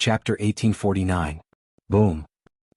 Chapter 1849. Boom.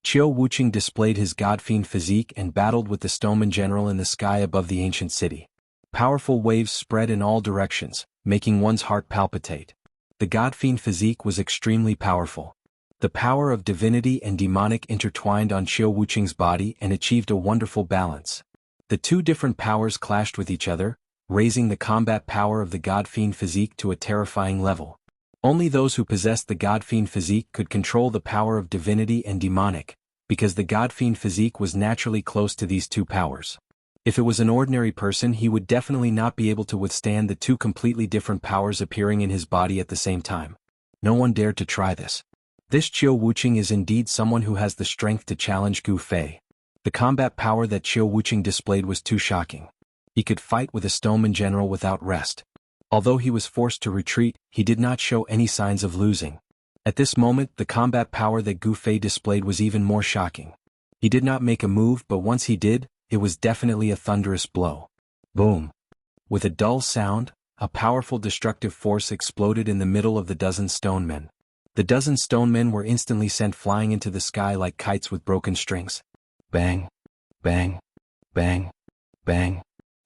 Qiu Wuqing displayed his god-fiend physique and battled with the stoneman general in the sky above the ancient city. Powerful waves spread in all directions, making one's heart palpitate. The god-fiend physique was extremely powerful. The power of divinity and demonic intertwined on Qiu Wuqing's body and achieved a wonderful balance. The two different powers clashed with each other, raising the combat power of the god-fiend physique to a terrifying level. Only those who possessed the god-fiend physique could control the power of divinity and demonic, because the god-fiend physique was naturally close to these two powers. If it was an ordinary person, he would definitely not be able to withstand the two completely different powers appearing in his body at the same time. No one dared to try this. This Qiu Wuqing is indeed someone who has the strength to challenge Gu Fei. The combat power that Qiu Wuqing displayed was too shocking. He could fight with a stoneman general without rest. Although he was forced to retreat, he did not show any signs of losing. At this moment, the combat power that Gu Fei displayed was even more shocking. He did not make a move, but once he did, it was definitely a thunderous blow. Boom. With a dull sound, a powerful destructive force exploded in the middle of the dozen stone men. The dozen stone men were instantly sent flying into the sky like kites with broken strings. Bang, bang, bang, bang.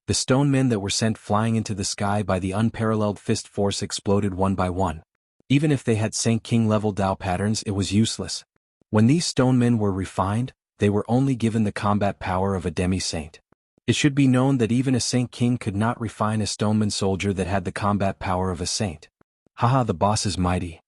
The stone men that were sent flying into the sky by the unparalleled fist force exploded one by one. Even if they had Saint King level Dao patterns, it was useless. When these stone men were refined, they were only given the combat power of a demi-saint. It should be known that even a Saint King could not refine a stoneman soldier that had the combat power of a saint. Haha, the boss is mighty.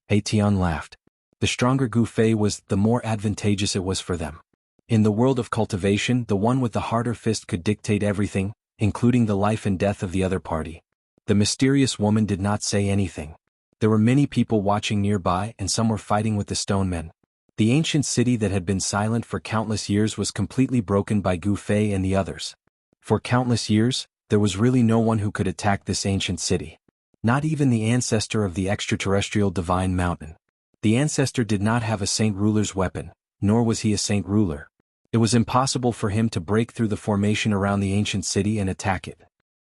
He Tian laughed. The stronger Gu Fei was, the more advantageous it was for them. In the world of cultivation, the one with the harder fist could dictate everything, including the life and death of the other party. The mysterious woman did not say anything. There were many people watching nearby and some were fighting with the stone men. The ancient city that had been silent for countless years was completely broken by Gu Fei and the others. For countless years, there was really no one who could attack this ancient city. Not even the ancestor of the extraterrestrial divine mountain. The ancestor did not have a saint ruler's weapon, nor was he a saint ruler. It was impossible for him to break through the formation around the ancient city and attack it.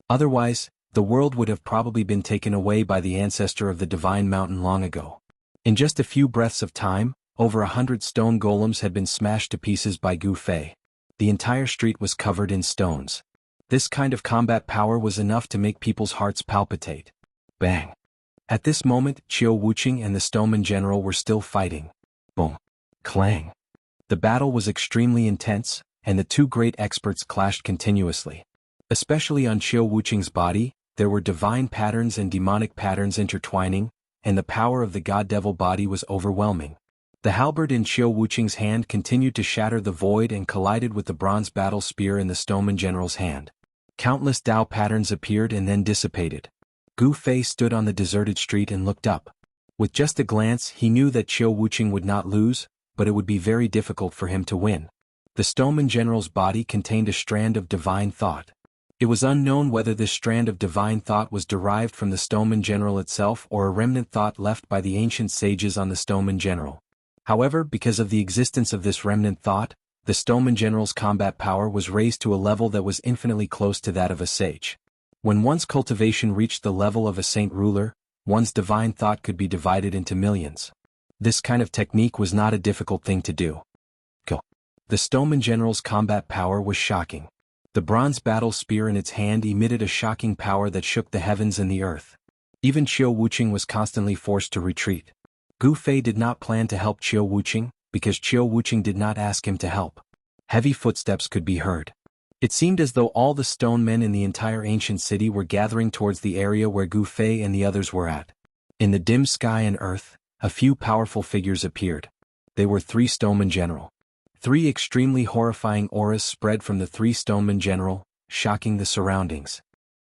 Otherwise, the world would have probably been taken away by the ancestor of the divine mountain long ago. In just a few breaths of time, over 100 stone golems had been smashed to pieces by Gu Fei. The entire street was covered in stones. This kind of combat power was enough to make people's hearts palpitate. Bang. At this moment, Qiu Wuqing and the stoneman general were still fighting. Boom. Clang. The battle was extremely intense, and the two great experts clashed continuously. Especially on Qiu Wuqing's body, there were divine patterns and demonic patterns intertwining, and the power of the god-devil body was overwhelming. The halberd in Qiu Wuqing's hand continued to shatter the void and collided with the bronze battle spear in the stoneman general's hand. Countless Dao patterns appeared and then dissipated. Gu Fei stood on the deserted street and looked up. With just a glance, he knew that Qiu Wuqing would not lose, but it would be very difficult for him to win. The stoneman general's body contained a strand of divine thought. It was unknown whether this strand of divine thought was derived from the stoneman general itself or a remnant thought left by the ancient sages on the stoneman general. However, because of the existence of this remnant thought, the stoneman general's combat power was raised to a level that was infinitely close to that of a sage. When one's cultivation reached the level of a saint ruler, one's divine thought could be divided into millions. This kind of technique was not a difficult thing to do. Go. The stoneman general's combat power was shocking. The bronze battle spear in its hand emitted a shocking power that shook the heavens and the earth. Even Qiu Wuqing was constantly forced to retreat. Gu Fei did not plan to help Qiu Wuqing, because Qiu Wuqing did not ask him to help. Heavy footsteps could be heard. It seemed as though all the stone men in the entire ancient city were gathering towards the area where Gu Fei and the others were at. In the dim sky and earth, a few powerful figures appeared. They were 3 stonemen general. 3 extremely horrifying auras spread from the 3 stonemen general, shocking the surroundings.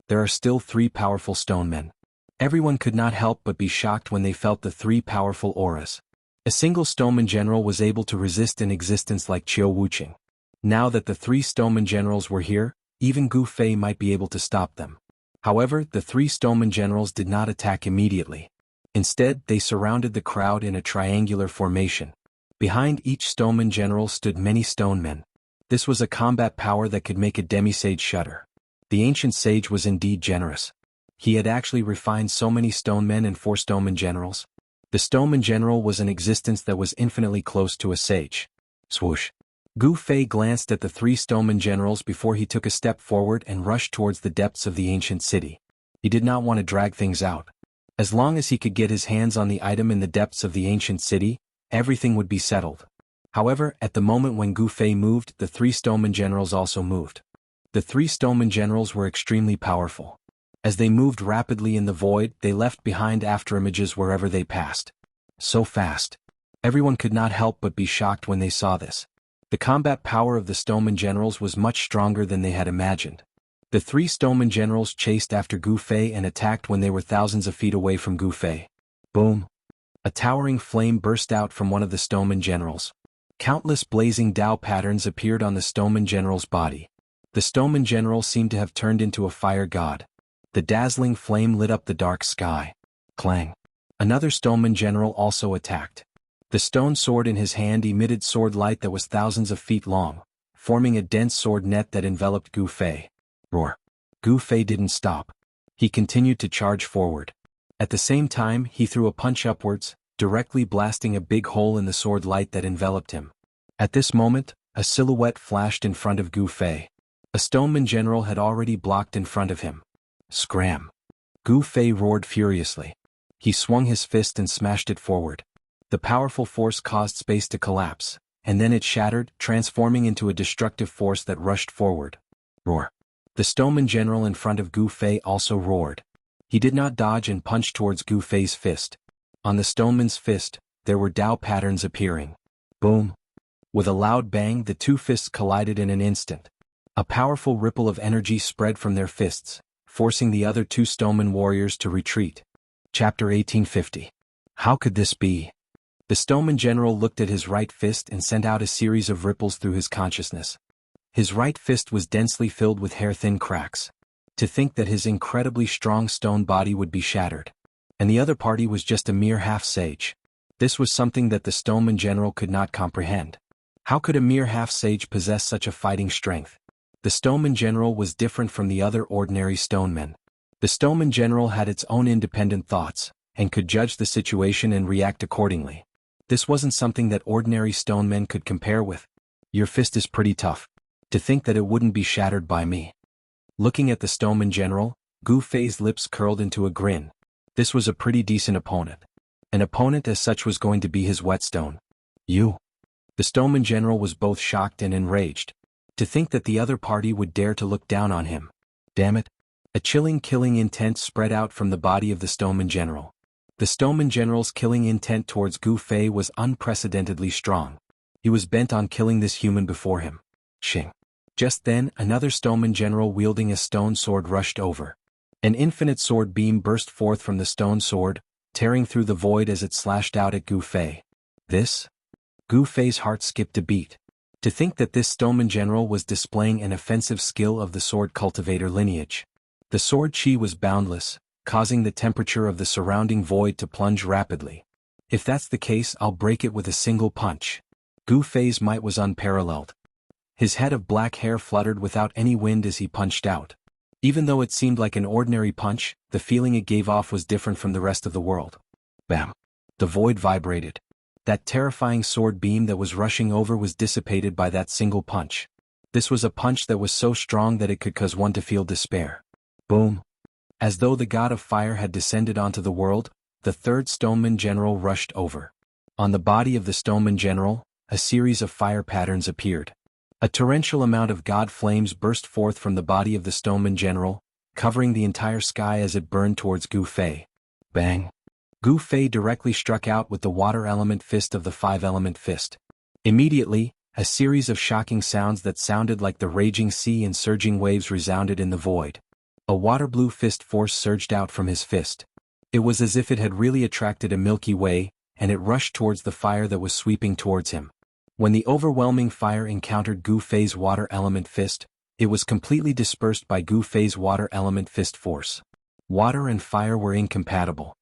There are still 3 powerful stone men. Everyone could not help but be shocked when they felt the 3 powerful auras. A single stoneman general was able to resist an existence like Qiu Wuqing. Now that the 3 stoneman generals were here, even Gu Fei might be able to stop them. However, the 3 stoneman generals did not attack immediately. Instead, they surrounded the crowd in a triangular formation. Behind each stoneman general stood many stone men. This was a combat power that could make a demi-sage shudder. The ancient sage was indeed generous. He had actually refined so many stone men and 4 stoneman generals. The Stoneman General was an existence that was infinitely close to a sage. Swoosh. Gu Fei glanced at the three Stoneman Generals before he took a step forward and rushed towards the depths of the ancient city. He did not want to drag things out. As long as he could get his hands on the item in the depths of the ancient city, everything would be settled. However, at the moment when Gu Fei moved, the three Stoneman Generals also moved. The three Stoneman Generals were extremely powerful. As they moved rapidly in the void, they left behind afterimages wherever they passed. So fast. Everyone could not help but be shocked when they saw this. The combat power of the Stoneman Generals was much stronger than they had imagined. The three Stoneman Generals chased after Gu Fei and attacked when they were thousands of feet away from Gu Fei. Boom! A towering flame burst out from one of the Stoneman Generals. Countless blazing Dao patterns appeared on the Stoneman General's body. The Stoneman General seemed to have turned into a fire god. The dazzling flame lit up the dark sky. Clang! Another Stoneman General also attacked. The stone sword in his hand emitted sword light that was thousands of feet long, forming a dense sword net that enveloped Gu Fei. Roar! Gu Fei didn't stop. He continued to charge forward. At the same time, he threw a punch upwards, directly blasting a big hole in the sword light that enveloped him. At this moment, a silhouette flashed in front of Gu Fei. A Stoneman General had already blocked in front of him. Scram! Gu Fei roared furiously. He swung his fist and smashed it forward. The powerful force caused space to collapse, and then it shattered, transforming into a destructive force that rushed forward. Roar! The Stoneman General in front of Gu Fei also roared. He did not dodge and punch towards Gu Fei's fist. On the Stoneman's fist, there were Dao patterns appearing. Boom! With a loud bang, the two fists collided in an instant. A powerful ripple of energy spread from their fists, forcing the other two Stoneman warriors to retreat. Chapter 1850. How could this be? The Stoneman General looked at his right fist and sent out a series of ripples through his consciousness. His right fist was densely filled with hair-thin cracks. To think that his incredibly strong stone body would be shattered. And the other party was just a mere half-sage. This was something that the Stoneman General could not comprehend. How could a mere half-sage possess such a fighting strength? The Stoneman General was different from the other ordinary stonemen. The Stoneman General had its own independent thoughts, and could judge the situation and react accordingly. This wasn't something that ordinary stonemen could compare with. Your fist is pretty tough. To think that it wouldn't be shattered by me. Looking at the Stoneman General, Gu Fei's lips curled into a grin. This was a pretty decent opponent. An opponent as such was going to be his whetstone. You. The Stoneman General was both shocked and enraged. To think that the other party would dare to look down on him. Damn it. A chilling killing intent spread out from the body of the Stoneman General. The Stoneman General's killing intent towards Gu Fei was unprecedentedly strong. He was bent on killing this human before him. Shing. Just then, another Stoneman General wielding a stone sword rushed over. An infinite sword beam burst forth from the stone sword, tearing through the void as it slashed out at Gu Fei. This? Gu Fei's heart skipped a beat. To think that this Stoneman General was displaying an offensive skill of the sword cultivator lineage. The sword chi was boundless, causing the temperature of the surrounding void to plunge rapidly. If that's the case, I'll break it with a single punch. Gu Fei's might was unparalleled. His head of black hair fluttered without any wind as he punched out. Even though it seemed like an ordinary punch, the feeling it gave off was different from the rest of the world. Bam! The void vibrated. That terrifying sword beam that was rushing over was dissipated by that single punch. This was a punch that was so strong that it could cause one to feel despair. Boom! As though the god of fire had descended onto the world, the third Stoneman General rushed over. On the body of the Stoneman General, a series of fire patterns appeared. A torrential amount of god flames burst forth from the body of the Stoneman General, covering the entire sky as it burned towards Gu Fei. Bang! Gu Fei directly struck out with the water element fist of the five-element fist. Immediately, a series of shocking sounds that sounded like the raging sea and surging waves resounded in the void. A water-blue fist force surged out from his fist. It was as if it had really attracted a Milky Way, and it rushed towards the fire that was sweeping towards him. When the overwhelming fire encountered Gu Fei's water element fist, it was completely dispersed by Gu Fei's water element fist force. Water and fire were incompatible.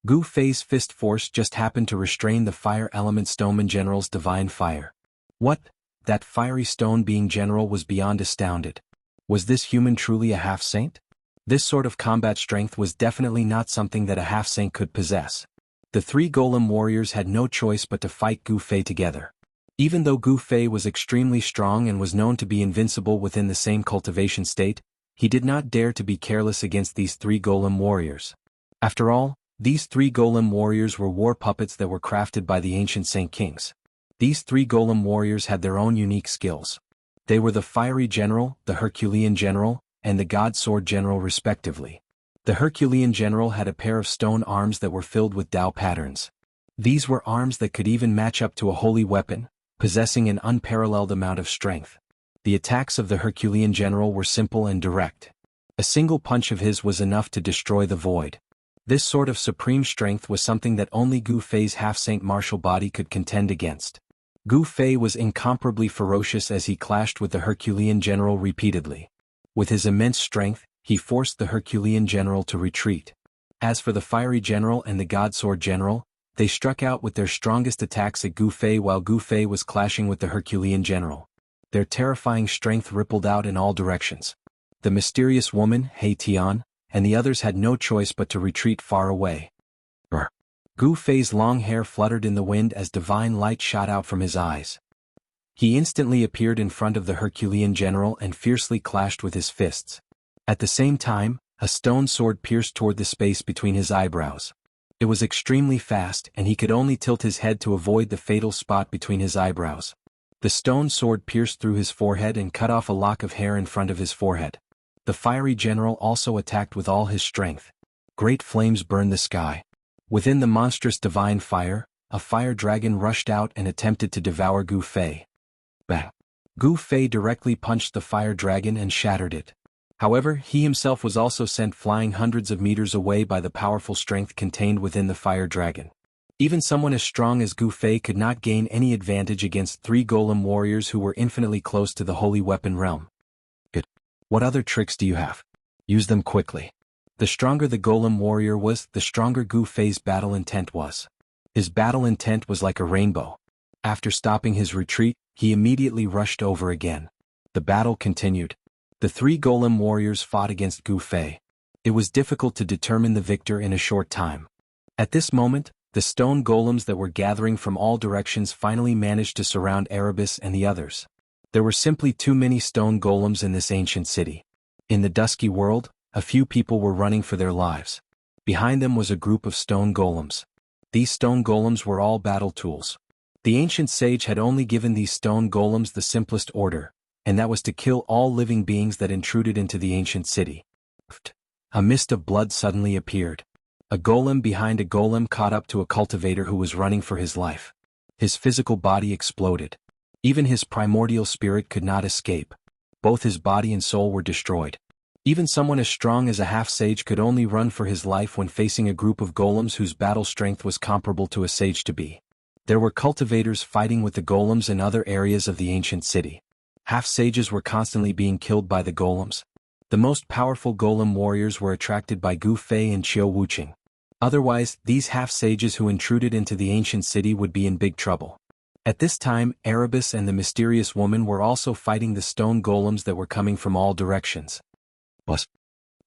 Gu Fei's fist force just happened to restrain the fire element Stoneman General's divine fire. What? That fiery stone being general was beyond astounded. Was this human truly a half-saint? This sort of combat strength was definitely not something that a half-saint could possess. The three golem warriors had no choice but to fight Gu Fei together. Even though Gu Fei was extremely strong and was known to be invincible within the same cultivation state, he did not dare to be careless against these three golem warriors. After all, these three golem warriors were war puppets that were crafted by the ancient Saint Kings. These three golem warriors had their own unique skills. They were the Fiery General, the Herculean General, and the God Sword General respectively. The Herculean General had a pair of stone arms that were filled with Tao patterns. These were arms that could even match up to a holy weapon, possessing an unparalleled amount of strength. The attacks of the Herculean General were simple and direct. A single punch of his was enough to destroy the void. This sort of supreme strength was something that only Gu Fei's half-saint martial body could contend against. Gu Fei was incomparably ferocious as he clashed with the Herculean General repeatedly. With his immense strength, he forced the Herculean General to retreat. As for the Fiery General and the God Sword General, they struck out with their strongest attacks at Gu Fei while Gu Fei was clashing with the Herculean General. Their terrifying strength rippled out in all directions. The mysterious woman, He Tian, and the others had no choice but to retreat far away. Gu Fei's long hair fluttered in the wind as divine light shot out from his eyes. He instantly appeared in front of the Herculean General and fiercely clashed with his fists. At the same time, a stone sword pierced toward the space between his eyebrows. It was extremely fast and he could only tilt his head to avoid the fatal spot between his eyebrows. The stone sword pierced through his forehead and cut off a lock of hair in front of his forehead. The Fiery General also attacked with all his strength. Great flames burned the sky. Within the monstrous divine fire, a fire dragon rushed out and attempted to devour Gu Fei. Bang! Gu Fei directly punched the fire dragon and shattered it. However, he himself was also sent flying hundreds of meters away by the powerful strength contained within the fire dragon. Even someone as strong as Gu Fei could not gain any advantage against three golem warriors who were infinitely close to the holy weapon realm. Good. What other tricks do you have? Use them quickly. The stronger the golem warrior was, the stronger Gu Fei's battle intent was. His battle intent was like a rainbow. After stopping his retreat, he immediately rushed over again. The battle continued. The three golem warriors fought against Gu Fei. It was difficult to determine the victor in a short time. At this moment, the stone golems that were gathering from all directions finally managed to surround Erebus and the others. There were simply too many stone golems in this ancient city. In the dusky world, a few people were running for their lives. Behind them was a group of stone golems. These stone golems were all battle tools. The ancient sage had only given these stone golems the simplest order, and that was to kill all living beings that intruded into the ancient city. A mist of blood suddenly appeared. A golem behind a golem caught up to a cultivator who was running for his life. His physical body exploded. Even his primordial spirit could not escape. Both his body and soul were destroyed. Even someone as strong as a half-sage could only run for his life when facing a group of golems whose battle strength was comparable to a sage to be. There were cultivators fighting with the golems in other areas of the ancient city. Half-sages were constantly being killed by the golems. The most powerful golem warriors were attracted by Gu Fei and Qiu Wuqing. Otherwise, these half-sages who intruded into the ancient city would be in big trouble. At this time, Erebus and the mysterious woman were also fighting the stone golems that were coming from all directions.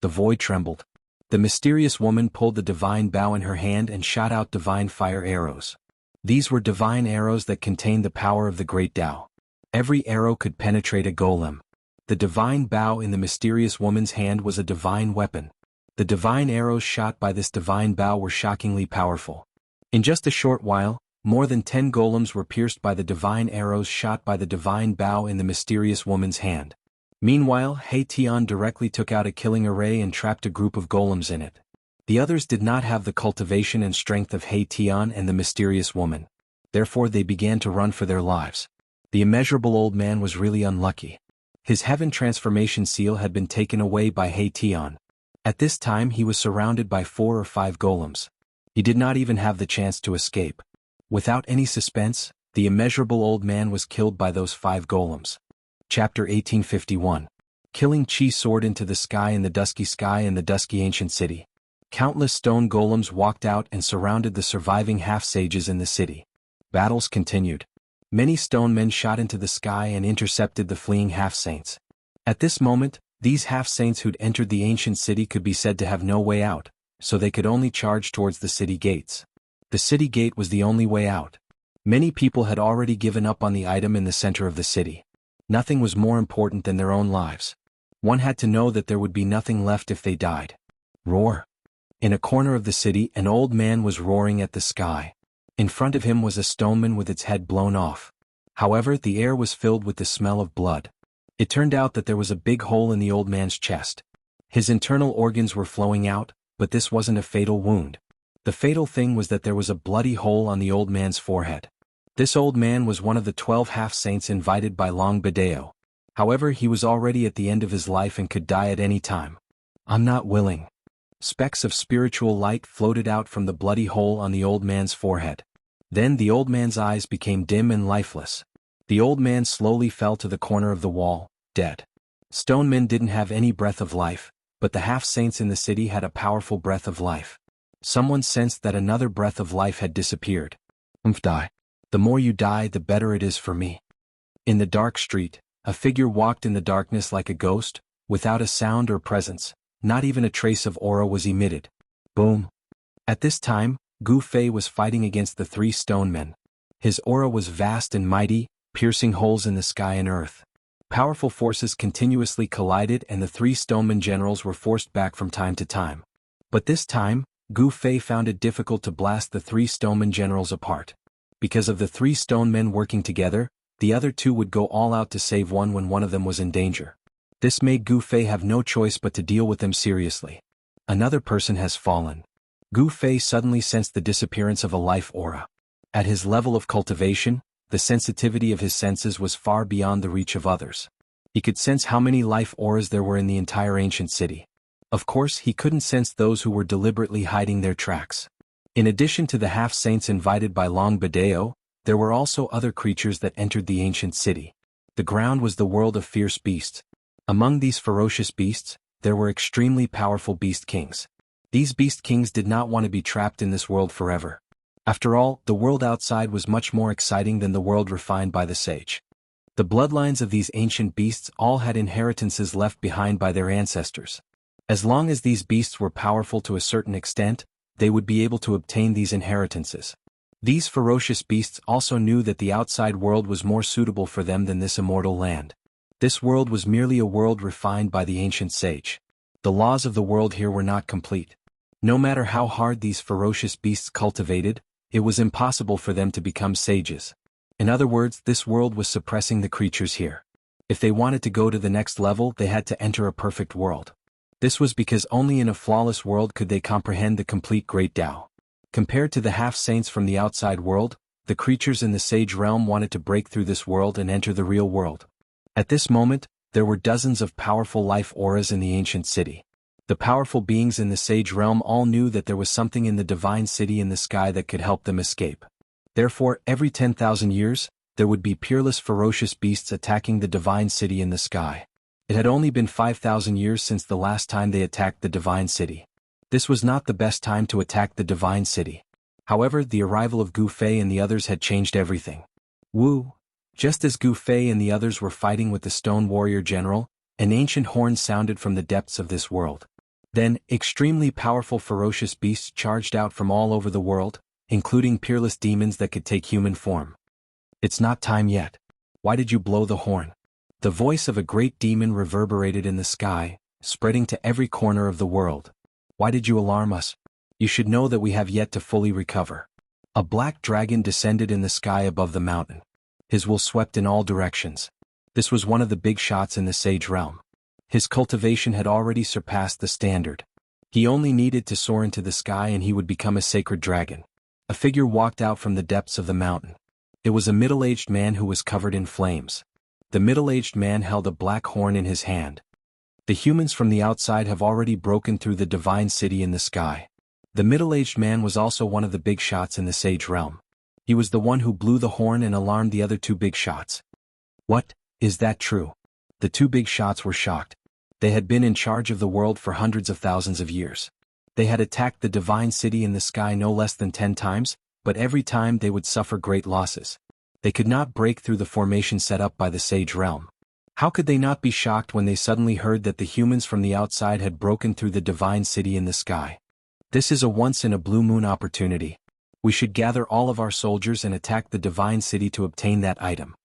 The void trembled. The mysterious woman pulled the divine bow in her hand and shot out divine fire arrows. These were divine arrows that contained the power of the great Tao. Every arrow could penetrate a golem. The divine bow in the mysterious woman's hand was a divine weapon. The divine arrows shot by this divine bow were shockingly powerful. In just a short while, more than 10 golems were pierced by the divine arrows shot by the divine bow in the mysterious woman's hand. Meanwhile, He Tian directly took out a killing array and trapped a group of golems in it. The others did not have the cultivation and strength of He Tian and the mysterious woman. Therefore they began to run for their lives. The immeasurable old man was really unlucky. His heaven transformation seal had been taken away by He Tian. At this time he was surrounded by 4 or 5 golems. He did not even have the chance to escape. Without any suspense, the immeasurable old man was killed by those 5 golems. Chapter 1851. Killing Qi soared into the sky in the dusky ancient city. Countless stone golems walked out and surrounded the surviving half-sages in the city. Battles continued. Many stone men shot into the sky and intercepted the fleeing half-saints. At this moment, these half-saints who'd entered the ancient city could be said to have no way out, so they could only charge towards the city gates. The city gate was the only way out. Many people had already given up on the item in the center of the city. Nothing was more important than their own lives. One had to know that there would be nothing left if they died. Roar. In a corner of the city, an old man was roaring at the sky. In front of him was a stoneman with its head blown off. However, the air was filled with the smell of blood. It turned out that there was a big hole in the old man's chest. His internal organs were flowing out, but this wasn't a fatal wound. The fatal thing was that there was a bloody hole on the old man's forehead. This old man was one of the 12 half-saints invited by Long Bideo. However, he was already at the end of his life and could die at any time. I'm not willing. Specks of spiritual light floated out from the bloody hole on the old man's forehead. Then the old man's eyes became dim and lifeless. The old man slowly fell to the corner of the wall, dead. Stonemen didn't have any breath of life, but the half-saints in the city had a powerful breath of life. Someone sensed that another breath of life had disappeared. Die. The more you die, the better it is for me. In the dark street, a figure walked in the darkness like a ghost, without a sound or presence. Not even a trace of aura was emitted. Boom. At this time, Gu Fei was fighting against the 3 stone men. His aura was vast and mighty, piercing holes in the sky and earth. Powerful forces continuously collided and the 3 stoneman generals were forced back from time to time. But this time, Gu Fei found it difficult to blast the 3 stoneman generals apart. Because of the 3 stone men working together, the other 2 would go all out to save one when one of them was in danger. This made Gu Fei have no choice but to deal with them seriously. Another person has fallen. Gu Fei suddenly sensed the disappearance of a life aura. At his level of cultivation, the sensitivity of his senses was far beyond the reach of others. He could sense how many life auras there were in the entire ancient city. Of course, he couldn't sense those who were deliberately hiding their tracks. In addition to the half-saints invited by Long Bideo, there were also other creatures that entered the ancient city. The ground was the world of fierce beasts. Among these ferocious beasts, there were extremely powerful beast kings. These beast kings did not want to be trapped in this world forever. After all, the world outside was much more exciting than the world refined by the sage. The bloodlines of these ancient beasts all had inheritances left behind by their ancestors. As long as these beasts were powerful to a certain extent, they would be able to obtain these inheritances. These ferocious beasts also knew that the outside world was more suitable for them than this immortal land. This world was merely a world refined by the ancient sage. The laws of the world here were not complete. No matter how hard these ferocious beasts cultivated, it was impossible for them to become sages. In other words, this world was suppressing the creatures here. If they wanted to go to the next level, they had to enter a perfect world. This was because only in a flawless world could they comprehend the complete Great Tao. Compared to the half-saints from the outside world, the creatures in the sage realm wanted to break through this world and enter the real world. At this moment, there were dozens of powerful life auras in the ancient city. The powerful beings in the sage realm all knew that there was something in the divine city in the sky that could help them escape. Therefore, every 10,000 years, there would be peerless ferocious beasts attacking the divine city in the sky. It had only been 5,000 years since the last time they attacked the divine city. This was not the best time to attack the divine city. However, the arrival of Gu Fei and the others had changed everything. Wu. Just as Gu Fei and the others were fighting with the stone warrior general, an ancient horn sounded from the depths of this world. Then, extremely powerful ferocious beasts charged out from all over the world, including peerless demons that could take human form. It's not time yet. Why did you blow the horn? The voice of a great demon reverberated in the sky, spreading to every corner of the world. Why did you alarm us? You should know that we have yet to fully recover. A black dragon descended in the sky above the mountain. His wool swept in all directions. This was one of the big shots in the sage realm. His cultivation had already surpassed the standard. He only needed to soar into the sky and he would become a sacred dragon. A figure walked out from the depths of the mountain. It was a middle-aged man who was covered in flames. The middle-aged man held a black horn in his hand. The humans from the outside have already broken through the divine city in the sky. The middle-aged man was also one of the big shots in the sage realm. He was the one who blew the horn and alarmed the other 2 big shots. What? Is that true? The 2 big shots were shocked. They had been in charge of the world for hundreds of thousands of years. They had attacked the divine city in the sky no less than 10 times, but every time they would suffer great losses. They could not break through the formation set up by the sage realm. How could they not be shocked when they suddenly heard that the humans from the outside had broken through the divine city in the sky? This is a once-in-a-blue-moon opportunity. We should gather all of our soldiers and attack the divine city to obtain that item.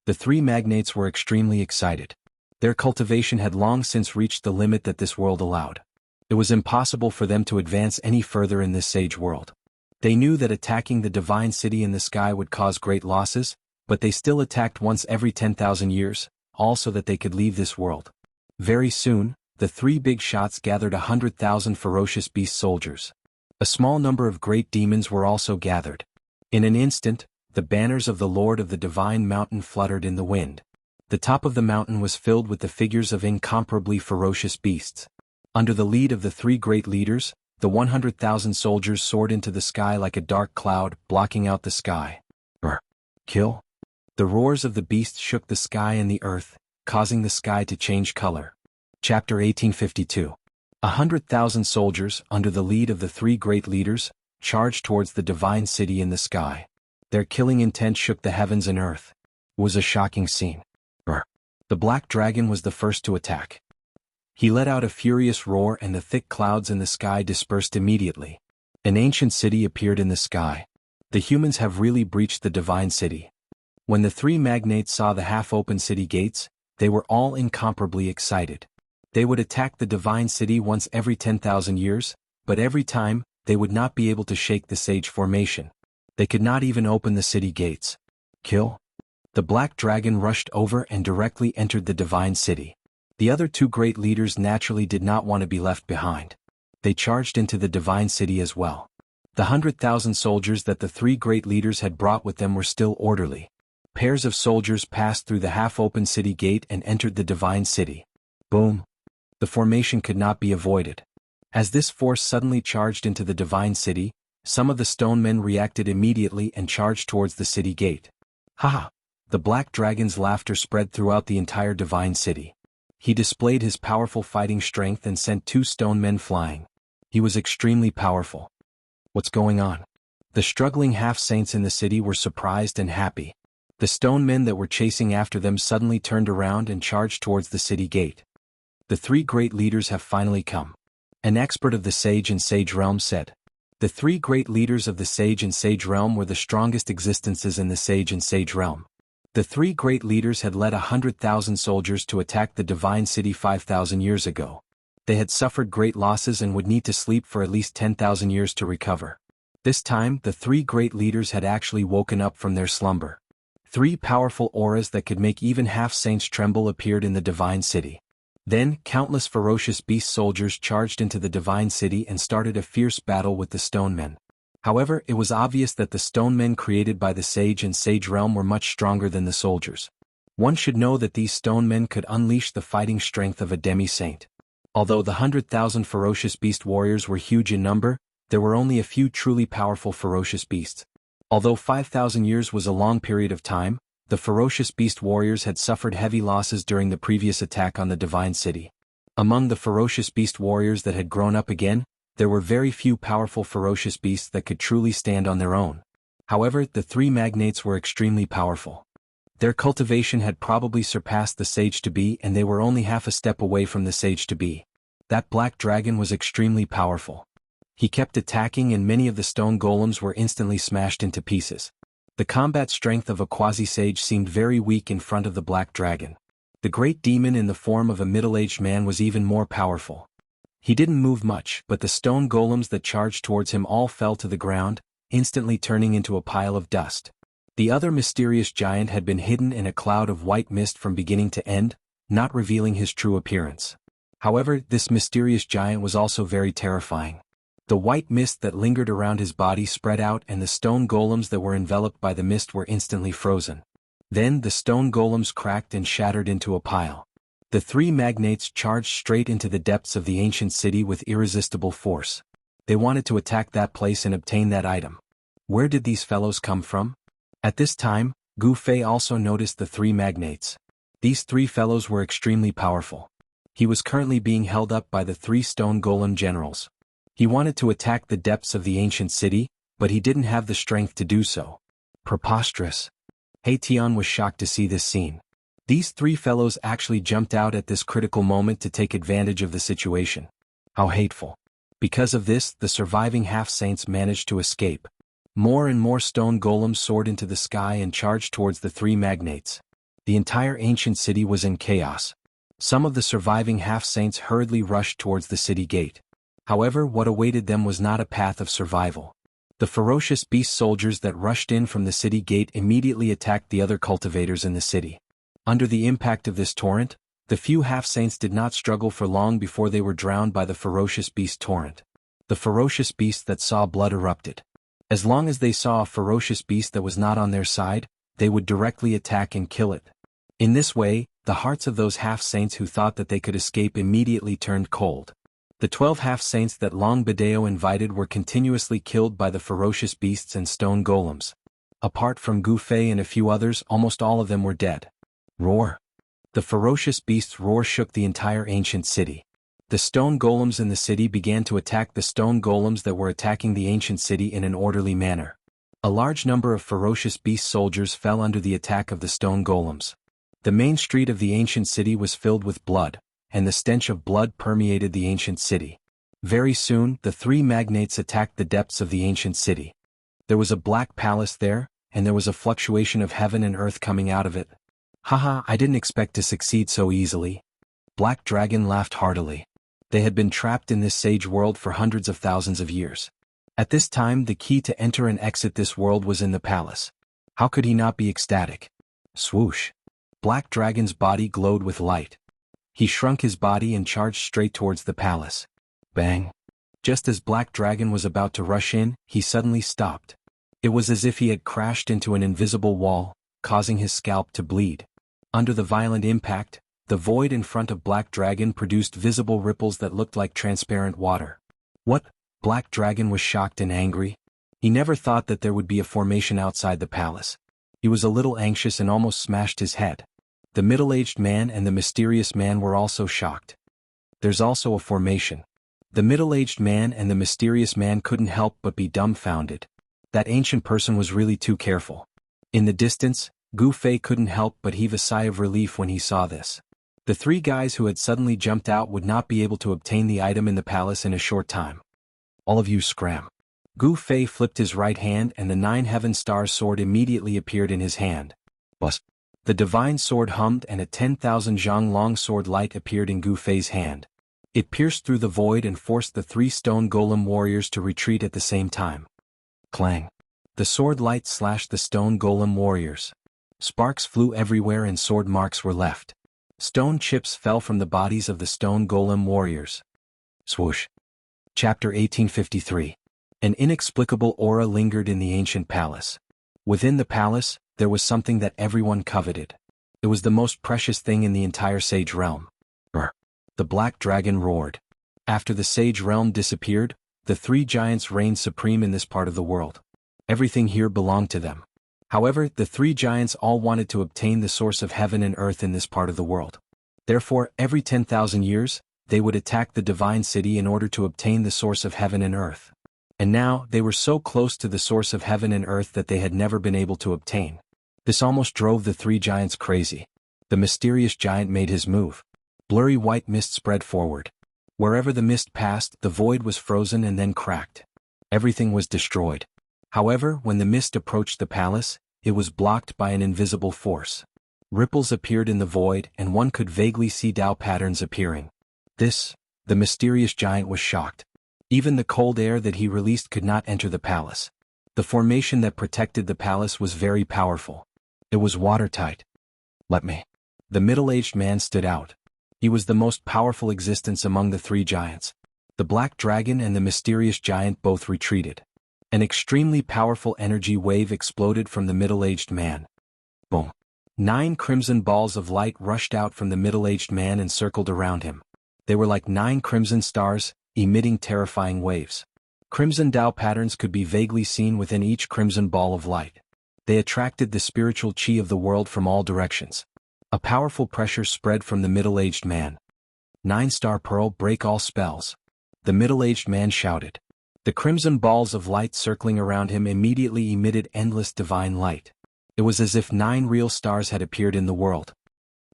The three magnates were extremely excited. Their cultivation had long since reached the limit that this world allowed. It was impossible for them to advance any further in this sage world. They knew that attacking the divine city in the sky would cause great losses, but they still attacked once every 10,000 years, all so that they could leave this world. Very soon, the three big shots gathered 100,000 ferocious beast soldiers. A small number of great demons were also gathered. In an instant, the banners of the Lord of the Divine Mountain fluttered in the wind. The top of the mountain was filled with the figures of incomparably ferocious beasts. Under the lead of the three great leaders, the 100,000 soldiers soared into the sky like a dark cloud, blocking out the sky. Kill. The roars of the beasts shook the sky and the earth, causing the sky to change color. Chapter 1852. 100,000 soldiers, under the lead of the three great leaders, charged towards the divine city in the sky. Their killing intent shook the heavens and earth. It was a shocking scene. The black dragon was the first to attack. He let out a furious roar and the thick clouds in the sky dispersed immediately. An ancient city appeared in the sky. The humans have really breached the divine city. When the three magnates saw the half-open city gates, they were all incomparably excited. They would attack the divine city once every 10,000 years, but every time, they would not be able to shake the sage formation. They could not even open the city gates. Kill. The black dragon rushed over and directly entered the divine city. The other two great leaders naturally did not want to be left behind. They charged into the divine city as well. The 100,000 soldiers that the three great leaders had brought with them were still orderly. Pairs of soldiers passed through the half-open city gate and entered the divine city. Boom. The formation could not be avoided. As this force suddenly charged into the divine city, some of the stone men reacted immediately and charged towards the city gate. Ha! The black dragon's laughter spread throughout the entire divine city. He displayed his powerful fighting strength and sent two stone men flying. He was extremely powerful. What's going on? The struggling half-saints in the city were surprised and happy. The stone men that were chasing after them suddenly turned around and charged towards the city gate. The three great leaders have finally come. An expert of the Sage and Sage realm said. The three great leaders of the Sage and Sage realm were the strongest existences in the Sage and Sage realm. The three great leaders had led 100,000 soldiers to attack the divine city 5,000 years ago. They had suffered great losses and would need to sleep for at least 10,000 years to recover. This time, the three great leaders had actually woken up from their slumber. Three powerful auras that could make even half-saints tremble appeared in the divine city. Then, countless ferocious beast soldiers charged into the divine city and started a fierce battle with the stone men. However, it was obvious that the stone men created by the Sage and Sage realm were much stronger than the soldiers. One should know that these stone men could unleash the fighting strength of a demi-saint. Although the 100,000 ferocious beast warriors were huge in number, there were only a few truly powerful ferocious beasts. Although 5,000 years was a long period of time, the ferocious beast warriors had suffered heavy losses during the previous attack on the divine city. Among the ferocious beast warriors that had grown up again, there were very few powerful ferocious beasts that could truly stand on their own. However, the three magnates were extremely powerful. Their cultivation had probably surpassed the sage-to-be and they were only half a step away from the sage-to-be. That black dragon was extremely powerful. He kept attacking and many of the stone golems were instantly smashed into pieces. The combat strength of a quasi-sage seemed very weak in front of the black dragon. The great demon in the form of a middle-aged man was even more powerful. He didn't move much, but the stone golems that charged towards him all fell to the ground, instantly turning into a pile of dust. The other mysterious giant had been hidden in a cloud of white mist from beginning to end, not revealing his true appearance. However, this mysterious giant was also very terrifying. The white mist that lingered around his body spread out and the stone golems that were enveloped by the mist were instantly frozen. Then the stone golems cracked and shattered into a pile. The three magnates charged straight into the depths of the ancient city with irresistible force. They wanted to attack that place and obtain that item. Where did these fellows come from? At this time, Gu Fei also noticed the three magnates. These three fellows were extremely powerful. He was currently being held up by the three stone golem generals. He wanted to attack the depths of the ancient city, but he didn't have the strength to do so. Preposterous. He Tian was shocked to see this scene. These three fellows actually jumped out at this critical moment to take advantage of the situation. How hateful. Because of this, the surviving half-saints managed to escape. More and more stone golems soared into the sky and charged towards the three magnates. The entire ancient city was in chaos. Some of the surviving half-saints hurriedly rushed towards the city gate. However, what awaited them was not a path of survival. The ferocious beast soldiers that rushed in from the city gate immediately attacked the other cultivators in the city. Under the impact of this torrent, the few half-saints did not struggle for long before they were drowned by the ferocious beast torrent. The ferocious beast that saw blood erupted. As long as they saw a ferocious beast that was not on their side, they would directly attack and kill it. In this way, the hearts of those half-saints who thought that they could escape immediately turned cold. The 12 half-saints that Long Bideo invited were continuously killed by the ferocious beasts and stone golems. Apart from Gu Fei and a few others, almost all of them were dead. Roar! The ferocious beast's roar shook the entire ancient city. The stone golems in the city began to attack the stone golems that were attacking the ancient city in an orderly manner. A large number of ferocious beast soldiers fell under the attack of the stone golems. The main street of the ancient city was filled with blood, and the stench of blood permeated the ancient city. Very soon, the three magnates attacked the depths of the ancient city. There was a black palace there, and there was a fluctuation of heaven and earth coming out of it. Haha, I didn't expect to succeed so easily. Black Dragon laughed heartily. They had been trapped in this sage world for hundreds of thousands of years. At this time, the key to enter and exit this world was in the palace. How could he not be ecstatic? Swoosh! Black Dragon's body glowed with light. He shrunk his body and charged straight towards the palace. Bang! Just as Black Dragon was about to rush in, he suddenly stopped. It was as if he had crashed into an invisible wall, causing his scalp to bleed. Under the violent impact, the void in front of Black Dragon produced visible ripples that looked like transparent water. What? Black Dragon was shocked and angry. He never thought that there would be a formation outside the palace. He was a little anxious and almost smashed his head. The middle-aged man and the mysterious man were also shocked. There's also a formation. The middle-aged man and the mysterious man couldn't help but be dumbfounded. That ancient person was really too careful. In the distance, Gu Fei couldn't help but heave a sigh of relief when he saw this. The three guys who had suddenly jumped out would not be able to obtain the item in the palace in a short time. All of you scram. Gu Fei flipped his right hand and the 9 heaven star sword immediately appeared in his hand. Buzz. The divine sword hummed and a 10,000 zhang long sword light appeared in Gu Fei's hand. It pierced through the void and forced the 3 stone golem warriors to retreat at the same time. Clang. The sword light slashed the stone golem warriors. Sparks flew everywhere and sword marks were left. Stone chips fell from the bodies of the stone golem warriors. Swoosh. Chapter 1853. An inexplicable aura lingered in the ancient palace. Within the palace, there was something that everyone coveted. It was the most precious thing in the entire sage realm. Brr. The Black Dragon roared. After the sage realm disappeared, the 3 giants reigned supreme in this part of the world. Everything here belonged to them. However, the 3 giants all wanted to obtain the source of heaven and earth in this part of the world. Therefore, every 10,000 years, they would attack the divine city in order to obtain the source of heaven and earth. And now, they were so close to the source of heaven and earth that they had never been able to obtain. This almost drove the 3 giants crazy. The mysterious giant made his move. Blurry white mist spread forward. Wherever the mist passed, the void was frozen and then cracked. Everything was destroyed. However, when the mist approached the palace, it was blocked by an invisible force. Ripples appeared in the void and one could vaguely see Tao patterns appearing. The mysterious giant was shocked. Even the cold air that he released could not enter the palace. The formation that protected the palace was very powerful. It was watertight. Let me. The middle-aged man stood out. He was the most powerful existence among the 3 giants. The Black Dragon and the mysterious giant both retreated. An extremely powerful energy wave exploded from the middle-aged man. Boom. 9 crimson balls of light rushed out from the middle-aged man and circled around him. They were like 9 crimson stars, emitting terrifying waves. Crimson Tao patterns could be vaguely seen within each crimson ball of light. They attracted the spiritual chi of the world from all directions. A powerful pressure spread from the middle-aged man. 9-star pearl, break all spells. The middle-aged man shouted. The crimson balls of light circling around him immediately emitted endless divine light. It was as if 9 real stars had appeared in the world.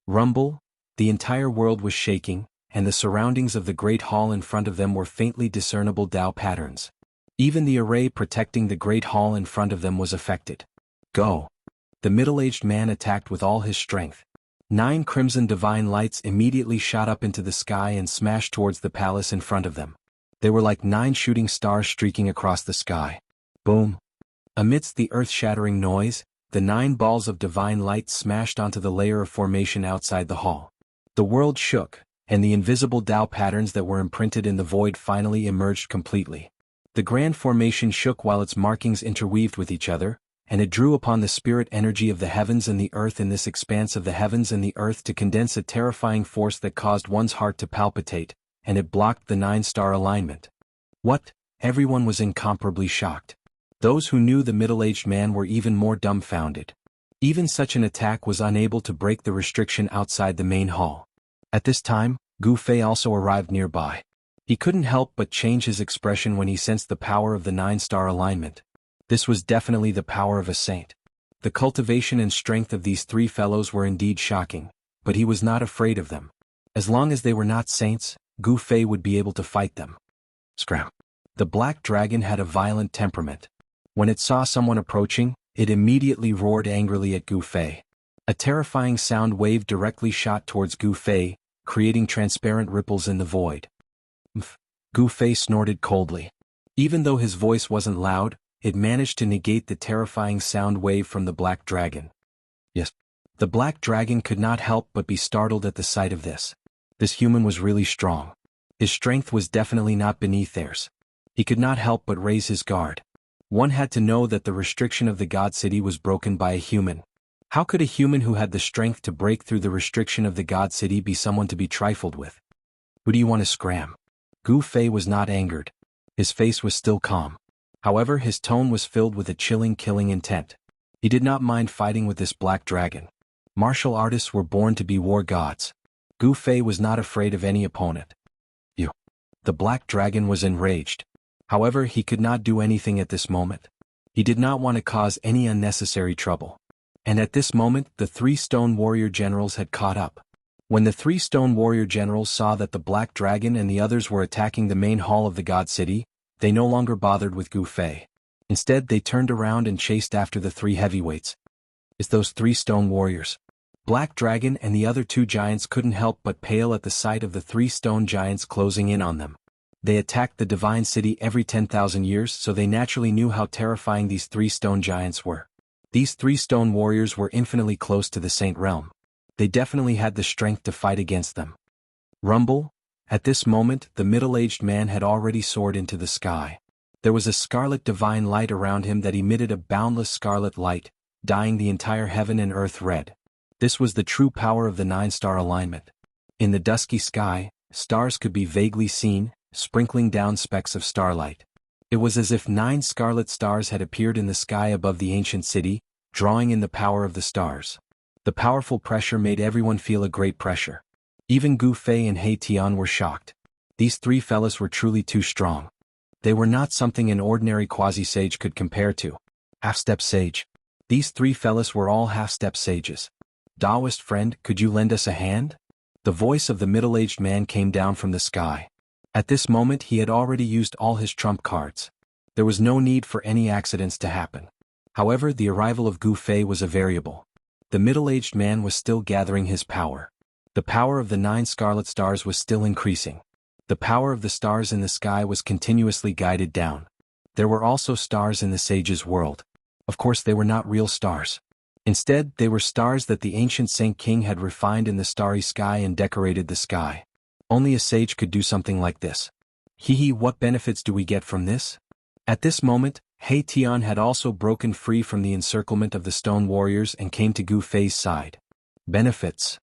Rumble, the entire world was shaking, and the surroundings of the great hall in front of them were faintly discernible Tao patterns. Even the array protecting the great hall in front of them was affected. Go! The middle-aged man attacked with all his strength. 9 crimson divine lights immediately shot up into the sky and smashed towards the palace in front of them. They were like 9 shooting stars streaking across the sky. Boom! Amidst the earth-shattering noise, the 9 balls of divine light smashed onto the layer of formation outside the hall. The world shook, and the invisible Tao patterns that were imprinted in the void finally emerged completely. The grand formation shook while its markings interweaved with each other, and it drew upon the spirit energy of the heavens and the earth in this expanse of the heavens and the earth to condense a terrifying force that caused one's heart to palpitate, and it blocked the 9-star alignment. What? Everyone was incomparably shocked. Those who knew the middle-aged man were even more dumbfounded. Even such an attack was unable to break the restriction outside the main hall. At this time, Gu Fei also arrived nearby. He couldn't help but change his expression when he sensed the power of the 9-star alignment. This was definitely the power of a saint. The cultivation and strength of these 3 fellows were indeed shocking, but he was not afraid of them. As long as they were not saints, Gu Fei would be able to fight them. Scram! The black dragon had a violent temperament. When it saw someone approaching, it immediately roared angrily at Gu Fei. A terrifying sound wave directly shot towards Gu Fei, creating transparent ripples in the void. Gu Fei snorted coldly. Even though his voice wasn't loud, it managed to negate the terrifying sound wave from the black dragon. Yes. The black dragon could not help but be startled at the sight of this. This human was really strong. His strength was definitely not beneath theirs. He could not help but raise his guard. One had to know that the restriction of the God City was broken by a human. How could a human who had the strength to break through the restriction of the God City be someone to be trifled with? Who do you want to scram? Gu Fei was not angered. His face was still calm. However, his tone was filled with a chilling killing intent. He did not mind fighting with this black dragon. Martial artists were born to be war gods. Gu Fei was not afraid of any opponent. You. The black dragon was enraged. However, he could not do anything at this moment. He did not want to cause any unnecessary trouble. And at this moment, the 3 stone warrior generals had caught up. When the 3 stone warrior generals saw that the black dragon and the others were attacking the main hall of the God City, they no longer bothered with Gu Fei. Instead, they turned around and chased after the 3 heavyweights. It's those 3 stone warriors. Black Dragon and the other 2 giants couldn't help but pale at the sight of the 3 stone giants closing in on them. They attacked the divine city every 10,000 years, so they naturally knew how terrifying these 3 stone giants were. These 3 stone warriors were infinitely close to the saint realm. They definitely had the strength to fight against them. Rumble. At this moment, the middle-aged man had already soared into the sky. There was a scarlet divine light around him that emitted a boundless scarlet light, dyeing the entire heaven and earth red. This was the true power of the 9-star alignment. In the dusky sky, stars could be vaguely seen, sprinkling down specks of starlight. It was as if 9 scarlet stars had appeared in the sky above the ancient city, drawing in the power of the stars. The powerful pressure made everyone feel a great pressure. Even Gu Fei and He Tian were shocked. These 3 fellas were truly too strong. They were not something an ordinary quasi-sage could compare to. Half-step sage. These 3 fellas were all half-step sages. Taoist friend, could you lend us a hand? The voice of the middle-aged man came down from the sky. At this moment he had already used all his trump cards. There was no need for any accidents to happen. However, the arrival of Gu Fei was a variable. The middle-aged man was still gathering his power. The power of the 9 scarlet stars was still increasing. The power of the stars in the sky was continuously guided down. There were also stars in the sage's world. Of course, they were not real stars. Instead, they were stars that the ancient Saint King had refined in the starry sky and decorated the sky. Only a sage could do something like this. What benefits do we get from this? At this moment, He Tian had also broken free from the encirclement of the stone warriors and came to Gu Fei's side. Benefits.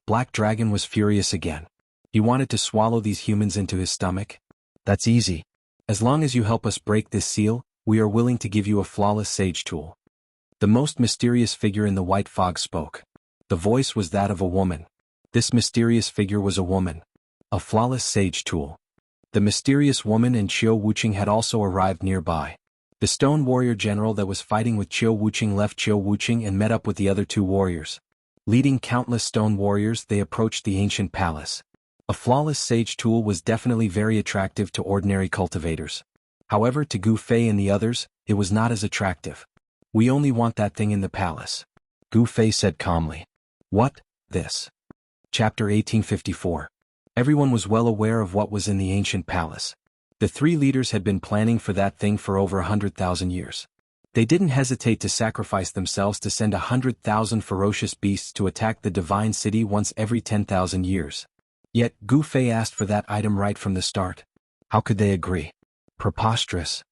Black Dragon was furious again. He wanted to swallow these humans into his stomach. That's easy. As long as you help us break this seal, we are willing to give you a flawless sage tool. The most mysterious figure in the white fog spoke. The voice was that of a woman. This mysterious figure was a woman. A flawless sage tool. The mysterious woman and Qiu Wuqing had also arrived nearby. The stone warrior general that was fighting with Qiu Wuqing left Qiu Wuqing and met up with the other 2 warriors. Leading countless stone warriors, they approached the ancient palace. A flawless sage tool was definitely very attractive to ordinary cultivators. However, to Gu Fei and the others, it was not as attractive. "We only want that thing in the palace," Gu Fei said calmly. "What? This?" Chapter 1854. Everyone was well aware of what was in the ancient palace. The three leaders had been planning for that thing for over 100,000 years. They didn't hesitate to sacrifice themselves to send 100,000 ferocious beasts to attack the divine city once every 10,000 years. Yet, Gu Fei asked for that item right from the start. How could they agree? Preposterous.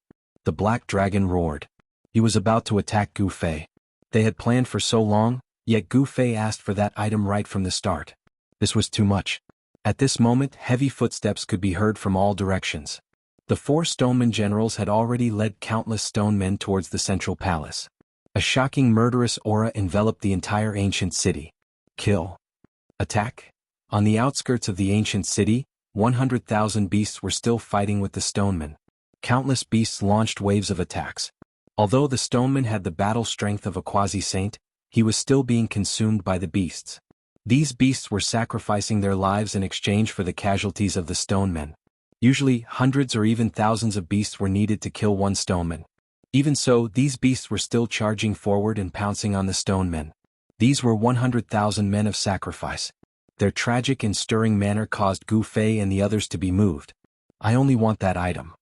The black dragon roared. He was about to attack Gu Fei. They had planned for so long, yet Gu Fei asked for that item right from the start. This was too much. At this moment, heavy footsteps could be heard from all directions. The four stoneman generals had already led countless stone men towards the central palace. A shocking murderous aura enveloped the entire ancient city. Kill. Attack. On the outskirts of the ancient city, 100,000 beasts were still fighting with the stonemen. Countless beasts launched waves of attacks. Although the stoneman had the battle strength of a quasi-saint, he was still being consumed by the beasts. These beasts were sacrificing their lives in exchange for the casualties of the stonemen. Usually, hundreds or even thousands of beasts were needed to kill one stoneman. Even so, these beasts were still charging forward and pouncing on the stonemen. These were 100,000 men of sacrifice. Their tragic and stirring manner caused Gu Fei and the others to be moved. "I only want that item."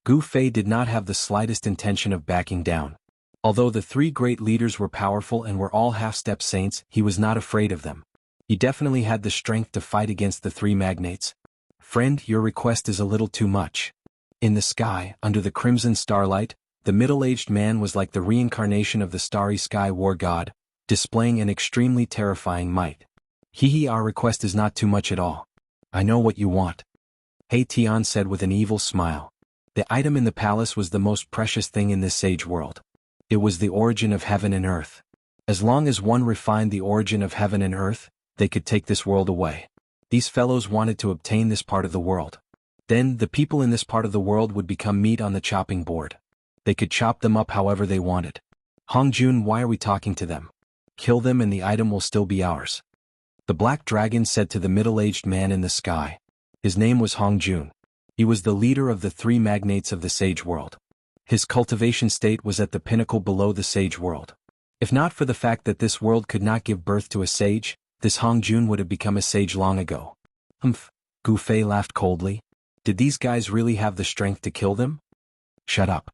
Gu Fei did not have the slightest intention of backing down. Although the three great leaders were powerful and were all half-step saints, he was not afraid of them. He definitely had the strength to fight against the three magnates. "Friend, your request is a little too much." In the sky, under the crimson starlight, the middle-aged man was like the reincarnation of the starry sky war god, displaying an extremely terrifying might. Our request is not too much at all. I know what you want." He Tian said with an evil smile. The item in the palace was the most precious thing in this sage world. It was the origin of heaven and earth. As long as one refined the origin of heaven and earth, they could take this world away. These fellows wanted to obtain this part of the world. Then, the people in this part of the world would become meat on the chopping board. They could chop them up however they wanted. "Hongjun, why are we talking to them? Kill them and the item will still be ours." The black dragon said to the middle-aged man in the sky. His name was Hongjun. He was the leader of the three magnates of the sage world. His cultivation state was at the pinnacle below the sage world. If not for the fact that this world could not give birth to a sage, this Hongjun would have become a sage long ago. "Humph," Gu Fei laughed coldly. "Did these guys really have the strength to kill them?" "Shut up."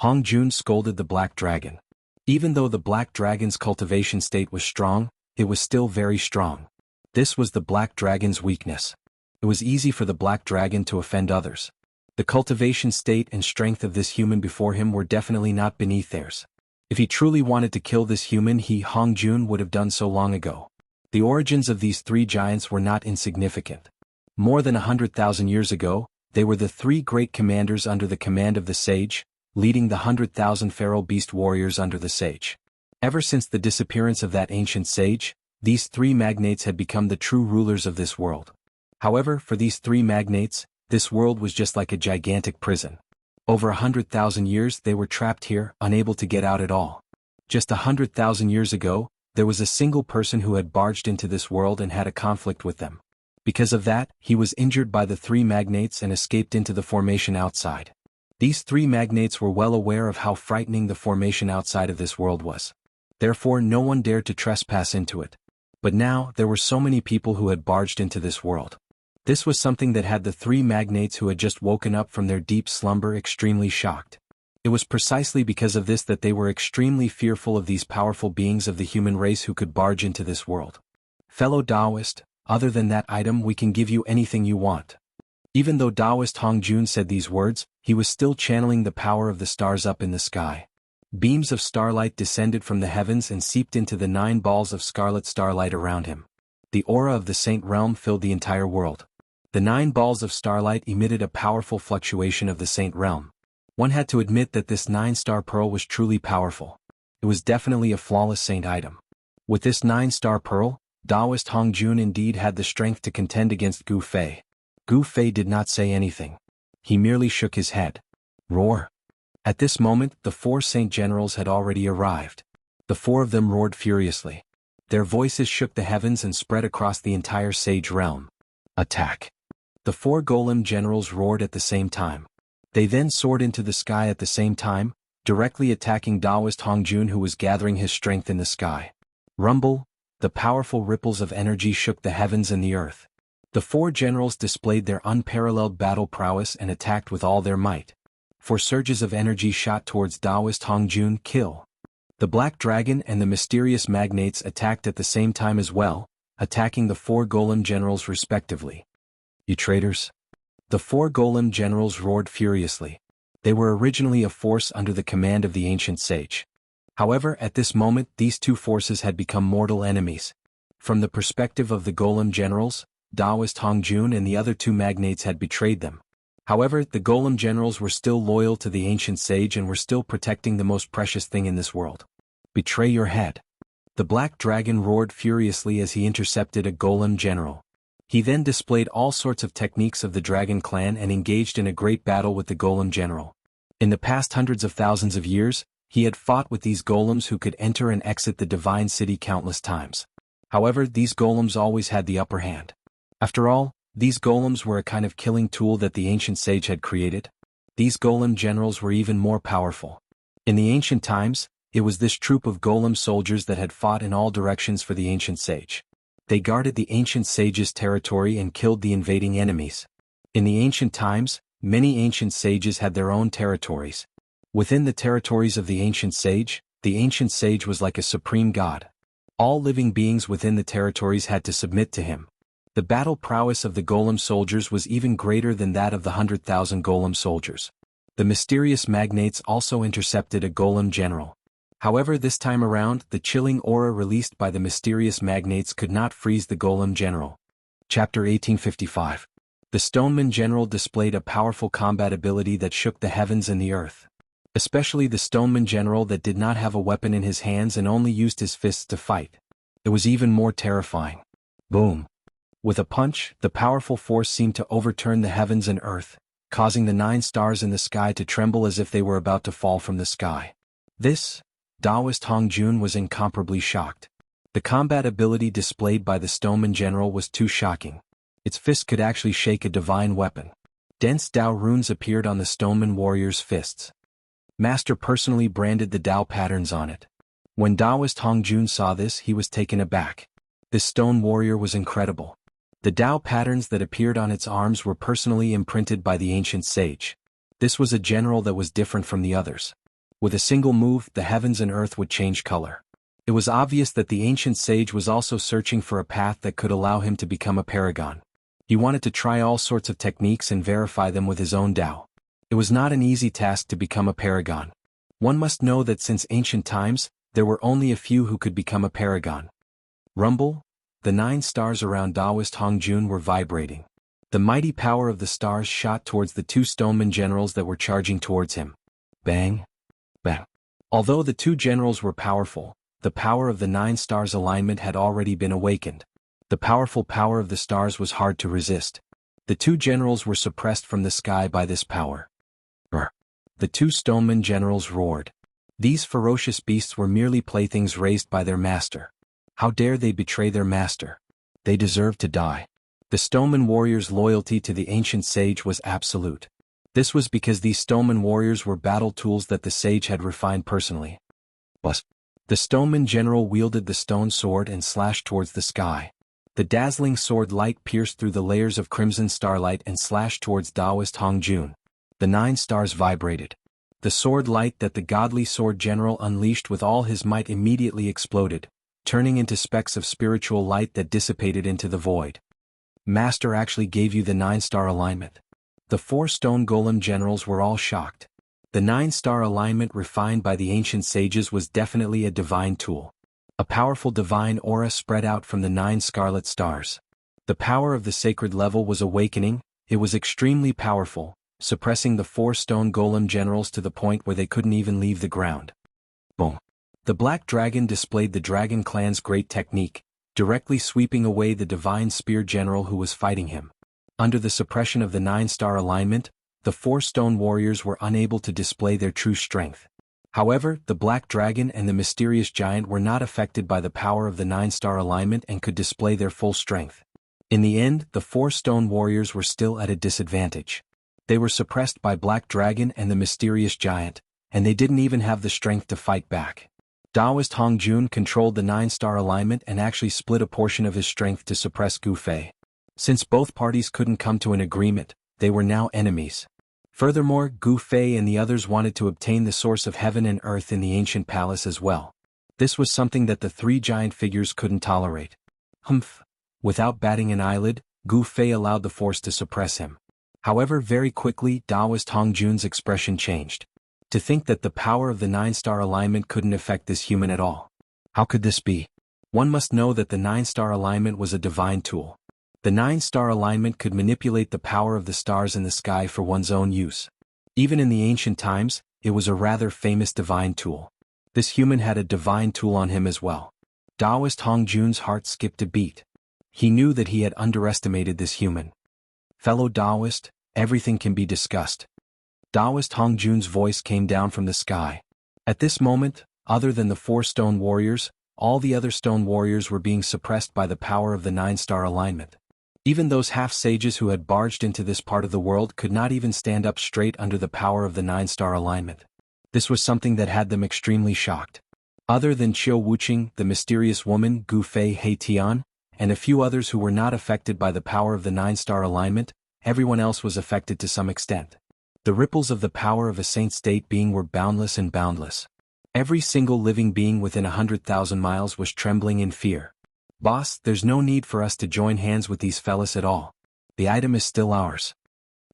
Hongjun scolded the black dragon. Even though the black dragon's cultivation state was strong, it was still very strong. This was the black dragon's weakness. It was easy for the black dragon to offend others. The cultivation state and strength of this human before him were definitely not beneath theirs. If he truly wanted to kill this human, Hongjun would have done so long ago. The origins of these three giants were not insignificant. More than 100,000 years ago, they were the three great commanders under the command of the sage, leading the 100,000 feral beast warriors under the sage. Ever since the disappearance of that ancient sage, these three magnates had become the true rulers of this world. However, for these three magnates, this world was just like a gigantic prison. Over 100,000 years they were trapped here, unable to get out at all. Just 100,000 years ago, there was a single person who had barged into this world and had a conflict with them. Because of that, he was injured by the three magnates and escaped into the formation outside. These three magnates were well aware of how frightening the formation outside of this world was. Therefore, no one dared to trespass into it. But now, there were so many people who had barged into this world. This was something that had the three magnates who had just woken up from their deep slumber extremely shocked. It was precisely because of this that they were extremely fearful of these powerful beings of the human race who could barge into this world. "Fellow Taoist, other than that item we can give you anything you want." Even though Taoist Hongjun said these words, he was still channeling the power of the stars up in the sky. Beams of starlight descended from the heavens and seeped into the 9 balls of scarlet starlight around him. The aura of the saint realm filled the entire world. The 9 balls of starlight emitted a powerful fluctuation of the saint realm. One had to admit that this 9-star pearl was truly powerful. It was definitely a flawless saint item. With this 9-star pearl, Taoist Hongjun indeed had the strength to contend against Gu Fei. Gu Fei did not say anything. He merely shook his head. Roar. At this moment, the 4 saint generals had already arrived. The 4 of them roared furiously. Their voices shook the heavens and spread across the entire sage realm. Attack. The 4 golem generals roared at the same time. They then soared into the sky at the same time, directly attacking Taoist Hongjun, who was gathering his strength in the sky. Rumble, the powerful ripples of energy shook the heavens and the earth. The four generals displayed their unparalleled battle prowess and attacked with all their might. Four surges of energy shot towards Taoist Hongjun. Kill. The Black Dragon and the mysterious magnates attacked at the same time as well, attacking the four golem generals respectively. You traitors! The four golem generals roared furiously. They were originally a force under the command of the ancient sage. However, at this moment these two forces had become mortal enemies. From the perspective of the golem generals, Taoist Hongjun and the other two magnates had betrayed them. However, the golem generals were still loyal to the ancient sage and were still protecting the most precious thing in this world. Betray your head. The Black Dragon roared furiously as he intercepted a golem general. He then displayed all sorts of techniques of the Dragon Clan and engaged in a great battle with the golem general. In the past hundreds of thousands of years, he had fought with these golems who could enter and exit the divine city countless times. However, these golems always had the upper hand. After all, these golems were a kind of killing tool that the ancient sage had created. These golem generals were even more powerful. In the ancient times, it was this troop of golem soldiers that had fought in all directions for the ancient sage. They guarded the ancient sage's territory and killed the invading enemies. In the ancient times, many ancient sages had their own territories. Within the territories of the ancient sage was like a supreme god. All living beings within the territories had to submit to him. The battle prowess of the golem soldiers was even greater than that of the 100,000 golem soldiers. The mysterious magnates also intercepted a golem general. However, this time around, the chilling aura released by the mysterious magnates could not freeze the golem general. Chapter 1855. The Stoneman general displayed a powerful combat ability that shook the heavens and the earth. Especially the Stoneman general that did not have a weapon in his hands and only used his fists to fight. It was even more terrifying. Boom! With a punch, the powerful force seemed to overturn the heavens and earth, causing the 9 stars in the sky to tremble as if they were about to fall from the sky. Taoist Hongjun was incomparably shocked. The combat ability displayed by the Stoneman general was too shocking. Its fist could actually shake a divine weapon. Dense Tao runes appeared on the Stoneman warrior's fists. Master personally branded the Tao patterns on it. When Taoist Hongjun saw this, he was taken aback. This stone warrior was incredible. The Tao patterns that appeared on its arms were personally imprinted by the ancient sage. This was a general that was different from the others. With a single move, the heavens and earth would change color. It was obvious that the ancient sage was also searching for a path that could allow him to become a paragon. He wanted to try all sorts of techniques and verify them with his own Tao. It was not an easy task to become a paragon. One must know that since ancient times, there were only a few who could become a paragon. Rumble, the 9 stars around Taoist Hongjun were vibrating. The mighty power of the stars shot towards the 2 Stoneman generals that were charging towards him. Bang! Bang! Although the 2 generals were powerful, the power of the 9 stars alignment had already been awakened. The powerful power of the stars was hard to resist. The 2 generals were suppressed from the sky by this power. The 2 Stoneman generals roared. These ferocious beasts were merely playthings raised by their master. How dare they betray their master? They deserved to die. The Stoneman warriors' loyalty to the ancient sage was absolute. This was because these Stoneman warriors were battle tools that the sage had refined personally. But the Stoneman general wielded the stone sword and slashed towards the sky. The dazzling sword light pierced through the layers of crimson starlight and slashed towards Taoist Hongjun. The 9 stars vibrated. The sword light that the godly sword general unleashed with all his might immediately exploded, turning into specks of spiritual light that dissipated into the void. Master actually gave you the 9-star alignment. The 4 stone golem generals were all shocked. The 9-star alignment refined by the ancient sages was definitely a divine tool. A powerful divine aura spread out from the 9 scarlet stars. The power of the sacred level was awakening. It was extremely powerful, suppressing the 4 stone golem generals to the point where they couldn't even leave the ground. Boom! The Black Dragon displayed the Dragon Clan's great technique, directly sweeping away the divine spear general who was fighting him. Under the suppression of the 9-star alignment, the 4 stone warriors were unable to display their true strength. However, the Black Dragon and the mysterious giant were not affected by the power of the 9-star alignment and could display their full strength. In the end, the 4 stone warriors were still at a disadvantage. They were suppressed by Black Dragon and the mysterious giant, and they didn't even have the strength to fight back. Taoist Hong Jun controlled the 9-star alignment and actually split a portion of his strength to suppress Gu Fei. Since both parties couldn't come to an agreement, they were now enemies. Furthermore, Gu Fei and the others wanted to obtain the source of heaven and earth in the ancient palace as well. This was something that the three giant figures couldn't tolerate. Humph! Without batting an eyelid, Gu Fei allowed the force to suppress him. However, very quickly, Taoist Hong Jun's expression changed. To think that the power of the 9-star alignment couldn't affect this human at all. How could this be? One must know that the 9-star alignment was a divine tool. The 9-star alignment could manipulate the power of the stars in the sky for one's own use. Even in the ancient times, it was a rather famous divine tool. This human had a divine tool on him as well. Taoist Hong Jun's heart skipped a beat. He knew that he had underestimated this human. Fellow Taoist, everything can be discussed. Taoist Hong Jun's voice came down from the sky. At this moment, other than the 4 stone warriors, all the other stone warriors were being suppressed by the power of the 9-star alignment. Even those half-sages who had barged into this part of the world could not even stand up straight under the power of the 9-star alignment. This was something that had them extremely shocked. Other than Qiu Wuqing, the mysterious woman, Gu Fei He Tian, and a few others who were not affected by the power of the 9-star alignment, everyone else was affected to some extent. The ripples of the power of a saint state being were boundless and boundless. Every single living being within 100,000 miles was trembling in fear. Boss, there's no need for us to join hands with these fellas at all. The item is still ours.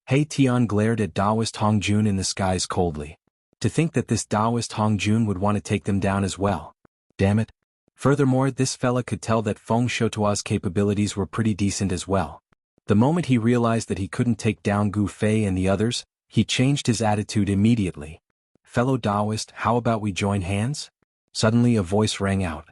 He Tian glared at Taoist Hong Jun in the skies coldly. To think that this Taoist Hong Jun would want to take them down as well. Damn it. Furthermore, this fella could tell that Feng Shoutua's capabilities were pretty decent as well. The moment he realized that he couldn't take down Gu Fei and the others, he changed his attitude immediately. Fellow Taoist, how about we join hands? Suddenly a voice rang out.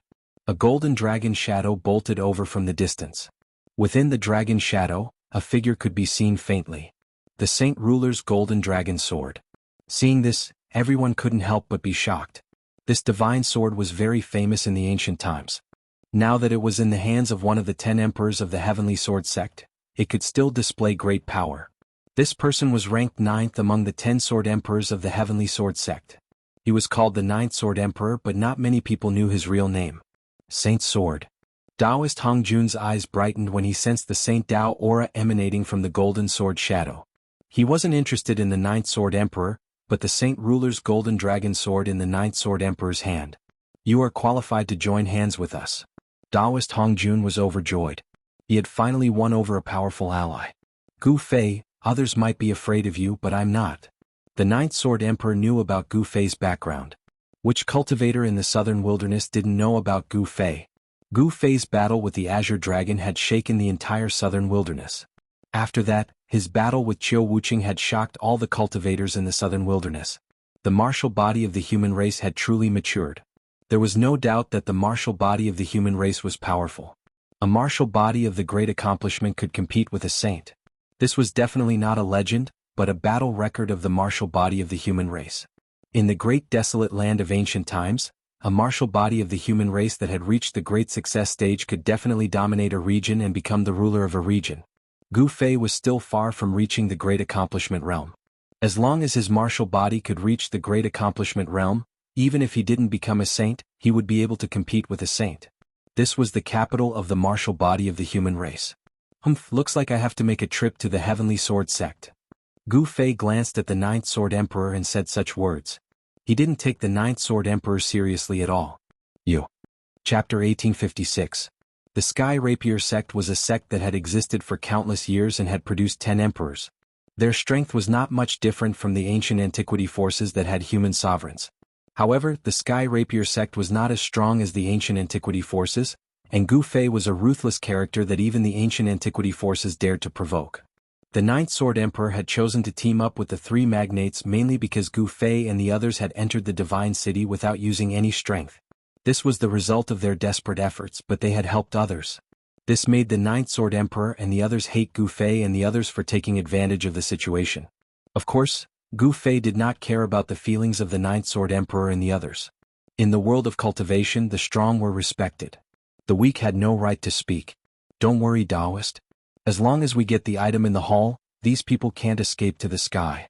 A golden dragon shadow bolted over from the distance. Within the dragon shadow, a figure could be seen faintly. The Saint Ruler's golden dragon sword. Seeing this, everyone couldn't help but be shocked. This divine sword was very famous in the ancient times. Now that it was in the hands of one of the 10 emperors of the Heavenly Sword sect, it could still display great power. This person was ranked 9th among the 10 sword emperors of the Heavenly Sword sect. He was called the 9th Sword Emperor, but not many people knew his real name. Saint Sword. Taoist Hong Jun's eyes brightened when he sensed the Saint Tao aura emanating from the golden sword shadow. He wasn't interested in the 9th Sword Emperor, but the Saint Ruler's golden dragon sword in the 9th Sword Emperor's hand. You are qualified to join hands with us. Taoist Hong Jun was overjoyed. He had finally won over a powerful ally. Gu Fei, others might be afraid of you, but I'm not. The 9th Sword Emperor knew about Gu Fei's background. Which cultivator in the southern wilderness didn't know about Gu Fei? Gu Fei's battle with the Azure Dragon had shaken the entire southern wilderness. After that, his battle with Qiu Wuqing had shocked all the cultivators in the southern wilderness. The martial body of the human race had truly matured. There was no doubt that the martial body of the human race was powerful. A martial body of the great accomplishment could compete with a saint. This was definitely not a legend, but a battle record of the martial body of the human race. In the great desolate land of ancient times, a martial body of the human race that had reached the great success stage could definitely dominate a region and become the ruler of a region. Gu Fei was still far from reaching the great accomplishment realm. As long as his martial body could reach the great accomplishment realm, even if he didn't become a saint, he would be able to compete with a saint. This was the capital of the martial body of the human race. Looks like I have to make a trip to the Heavenly Sword sect. Gu Fei glanced at the 9th Sword Emperor and said such words. He didn't take the 9th Sword Emperor seriously at all. Chapter 1856. The Sky Rapier sect was a sect that had existed for countless years and had produced 10 emperors. Their strength was not much different from the ancient antiquity forces that had human sovereigns. However, the Sky Rapier sect was not as strong as the ancient antiquity forces, and Gu Fei was a ruthless character that even the ancient antiquity forces dared to provoke. The 9th Sword Emperor had chosen to team up with the 3 magnates mainly because Gu Fei and the others had entered the Divine City without using any strength. This was the result of their desperate efforts, but they had helped others. This made the 9th Sword Emperor and the others hate Gu Fei and the others for taking advantage of the situation. Of course, Gu Fei did not care about the feelings of the 9th Sword Emperor and the others. In the world of cultivation, the strong were respected. The weak had no right to speak. Don't worry, Taoist. As long as we get the item in the hall, these people can't escape to the sky.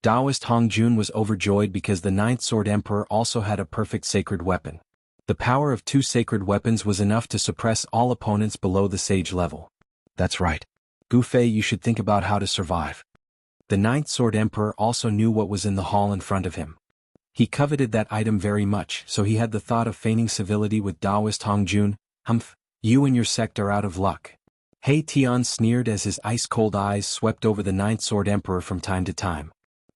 Taoist Hong Jun was overjoyed because the Ninth Sword Emperor also had a perfect sacred weapon. The power of 2 sacred weapons was enough to suppress all opponents below the sage level. That's right. Gu Fei, you should think about how to survive. The Ninth Sword Emperor also knew what was in the hall in front of him. He coveted that item very much, so he had the thought of feigning civility with Taoist Hong Jun. Humph, you and your sect are out of luck. He Tian sneered as his ice-cold eyes swept over the Ninth Sword Emperor from time to time.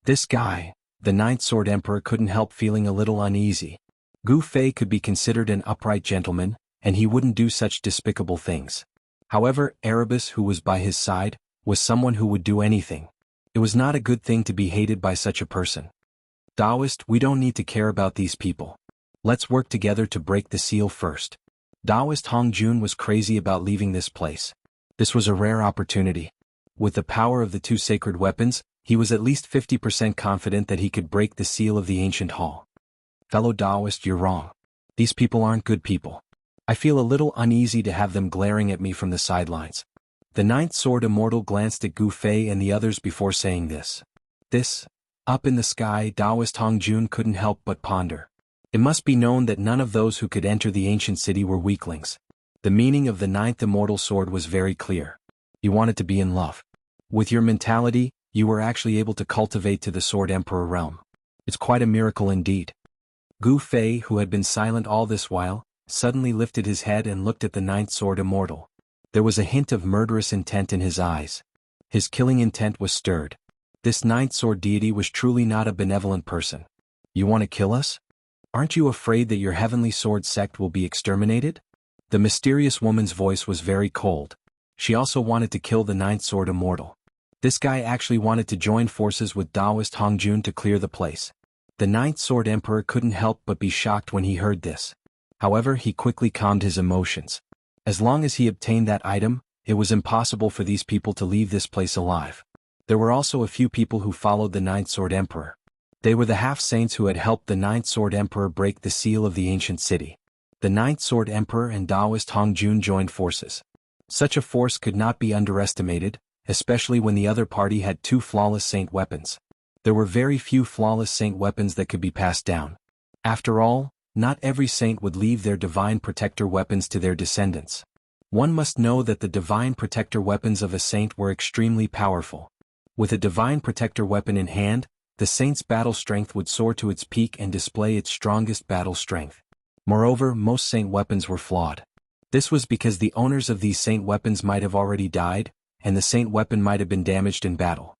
This guy, the Ninth Sword Emperor, couldn't help feeling a little uneasy. Gu Fei could be considered an upright gentleman, and he wouldn't do such despicable things. However, Erebus, who was by his side, was someone who would do anything. It was not a good thing to be hated by such a person. Taoist, we don't need to care about these people. Let's work together to break the seal first. Taoist Hong Jun was crazy about leaving this place. This was a rare opportunity. With the power of the 2 sacred weapons, he was at least 50% confident that he could break the seal of the ancient hall. Fellow Taoist, you're wrong. These people aren't good people. I feel a little uneasy to have them glaring at me from the sidelines. The Ninth Sword Immortal glanced at Gu Fei and the others before saying this. Up in the sky, Taoist Hong Jun couldn't help but ponder. It must be known that none of those who could enter the ancient city were weaklings. The meaning of the Ninth Immortal Sword was very clear. You wanted to be in love. With your mentality, you were actually able to cultivate to the Sword Emperor realm. It's quite a miracle indeed. Gu Fei, who had been silent all this while, suddenly lifted his head and looked at the Ninth Sword Immortal. There was a hint of murderous intent in his eyes. His killing intent was stirred. This Ninth Sword deity was truly not a benevolent person. You want to kill us? Aren't you afraid that your heavenly sword sect will be exterminated? The mysterious woman's voice was very cold. She also wanted to kill the Ninth Sword Immortal. This guy actually wanted to join forces with Taoist Hong Jun to clear the place. The Ninth Sword Emperor couldn't help but be shocked when he heard this. However, he quickly calmed his emotions. As long as he obtained that item, it was impossible for these people to leave this place alive. There were also a few people who followed the Ninth Sword Emperor. They were the half-saints who had helped the Ninth Sword Emperor break the seal of the ancient city. The Ninth Sword Emperor and Taoist Hong Jun joined forces. Such a force could not be underestimated, especially when the other party had 2 flawless saint weapons. There were very few flawless saint weapons that could be passed down. After all, not every saint would leave their divine protector weapons to their descendants. One must know that the divine protector weapons of a saint were extremely powerful. With a divine protector weapon in hand, the saint's battle strength would soar to its peak and display its strongest battle strength. Moreover, most saint weapons were flawed. This was because the owners of these saint weapons might have already died, and the saint weapon might have been damaged in battle.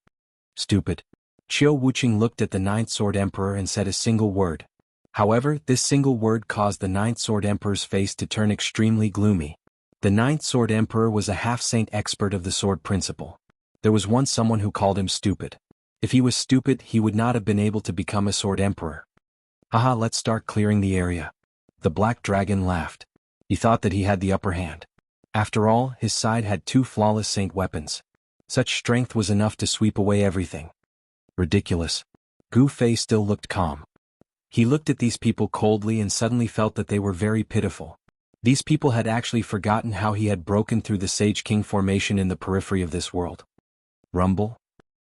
Stupid. Qiu Wuqing looked at the Ninth Sword Emperor and said a single word. However, this single word caused the Ninth Sword Emperor's face to turn extremely gloomy. The Ninth Sword Emperor was a half-saint expert of the sword principle. There was once someone who called him stupid. If he was stupid, he would not have been able to become a sword emperor. Haha, let's start clearing the area. The Black Dragon laughed. He thought that he had the upper hand. After all, his side had 2 flawless saint weapons. Such strength was enough to sweep away everything. Ridiculous. Gu Fei still looked calm. He looked at these people coldly and suddenly felt that they were very pitiful. These people had actually forgotten how he had broken through the Sage King formation in the periphery of this world. Rumble.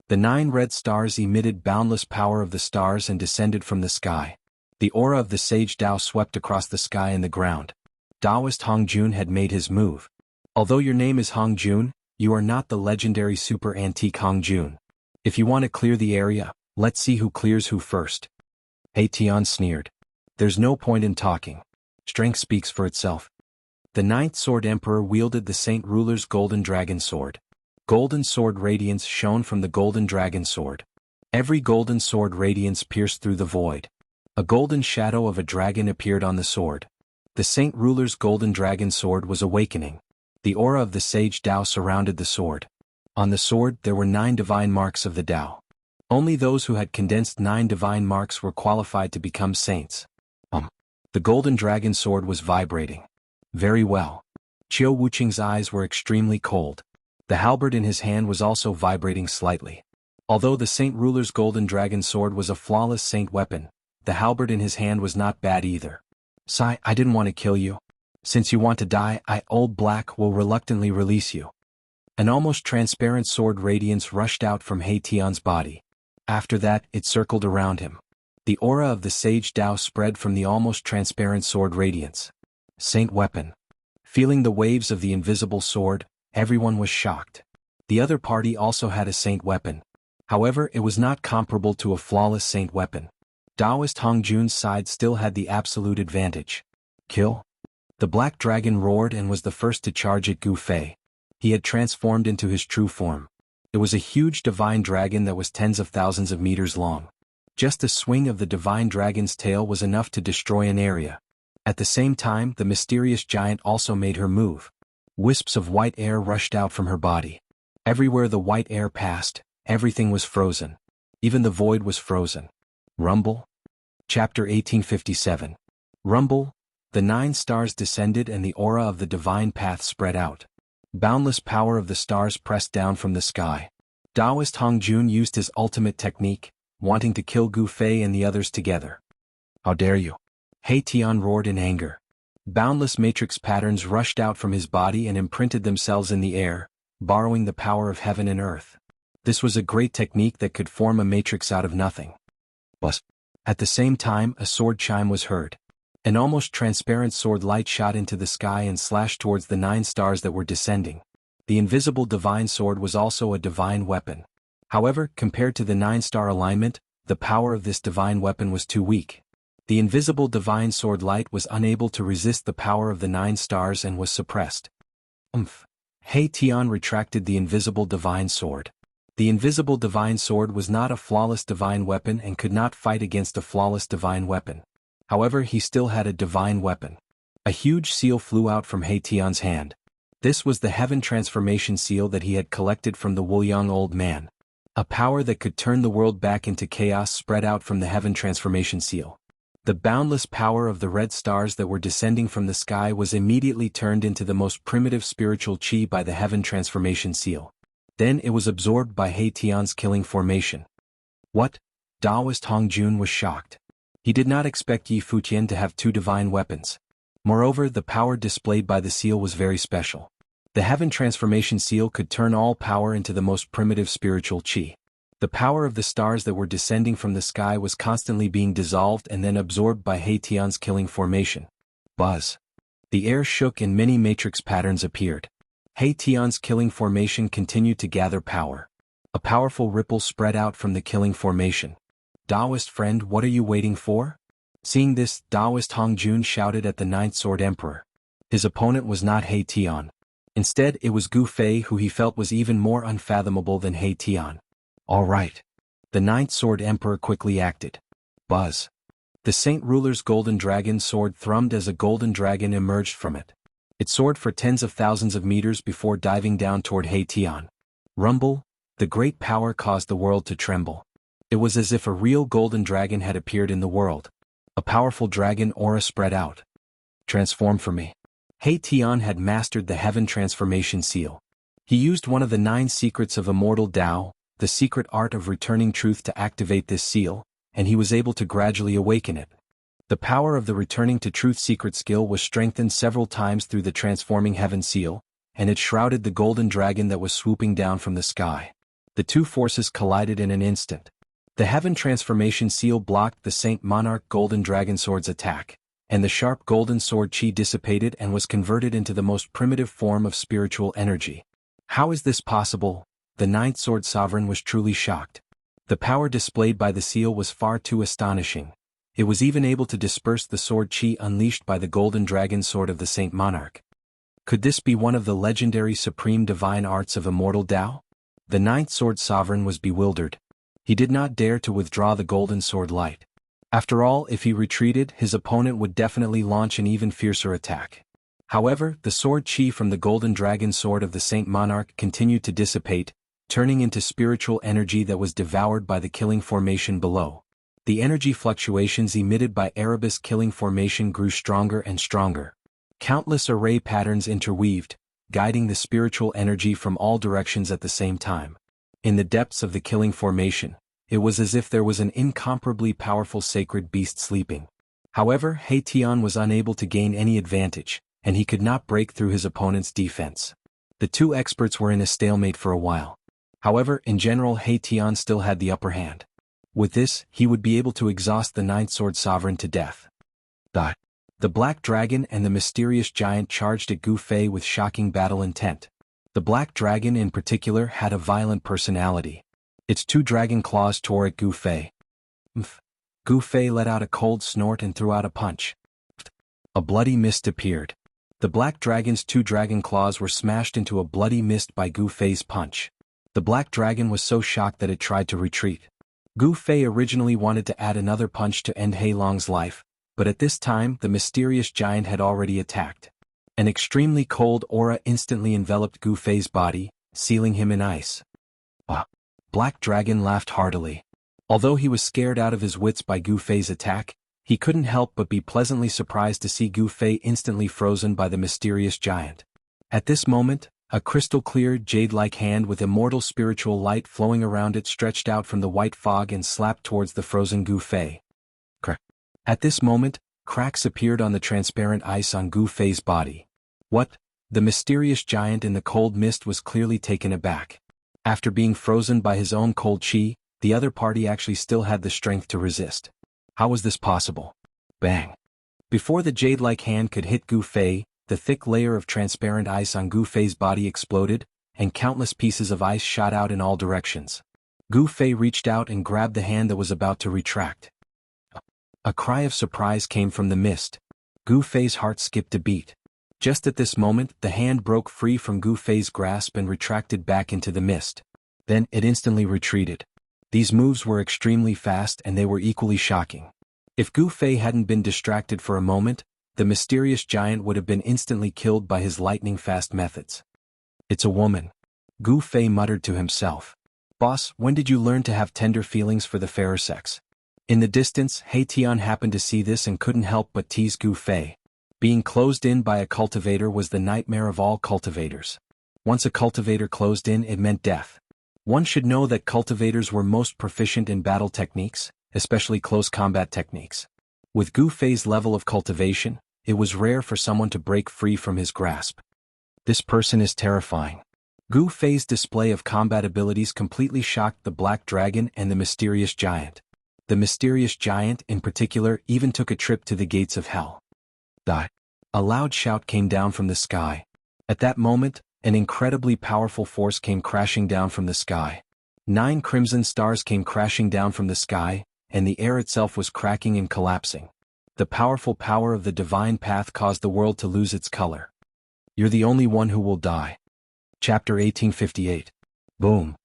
The 9 red stars emitted boundless power of the stars and descended from the sky. The aura of the Sage Dao swept across the sky and the ground. Taoist Hong Jun had made his move. Although your name is Hong Jun, you are not the legendary super antique Hong Jun. If you want to clear the area, let's see who clears who first. He Tian sneered. There's no point in talking. Strength speaks for itself. The Ninth Sword Emperor wielded the Saint Ruler's Golden Dragon Sword. Golden sword radiance shone from the Golden Dragon Sword. Every golden sword radiance pierced through the void. A golden shadow of a dragon appeared on the sword. The Saint Ruler's Golden Dragon Sword was awakening. The aura of the Sage Dao surrounded the sword. On the sword there were 9 divine marks of the Dao. Only those who had condensed 9 divine marks were qualified to become saints. The Golden Dragon Sword was vibrating. Very well. Qiu Wuqing's eyes were extremely cold. The halberd in his hand was also vibrating slightly. Although the Saint Ruler's Golden Dragon Sword was a flawless saint weapon, the halberd in his hand was not bad either. Sai, I didn't want to kill you. Since you want to die, Old Black will reluctantly release you. An almost transparent sword radiance rushed out from He Tian's body. After that, it circled around him. The aura of the sage Dao spread from the almost transparent sword radiance. Saint weapon. Feeling the waves of the invisible sword, everyone was shocked. The other party also had a saint weapon. However, it was not comparable to a flawless saint weapon. Daoist Hong Jun's side still had the absolute advantage. Kill? The black dragon roared and was the first to charge at Gu Fei. He had transformed into his true form. It was a huge divine dragon that was tens of thousands of meters long. Just a swing of the divine dragon's tail was enough to destroy an area. At the same time, the mysterious giant also made her move. Wisps of white air rushed out from her body. Everywhere the white air passed, everything was frozen. Even the void was frozen. Rumble? Chapter 1857. Rumble. The 9 stars descended and the aura of the divine path spread out. Boundless power of the stars pressed down from the sky. Daoist Hong Jun used his ultimate technique, wanting to kill Gu Fei and the others together. How dare you? He Tian roared in anger. Boundless matrix patterns rushed out from his body and imprinted themselves in the air, borrowing the power of heaven and earth. This was a great technique that could form a matrix out of nothing. But at the same time, a sword chime was heard. An almost transparent sword light shot into the sky and slashed towards the 9 stars that were descending. The invisible divine sword was also a divine weapon. However, compared to the 9-star alignment, the power of this divine weapon was too weak. The invisible divine sword light was unable to resist the power of the 9 stars and was suppressed. He Tian retracted the invisible divine sword. The invisible divine sword was not a flawless divine weapon and could not fight against a flawless divine weapon. However, he still had a divine weapon. A huge seal flew out from He Tian's hand. This was the heaven transformation seal that he had collected from the Wuliang old man. A power that could turn the world back into chaos spread out from the heaven transformation seal. The boundless power of the red stars that were descending from the sky was immediately turned into the most primitive spiritual qi by the heaven transformation seal. Then it was absorbed by He Tian's killing formation. What? Daoist Hong Jun was shocked. He did not expect Yi Futian to have 2 divine weapons. Moreover, the power displayed by the seal was very special. The heaven transformation seal could turn all power into the most primitive spiritual qi. The power of the stars that were descending from the sky was constantly being dissolved and then absorbed by He Tian's killing formation. Buzz. The air shook and many matrix patterns appeared. He Tian's killing formation continued to gather power. A powerful ripple spread out from the killing formation. Daoist friend, what are you waiting for? Seeing this, Daoist Hong Jun shouted at the 9th Sword Emperor. His opponent was not He Tian. Instead, it was Gu Fei, who he felt was even more unfathomable than He Tian. All right. The 9th Sword Emperor quickly acted. Buzz. The Saint Ruler's golden dragon sword thrummed as a golden dragon emerged from it. It soared for tens of thousands of meters before diving down toward He Tian. Rumble. The great power caused the world to tremble. It was as if a real golden dragon had appeared in the world. A powerful dragon aura spread out. Transform for me. He Tian had mastered the heaven transformation seal. He used one of the 9 secrets of Immortal Dao, the secret art of returning truth, to activate this seal, and he was able to gradually awaken it. The power of the returning to truth secret skill was strengthened several times through the transforming heaven seal, and it shrouded the golden dragon that was swooping down from the sky. The 2 forces collided in an instant. The heaven transformation seal blocked the Saint Monarch golden dragon sword's attack, and the sharp golden sword qi dissipated and was converted into the most primitive form of spiritual energy. How is this possible? The 9th Sword Sovereign was truly shocked. The power displayed by the seal was far too astonishing. It was even able to disperse the sword qi unleashed by the golden dragon sword of the Saint Monarch. Could this be one of the legendary supreme divine arts of Immortal Dao? The 9th Sword Sovereign was bewildered. He did not dare to withdraw the golden sword light. After all, if he retreated, his opponent would definitely launch an even fiercer attack. However, the sword qi from the golden dragon sword of the Saint Monarch continued to dissipate, turning into spiritual energy that was devoured by the killing formation below. The energy fluctuations emitted by Erebus killing formation grew stronger and stronger. Countless array patterns interweaved, guiding the spiritual energy from all directions at the same time. In the depths of the killing formation, it was as if there was an incomparably powerful sacred beast sleeping. However, He Tian was unable to gain any advantage, and he could not break through his opponent's defense. The two experts were in a stalemate for a while. However, in general, He Tian still had the upper hand. With this, he would be able to exhaust the Ninth Sword Sovereign to death. The Black Dragon and the mysterious giant charged at Gu Fei with shocking battle intent. The Black Dragon in particular had a violent personality. Its two dragon claws tore at Gu Fei. Gu Fei let out a cold snort and threw out a punch. A bloody mist appeared. The Black Dragon's two dragon claws were smashed into a bloody mist by Gu Fei's punch. The Black Dragon was so shocked that it tried to retreat. Gu Fei originally wanted to add another punch to end He Long's life, but at this time the mysterious giant had already attacked. An extremely cold aura instantly enveloped Gu Fei's body, sealing him in ice. Black Dragon laughed heartily. Although he was scared out of his wits by Gu Fei's attack, he couldn't help but be pleasantly surprised to see Gu Fei instantly frozen by the mysterious giant. At this moment, a crystal-clear, jade-like hand with immortal spiritual light flowing around it stretched out from the white fog and slapped towards the frozen Gu Fei. At this moment, cracks appeared on the transparent ice on Gu Fei's body. What? The mysterious giant in the cold mist was clearly taken aback. After being frozen by his own cold chi, the other party actually still had the strength to resist. How was this possible? Bang! Before the jade-like hand could hit Gu Fei, the thick layer of transparent ice on Gu Fei's body exploded, and countless pieces of ice shot out in all directions. Gu Fei reached out and grabbed the hand that was about to retract. A cry of surprise came from the mist. Gu Fei's heart skipped a beat. Just at this moment, the hand broke free from Gu Fei's grasp and retracted back into the mist. Then, it instantly retreated. These moves were extremely fast and they were equally shocking. If Gu Fei hadn't been distracted for a moment, the mysterious giant would have been instantly killed by his lightning-fast methods. It's a woman. Gu Fei muttered to himself. Boss, when did you learn to have tender feelings for the fairer sex? In the distance, He Tian happened to see this and couldn't help but tease Gu Fei. Being closed in by a cultivator was the nightmare of all cultivators. Once a cultivator closed in, it meant death. One should know that cultivators were most proficient in battle techniques, especially close combat techniques. With Gu Fei's level of cultivation, it was rare for someone to break free from his grasp. This person is terrifying. Gu Fei's display of combat abilities completely shocked the Black Dragon and the mysterious giant. The mysterious giant, in particular, even took a trip to the gates of hell. A loud shout came down from the sky. At that moment, an incredibly powerful force came crashing down from the sky. 9 crimson stars came crashing down from the sky, and the air itself was cracking and collapsing. The powerful power of the divine path caused the world to lose its color. You're the only one who will die. Chapter 1858. Boom.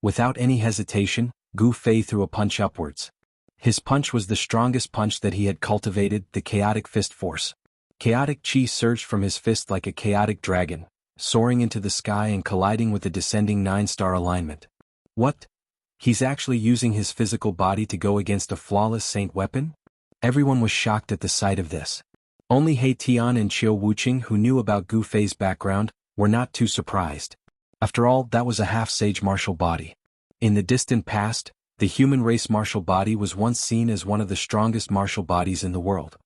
Without any hesitation, Gu Fei threw a punch upwards. His punch was the strongest punch that he had cultivated, the chaotic fist force. Chaotic chi surged from his fist like a chaotic dragon, soaring into the sky and colliding with the descending 9-star alignment. What? He's actually using his physical body to go against a flawless saint weapon? Everyone was shocked at the sight of this. Only He Tian and Qiu Wuqing, who knew about Gu Fei's background, were not too surprised. After all, that was a half-sage martial body. In the distant past, the human race martial body was once seen as one of the strongest martial bodies in the world.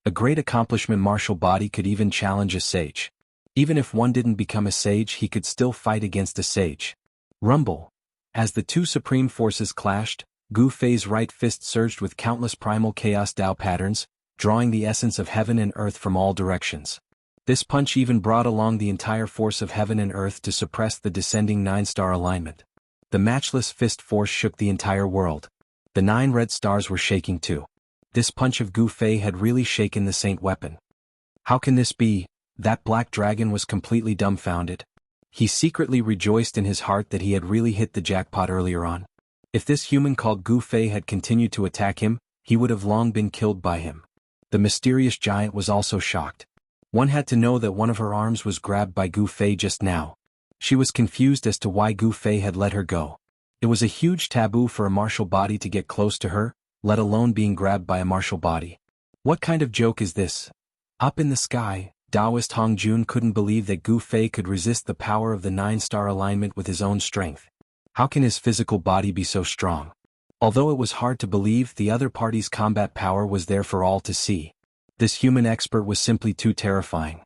A great accomplishment martial body could even challenge a sage. Even if one didn't become a sage, he could still fight against a sage. Rumble. As the two supreme forces clashed, Gu Fei's right fist surged with countless primal chaos Dao patterns, drawing the essence of heaven and earth from all directions. This punch even brought along the entire force of heaven and earth to suppress the descending 9-star alignment. The matchless fist force shook the entire world. The 9 red stars were shaking too. This punch of Gu Fei had really shaken the saint weapon. How can this be? That Black Dragon was completely dumbfounded. He secretly rejoiced in his heart that he had really hit the jackpot earlier on. If this human called Gu Fei had continued to attack him, he would have long been killed by him. The mysterious giant was also shocked. One had to know that one of her arms was grabbed by Gu Fei just now. She was confused as to why Gu Fei had let her go. It was a huge taboo for a martial body to get close to her, let alone being grabbed by a martial body. What kind of joke is this? Up in the sky, Taoist Hong Jun couldn't believe that Gu Fei could resist the power of the 9-star alignment with his own strength. How can his physical body be so strong? Although it was hard to believe, the other party's combat power was there for all to see. This human expert was simply too terrifying.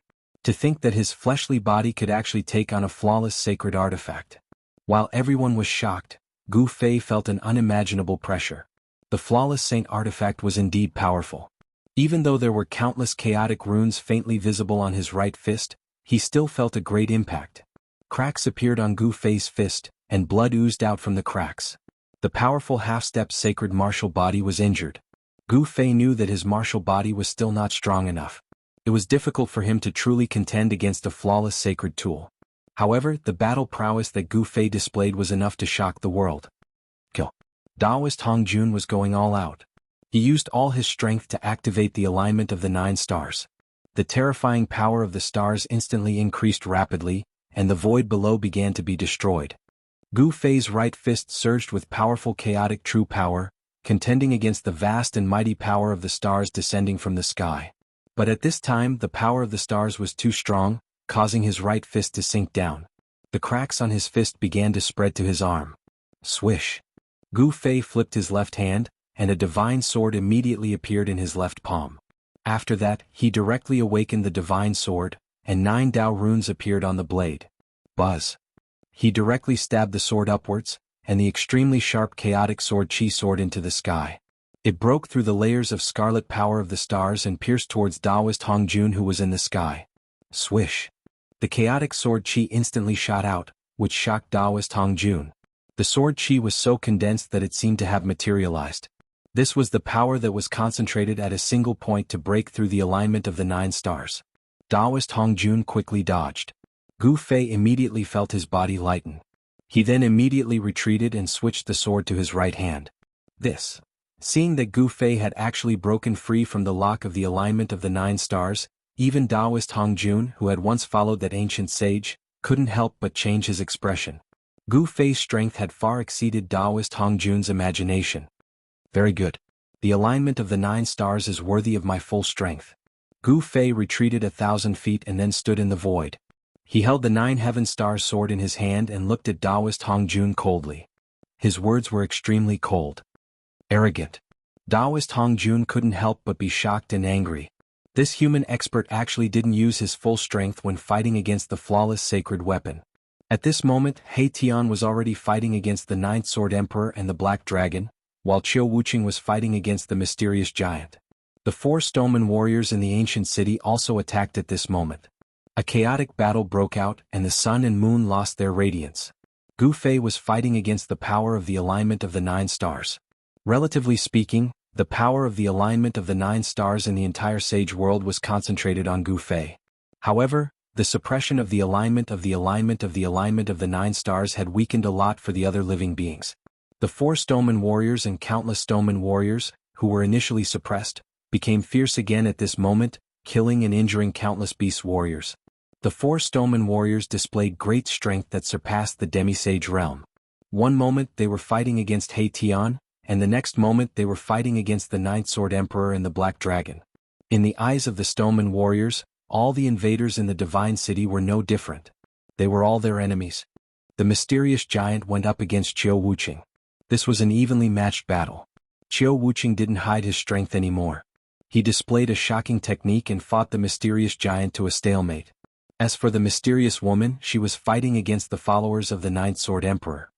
To think that his fleshly body could actually take on a flawless sacred artifact. While everyone was shocked, Gu Fei felt an unimaginable pressure. The flawless saint artifact was indeed powerful. Even though there were countless chaotic runes faintly visible on his right fist, he still felt a great impact. Cracks appeared on Gu Fei's fist, and blood oozed out from the cracks. The powerful half-step sacred martial body was injured. Gu Fei knew that his martial body was still not strong enough. It was difficult for him to truly contend against a flawless sacred tool. However, the battle prowess that Gu Fei displayed was enough to shock the world. Kill. Taoist Hong Jun was going all out. He used all his strength to activate the alignment of the 9 stars. The terrifying power of the stars instantly increased rapidly, and the void below began to be destroyed. Gu Fei's right fist surged with powerful chaotic true power, contending against the vast and mighty power of the stars descending from the sky. But at this time the power of the stars was too strong, causing his right fist to sink down. The cracks on his fist began to spread to his arm. Swish! Gu Fei flipped his left hand, and a divine sword immediately appeared in his left palm. After that, he directly awakened the divine sword, and 9 Dao runes appeared on the blade. Buzz! He directly stabbed the sword upwards, and the extremely sharp chaotic sword Qi soared into the sky. It broke through the layers of scarlet power of the stars and pierced towards Taoist Hong Jun, who was in the sky. Swish! The chaotic sword Qi instantly shot out, which shocked Taoist Hong Jun. The sword Qi was so condensed that it seemed to have materialized. This was the power that was concentrated at a single point to break through the alignment of the 9 stars. Taoist Hong Jun quickly dodged. Gu Fei immediately felt his body lighten. He then immediately retreated and switched the sword to his right hand. Seeing that Gu Fei had actually broken free from the lock of the alignment of the 9 stars, even Taoist Hong Jun, who had once followed that ancient sage, couldn't help but change his expression. Gu Fei's strength had far exceeded Taoist Hong Jun's imagination. Very good. The alignment of the 9 stars is worthy of my full strength. Gu Fei retreated 1,000 feet and then stood in the void. He held the 9 heaven stars sword in his hand and looked at Taoist Hong Jun coldly. His words were extremely cold. Arrogant. Taoist Hong Jun couldn't help but be shocked and angry. This human expert actually didn't use his full strength when fighting against the flawless sacred weapon. At this moment, He Tian was already fighting against the 9th Sword Emperor and the Black Dragon, while Chiu Wuqing was fighting against the mysterious giant. The 4 Stoneman warriors in the ancient city also attacked at this moment. A chaotic battle broke out and the sun and moon lost their radiance. Gu Fei was fighting against the power of the alignment of the 9 stars. Relatively speaking, the power of the alignment of the 9 stars in the entire sage world was concentrated on Gu Fei. However, the suppression of the alignment of the 9 stars had weakened a lot for the other living beings. The 4 Stoneman warriors and countless Stoneman warriors, who were initially suppressed, became fierce again at this moment, killing and injuring countless beast warriors. The 4 Stoneman warriors displayed great strength that surpassed the demi-sage realm. One moment they were fighting against He Tian, and the next moment they were fighting against the 9th Sword Emperor and the Black Dragon. In the eyes of the Stoneman warriors, all the invaders in the Divine City were no different. They were all their enemies. The mysterious giant went up against Chiu Wuqing. This was an evenly matched battle. Chiu Wuqing didn't hide his strength anymore. He displayed a shocking technique and fought the mysterious giant to a stalemate. As for the mysterious woman, she was fighting against the followers of the 9th Sword Emperor.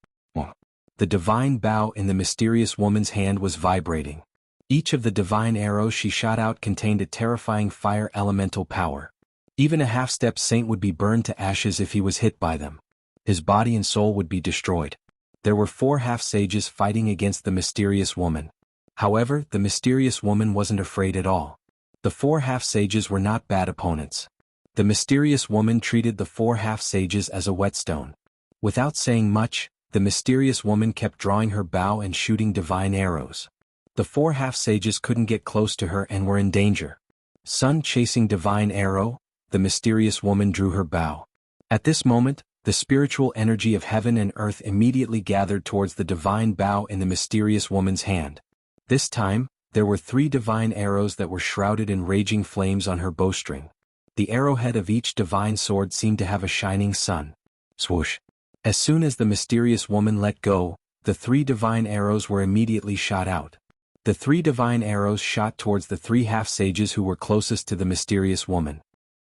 The divine bow in the mysterious woman's hand was vibrating. Each of the divine arrows she shot out contained a terrifying fire elemental power. Even a half-step saint would be burned to ashes if he was hit by them. His body and soul would be destroyed. There were 4 half-sages fighting against the mysterious woman. However, the mysterious woman wasn't afraid at all. The 4 half-sages were not bad opponents. The mysterious woman treated the 4 half-sages as a whetstone. Without saying much, the mysterious woman kept drawing her bow and shooting divine arrows. The 4 half-sages couldn't get close to her and were in danger. Sun chasing divine arrow, the mysterious woman drew her bow. At this moment, the spiritual energy of heaven and earth immediately gathered towards the divine bow in the mysterious woman's hand. This time, there were 3 divine arrows that were shrouded in raging flames on her bowstring. The arrowhead of each divine sword seemed to have a shining sun. Swoosh! As soon as the mysterious woman let go, the 3 divine arrows were immediately shot out. The 3 divine arrows shot towards the 3 half-sages who were closest to the mysterious woman.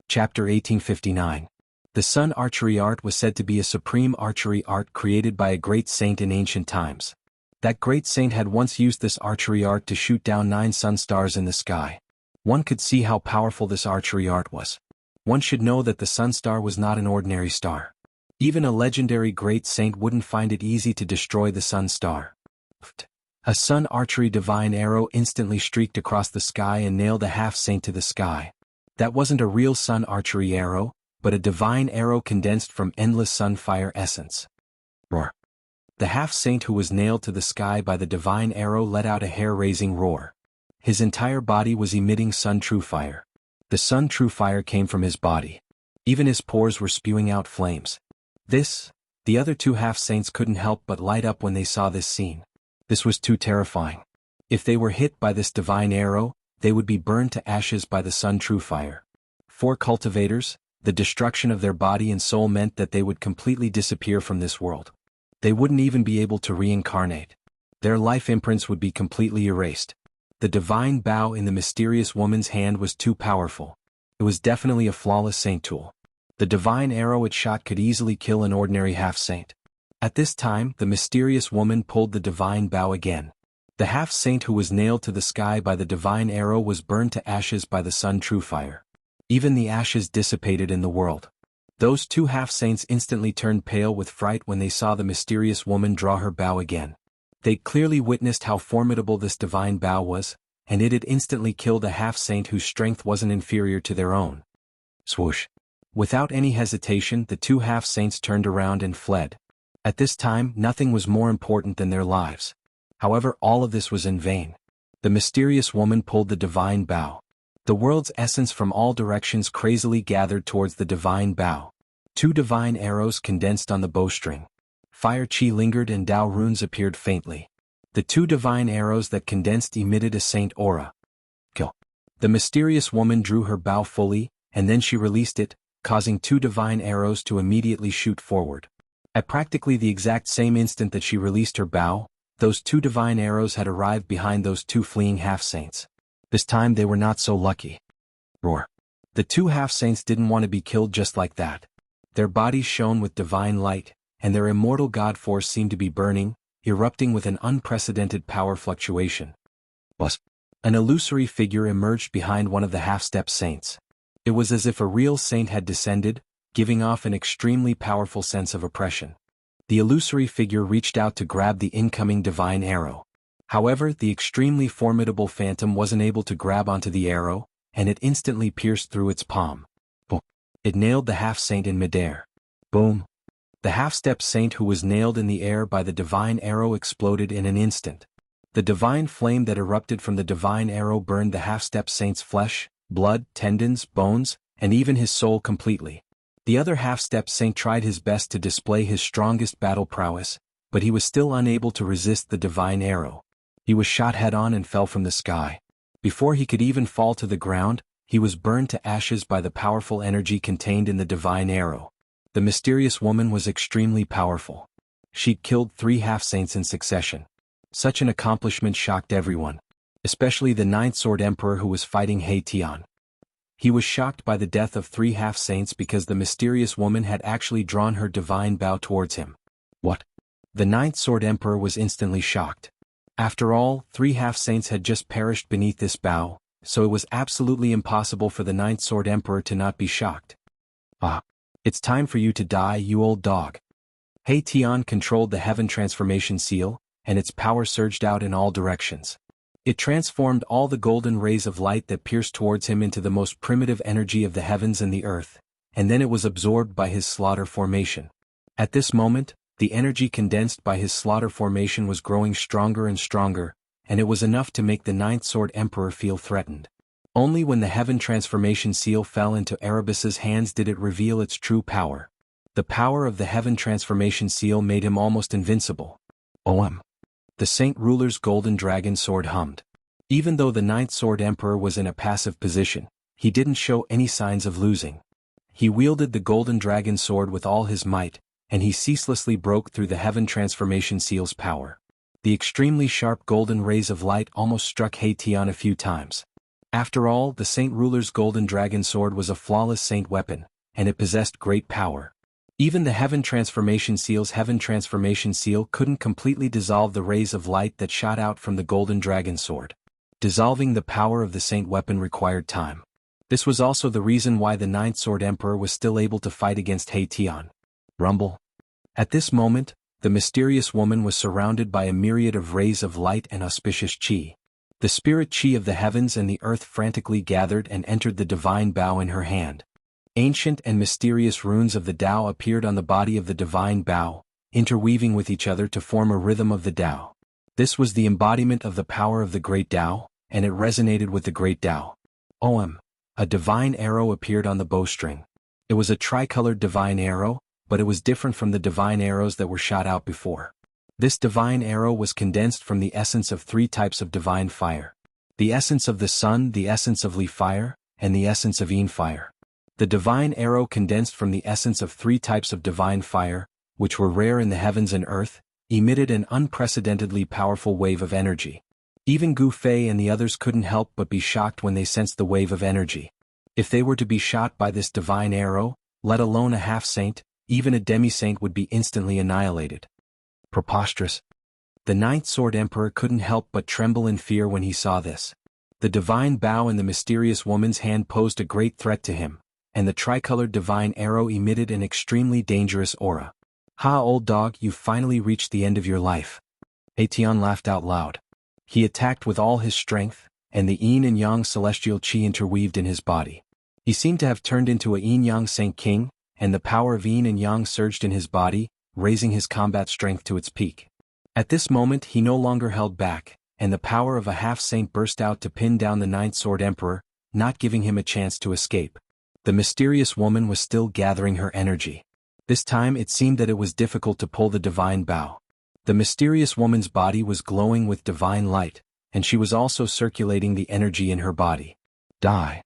Chapter 1859. The sun archery art was said to be a supreme archery art created by a great saint in ancient times. That great saint had once used this archery art to shoot down 9 sun stars in the sky. One could see how powerful this archery art was. One should know that the sun star was not an ordinary star. Even a legendary great saint wouldn't find it easy to destroy the sun star. A sun archery divine arrow instantly streaked across the sky and nailed a half-saint to the sky. That wasn't a real sun archery arrow, but a divine arrow condensed from endless sun fire essence. Roar. The half-saint who was nailed to the sky by the divine arrow let out a hair-raising roar. His entire body was emitting sun true fire. The sun true fire came from his body. Even his pores were spewing out flames. The other 2 half-saints couldn't help but light up when they saw this scene. This was too terrifying. If they were hit by this divine arrow, they would be burned to ashes by the sun true fire. For cultivators, the destruction of their body and soul meant that they would completely disappear from this world. They wouldn't even be able to reincarnate. Their life imprints would be completely erased. The divine bow in the mysterious woman's hand was too powerful. It was definitely a flawless saint tool. The divine arrow it shot could easily kill an ordinary half-saint. At this time, the mysterious woman pulled the divine bow again. The half-saint who was nailed to the sky by the divine arrow was burned to ashes by the sun true fire. Even the ashes dissipated in the world. Those 2 half-saints instantly turned pale with fright when they saw the mysterious woman draw her bow again. They clearly witnessed how formidable this divine bow was, and it had instantly killed a half-saint whose strength wasn't inferior to their own. Swoosh. Without any hesitation, the 2 half-saints turned around and fled. At this time, nothing was more important than their lives. However, all of this was in vain. The mysterious woman pulled the divine bow. The world's essence from all directions crazily gathered towards the divine bow. 2 divine arrows condensed on the bowstring. Fire chi lingered and Tao runes appeared faintly. The 2 divine arrows that condensed emitted a saint aura. Kill. The mysterious woman drew her bow fully, and then she released it, causing 2 divine arrows to immediately shoot forward. At practically the exact same instant that she released her bow, those 2 divine arrows had arrived behind those 2 fleeing half-saints. This time they were not so lucky. Roar. The 2 half-saints didn't want to be killed just like that. Their bodies shone with divine light, and their immortal god force seemed to be burning, erupting with an unprecedented power fluctuation. Plus, an illusory figure emerged behind one of the half-step saints. It was as if a real saint had descended, giving off an extremely powerful sense of oppression. The illusory figure reached out to grab the incoming divine arrow. However, the extremely formidable phantom wasn't able to grab onto the arrow, and it instantly pierced through its palm. Boom. It nailed the half-saint in midair. Boom. The half-step saint who was nailed in the air by the divine arrow exploded in an instant. The divine flame that erupted from the divine arrow burned the half-step saint's flesh, blood, tendons, bones, and even his soul completely. The other half-step saint tried his best to display his strongest battle prowess, but he was still unable to resist the divine arrow. He was shot head-on and fell from the sky. Before he could even fall to the ground, he was burned to ashes by the powerful energy contained in the divine arrow. The mysterious woman was extremely powerful. She'd killed 3 half-saints in succession. Such an accomplishment shocked everyone, especially the 9th Sword Emperor who was fighting He Tian. He was shocked by the death of 3 half-saints because the mysterious woman had actually drawn her divine bow towards him. What? The 9th Sword Emperor was instantly shocked. After all, 3 half-saints had just perished beneath this bow, so it was absolutely impossible for the 9th Sword Emperor to not be shocked. Ah, it's time for you to die, you old dog. He Tian controlled the Heaven Transformation Seal, and its power surged out in all directions. It transformed all the golden rays of light that pierced towards him into the most primitive energy of the heavens and the earth, and then it was absorbed by his slaughter formation. At this moment, the energy condensed by his slaughter formation was growing stronger and stronger, and it was enough to make the 9th Sword Emperor feel threatened. Only when the Heaven Transformation Seal fell into Erebus's hands did it reveal its true power. The power of the Heaven Transformation Seal made him almost invincible. OM. The Saint Ruler's golden dragon sword hummed. Even though the 9th Sword Emperor was in a passive position, he didn't show any signs of losing. He wielded the golden dragon sword with all his might, and he ceaselessly broke through the Heaven Transformation Seal's power. The extremely sharp golden rays of light almost struck He Tian a few times. After all, the Saint Ruler's golden dragon sword was a flawless saint weapon, and it possessed great power. Even the Heaven Transformation Seal couldn't completely dissolve the rays of light that shot out from the golden dragon sword. Dissolving the power of the saint weapon required time. This was also the reason why the Ninth Sword Emperor was still able to fight against He Tian. Rumble. At this moment, the mysterious woman was surrounded by a myriad of rays of light and auspicious qi. The spirit qi of the heavens and the earth frantically gathered and entered the divine bow in her hand. Ancient and mysterious runes of the Tao appeared on the body of the divine bow, interweaving with each other to form a rhythm of the Tao. This was the embodiment of the power of the great Tao, and it resonated with the great Tao. A divine arrow appeared on the bowstring. It was a tricolored divine arrow, but it was different from the divine arrows that were shot out before. This divine arrow was condensed from the essence of 3 types of divine fire. The essence of the sun, the essence of Li fire, and the essence of Yin fire. The divine arrow condensed from the essence of 3 types of divine fire, which were rare in the heavens and earth, emitted an unprecedentedly powerful wave of energy. Even Gu Fei and the others couldn't help but be shocked when they sensed the wave of energy. If they were to be shot by this divine arrow, let alone a half-saint, even a demi-saint would be instantly annihilated. Preposterous. The Ninth Sword Emperor couldn't help but tremble in fear when he saw this. The divine bow in the mysterious woman's hand posed a great threat to him, and the tricolored divine arrow emitted an extremely dangerous aura. "Ha, old dog, you've finally reached the end of your life." He Tian laughed out loud. He attacked with all his strength, and the yin and yang celestial qi interweaved in his body. He seemed to have turned into a yin-yang saint king, and the power of yin and yang surged in his body, raising his combat strength to its peak. At this moment he no longer held back, and the power of a half-saint burst out to pin down the Ninth Sword Emperor, not giving him a chance to escape. The mysterious woman was still gathering her energy. This time it seemed that it was difficult to pull the divine bow. The mysterious woman's body was glowing with divine light, and she was also circulating the energy in her body. Die.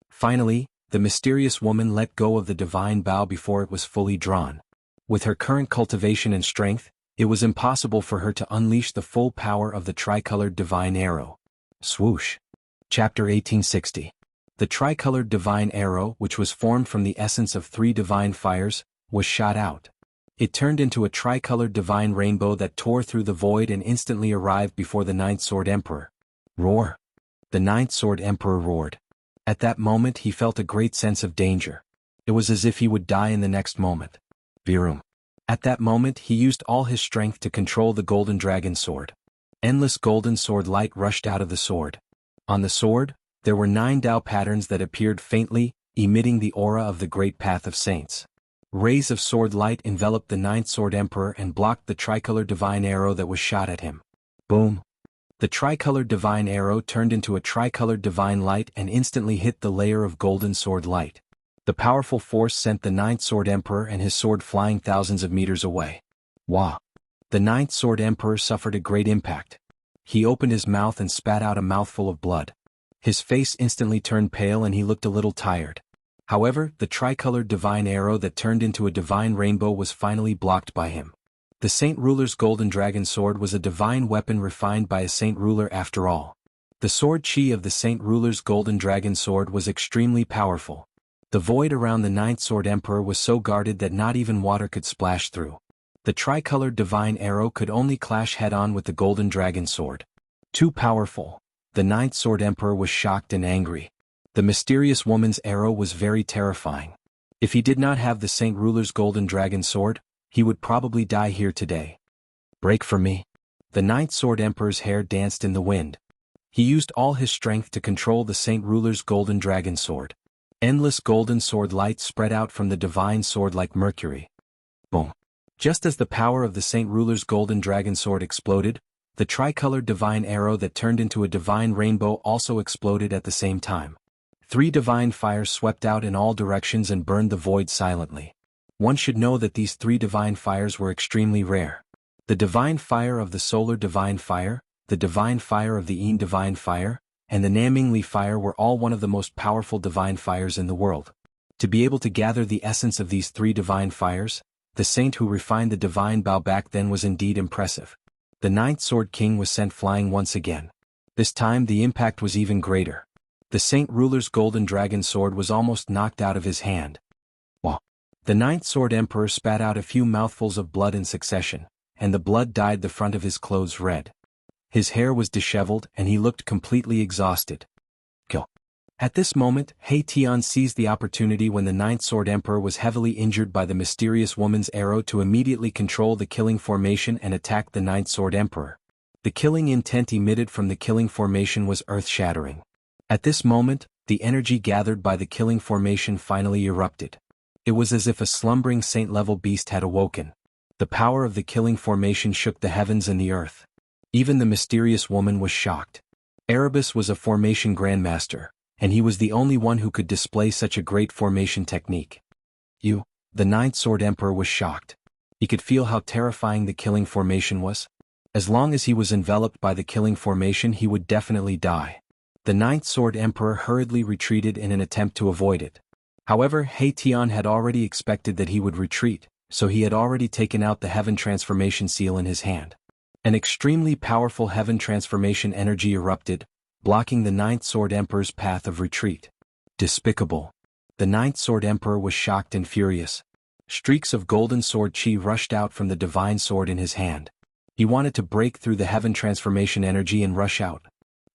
Finally, the mysterious woman let go of the divine bow before it was fully drawn. With her current cultivation and strength, it was impossible for her to unleash the full power of the tricolored divine arrow. Swoosh. Chapter 1860. The tricolored divine arrow, which was formed from the essence of 3 divine fires, was shot out. It turned into a tricolored divine rainbow that tore through the void and instantly arrived before the Ninth Sword Emperor. Roar. The Ninth Sword Emperor roared. At that moment he felt a great sense of danger. It was as if he would die in the next moment. Virum. At that moment he used all his strength to control the golden dragon sword. Endless golden sword light rushed out of the sword. On the sword, there were 9 Tao patterns that appeared faintly, emitting the aura of the great path of saints. Rays of sword light enveloped the Ninth Sword Emperor and blocked the tricolored divine arrow that was shot at him. Boom. The tricolored divine arrow turned into a tricolored divine light and instantly hit the layer of golden sword light. The powerful force sent the Ninth Sword Emperor and his sword flying thousands of meters away. Wah! The Ninth Sword Emperor suffered a great impact. He opened his mouth and spat out a mouthful of blood. His face instantly turned pale and he looked a little tired. However, the tricolored divine arrow that turned into a divine rainbow was finally blocked by him. The Saint Ruler's golden dragon sword was a divine weapon refined by a Saint Ruler after all. The sword chi of the Saint Ruler's golden dragon sword was extremely powerful. The void around the Ninth Sword Emperor was so guarded that not even water could splash through. The tricolored divine arrow could only clash head-on with the golden dragon sword. Too powerful. The Ninth Sword Emperor was shocked and angry. The mysterious woman's arrow was very terrifying. If he did not have the Saint Ruler's golden dragon sword, he would probably die here today. Break for me. The Ninth Sword Emperor's hair danced in the wind. He used all his strength to control the Saint Ruler's golden dragon sword. Endless golden sword light spread out from the divine sword like mercury. Boom. Just as the power of the Saint Ruler's golden dragon sword exploded, the tricolored divine arrow that turned into a divine rainbow also exploded at the same time. 3 divine fires swept out in all directions and burned the void silently. One should know that these 3 divine fires were extremely rare. The divine fire of the solar divine fire, the divine fire of the Yin divine fire, and the Namingli fire were all one of the most powerful divine fires in the world. To be able to gather the essence of these 3 divine fires, the saint who refined the divine bow back then was indeed impressive. The Ninth Sword King was sent flying once again. This time the impact was even greater. The Saint Ruler's golden dragon sword was almost knocked out of his hand. Wah! The Ninth Sword Emperor spat out a few mouthfuls of blood in succession, and the blood dyed the front of his clothes red. His hair was disheveled and he looked completely exhausted. Kill. At this moment, He Tian seized the opportunity when the Ninth Sword Emperor was heavily injured by the mysterious woman's arrow to immediately control the killing formation and attack the Ninth Sword Emperor. The killing intent emitted from the killing formation was earth-shattering. At this moment, the energy gathered by the killing formation finally erupted. It was as if a slumbering saint-level beast had awoken. The power of the killing formation shook the heavens and the earth. Even the mysterious woman was shocked. Erebus was a formation grandmaster, and he was the only one who could display such a great formation technique. The Ninth Sword Emperor was shocked. He could feel how terrifying the killing formation was. As long as he was enveloped by the killing formation, he would definitely die. The Ninth Sword Emperor hurriedly retreated in an attempt to avoid it. However, He Tian had already expected that he would retreat, so he had already taken out the Heaven Transformation Seal in his hand. An extremely powerful Heaven Transformation energy erupted, blocking the Ninth Sword Emperor's path of retreat. Despicable. The Ninth Sword Emperor was shocked and furious. Streaks of golden sword chi rushed out from the divine sword in his hand. He wanted to break through the Heaven Transformation energy and rush out.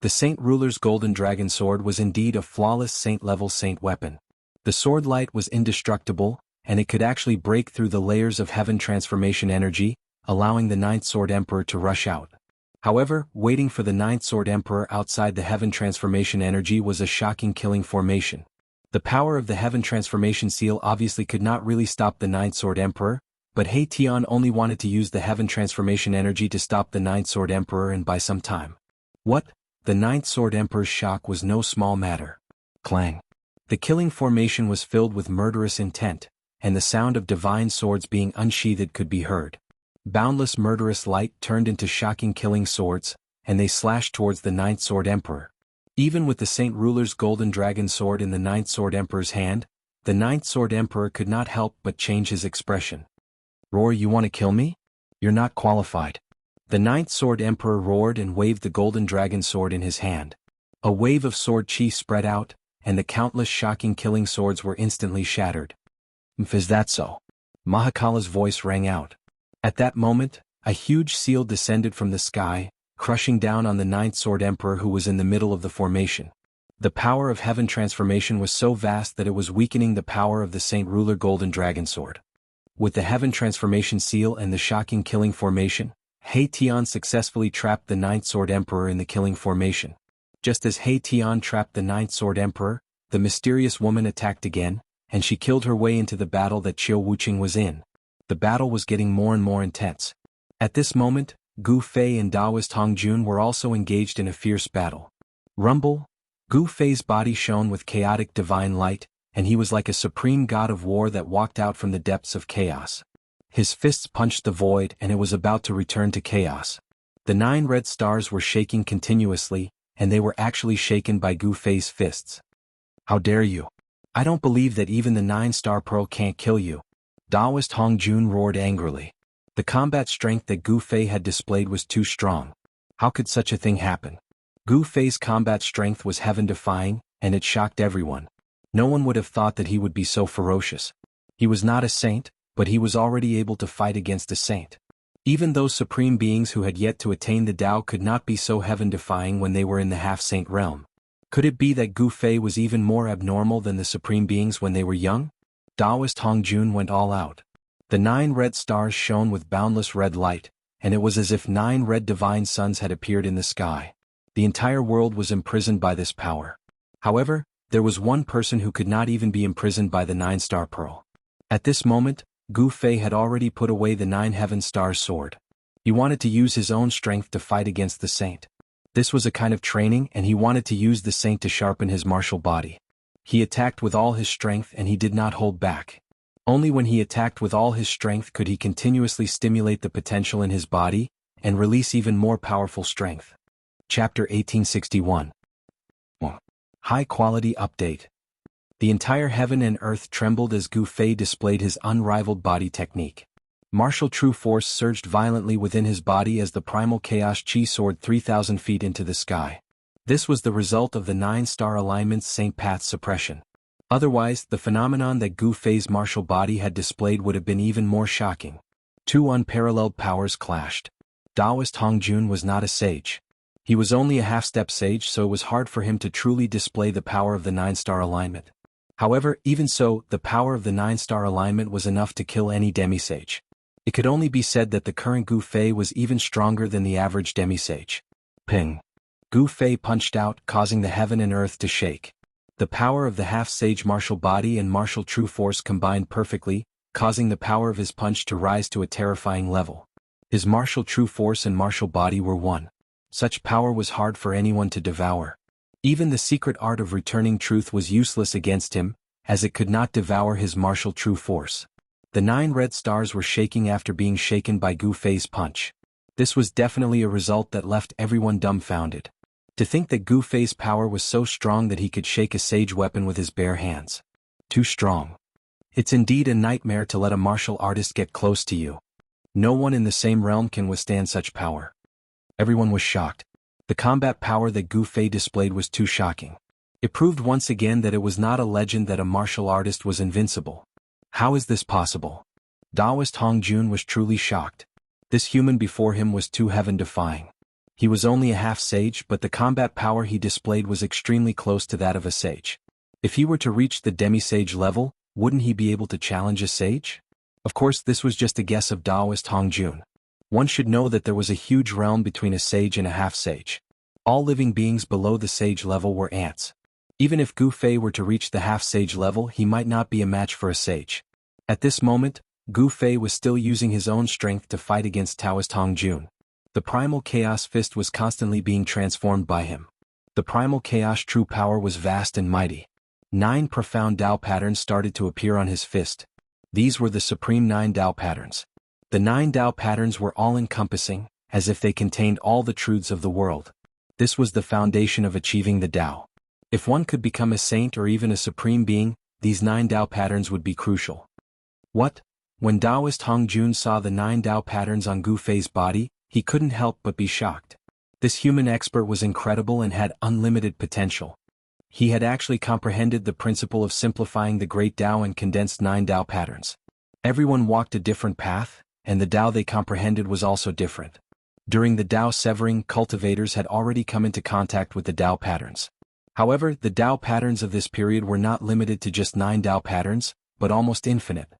The Saint Ruler's golden dragon sword was indeed a flawless saint-level saint weapon. The sword light was indestructible, and it could actually break through the layers of Heaven Transformation energy, allowing the Ninth Sword Emperor to rush out. However, waiting for the Ninth Sword Emperor outside the Heaven Transformation energy was a shocking killing formation. The power of the Heaven Transformation Seal obviously could not really stop the Ninth Sword Emperor, but He Tian only wanted to use the Heaven Transformation energy to stop the Ninth Sword Emperor and buy some time. What? The Ninth Sword Emperor's shock was no small matter. Clang. The killing formation was filled with murderous intent, and the sound of divine swords being unsheathed could be heard. Boundless murderous light turned into shocking killing swords, and they slashed towards the Ninth Sword Emperor. Even with the Saint Ruler's golden dragon sword in the Ninth Sword Emperor's hand, the Ninth Sword Emperor could not help but change his expression. Roar, you want to kill me? You're not qualified. The Ninth Sword Emperor roared and waved the golden dragon sword in his hand. A wave of sword chi spread out, and the countless shocking killing swords were instantly shattered. Is that so? Mahakala's voice rang out. At that moment, a huge seal descended from the sky, crushing down on the Ninth Sword Emperor who was in the middle of the formation. The power of Heaven Transformation was so vast that it was weakening the power of the Saint Ruler Golden Dragon Sword. With the Heaven Transformation Seal and the shocking killing formation, He Tian successfully trapped the Ninth Sword Emperor in the killing formation. Just as He Tian trapped the Ninth Sword Emperor, the mysterious woman attacked again, and she killed her way into the battle that Qiu Wuqing was in. The battle was getting more and more intense. At this moment, Gu Fei and Daoist Hongjun were also engaged in a fierce battle. Rumble. Gu Fei's body shone with chaotic divine light, and he was like a supreme god of war that walked out from the depths of chaos. His fists punched the void and it was about to return to chaos. The 9 red stars were shaking continuously, and they were actually shaken by Gu Fei's fists. How dare you? I don't believe that even the 9-star pearl can't kill you. Daoist Hongjun roared angrily. The combat strength that Gu Fei had displayed was too strong. How could such a thing happen? Gu Fei's combat strength was heaven-defying, and it shocked everyone. No one would have thought that he would be so ferocious. He was not a saint, but he was already able to fight against a saint. Even those supreme beings who had yet to attain the Tao could not be so heaven-defying when they were in the half-saint realm. Could it be that Gu Fei was even more abnormal than the supreme beings when they were young? Daoist Hongjun went all out. The 9 red stars shone with boundless red light, and it was as if 9 red divine suns had appeared in the sky. The entire world was imprisoned by this power. However, there was one person who could not even be imprisoned by the 9-star pearl. At this moment, Gu Fei had already put away the 9 heaven stars sword. He wanted to use his own strength to fight against the saint. This was a kind of training, and he wanted to use the saint to sharpen his martial body. He attacked with all his strength and he did not hold back. Only when he attacked with all his strength could he continuously stimulate the potential in his body and release even more powerful strength. Chapter 1861. High-quality update. The entire heaven and earth trembled as Gu Fei displayed his unrivaled body technique. Martial true force surged violently within his body as the primal chaos chi soared 3,000 feet into the sky. This was the result of the 9-star alignment's Saint path suppression. Otherwise, the phenomenon that Gu Fei's martial body had displayed would have been even more shocking. Two unparalleled powers clashed. Taoist Hongjun was not a sage. He was only a half-step sage, so it was hard for him to truly display the power of the 9-star alignment. However, even so, the power of the 9-star alignment was enough to kill any demisage. It could only be said that the current Gu Fei was even stronger than the average demisage. Ping! Gu Fei punched out, causing the heaven and earth to shake. The power of the half-sage martial body and martial true force combined perfectly, causing the power of his punch to rise to a terrifying level. His martial true force and martial body were one. Such power was hard for anyone to devour. Even the secret art of returning truth was useless against him, as it could not devour his martial true force. The 9 red stars were shaking after being shaken by Gu Fei's punch. This was definitely a result that left everyone dumbfounded. To think that Gu Fei's power was so strong that he could shake a sage weapon with his bare hands. Too strong. It's indeed a nightmare to let a martial artist get close to you. No one in the same realm can withstand such power. Everyone was shocked. The combat power that Gu Fei displayed was too shocking. It proved once again that it was not a legend that a martial artist was invincible. How is this possible? Taoist Hongjun was truly shocked. This human before him was too heaven-defying. He was only a half-sage, but the combat power he displayed was extremely close to that of a sage. If he were to reach the demi-sage level, wouldn't he be able to challenge a sage? Of course, this was just a guess of Taoist Hongjun. One should know that there was a huge realm between a sage and a half-sage. All living beings below the sage level were ants. Even if Gu Fei were to reach the half-sage level, he might not be a match for a sage. At this moment, Gu Fei was still using his own strength to fight against Taoist Hongjun. The primal chaos fist was constantly being transformed by him. The primal chaos true power was vast and mighty. 9 profound Tao patterns started to appear on his fist. These were the supreme 9 Tao patterns. The 9 Tao patterns were all-encompassing, as if they contained all the truths of the world. This was the foundation of achieving the Tao. If one could become a saint or even a supreme being, these 9 Tao patterns would be crucial. What? When Taoist Hongjun saw the 9 Tao patterns on Gu Fei's body, he couldn't help but be shocked. This human expert was incredible and had unlimited potential. He had actually comprehended the principle of simplifying the great Tao and condensed 9 Tao patterns. Everyone walked a different path, and the Tao they comprehended was also different. During the Tao severing, cultivators had already come into contact with the Tao patterns. However, the Tao patterns of this period were not limited to just 9 Tao patterns, but almost infinite.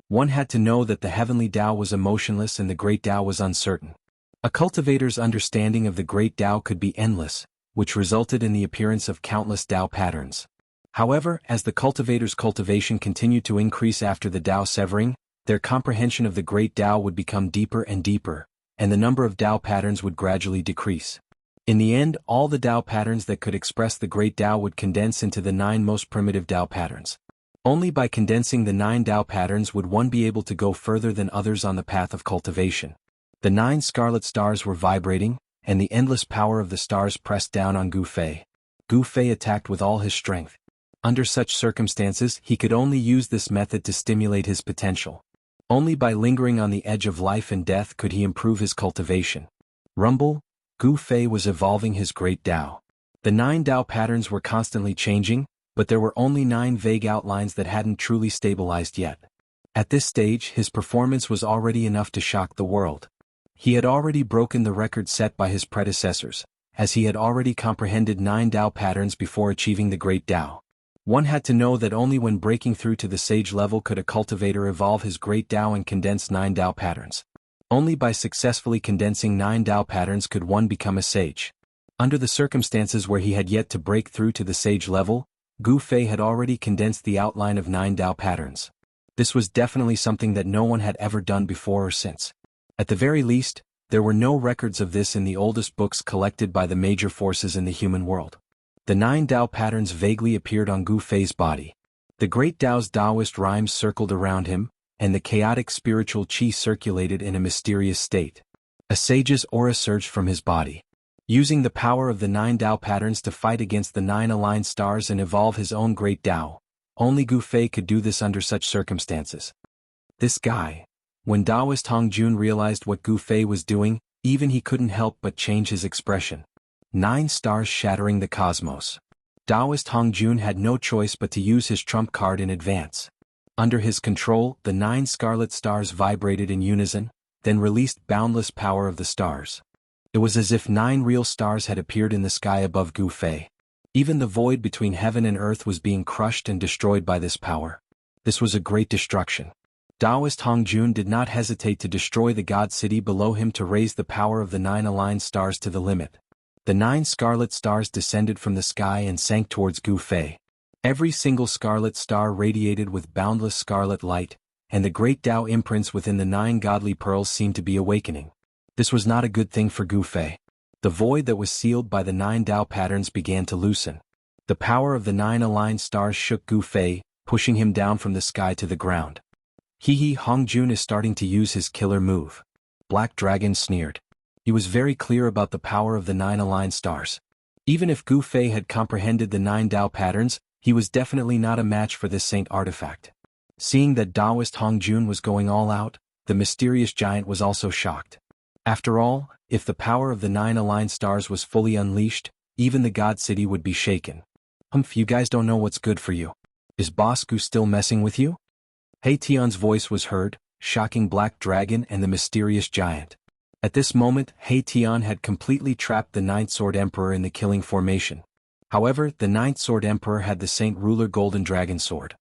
One had to know that the heavenly Tao was emotionless and the great Tao was uncertain. A cultivator's understanding of the great Tao could be endless, which resulted in the appearance of countless Tao patterns. However, as the cultivator's cultivation continued to increase after the Tao severing, their comprehension of the great Tao would become deeper and deeper, and the number of Tao patterns would gradually decrease. In the end, all the Tao patterns that could express the great Tao would condense into the 9 most primitive Tao patterns. Only by condensing the 9 Tao patterns would one be able to go further than others on the path of cultivation. The 9 scarlet stars were vibrating, and the endless power of the stars pressed down on Gu Fei. Gu Fei attacked with all his strength. Under such circumstances, he could only use this method to stimulate his potential. Only by lingering on the edge of life and death could he improve his cultivation. Rumble, Gu Fei was evolving his great Tao. The 9 Tao patterns were constantly changing, but there were only 9 vague outlines that hadn't truly stabilized yet. At this stage, his performance was already enough to shock the world. He had already broken the record set by his predecessors, as he had already comprehended 9 Tao patterns before achieving the great Tao. One had to know that only when breaking through to the sage level could a cultivator evolve his great Tao and condense 9 Tao patterns. Only by successfully condensing 9 Tao patterns could one become a sage. Under the circumstances where he had yet to break through to the sage level, Gu Fei had already condensed the outline of 9 Tao patterns. This was definitely something that no one had ever done before or since. At the very least, there were no records of this in the oldest books collected by the major forces in the human world. The 9 Tao patterns vaguely appeared on Gu Fei's body. The great Tao's Taoist rhymes circled around him, and the chaotic spiritual qi circulated in a mysterious state. A sage's aura surged from his body. Using the power of the 9 Tao patterns to fight against the 9 aligned stars and evolve his own great Tao, only Gu Fei could do this under such circumstances. This guy. When Taoist Hongjun realized what Gu Fei was doing, even he couldn't help but change his expression. 9 stars shattering the cosmos. Taoist Hongjun had no choice but to use his trump card in advance. Under his control, the 9 scarlet stars vibrated in unison, then released boundless power of the stars. It was as if 9 real stars had appeared in the sky above Gu Fei. Even the void between heaven and earth was being crushed and destroyed by this power. This was a great destruction. Taoist Hongjun did not hesitate to destroy the god city below him to raise the power of the 9 aligned stars to the limit. The 9 scarlet stars descended from the sky and sank towards Gu Fei. Every single scarlet star radiated with boundless scarlet light, and the great Tao imprints within the 9 godly pearls seemed to be awakening. This was not a good thing for Gu Fei. The void that was sealed by the 9 Tao patterns began to loosen. The power of the 9 aligned stars shook Gu Fei, pushing him down from the sky to the ground. Hongjun is starting to use his killer move. Black Dragon sneered. He was very clear about the power of the 9 aligned stars. Even if Gu Fei had comprehended the 9 Tao patterns, he was definitely not a match for this saint artifact. Seeing that Taoist Hongjun was going all out, the mysterious giant was also shocked. After all, if the power of the 9 aligned stars was fully unleashed, even the god city would be shaken. You guys don't know what's good for you. Is Boss Gu still messing with you? He Tian's voice was heard, shocking Black Dragon and the mysterious giant. At this moment, He Tian had completely trapped the 9th Sword Emperor in the killing formation. However, the 9th Sword Emperor had the Saint Ruler Golden Dragon Sword.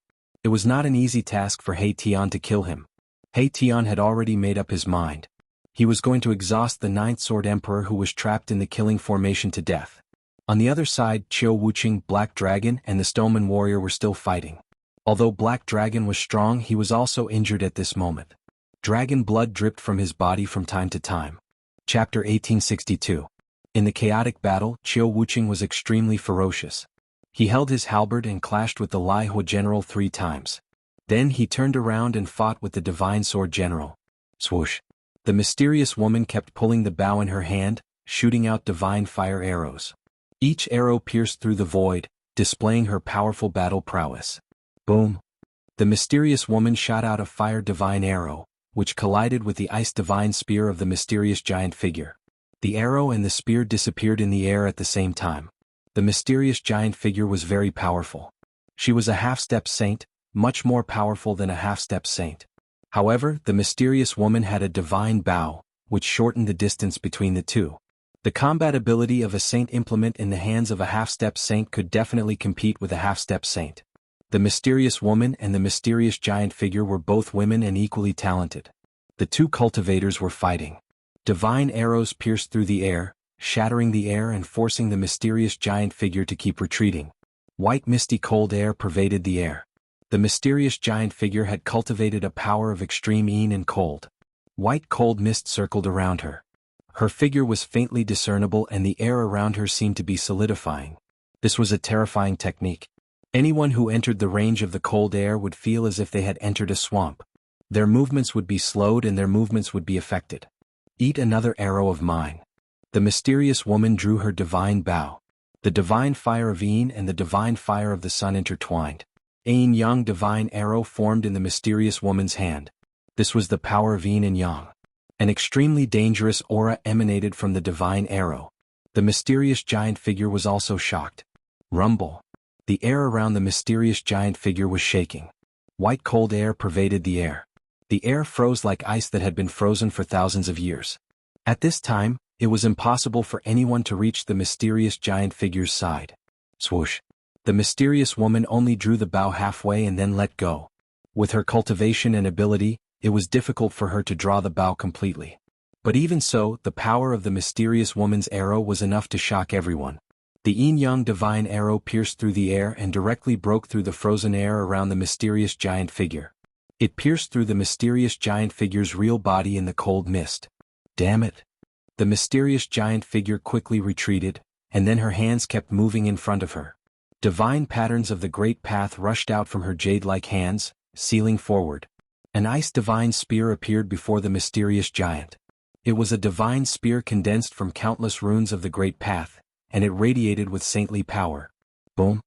It was not an easy task for He Tian to kill him. He Tian had already made up his mind. He was going to exhaust the 9th Sword Emperor who was trapped in the killing formation to death. On the other side, Qiu Wuqing, Black Dragon, and the Stoneman Warrior were still fighting. Although Black Dragon was strong, he was also injured at this moment. Dragon blood dripped from his body from time to time. Chapter 1862. In the chaotic battle, Qiu Wuqing was extremely ferocious. He held his halberd and clashed with the Lai Hua general 3 times. Then he turned around and fought with the Divine Sword General. Swoosh! The mysterious woman kept pulling the bow in her hand, shooting out divine fire arrows. Each arrow pierced through the void, displaying her powerful battle prowess. Boom! The mysterious woman shot out a fire divine arrow, which collided with the ice divine spear of the mysterious giant figure. The arrow and the spear disappeared in the air at the same time. The mysterious giant figure was very powerful. She was a half-step saint, much more powerful than a half-step saint. However, the mysterious woman had a divine bow, which shortened the distance between the two. The combat ability of a saint implement in the hands of a half-step saint could definitely compete with a half-step saint. The mysterious woman and the mysterious giant figure were both women and equally talented. The 2 cultivators were fighting. Divine arrows pierced through the air, shattering the air and forcing the mysterious giant figure to keep retreating. White misty cold air pervaded the air. The mysterious giant figure had cultivated a power of extreme yin and cold. White cold mist circled around her. Her figure was faintly discernible and the air around her seemed to be solidifying. This was a terrifying technique. Anyone who entered the range of the cold air would feel as if they had entered a swamp. Their movements would be slowed and their movements would be affected. Eat another arrow of mine. The mysterious woman drew her divine bow. The divine fire of yin and the divine fire of the sun intertwined. A yin-yang divine arrow formed in the mysterious woman's hand. This was the power of yin and yang. An extremely dangerous aura emanated from the divine arrow. The mysterious giant figure was also shocked. Rumble. The air around the mysterious giant figure was shaking. White cold air pervaded the air. The air froze like ice that had been frozen for thousands of years. At this time, it was impossible for anyone to reach the mysterious giant figure's side. Swoosh! The mysterious woman only drew the bow halfway and then let go. With her cultivation and ability, it was difficult for her to draw the bow completely. But even so, the power of the mysterious woman's arrow was enough to shock everyone. The yin-yang divine arrow pierced through the air and directly broke through the frozen air around the mysterious giant figure. It pierced through the mysterious giant figure's real body in the cold mist. Damn it! The mysterious giant figure quickly retreated, and then her hands kept moving in front of her. Divine patterns of the great path rushed out from her jade-like hands, sealing forward. An ice divine spear appeared before the mysterious giant. It was a divine spear condensed from countless runes of the great path, and it radiated with saintly power. Boom!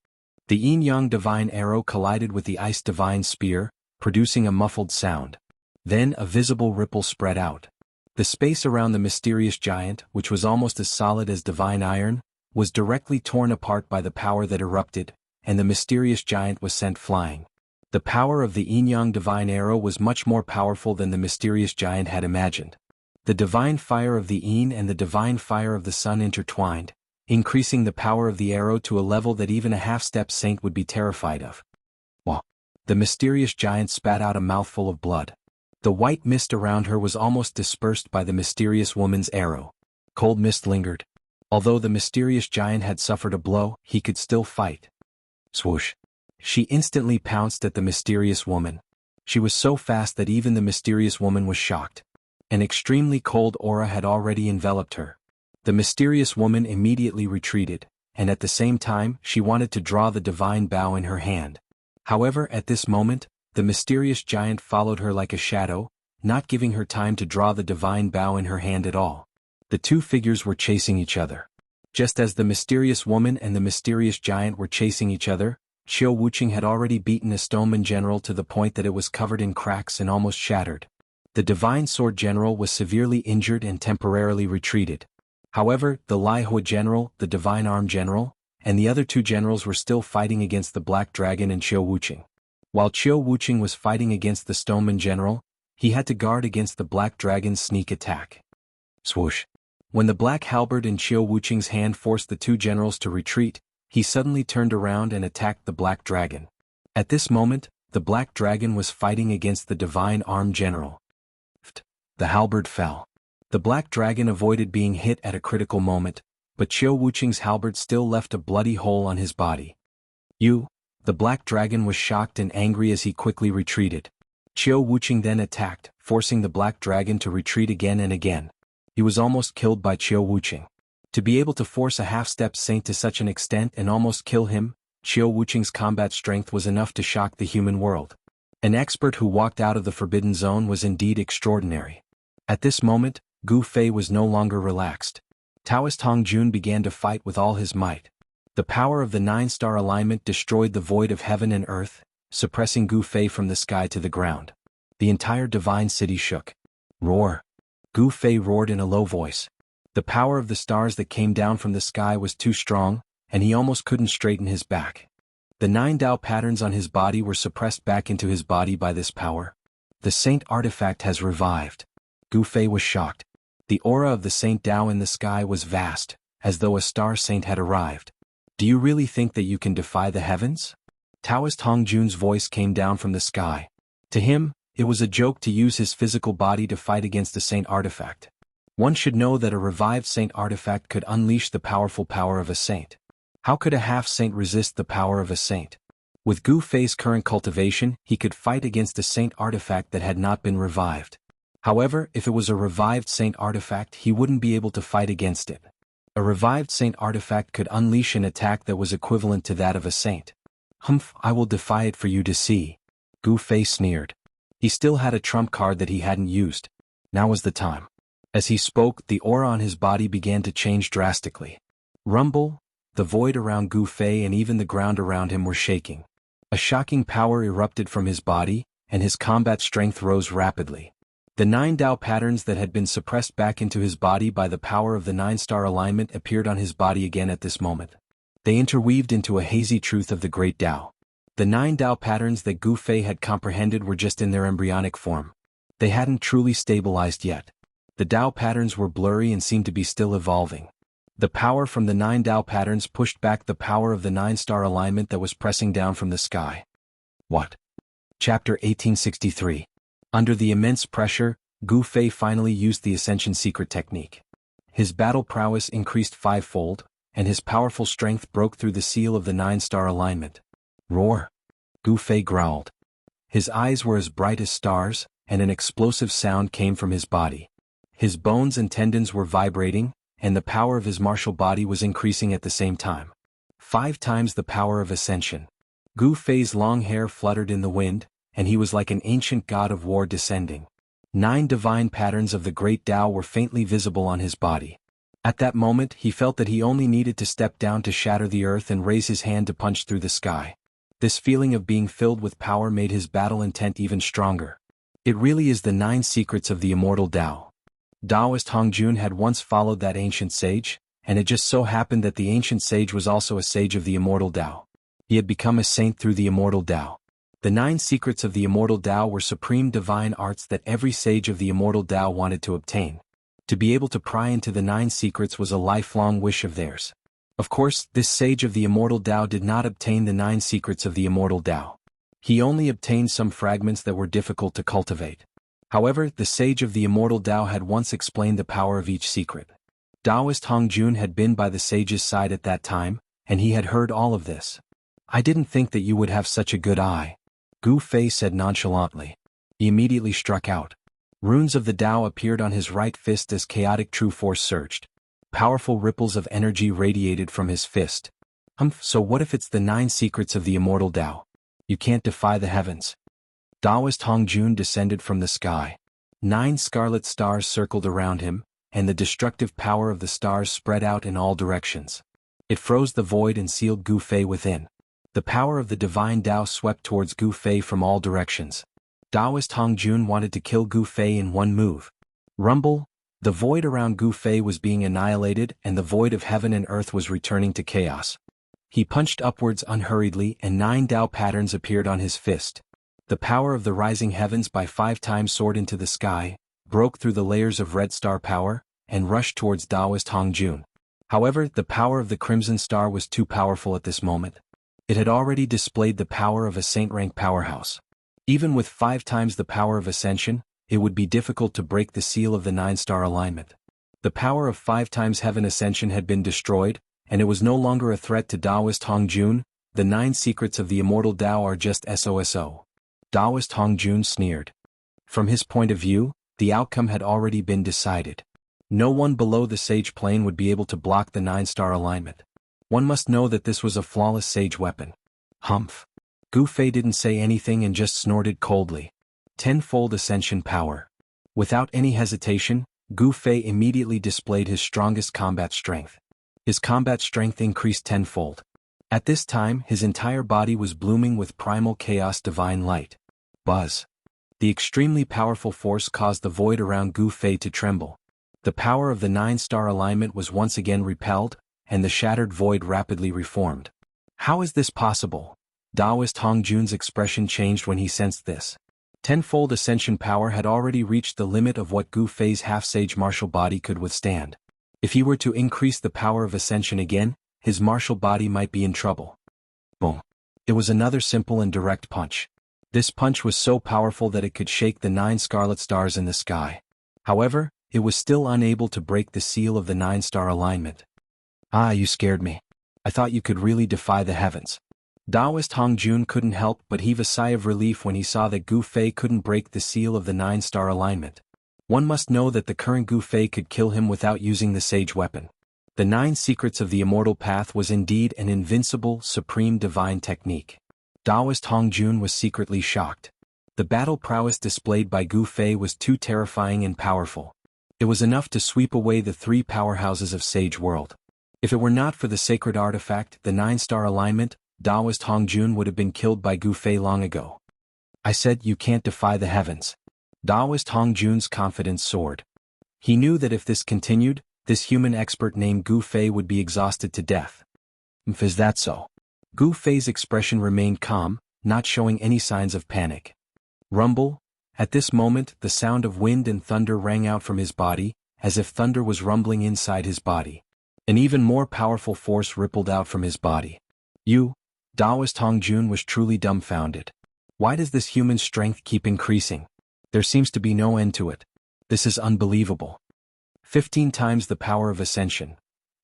The yin-yang divine arrow collided with the ice divine spear, producing a muffled sound. Then a visible ripple spread out. The space around the mysterious giant, which was almost as solid as divine iron, was directly torn apart by the power that erupted, and the mysterious giant was sent flying. The power of the yin-yang divine arrow was much more powerful than the mysterious giant had imagined. The divine fire of the yin and the divine fire of the sun intertwined, increasing the power of the arrow to a level that even a half-step saint would be terrified of. Wah! The mysterious giant spat out a mouthful of blood. The white mist around her was almost dispersed by the mysterious woman's arrow. Cold mist lingered. Although the mysterious giant had suffered a blow, he could still fight. Swoosh! She instantly pounced at the mysterious woman. She was so fast that even the mysterious woman was shocked. An extremely cold aura had already enveloped her. The mysterious woman immediately retreated, and at the same time she wanted to draw the divine bow in her hand. However, at this moment, the mysterious giant followed her like a shadow, not giving her time to draw the divine bow in her hand at all. The two figures were chasing each other. Just as the mysterious woman and the mysterious giant were chasing each other, Qiu Wuqing had already beaten a stoneman general to the point that it was covered in cracks and almost shattered. The divine sword general was severely injured and temporarily retreated. However, the Lai Hua general, the divine arm general, and the other two generals were still fighting against the black dragon and Qiu Wuqing. While Qiu Wuqing was fighting against the stoneman general, he had to guard against the black dragon's sneak attack. Swoosh! When the black halberd in Qiu Wuqing's hand forced the two generals to retreat, he suddenly turned around and attacked the black dragon. At this moment, the black dragon was fighting against the divine arm general. The halberd fell. The black dragon avoided being hit at a critical moment, but Qiu Wuqing's halberd still left a bloody hole on his body. The black dragon was shocked and angry as he quickly retreated. Qiu Wuqing then attacked, forcing the black dragon to retreat again and again. He was almost killed by Qiu Wuqing. To be able to force a half-step saint to such an extent and almost kill him, Qiu Wuqing's combat strength was enough to shock the human world. An expert who walked out of the forbidden zone was indeed extraordinary. At this moment, Gu Fei was no longer relaxed. Taoist Hong Jun began to fight with all his might. The power of the nine-star alignment destroyed the void of heaven and earth, suppressing Gu Fei from the sky to the ground. The entire divine city shook. Roar! Gu Fei roared in a low voice. The power of the stars that came down from the sky was too strong, and he almost couldn't straighten his back. The 9 Dao patterns on his body were suppressed back into his body by this power. The saint artifact has revived. Gu Fei was shocked. The aura of the Saint Dao in the sky was vast, as though a star saint had arrived. Do you really think that you can defy the heavens? Taoist Hong Jun's voice came down from the sky. To him, it was a joke to use his physical body to fight against a saint artifact. One should know that a revived saint artifact could unleash the powerful power of a saint. How could a half-saint resist the power of a saint? With Gu Fei's current cultivation, he could fight against a saint artifact that had not been revived. However, if it was a revived saint artifact, he wouldn't be able to fight against it. A revived saint artifact could unleash an attack that was equivalent to that of a saint. Humph, I will defy it for you to see. Gu Fei sneered. He still had a trump card that he hadn't used. Now was the time. As he spoke, the aura on his body began to change drastically. Rumble! The void around Gu Fei and even the ground around him were shaking. A shocking power erupted from his body, and his combat strength rose rapidly. The 9 Dao patterns that had been suppressed back into his body by the power of the 9-star alignment appeared on his body again at this moment. They interweaved into a hazy truth of the great Dao. The 9 Dao patterns that Gu Fei had comprehended were just in their embryonic form. They hadn't truly stabilized yet. The Dao patterns were blurry and seemed to be still evolving. The power from the 9 Dao patterns pushed back the power of the 9-star alignment that was pressing down from the sky. What? Chapter 1863. Under the immense pressure, Gu Fei finally used the Ascension Secret technique. His battle prowess increased 5-fold, and his powerful strength broke through the seal of the 9-star alignment. Roar! Gu Fei growled. His eyes were as bright as stars, and an explosive sound came from his body. His bones and tendons were vibrating, and the power of his martial body was increasing at the same time. 5 times the power of Ascension. Gu Fei's long hair fluttered in the wind, and he was like an ancient god of war descending. 9 divine patterns of the great Tao were faintly visible on his body. At that moment he felt that he only needed to step down to shatter the earth and raise his hand to punch through the sky. This feeling of being filled with power made his battle intent even stronger. It really is the 9 secrets of the immortal Tao. Taoist Hong Jun had once followed that ancient sage, and it just so happened that the ancient sage was also a sage of the Immortal Tao. He had become a saint through the Immortal Tao. The 9 secrets of the Immortal Tao were supreme divine arts that every sage of the Immortal Tao wanted to obtain. To be able to pry into the 9 secrets was a lifelong wish of theirs. Of course, this sage of the Immortal Tao did not obtain the 9 secrets of the Immortal Tao. He only obtained some fragments that were difficult to cultivate. However, the sage of the Immortal Tao had once explained the power of each secret. Taoist Hong Jun had been by the sage's side at that time, and he had heard all of this. "I didn't think that you would have such a good eye," Gu Fei said nonchalantly. He immediately struck out. Runes of the Tao appeared on his right fist as chaotic true force surged. Powerful ripples of energy radiated from his fist. So what if it's the 9 secrets of the Immortal Tao? You can't defy the heavens." Taoist Hong Jun descended from the sky. 9 scarlet stars circled around him, and the destructive power of the stars spread out in all directions. It froze the void and sealed Gu Fei within. The power of the divine Tao swept towards Gu Fei from all directions. Taoist Hong Jun wanted to kill Gu Fei in one move. Rumble! The void around Gu Fei was being annihilated and the void of heaven and earth was returning to chaos. He punched upwards unhurriedly and 9 Tao patterns appeared on his fist. The power of the rising heavens by 5 times soared into the sky, broke through the layers of red star power, and rushed towards Taoist Hong Jun. However, the power of the crimson star was too powerful at this moment. It had already displayed the power of a saint-rank powerhouse. Even with 5 times the power of ascension, it would be difficult to break the seal of the 9-star alignment. The power of 5 times heaven ascension had been destroyed, and it was no longer a threat to Taoist Hong Jun. The 9 secrets of the Immortal Tao are just SOSO. Taoist Hong Jun sneered. From his point of view, the outcome had already been decided. No one below the sage plane would be able to block the 9-star alignment. One must know that this was a flawless sage weapon. Humph. Gu Fei didn't say anything and just snorted coldly. 10-fold ascension power. Without any hesitation, Gu Fei immediately displayed his strongest combat strength. His combat strength increased 10-fold. At this time, his entire body was blooming with primal chaos divine light. Buzz. The extremely powerful force caused the void around Gu Fei to tremble. The power of the 9-star alignment was once again repelled, and the shattered void rapidly reformed. How is this possible? Taoist Hong Jun's expression changed when he sensed this. 10-fold ascension power had already reached the limit of what Gu Fei's half-sage martial body could withstand. If he were to increase the power of ascension again, his martial body might be in trouble. Boom. It was another simple and direct punch. This punch was so powerful that it could shake the 9 scarlet stars in the sky. However, it was still unable to break the seal of the 9-star alignment. "Ah, you scared me. I thought you could really defy the heavens." Taoist Hong Jun couldn't help but heave a sigh of relief when he saw that Gu Fei couldn't break the seal of the 9-star alignment. One must know that the current Gu Fei could kill him without using the sage weapon. The 9 secrets of the immortal path was indeed an invincible, supreme divine technique. Taoist Hong Jun was secretly shocked. The battle prowess displayed by Gu Fei was too terrifying and powerful. It was enough to sweep away the 3 powerhouses of Sage World. If it were not for the sacred artifact, the 9-star alignment, Taoist Hong Jun would have been killed by Gu Fei long ago. "I said you can't defy the heavens." Taoist Hong Jun's confidence soared. He knew that if this continued, this human expert named Gu Fei would be exhausted to death. Is that so? Gu Fei's expression remained calm, not showing any signs of panic. Rumble. At this moment, the sound of wind and thunder rang out from his body, as if thunder was rumbling inside his body. An even more powerful force rippled out from his body. Taoist Hong Jun was truly dumbfounded. Why does this human strength keep increasing? There seems to be no end to it. This is unbelievable. 15 times the power of ascension.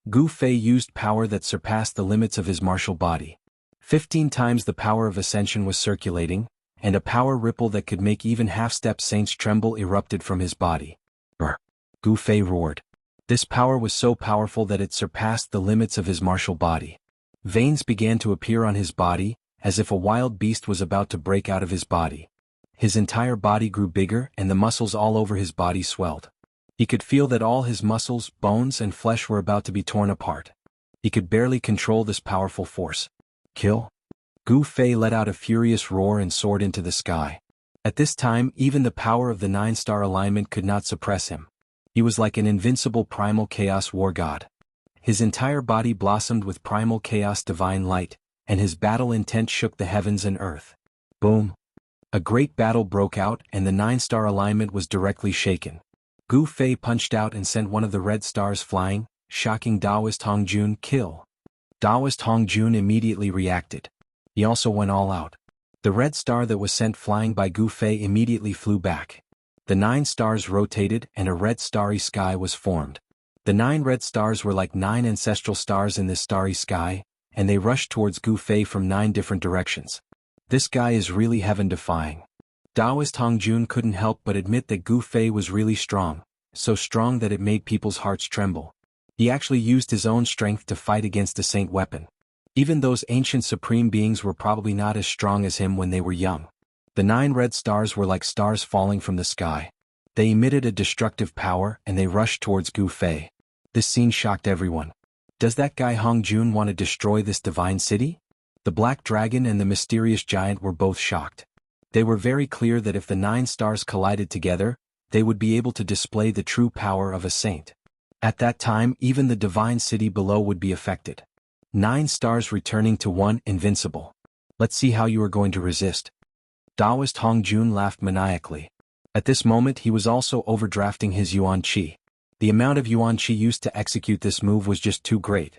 Gu Fei used power that surpassed the limits of his martial body. 15 times the power of ascension was circulating, and a power ripple that could make even half-step saints tremble erupted from his body. Gu Fei roared. This power was so powerful that it surpassed the limits of his martial body. Veins began to appear on his body, as if a wild beast was about to break out of his body. His entire body grew bigger and the muscles all over his body swelled. He could feel that all his muscles, bones, and flesh were about to be torn apart. He could barely control this powerful force. Kill? Gu Fei let out a furious roar and soared into the sky. At this time, even the power of the 9-star alignment could not suppress him. He was like an invincible primal chaos war god. His entire body blossomed with primal chaos divine light, and his battle intent shook the heavens and earth. Boom! A great battle broke out and the 9-star alignment was directly shaken. Gu Fei punched out and sent one of the red stars flying, shocking Taoist Hongjun. Kill. Taoist Hongjun immediately reacted. He also went all out. The red star that was sent flying by Gu Fei immediately flew back. The 9 stars rotated and a red starry sky was formed. The 9 red stars were like 9 ancestral stars in this starry sky, and they rushed towards Gu Fei from 9 different directions. This guy is really heaven-defying. Taoist Hongjun couldn't help but admit that Gu Fei was really strong, so strong that it made people's hearts tremble. He actually used his own strength to fight against a saint weapon. Even those ancient supreme beings were probably not as strong as him when they were young. The 9 red stars were like stars falling from the sky. They emitted a destructive power and they rushed towards Gu Fei. This scene shocked everyone. Does that guy Hongjun want to destroy this divine city? The black dragon and the mysterious giant were both shocked. They were very clear that if the 9 stars collided together, they would be able to display the true power of a saint. At that time, even the divine city below would be affected. 9 stars returning to 1 invincible. Let's see how you are going to resist. Taoist Hongjun laughed maniacally. At this moment he was also overdrafting his Yuan Qi. The amount of Yuan Qi used to execute this move was just too great.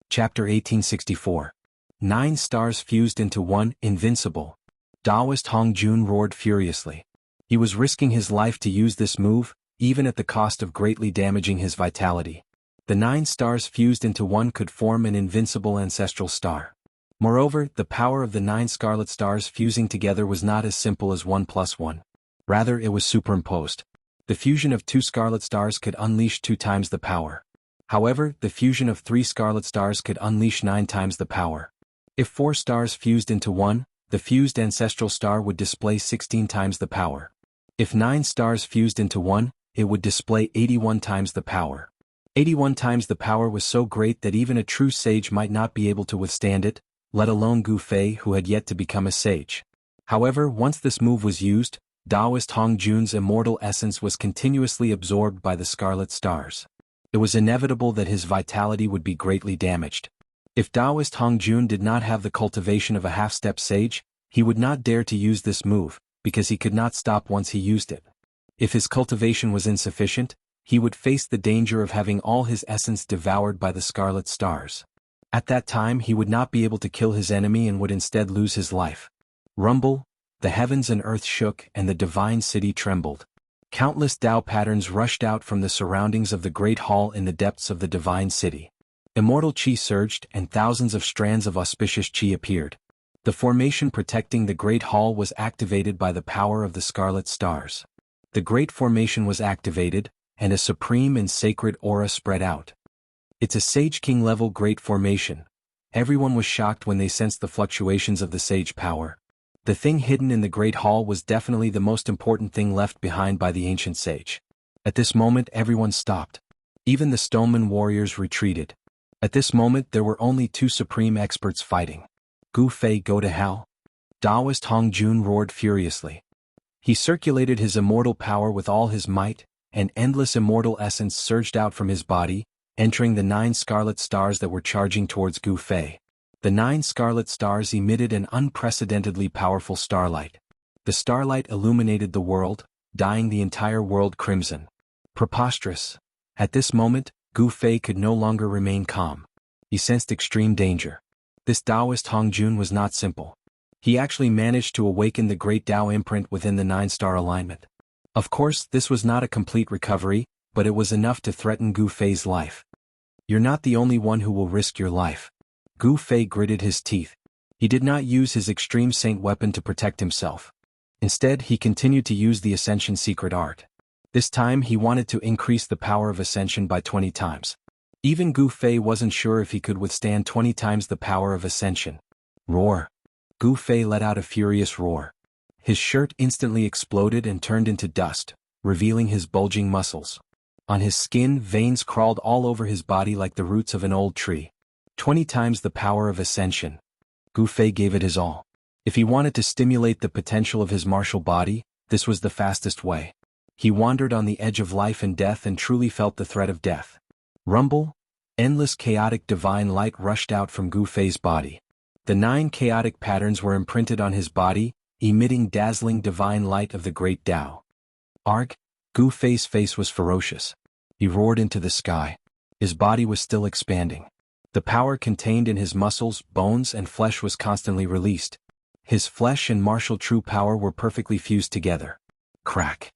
Chapter 1864. 9 stars fused into 1 invincible. Taoist Hongjun roared furiously. He was risking his life to use this move, even at the cost of greatly damaging his vitality. The 9 stars fused into 1 could form an invincible ancestral star. Moreover, the power of the 9 scarlet stars fusing together was not as simple as 1 plus 1. Rather, it was superimposed. The fusion of 2 scarlet stars could unleash 2 times the power. However, the fusion of 3 scarlet stars could unleash 9 times the power. If 4 stars fused into 1, the fused ancestral star would display 16 times the power. If 9 stars fused into 1, it would display 81 times the power. 81 times the power was so great that even a true sage might not be able to withstand it, let alone Gu Fei who had yet to become a sage. However, once this move was used, Taoist Hongjun's immortal essence was continuously absorbed by the scarlet stars. It was inevitable that his vitality would be greatly damaged. If Taoist Hongjun did not have the cultivation of a half-step sage, he would not dare to use this move, because he could not stop once he used it. If his cultivation was insufficient, he would face the danger of having all his essence devoured by the scarlet stars. At that time he would not be able to kill his enemy and would instead lose his life. Rumble, the heavens and earth shook and the divine city trembled. Countless Tao patterns rushed out from the surroundings of the great hall in the depths of the divine city. Immortal Qi surged and thousands of strands of auspicious Qi appeared. The formation protecting the great hall was activated by the power of the scarlet stars. The great formation was activated, and a supreme and sacred aura spread out. It's a Sage King level great formation. Everyone was shocked when they sensed the fluctuations of the sage power. The thing hidden in the great hall was definitely the most important thing left behind by the ancient sage. At this moment everyone stopped. Even the stoneman warriors retreated. At this moment there were only 2 supreme experts fighting. Gu Fei go to hell? Taoist Hongjun roared furiously. He circulated his immortal power with all his might, and endless immortal essence surged out from his body, entering the 9 scarlet stars that were charging towards Gu Fei. The 9 scarlet stars emitted an unprecedentedly powerful starlight. The starlight illuminated the world, dyeing the entire world crimson. Preposterous. At this moment, Gu Fei could no longer remain calm. He sensed extreme danger. This Taoist Hongjun was not simple. He actually managed to awaken the great Tao imprint within the 9-star alignment. Of course, this was not a complete recovery, but it was enough to threaten Gu Fei's life. You're not the only one who will risk your life. Gu Fei gritted his teeth. He did not use his extreme saint weapon to protect himself. Instead, he continued to use the Ascension secret art. This time he wanted to increase the power of Ascension by 20 times. Even Gu Fei wasn't sure if he could withstand 20 times the power of Ascension. Roar. Gu Fei let out a furious roar. His shirt instantly exploded and turned into dust, revealing his bulging muscles. On his skin, veins crawled all over his body like the roots of an old tree. 20 times the power of Ascension. Gu Fei gave it his all. If he wanted to stimulate the potential of his martial body, this was the fastest way. He wandered on the edge of life and death and truly felt the threat of death. Rumble. Endless chaotic divine light rushed out from Gu Fei's body. The 9 chaotic patterns were imprinted on his body, emitting dazzling divine light of the great Tao. Arg! Gu Fei's face was ferocious. He roared into the sky. His body was still expanding. The power contained in his muscles, bones, and flesh was constantly released. His flesh and martial true power were perfectly fused together. Crack!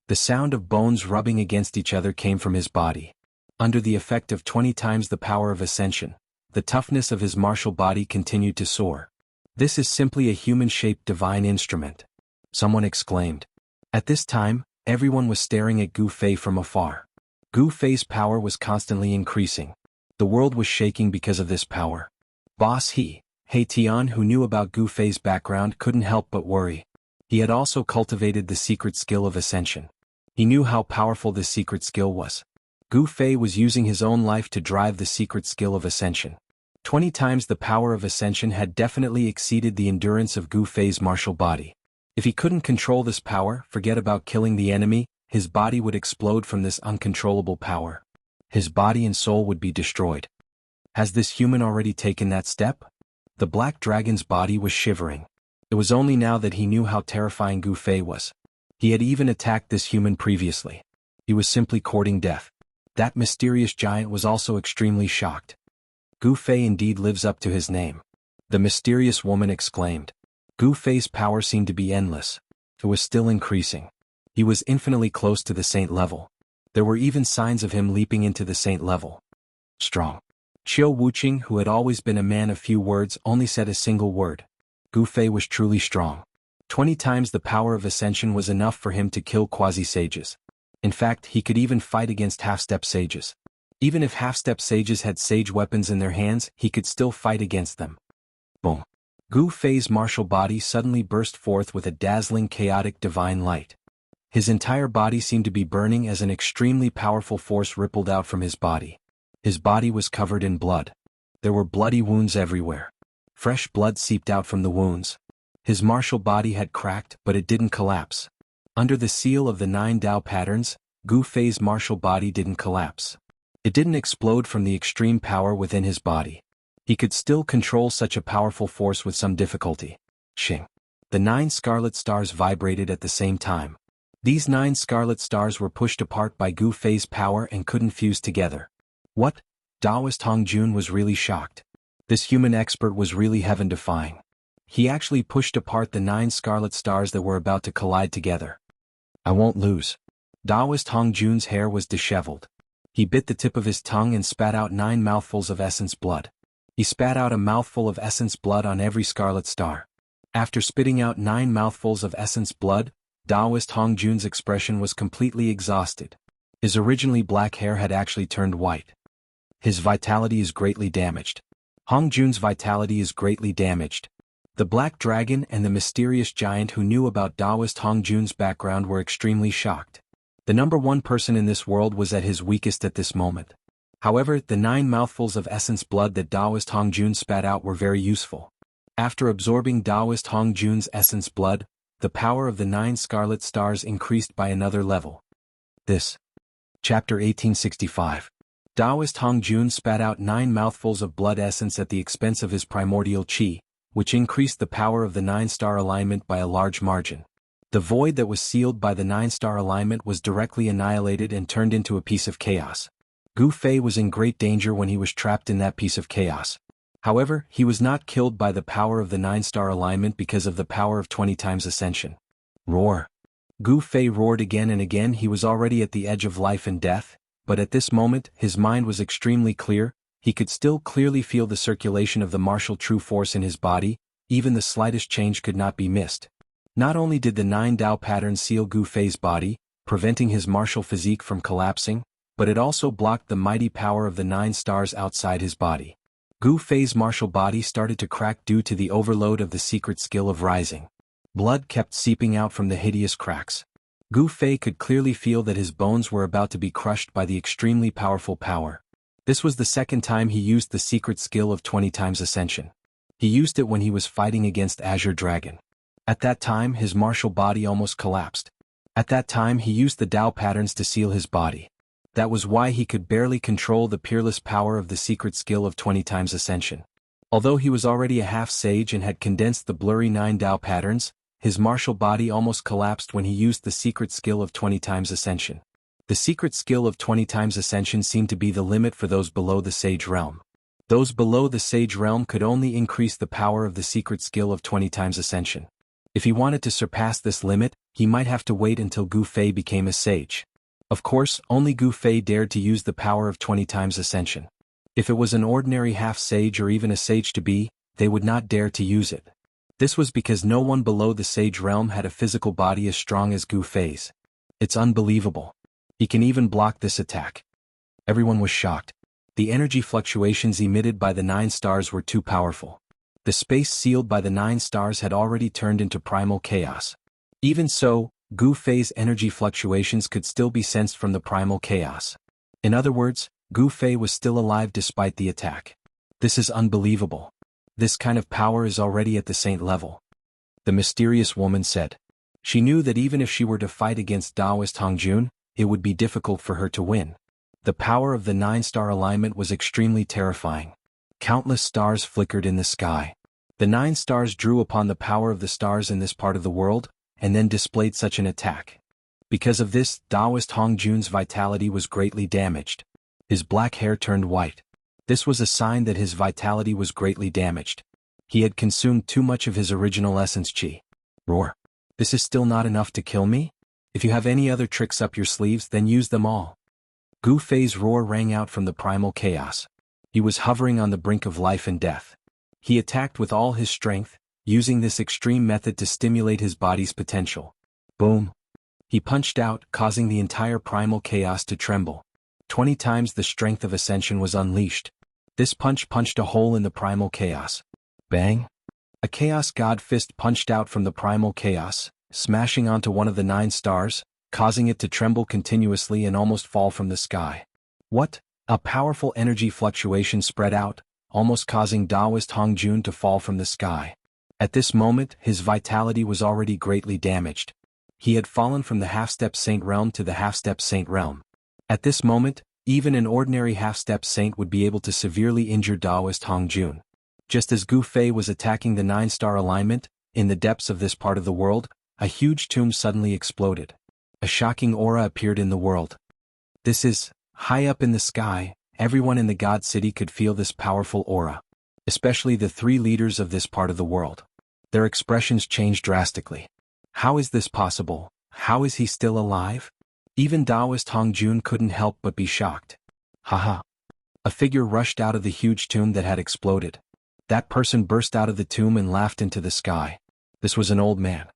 The sound of bones rubbing against each other came from his body. Under the effect of 20 times the power of ascension, the toughness of his martial body continued to soar. This is simply a human-shaped divine instrument. Someone exclaimed. At this time, everyone was staring at Gu Fei from afar. Gu Fei's power was constantly increasing. The world was shaking because of this power. Boss He Tian, who knew about Gu Fei's background, couldn't help but worry. He had also cultivated the secret skill of ascension. He knew how powerful this secret skill was. Gu Fei was using his own life to drive the secret skill of ascension. 20 times the power of ascension had definitely exceeded the endurance of Gu Fei's martial body. If he couldn't control this power, forget about killing the enemy, his body would explode from this uncontrollable power. His body and soul would be destroyed. Has this human already taken that step? The black dragon's body was shivering. It was only now that he knew how terrifying Gu Fei was. He had even attacked this human previously. He was simply courting death. That mysterious giant was also extremely shocked. Gu Fei indeed lives up to his name. The mysterious woman exclaimed. Gu Fei's power seemed to be endless. It was still increasing. He was infinitely close to the saint level. There were even signs of him leaping into the saint level. Strong. Qiu Wuqing, who had always been a man of few words, only said a single word. Gu Fei was truly strong. 20 times the power of ascension was enough for him to kill quasi-sages. In fact, he could even fight against half-step sages. Even if half-step sages had sage weapons in their hands, he could still fight against them. Boom. Gu Fei's martial body suddenly burst forth with a dazzling chaotic divine light. His entire body seemed to be burning as an extremely powerful force rippled out from his body. His body was covered in blood. There were bloody wounds everywhere. Fresh blood seeped out from the wounds. His martial body had cracked, but it didn't collapse. Under the seal of the 9 Tao patterns, Gu Fei's martial body didn't collapse. It didn't explode from the extreme power within his body. He could still control such a powerful force with some difficulty. Shing. The 9 scarlet stars vibrated at the same time. These 9 scarlet stars were pushed apart by Gu Fei's power and couldn't fuse together. What? Taoist Hong Jun was really shocked. This human expert was really heaven-defying. He actually pushed apart the 9 scarlet stars that were about to collide together. I won't lose. Taoist Hong Jun's hair was disheveled. He bit the tip of his tongue and spat out 9 mouthfuls of essence blood. He spat out a mouthful of essence blood on every scarlet star. After spitting out 9 mouthfuls of essence blood, Taoist Hong Jun's expression was completely exhausted. His originally black hair had actually turned white. His vitality is greatly damaged. Hong Jun's vitality is greatly damaged. The black dragon and the mysterious giant who knew about Taoist Hong Jun's background were extremely shocked. The number 1 person in this world was at his weakest at this moment. However, the 9 mouthfuls of essence blood that Taoist Hong Jun spat out were very useful. After absorbing Taoist Hong Jun's essence blood, the power of the 9 scarlet stars increased by another level. This. Chapter 1865. Taoist Hong Jun spat out 9 mouthfuls of blood essence at the expense of his primordial qi, which increased the power of the 9-star alignment by a large margin. The void that was sealed by the 9-star alignment was directly annihilated and turned into a piece of chaos. Gu Fei was in great danger when he was trapped in that piece of chaos. However, he was not killed by the power of the 9-star alignment because of the power of 20 times ascension. Roar. Gu Fei roared again and again. He was already at the edge of life and death, but at this moment, his mind was extremely clear. He could still clearly feel the circulation of the martial true force in his body. Even the slightest change could not be missed. Not only did the 9 Tao patterns seal Gu Fei's body, preventing his martial physique from collapsing, but it also blocked the mighty power of the 9 stars outside his body. Gu Fei's martial body started to crack due to the overload of the secret skill of rising. Blood kept seeping out from the hideous cracks. Gu Fei could clearly feel that his bones were about to be crushed by the extremely powerful power. This was the second time he used the secret skill of 20 times ascension. He used it when he was fighting against Azure Dragon. At that time, his martial body almost collapsed. At that time, he used the Tao patterns to seal his body. That was why he could barely control the peerless power of the secret skill of 20 times ascension. Although he was already a half-sage and had condensed the blurry 9 Dao patterns, his martial body almost collapsed when he used the secret skill of 20 times ascension. The secret skill of 20 times ascension seemed to be the limit for those below the sage realm. Those below the sage realm could only increase the power of the secret skill of 20 times ascension. If he wanted to surpass this limit, he might have to wait until Gu Fei became a sage. Of course, only Gu Fei dared to use the power of 20 times ascension. If it was an ordinary half-sage or even a sage-to-be, they would not dare to use it. This was because no one below the sage realm had a physical body as strong as Gu Fei's. It's unbelievable. He can even block this attack. Everyone was shocked. The energy fluctuations emitted by the 9 stars were too powerful. The space sealed by the 9 stars had already turned into primal chaos. Even so, Gu Fei's energy fluctuations could still be sensed from the primal chaos. In other words, Gu Fei was still alive despite the attack. This is unbelievable. This kind of power is already at the saint level. The mysterious woman said. She knew that even if she were to fight against Taoist Hongjun, it would be difficult for her to win. The power of the 9-star alignment was extremely terrifying. Countless stars flickered in the sky. The 9 stars drew upon the power of the stars in this part of the world, and then displayed such an attack. Because of this, Taoist Hongjun's vitality was greatly damaged. His black hair turned white. This was a sign that his vitality was greatly damaged. He had consumed too much of his original essence qi. Roar. This is still not enough to kill me? If you have any other tricks up your sleeves, then use them all. Gu Fei's roar rang out from the primal chaos. He was hovering on the brink of life and death. He attacked with all his strength, using this extreme method to stimulate his body's potential. Boom. He punched out, causing the entire primal chaos to tremble. 20 times the strength of ascension was unleashed. This punch punched a hole in the primal chaos. Bang! A chaos god fist punched out from the primal chaos, smashing onto one of the 9 stars, causing it to tremble continuously and almost fall from the sky. What? A powerful energy fluctuation spread out, almost causing Taoist Hongjun to fall from the sky. At this moment, his vitality was already greatly damaged. He had fallen from the half-step saint realm to the half-step saint realm. At this moment, even an ordinary half-step saint would be able to severely injure Taoist Hongjun. Just as Gu Fei was attacking the 9-star alignment, in the depths of this part of the world, a huge tomb suddenly exploded. A shocking aura appeared in the world. This is, high up in the sky, everyone in the God City could feel this powerful aura. Especially the 3 leaders of this part of the world. Their expressions changed drastically. How is this possible? How is he still alive? Even Taoist Hongjun couldn't help but be shocked. Haha. A figure rushed out of the huge tomb that had exploded. That person burst out of the tomb and laughed into the sky. This was an old man.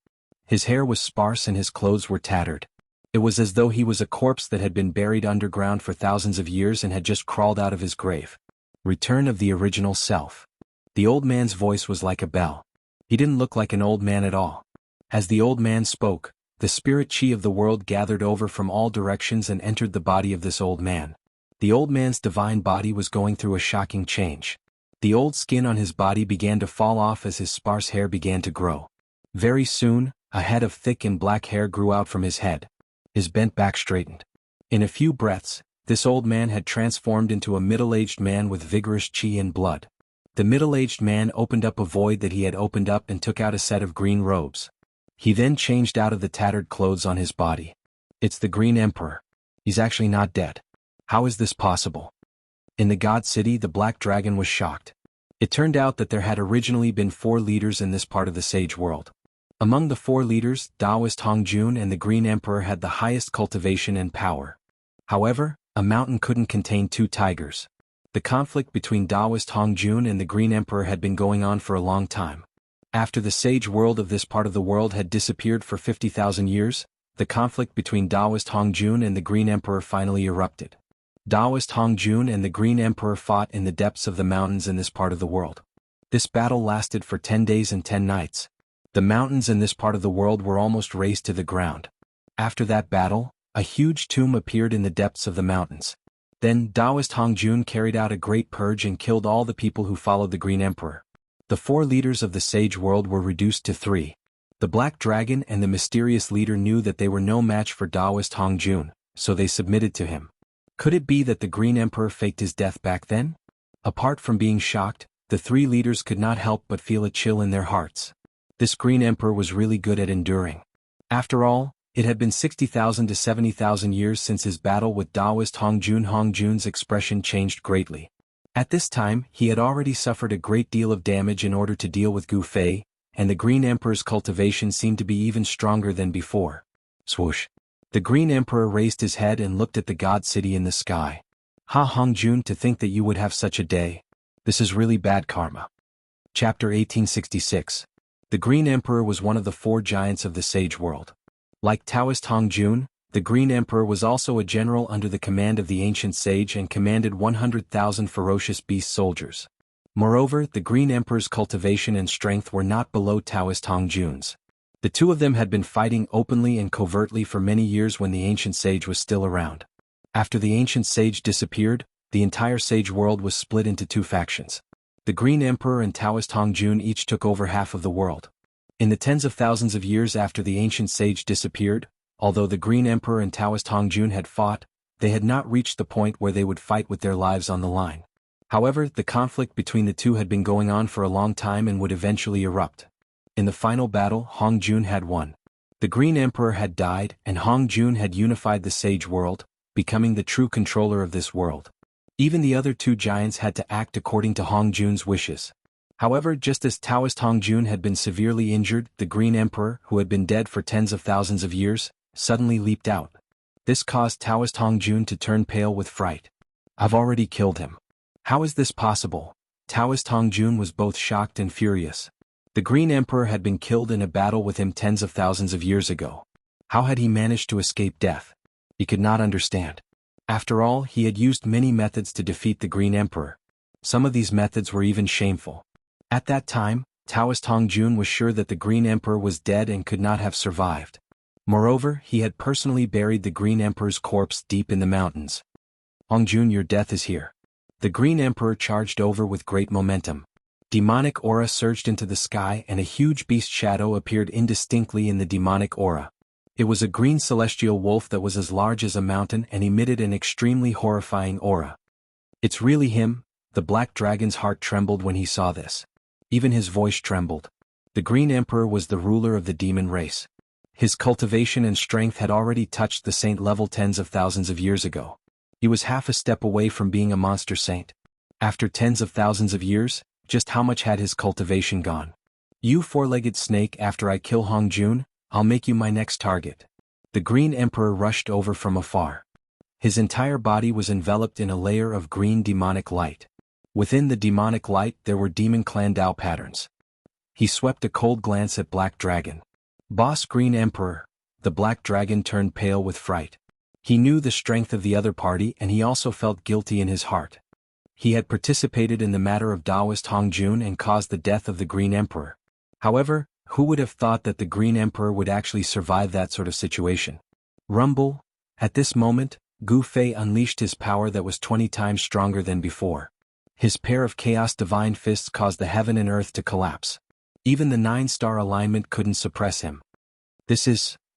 His hair was sparse and his clothes were tattered. It was as though he was a corpse that had been buried underground for thousands of years and had just crawled out of his grave. Return of the original self. The old man's voice was like a bell. He didn't look like an old man at all. As the old man spoke, the spirit chi of the world gathered over from all directions and entered the body of this old man. The old man's divine body was going through a shocking change. The old skin on his body began to fall off as his sparse hair began to grow. Very soon, a head of thick and black hair grew out from his head. His bent back straightened. In a few breaths, this old man had transformed into a middle-aged man with vigorous chi and blood. The middle-aged man opened up a void that he had opened up and took out a set of green robes. He then changed out of the tattered clothes on his body. It's the Green Emperor. He's actually not dead. How is this possible? In the God City, the Black Dragon was shocked. It turned out that there had originally been 4 leaders in this part of the sage world. Among the 4 leaders, Taoist Hongjun and the Green Emperor had the highest cultivation and power. However, a mountain couldn't contain 2 tigers. The conflict between Taoist Hongjun and the Green Emperor had been going on for a long time. After the sage world of this part of the world had disappeared for 50,000 years, the conflict between Taoist Hongjun and the Green Emperor finally erupted. Taoist Hongjun and the Green Emperor fought in the depths of the mountains in this part of the world. This battle lasted for 10 days and 10 nights. The mountains in this part of the world were almost razed to the ground. After that battle, a huge tomb appeared in the depths of the mountains. Then Taoist Hongjun carried out a great purge and killed all the people who followed the Green Emperor. The 4 leaders of the sage world were reduced to 3. The Black Dragon and the mysterious leader knew that they were no match for Taoist Hongjun, so they submitted to him. Could it be that the Green Emperor faked his death back then? Apart from being shocked, the three leaders could not help but feel a chill in their hearts. This Green Emperor was really good at enduring. After all, it had been 60,000 to 70,000 years since his battle with Taoist Hongjun. Hongjun's expression changed greatly. At this time, he had already suffered a great deal of damage in order to deal with Gu Fei, and the Green Emperor's cultivation seemed to be even stronger than before. Swoosh! The Green Emperor raised his head and looked at the God City in the sky. Ha Hongjun, to think that you would have such a day. This is really bad karma. Chapter 1866. The Green Emperor was one of the four giants of the Sage World. Like Taoist Hongjun, the Green Emperor was also a general under the command of the ancient sage and commanded 100,000 ferocious beast soldiers. Moreover, the Green Emperor's cultivation and strength were not below Taoist Hongjun's. The two of them had been fighting openly and covertly for many years when the ancient sage was still around. After the ancient sage disappeared, the entire sage world was split into two factions. The Green Emperor and Taoist Hongjun each took over half of the world. In the tens of thousands of years after the ancient sage disappeared, although the Green Emperor and Taoist Hongjun had fought, they had not reached the point where they would fight with their lives on the line. However, the conflict between the two had been going on for a long time and would eventually erupt. In the final battle, Hongjun had won. The Green Emperor had died, and Hongjun had unified the Sage world, becoming the true controller of this world. Even the other two giants had to act according to Hongjun's wishes. However, just as Taoist Hongjun had been severely injured, the Green Emperor, who had been dead for tens of thousands of years, suddenly leaped out. This caused Taoist Hongjun to turn pale with fright. I've already killed him. How is this possible? Taoist Hongjun was both shocked and furious. The Green Emperor had been killed in a battle with him tens of thousands of years ago. How had he managed to escape death? He could not understand. After all, he had used many methods to defeat the Green Emperor. Some of these methods were even shameful. At that time, Taoist Hongjun was sure that the Green Emperor was dead and could not have survived. Moreover, he had personally buried the Green Emperor's corpse deep in the mountains. Hongjun, your death is here. The Green Emperor charged over with great momentum. Demonic aura surged into the sky and a huge beast shadow appeared indistinctly in the demonic aura. It was a green celestial wolf that was as large as a mountain and emitted an extremely horrifying aura. It's really him. The Black Dragon's heart trembled when he saw this. Even his voice trembled. The Green Emperor was the ruler of the demon race. His cultivation and strength had already touched the saint level tens of thousands of years ago. He was half a step away from being a monster saint. After tens of thousands of years, just how much had his cultivation gone? You four-legged snake, after I kill Hongjun, I'll make you my next target. The Green Emperor rushed over from afar. His entire body was enveloped in a layer of green demonic light. Within the demonic light there were demon clan Dao patterns. He swept a cold glance at Black Dragon. Boss Green Emperor. The Black Dragon turned pale with fright. He knew the strength of the other party and he also felt guilty in his heart. He had participated in the matter of Taoist Hongjun and caused the death of the Green Emperor. However, who would have thought that the Green Emperor would actually survive that sort of situation? Rumble. At this moment, Gu Fei unleashed his power that was 20 times stronger than before. His pair of chaos divine fists caused the heaven and earth to collapse. Even the 9-star alignment couldn't suppress him.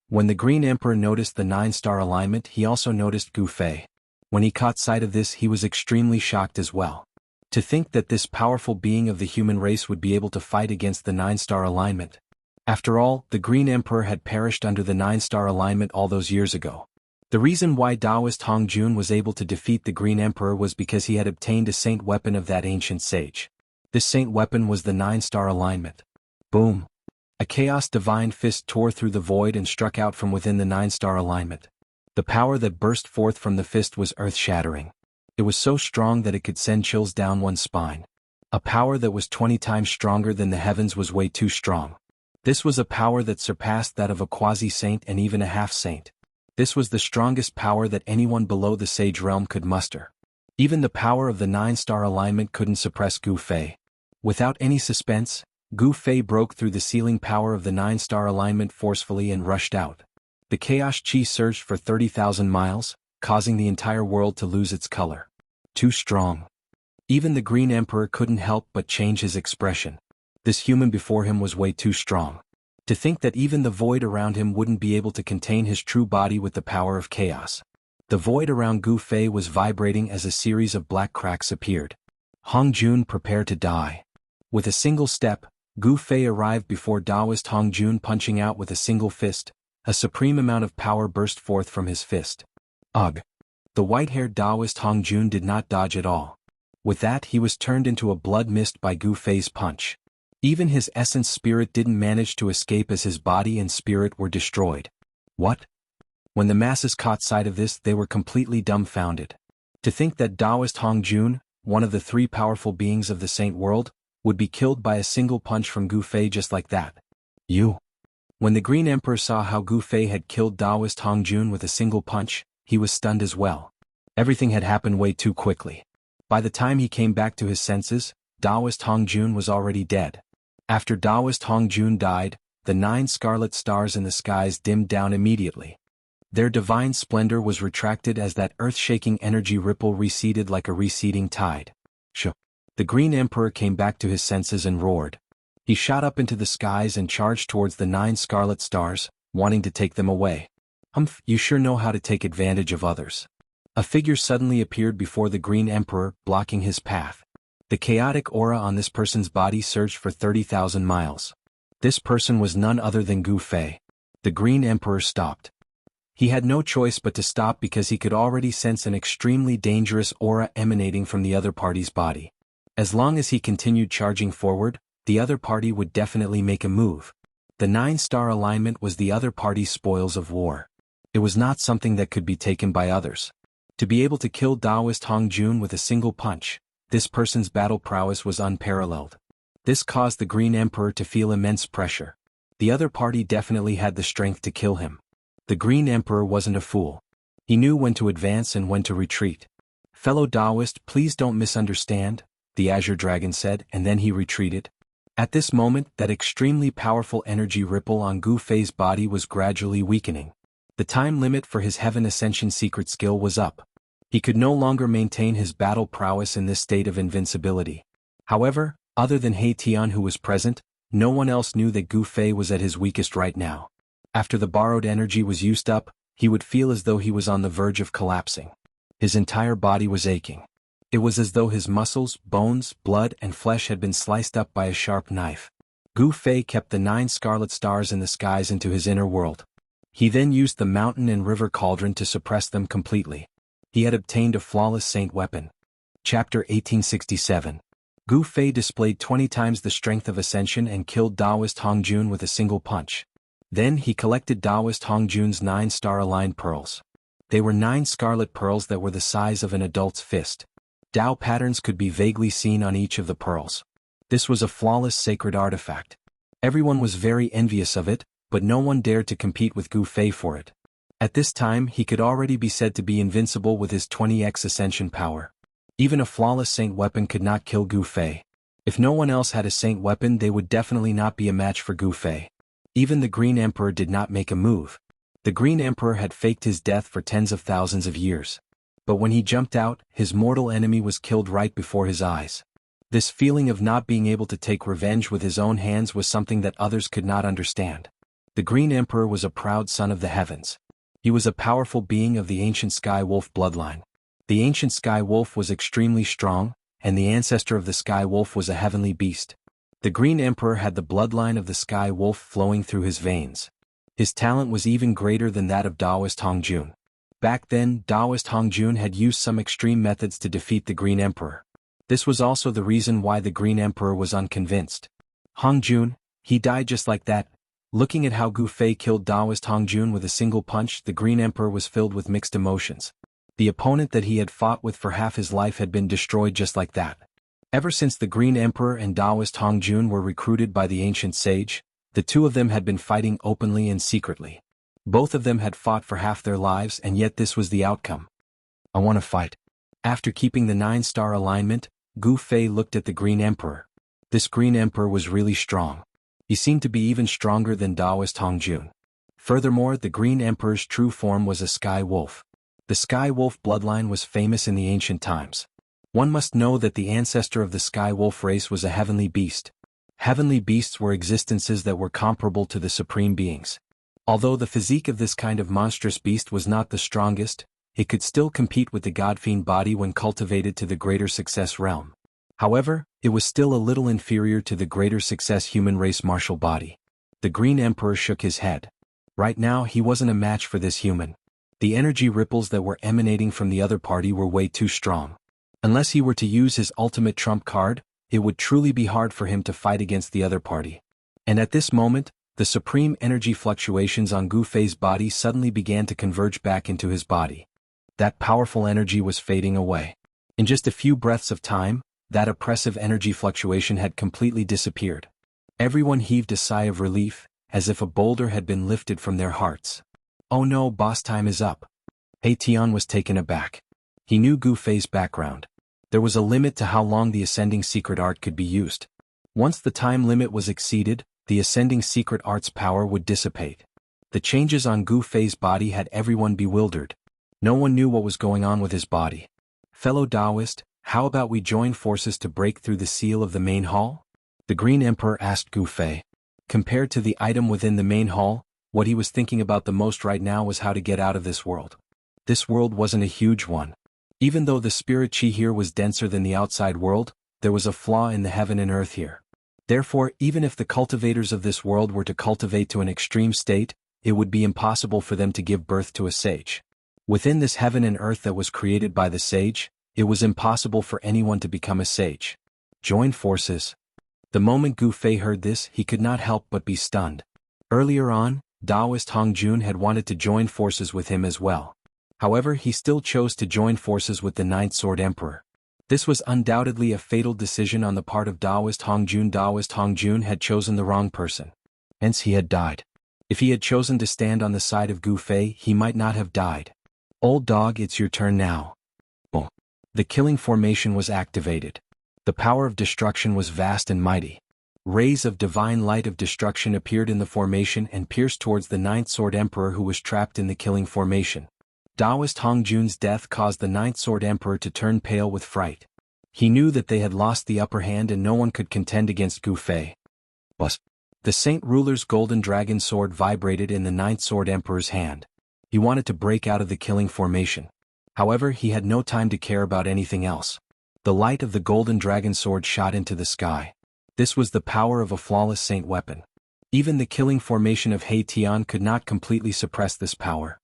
When the Green Emperor noticed the 9-star alignment, he also noticed Gu Fei. When he caught sight of this, he was extremely shocked as well. To think that this powerful being of the human race would be able to fight against the 9-star alignment. After all, the Green Emperor had perished under the 9-star alignment all those years ago. The reason why Taoist Hongjun was able to defeat the Green Emperor was because he had obtained a saint weapon of that ancient sage. This saint weapon was the 9-star alignment. Boom! A chaos divine fist tore through the void and struck out from within the 9-star alignment. The power that burst forth from the fist was earth-shattering. It was so strong that it could send chills down one's spine. A power that was 20 times stronger than the heavens was way too strong. This was a power that surpassed that of a quasi-saint and even a half-saint. This was the strongest power that anyone below the sage realm could muster. Even the power of the 9-star alignment couldn't suppress Gu Fei. Without any suspense, Gu Fei broke through the ceiling power of the 9-star alignment forcefully and rushed out. The chaos chi surged for 30,000 miles, causing the entire world to lose its color. Too strong. Even the Green Emperor couldn't help but change his expression. This human before him was way too strong. To think that even the void around him wouldn't be able to contain his true body with the power of chaos. The void around Gu Fei was vibrating as a series of black cracks appeared. Hong Jun prepared to die. With a single step, Gu Fei arrived before Taoist Hong Jun, punching out with a single fist. A supreme amount of power burst forth from his fist. Ugh! The white-haired Taoist Hong Jun did not dodge at all. With that, he was turned into a blood mist by Gu Fei's punch. Even his essence spirit didn't manage to escape as his body and spirit were destroyed. What? When the masses caught sight of this, they were completely dumbfounded. To think that Taoist Hong Jun, one of the three powerful beings of the Saint World, would be killed by a single punch from Gu Fei just like that. You. When the Green Emperor saw how Gu Fei had killed Taoist Hong Jun with a single punch, he was stunned as well. Everything had happened way too quickly. By the time he came back to his senses, Taoist Hong Jun was already dead. After Taoist Hong Jun died, the 9 scarlet stars in the skies dimmed down immediately. Their divine splendor was retracted as that earth-shaking energy ripple receded like a receding tide. The Green Emperor came back to his senses and roared. He shot up into the skies and charged towards the 9 scarlet stars, wanting to take them away. Humph, you sure know how to take advantage of others. A figure suddenly appeared before the Green Emperor, blocking his path. The chaotic aura on this person's body surged for 30,000 miles. This person was none other than Gu Fei. The Green Emperor stopped. He had no choice but to stop because he could already sense an extremely dangerous aura emanating from the other party's body. As long as he continued charging forward, the other party would definitely make a move. The 9-star alignment was the other party's spoils of war. It was not something that could be taken by others. To be able to kill Taoist Hong Jun with a single punch, this person's battle prowess was unparalleled. This caused the Green Emperor to feel immense pressure. The other party definitely had the strength to kill him. The Green Emperor wasn't a fool. He knew when to advance and when to retreat. Fellow Taoist, please don't misunderstand, the Azure Dragon said, and then he retreated. At this moment, that extremely powerful energy ripple on Gu Fei's body was gradually weakening. The time limit for his Heaven Ascension secret skill was up. He could no longer maintain his battle prowess in this state of invincibility. However, other than He Tian who was present, no one else knew that Gu Fei was at his weakest right now. After the borrowed energy was used up, he would feel as though he was on the verge of collapsing. His entire body was aching. It was as though his muscles, bones, blood, and flesh had been sliced up by a sharp knife. Gu Fei kept the 9 scarlet stars in the skies into his inner world. He then used the mountain and river cauldron to suppress them completely. He had obtained a flawless saint weapon. Chapter 1867. Gu Fei displayed 20 times the strength of Ascension and killed Taoist Hong Jun with a single punch. Then he collected Taoist Hong Jun's 9-star aligned pearls. They were 9 scarlet pearls that were the size of an adult's fist. Tao patterns could be vaguely seen on each of the pearls. This was a flawless sacred artifact. Everyone was very envious of it, but no one dared to compete with Gu Fei for it. At this time he could already be said to be invincible with his 20x ascension power. Even a flawless saint weapon could not kill Gu Fei. If no one else had a saint weapon, they would definitely not be a match for Gu Fei. Even the Green Emperor did not make a move. The Green Emperor had faked his death for tens of thousands of years. But when he jumped out, his mortal enemy was killed right before his eyes. This feeling of not being able to take revenge with his own hands was something that others could not understand. The Green Emperor was a proud son of the heavens. He was a powerful being of the ancient Sky Wolf bloodline. The ancient Sky Wolf was extremely strong, and the ancestor of the Sky Wolf was a heavenly beast. The Green Emperor had the bloodline of the Sky Wolf flowing through his veins. His talent was even greater than that of Taoist Hong Jun. Back then, Taoist Hong Jun had used some extreme methods to defeat the Green Emperor. This was also the reason why the Green Emperor was unconvinced. Hong Jun, he died just like that. Looking at how Gu Fei killed Taoist Hong Jun with a single punch, the Green Emperor was filled with mixed emotions. The opponent that he had fought with for half his life had been destroyed just like that. Ever since the Green Emperor and Taoist Hong Jun were recruited by the ancient sage, the two of them had been fighting openly and secretly. Both of them had fought for half their lives, and yet this was the outcome. I want to fight. After keeping the 9-star alignment, Gu Fei looked at the Green Emperor. This Green Emperor was really strong. He seemed to be even stronger than Taoist Hong Jun. Furthermore, the Green Emperor's true form was a Sky Wolf. The Sky Wolf bloodline was famous in the ancient times. One must know that the ancestor of the Sky Wolf race was a heavenly beast. Heavenly beasts were existences that were comparable to the supreme beings. Although the physique of this kind of monstrous beast was not the strongest, it could still compete with the God-Fiend body when cultivated to the greater success realm. However, it was still a little inferior to the greater success human race martial body. The Green Emperor shook his head. Right now he wasn't a match for this human. The energy ripples that were emanating from the other party were way too strong. Unless he were to use his ultimate trump card, it would truly be hard for him to fight against the other party. And at this moment, the supreme energy fluctuations on Gu Fei's body suddenly began to converge back into his body. That powerful energy was fading away. In just a few breaths of time, that oppressive energy fluctuation had completely disappeared. Everyone heaved a sigh of relief, as if a boulder had been lifted from their hearts. Oh no, boss, time is up. He Tian was taken aback. He knew Gu Fei's background. There was a limit to how long the ascending secret art could be used. Once the time limit was exceeded, the ascending secret art's power would dissipate. The changes on Gu Fei's body had everyone bewildered. No one knew what was going on with his body. Fellow Taoist, how about we join forces to break through the seal of the main hall? The Green Emperor asked Gu Fei. Compared to the item within the main hall, what he was thinking about the most right now was how to get out of this world. This world wasn't a huge one. Even though the spirit chi here was denser than the outside world, there was a flaw in the heaven and earth here. Therefore, even if the cultivators of this world were to cultivate to an extreme state, it would be impossible for them to give birth to a sage. Within this heaven and earth that was created by the sage, it was impossible for anyone to become a sage. Join forces. The moment Gu Fei heard this, he could not help but be stunned. Earlier on, Taoist Hong Jun had wanted to join forces with him as well. However, he still chose to join forces with the Ninth Sword Emperor. This was undoubtedly a fatal decision on the part of Taoist Hong Jun. Taoist Hong Jun had chosen the wrong person. Hence he had died. If he had chosen to stand on the side of Gu Fei, he might not have died. Old dog, it's your turn now. Boom. The killing formation was activated. The power of destruction was vast and mighty. Rays of divine light of destruction appeared in the formation and pierced towards the Ninth Sword Emperor who was trapped in the killing formation. Taoist Hong Jun's death caused the Ninth Sword Emperor to turn pale with fright. He knew that they had lost the upper hand and no one could contend against Gu Fei. But the Saint Ruler's golden dragon sword vibrated in the Ninth Sword Emperor's hand. He wanted to break out of the killing formation. However, he had no time to care about anything else. The light of the golden dragon sword shot into the sky. This was the power of a flawless saint weapon. Even the killing formation of He Tian could not completely suppress this power.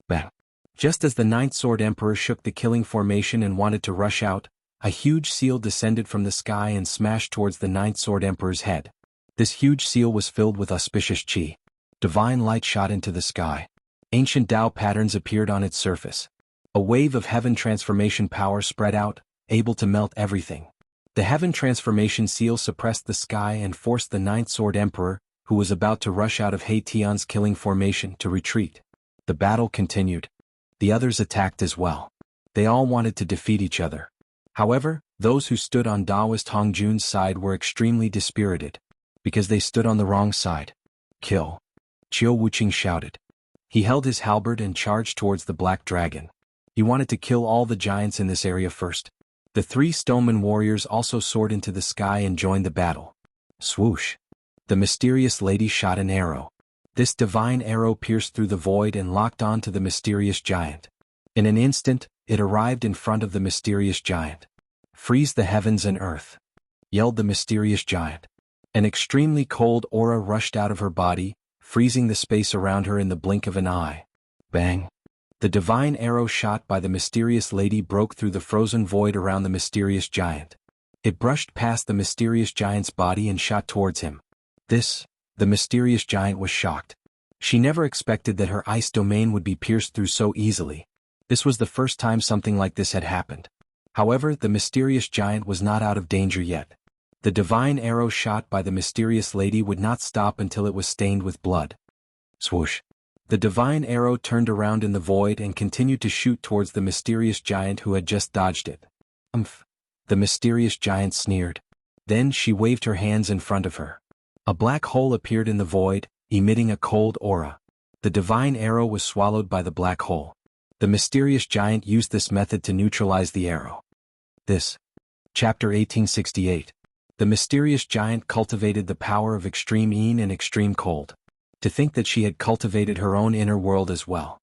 Bang! Just as the Ninth Sword Emperor shook the killing formation and wanted to rush out, a huge seal descended from the sky and smashed towards the Ninth Sword Emperor's head. This huge seal was filled with auspicious chi. Divine light shot into the sky. Ancient Tao patterns appeared on its surface. A wave of heaven transformation power spread out, able to melt everything. The heaven transformation seal suppressed the sky and forced the Ninth Sword Emperor, who was about to rush out of He Tian's killing formation, to retreat. The battle continued. The others attacked as well. They all wanted to defeat each other. However, those who stood on Taoist Hong Jun's side were extremely dispirited. Because they stood on the wrong side. Kill! Chiu Wuqing shouted. He held his halberd and charged towards the black dragon. He wanted to kill all the giants in this area first. The three stoneman warriors also soared into the sky and joined the battle. Swoosh! The mysterious lady shot an arrow. This divine arrow pierced through the void and locked on to the mysterious giant. In an instant, it arrived in front of the mysterious giant. Freeze the heavens and earth! Yelled the mysterious giant. An extremely cold aura rushed out of her body, freezing the space around her in the blink of an eye. Bang! The divine arrow shot by the mysterious lady broke through the frozen void around the mysterious giant. It brushed past the mysterious giant's body and shot towards him. The mysterious giant was shocked. She never expected that her ice domain would be pierced through so easily. This was the first time something like this had happened. However, the mysterious giant was not out of danger yet. The divine arrow shot by the mysterious lady would not stop until it was stained with blood. Swoosh! The divine arrow turned around in the void and continued to shoot towards the mysterious giant who had just dodged it. The mysterious giant sneered. Then she waved her hands in front of her. A black hole appeared in the void, emitting a cold aura. The divine arrow was swallowed by the black hole. The mysterious giant used this method to neutralize the arrow. Chapter 1868. The mysterious giant cultivated the power of extreme yin and extreme cold. To think that she had cultivated her own inner world as well.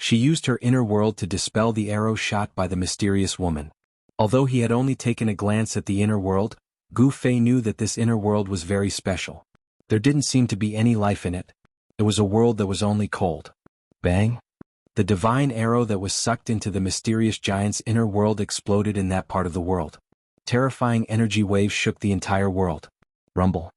She used her inner world to dispel the arrow shot by the mysterious woman. Although he had only taken a glance at the inner world, Gu Fei knew that this inner world was very special. There didn't seem to be any life in it. It was a world that was only cold. Bang! The divine arrow that was sucked into the mysterious giant's inner world exploded in that part of the world. Terrifying energy waves shook the entire world. Rumble.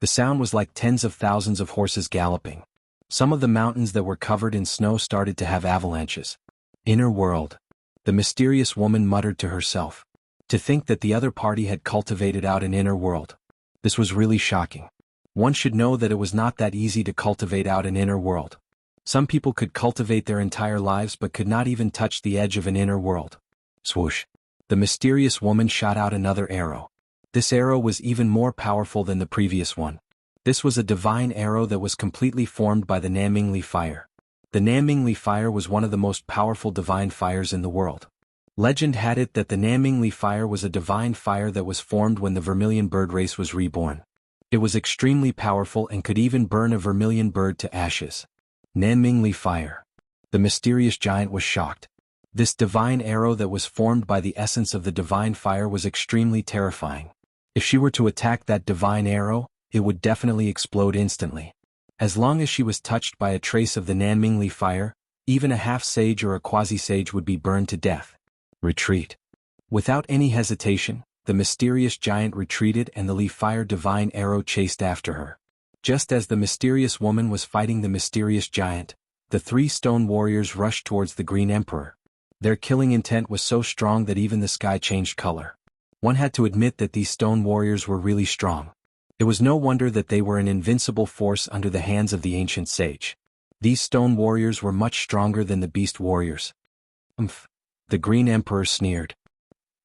The sound was like tens of thousands of horses galloping. Some of the mountains that were covered in snow started to have avalanches. Inner world. The mysterious woman muttered to herself. To think that the other party had cultivated out an inner world. This was really shocking. One should know that it was not that easy to cultivate out an inner world. Some people could cultivate their entire lives but could not even touch the edge of an inner world. Swoosh. The mysterious woman shot out another arrow. This arrow was even more powerful than the previous one. This was a divine arrow that was completely formed by the Nanmingli fire. The Nanmingli fire was one of the most powerful divine fires in the world. Legend had it that the Nanmingli fire was a divine fire that was formed when the vermilion bird race was reborn. It was extremely powerful and could even burn a vermilion bird to ashes. Nanmingli fire. The mysterious giant was shocked. This divine arrow that was formed by the essence of the divine fire was extremely terrifying. If she were to attack that divine arrow, it would definitely explode instantly. As long as she was touched by a trace of the Nanmingli fire, even a half-sage or a quasi-sage would be burned to death. Retreat. Without any hesitation, the mysterious giant retreated and the Li fire divine arrow chased after her. Just as the mysterious woman was fighting the mysterious giant, the 3 stone warriors rushed towards the Green Emperor. Their killing intent was so strong that even the sky changed color. One had to admit that these stone warriors were really strong. It was no wonder that they were an invincible force under the hands of the ancient sage. These stone warriors were much stronger than the beast warriors. The Green Emperor sneered.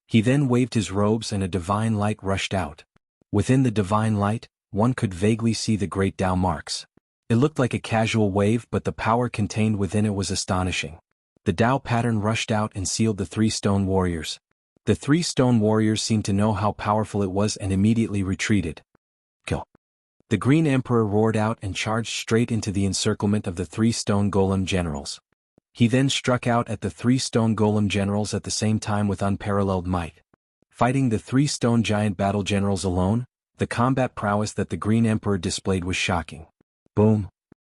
He then waved his robes and a divine light rushed out. Within the divine light, one could vaguely see the great Tao marks. It looked like a casual wave, but the power contained within it was astonishing. The Tao pattern rushed out and sealed the 3 stone warriors. The 3 stone warriors seemed to know how powerful it was and immediately retreated. Kill. The Green Emperor roared out and charged straight into the encirclement of the 3 stone golem generals. He then struck out at the 3 stone golem generals at the same time with unparalleled might. Fighting the 3 stone giant battle generals alone, the combat prowess that the Green Emperor displayed was shocking. Boom.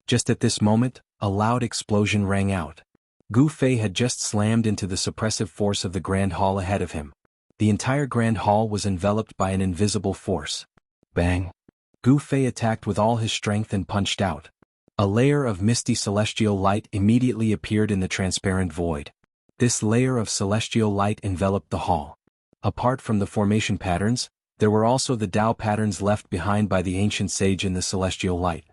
Just at this moment, a loud explosion rang out. Gu Fei had just slammed into the suppressive force of the Grand Hall ahead of him. The entire Grand Hall was enveloped by an invisible force. Bang. Gu Fei attacked with all his strength and punched out. A layer of misty celestial light immediately appeared in the transparent void. This layer of celestial light enveloped the hall. Apart from the formation patterns, there were also the Tao patterns left behind by the ancient sage in the celestial light.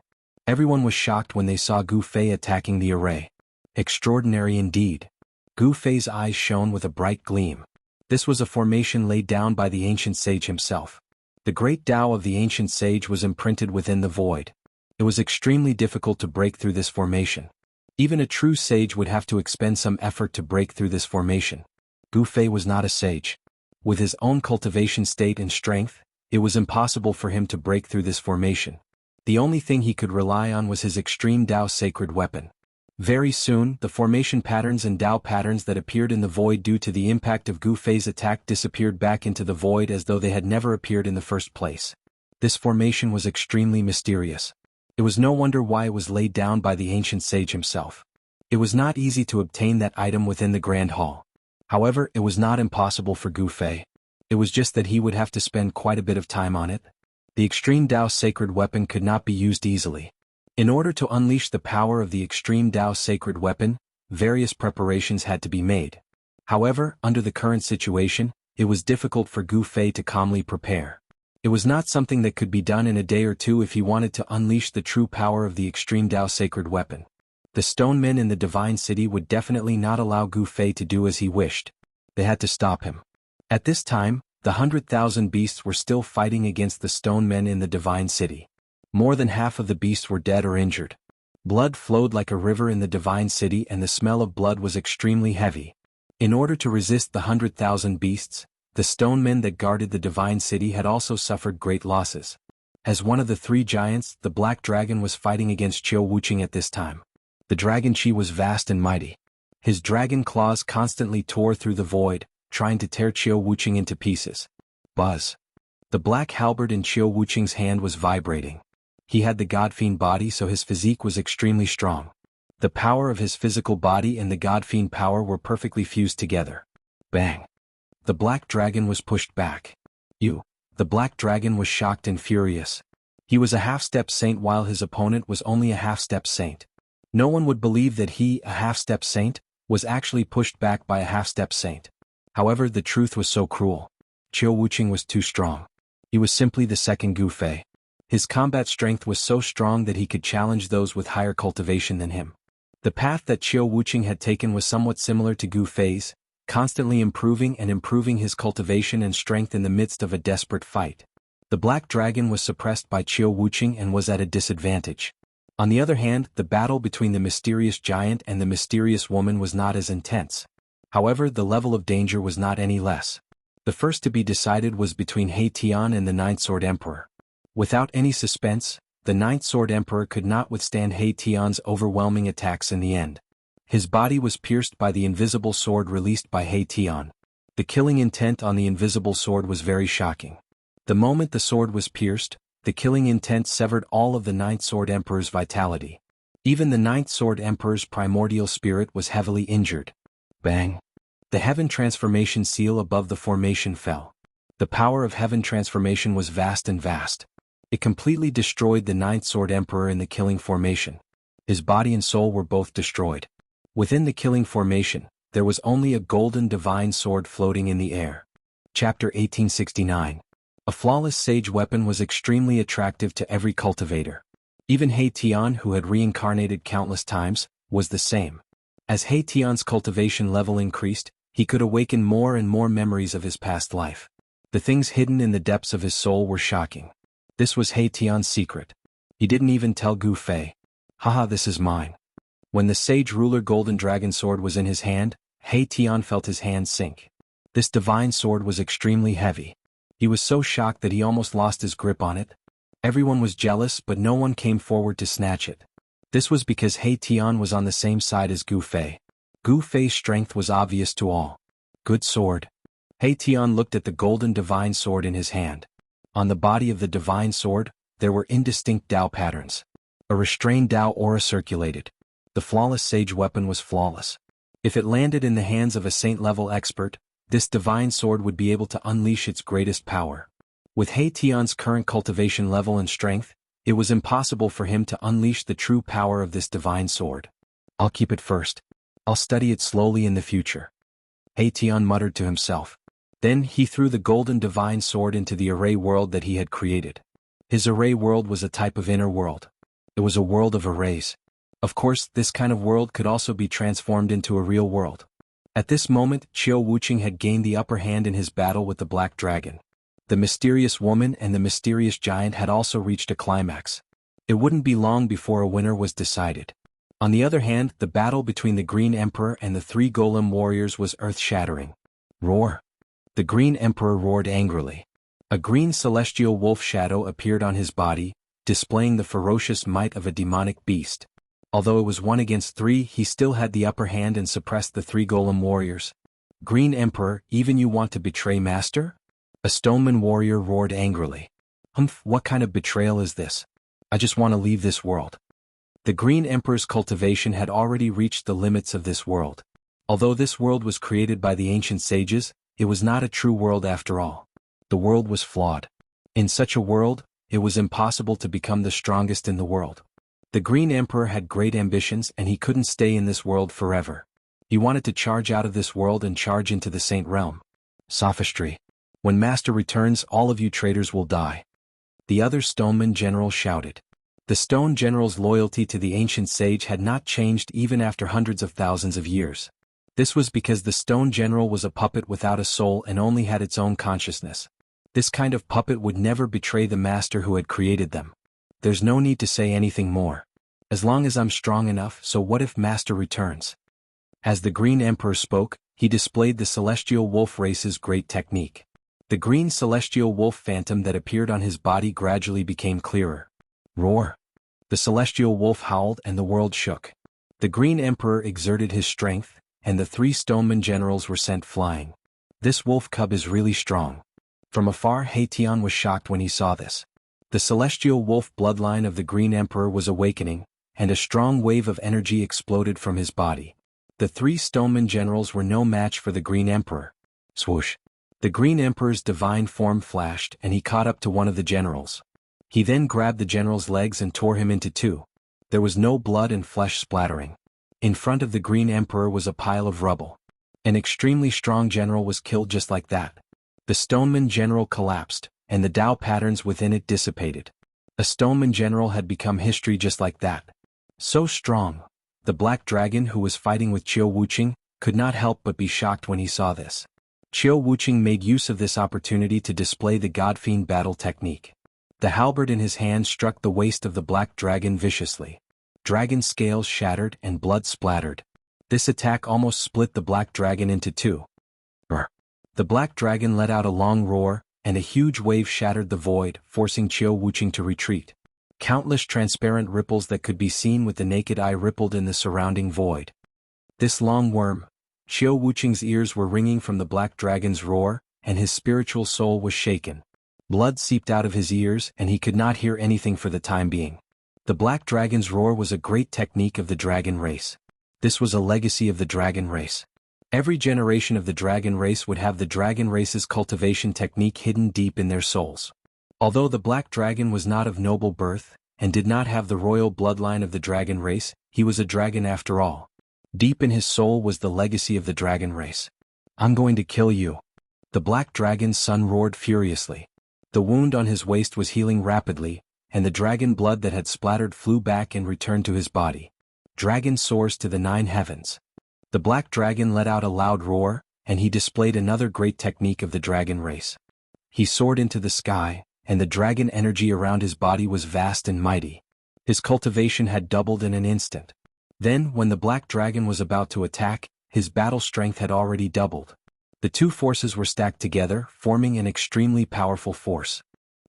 Everyone was shocked when they saw Gu Fei attacking the array. Extraordinary indeed. Gu Fei's eyes shone with a bright gleam. This was a formation laid down by the ancient sage himself. The great Tao of the ancient sage was imprinted within the void. It was extremely difficult to break through this formation. Even a true sage would have to expend some effort to break through this formation. Gu Fei was not a sage. With his own cultivation state and strength, it was impossible for him to break through this formation. The only thing he could rely on was his extreme Tao sacred weapon. Very soon, the formation patterns and Tao patterns that appeared in the void due to the impact of Gu Fei's attack disappeared back into the void as though they had never appeared in the first place. This formation was extremely mysterious. It was no wonder why it was laid down by the ancient sage himself. It was not easy to obtain that item within the Grand Hall. However, it was not impossible for Gu Fei. It was just that he would have to spend quite a bit of time on it. The extreme Tao sacred weapon could not be used easily. In order to unleash the power of the extreme Tao sacred weapon, various preparations had to be made. However, under the current situation, it was difficult for Gu Fei to calmly prepare. It was not something that could be done in a day or two if he wanted to unleash the true power of the extreme Tao sacred weapon. The stone men in the divine city would definitely not allow Gu Fei to do as he wished. They had to stop him. At this time, the 100,000 beasts were still fighting against the stone men in the divine city. More than half of the beasts were dead or injured. Blood flowed like a river in the divine city and the smell of blood was extremely heavy. In order to resist the 100,000 beasts, the stone men that guarded the divine city had also suffered great losses. As one of the 3 giants, the black dragon was fighting against Qiu Wuqing at this time. The dragon Qi was vast and mighty. His dragon claws constantly tore through the void, trying to tear Qiu Wuqing into pieces. Buzz. The black halberd in Qiu Wuqing's hand was vibrating. He had the godfiend body, so his physique was extremely strong. The power of his physical body and the godfiend power were perfectly fused together. Bang. The black dragon was pushed back. The black dragon was shocked and furious. He was a half-step saint while his opponent was only a half-step saint. No one would believe that he, a half-step saint, was actually pushed back by a half-step saint. However, the truth was so cruel. Qiu Wuqing was too strong. He was simply the second Gu Fei. His combat strength was so strong that he could challenge those with higher cultivation than him. The path that Qiu Wuqing had taken was somewhat similar to Gu Fei's, constantly improving and improving his cultivation and strength in the midst of a desperate fight. The black dragon was suppressed by Qiu Wuqing and was at a disadvantage. On the other hand, the battle between the mysterious giant and the mysterious woman was not as intense. However, the level of danger was not any less. The first to be decided was between He Tian and the Ninth Sword Emperor. Without any suspense, the Ninth Sword Emperor could not withstand He Tian's overwhelming attacks in the end. His body was pierced by the invisible sword released by He Tian. The killing intent on the invisible sword was very shocking. The moment the sword was pierced, the killing intent severed all of the Ninth Sword Emperor's vitality. Even the Ninth Sword Emperor's primordial spirit was heavily injured. Bang! The Heaven Transformation seal above the formation fell. The power of Heaven Transformation was vast and vast. It completely destroyed the Ninth Sword Emperor in the killing formation. His body and soul were both destroyed. Within the killing formation, there was only a golden divine sword floating in the air. Chapter 1869. A flawless sage weapon was extremely attractive to every cultivator. Even He Tian, who had reincarnated countless times, was the same. As He Tian's cultivation level increased, he could awaken more and more memories of his past life. The things hidden in the depths of his soul were shocking. This was He Tian's secret. He didn't even tell Gu Fei. Haha, this is mine. When the sage ruler golden dragon sword was in his hand, He Tian felt his hand sink. This divine sword was extremely heavy. He was so shocked that he almost lost his grip on it. Everyone was jealous, but no one came forward to snatch it. This was because He Tian was on the same side as Gu Fei. Gu Fei's strength was obvious to all. Good sword. He Tian looked at the golden divine sword in his hand. On the body of the divine sword, there were indistinct Dao patterns. A restrained Dao aura circulated. The flawless sage weapon was flawless. If it landed in the hands of a saint-level expert, this divine sword would be able to unleash its greatest power. With He Tian's current cultivation level and strength, it was impossible for him to unleash the true power of this divine sword. I'll keep it first. I'll study it slowly in the future. He Tian muttered to himself. Then he threw the golden divine sword into the array world that he had created. His array world was a type of inner world. It was a world of arrays. Of course, this kind of world could also be transformed into a real world. At this moment, Qiu Wuqing had gained the upper hand in his battle with the black dragon. The mysterious woman and the mysterious giant had also reached a climax. It wouldn't be long before a winner was decided. On the other hand, the battle between the Green Emperor and the three golem warriors was earth-shattering. Roar! The Green Emperor roared angrily. A green celestial wolf shadow appeared on his body, displaying the ferocious might of a demonic beast. Although it was 1 against 3, he still had the upper hand and suppressed the three golem warriors. Green Emperor, even you want to betray Master? A stoneman warrior roared angrily. Humph, what kind of betrayal is this? I just want to leave this world. The Green Emperor's cultivation had already reached the limits of this world. Although this world was created by the ancient sages, it was not a true world after all. The world was flawed. In such a world, it was impossible to become the strongest in the world. The Green Emperor had great ambitions and he couldn't stay in this world forever. He wanted to charge out of this world and charge into the Saint Realm. Sophistry. When Master returns, all of you traitors will die. The other Stoneman General shouted. The Stone General's loyalty to the ancient sage had not changed even after hundreds of thousands of years. This was because the Stone General was a puppet without a soul and only had its own consciousness. This kind of puppet would never betray the master who had created them. There's no need to say anything more. As long as I'm strong enough, so what if Master returns? As the Green Emperor spoke, he displayed the Celestial Wolf race's great technique. The green Celestial Wolf phantom that appeared on his body gradually became clearer. Roar! The Celestial Wolf howled and the world shook. The Green Emperor exerted his strength, and the 3 stoneman generals were sent flying. This wolf cub is really strong. From afar, Haitian was shocked when he saw this. The celestial wolf bloodline of the Green Emperor was awakening, and a strong wave of energy exploded from his body. The 3 stoneman generals were no match for the Green Emperor. Swoosh! The Green Emperor's divine form flashed and he caught up to one of the generals. He then grabbed the general's legs and tore him into 2. There was no blood and flesh splattering. In front of the Green Emperor was a pile of rubble. An extremely strong general was killed just like that. The Stoneman general collapsed, and the Tao patterns within it dissipated. A Stoneman general had become history just like that. So strong, the Black Dragon who was fighting with Qiu Wuqing could not help but be shocked when he saw this. Qiu Wuqing made use of this opportunity to display the Godfiend battle technique. The halberd in his hand struck the waist of the Black Dragon viciously. Dragon scales shattered and blood splattered. This attack almost split the Black Dragon into 2. The Black Dragon let out a long roar, and a huge wave shattered the void, forcing Qiu Wuqing to retreat. Countless transparent ripples that could be seen with the naked eye rippled in the surrounding void. This long worm. Qiu Wuqing's ears were ringing from the Black Dragon's roar, and his spiritual soul was shaken. Blood seeped out of his ears and he could not hear anything for the time being. The Black Dragon's roar was a great technique of the dragon race. This was a legacy of the dragon race. Every generation of the dragon race would have the dragon race's cultivation technique hidden deep in their souls. Although the Black Dragon was not of noble birth, and did not have the royal bloodline of the dragon race, he was a dragon after all. Deep in his soul was the legacy of the dragon race. "I'm going to kill you." The Black Dragon's son roared furiously. The wound on his waist was healing rapidly, and the dragon blood that had splattered flew back and returned to his body. Dragon soars to the 9 heavens. The Black Dragon let out a loud roar, and he displayed another great technique of the dragon race. He soared into the sky, and the dragon energy around his body was vast and mighty. His cultivation had doubled in an instant. Then, when the Black Dragon was about to attack, his battle strength had already doubled. The 2 forces were stacked together, forming an extremely powerful force.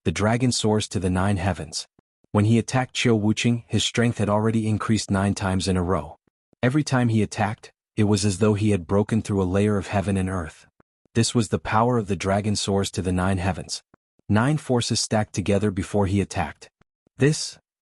The dragon soars to the 9 heavens. When he attacked Qiu Wuqing, his strength had already increased 9 times in a row. Every time he attacked, it was as though he had broken through a layer of heaven and earth. This was the power of the dragon soars to the 9 heavens. 9 forces stacked together before he attacked.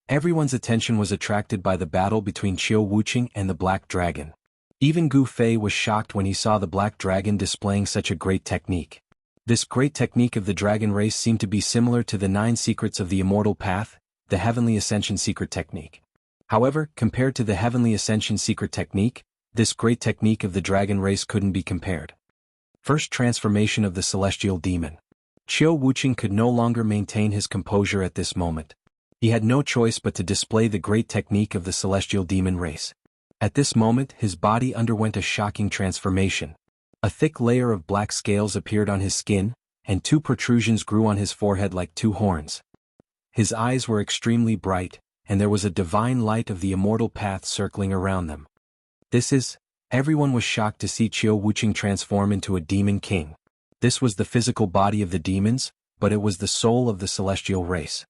Everyone's attention was attracted by the battle between Qiu Wuqing and the Black Dragon. Even Gu Fei was shocked when he saw the Black Dragon displaying such a great technique. This great technique of the dragon race seemed to be similar to the 9 secrets of the Immortal Path, the Heavenly Ascension secret technique. However, compared to the Heavenly Ascension secret technique, this great technique of the dragon race couldn't be compared. First transformation of the celestial demon. Qiu Wuqing could no longer maintain his composure at this moment. He had no choice but to display the great technique of the celestial demon race. At this moment, his body underwent a shocking transformation. A thick layer of black scales appeared on his skin, and 2 protrusions grew on his forehead like 2 horns. His eyes were extremely bright, and there was a divine light of the immortal path circling around them. Everyone was shocked to see Qiu Wuqing transform into a demon king. This was the physical body of the demons, but it was the soul of the celestial race.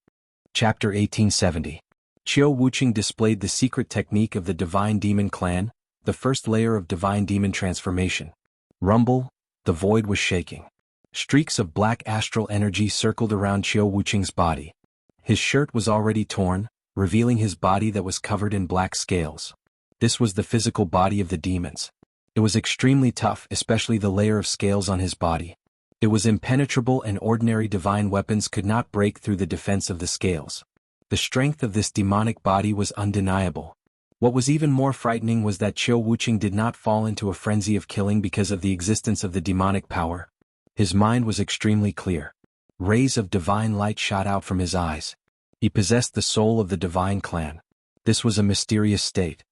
Chapter 1870. Qiu Wuqing displayed the secret technique of the Divine Demon Clan, the first layer of Divine Demon transformation. Rumble, the void was shaking. Streaks of black astral energy circled around Qiu Wuqing's body. His shirt was already torn, revealing his body that was covered in black scales. This was the physical body of the demons. It was extremely tough, especially the layer of scales on his body. It was impenetrable and ordinary divine weapons could not break through the defense of the scales. The strength of this demonic body was undeniable. What was even more frightening was that Qiu Wuqing did not fall into a frenzy of killing because of the existence of the demonic power. His mind was extremely clear. Rays of divine light shot out from his eyes. He possessed the soul of the divine clan. This was a mysterious state.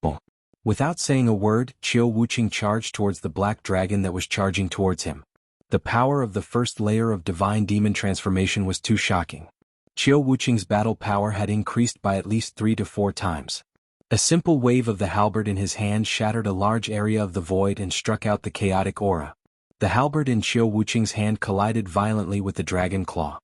Boom. Without saying a word, Qiu Wuqing charged towards the black dragon that was charging towards him. The power of the first layer of divine demon transformation was too shocking. Qiu Wuqing's battle power had increased by at least 3 to 4 times. A simple wave of the halberd in his hand shattered a large area of the void and struck out the chaotic aura. The halberd in Qiu Wuqing's hand collided violently with the dragon claw.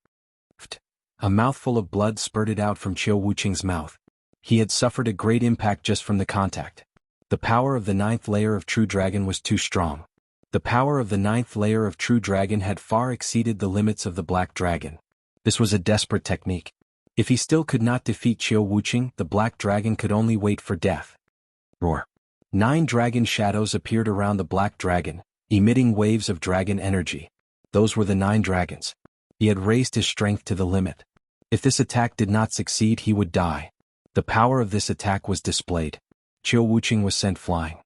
A mouthful of blood spurted out from Qiu Wuqing's mouth. He had suffered a great impact just from the contact. The power of the ninth layer of True Dragon was too strong. The power of the ninth layer of True Dragon had far exceeded the limits of the Black Dragon. This was a desperate technique. If he still could not defeat Qiu Wuqing, the Black Dragon could only wait for death. Roar. 9 dragon shadows appeared around the Black Dragon, emitting waves of dragon energy. Those were the 9 dragons. He had raised his strength to the limit. If this attack did not succeed, he would die. The power of this attack was displayed. Qiu Wuqing was sent flying.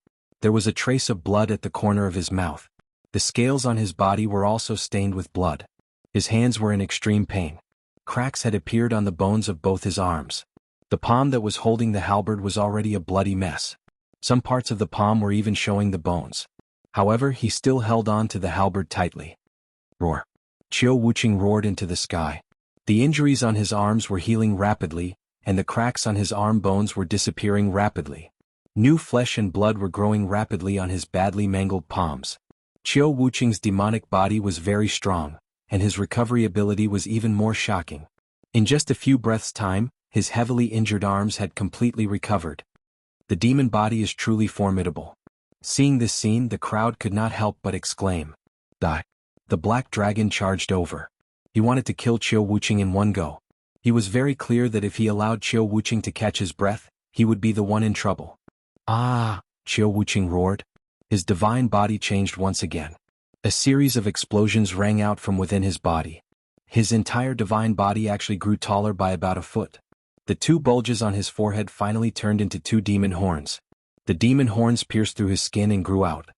There was a trace of blood at the corner of his mouth. The scales on his body were also stained with blood. His hands were in extreme pain. Cracks had appeared on the bones of both his arms. The palm that was holding the halberd was already a bloody mess. Some parts of the palm were even showing the bones. However, he still held on to the halberd tightly. Roar. Qiu Wuqing roared into the sky. The injuries on his arms were healing rapidly, and the cracks on his arm bones were disappearing rapidly. New flesh and blood were growing rapidly on his badly mangled palms. Qiu Wuqing's demonic body was very strong, and his recovery ability was even more shocking. In just a few breaths' time, his heavily injured arms had completely recovered. The demon body is truly formidable. Seeing this scene, the crowd could not help but exclaim, "Die!" The Black Dragon charged over. He wanted to kill Qiu Wuqing in one go. He was very clear that if he allowed Qiu Wuqing to catch his breath, he would be the one in trouble. Ah! Qiu Wuqing roared. His divine body changed once again. A series of explosions rang out from within his body. His entire divine body actually grew taller by about a foot. The 2 bulges on his forehead finally turned into 2 demon horns. The demon horns pierced through his skin and grew out.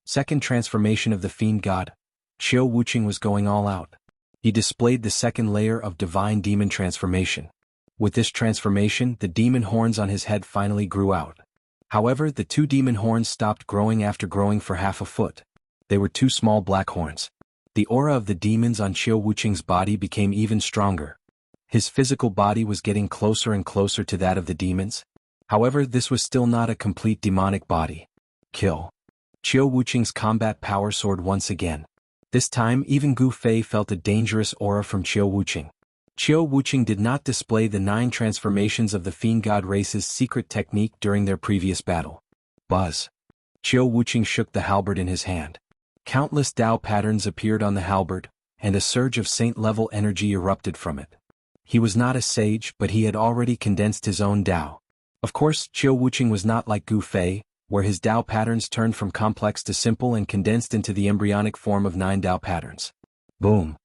Second transformation of the fiend god. Qiu Wuqing was going all out. He displayed the second layer of divine demon transformation. With this transformation, the demon horns on his head finally grew out. However, the 2 demon horns stopped growing after growing for half a foot. They were 2 small black horns. The aura of the demons on Qiu Wuqing's body became even stronger. His physical body was getting closer and closer to that of the demons. However, this was still not a complete demonic body. Kill. Qiu Wuqing's combat power soared once again. This time, even Gu Fei felt a dangerous aura from Qiu Wuqing. Qiu Wuqing did not display the 9 transformations of the Fiend God race's secret technique during their previous battle. Buzz. Qiu Wuqing shook the halberd in his hand. Countless Dao patterns appeared on the halberd, and a surge of saint-level energy erupted from it. He was not a sage, but he had already condensed his own Dao. Of course, Qiu Wuqing was not like Gu Fei, where his Dao patterns turned from complex to simple and condensed into the embryonic form of 9 Dao patterns. Boom.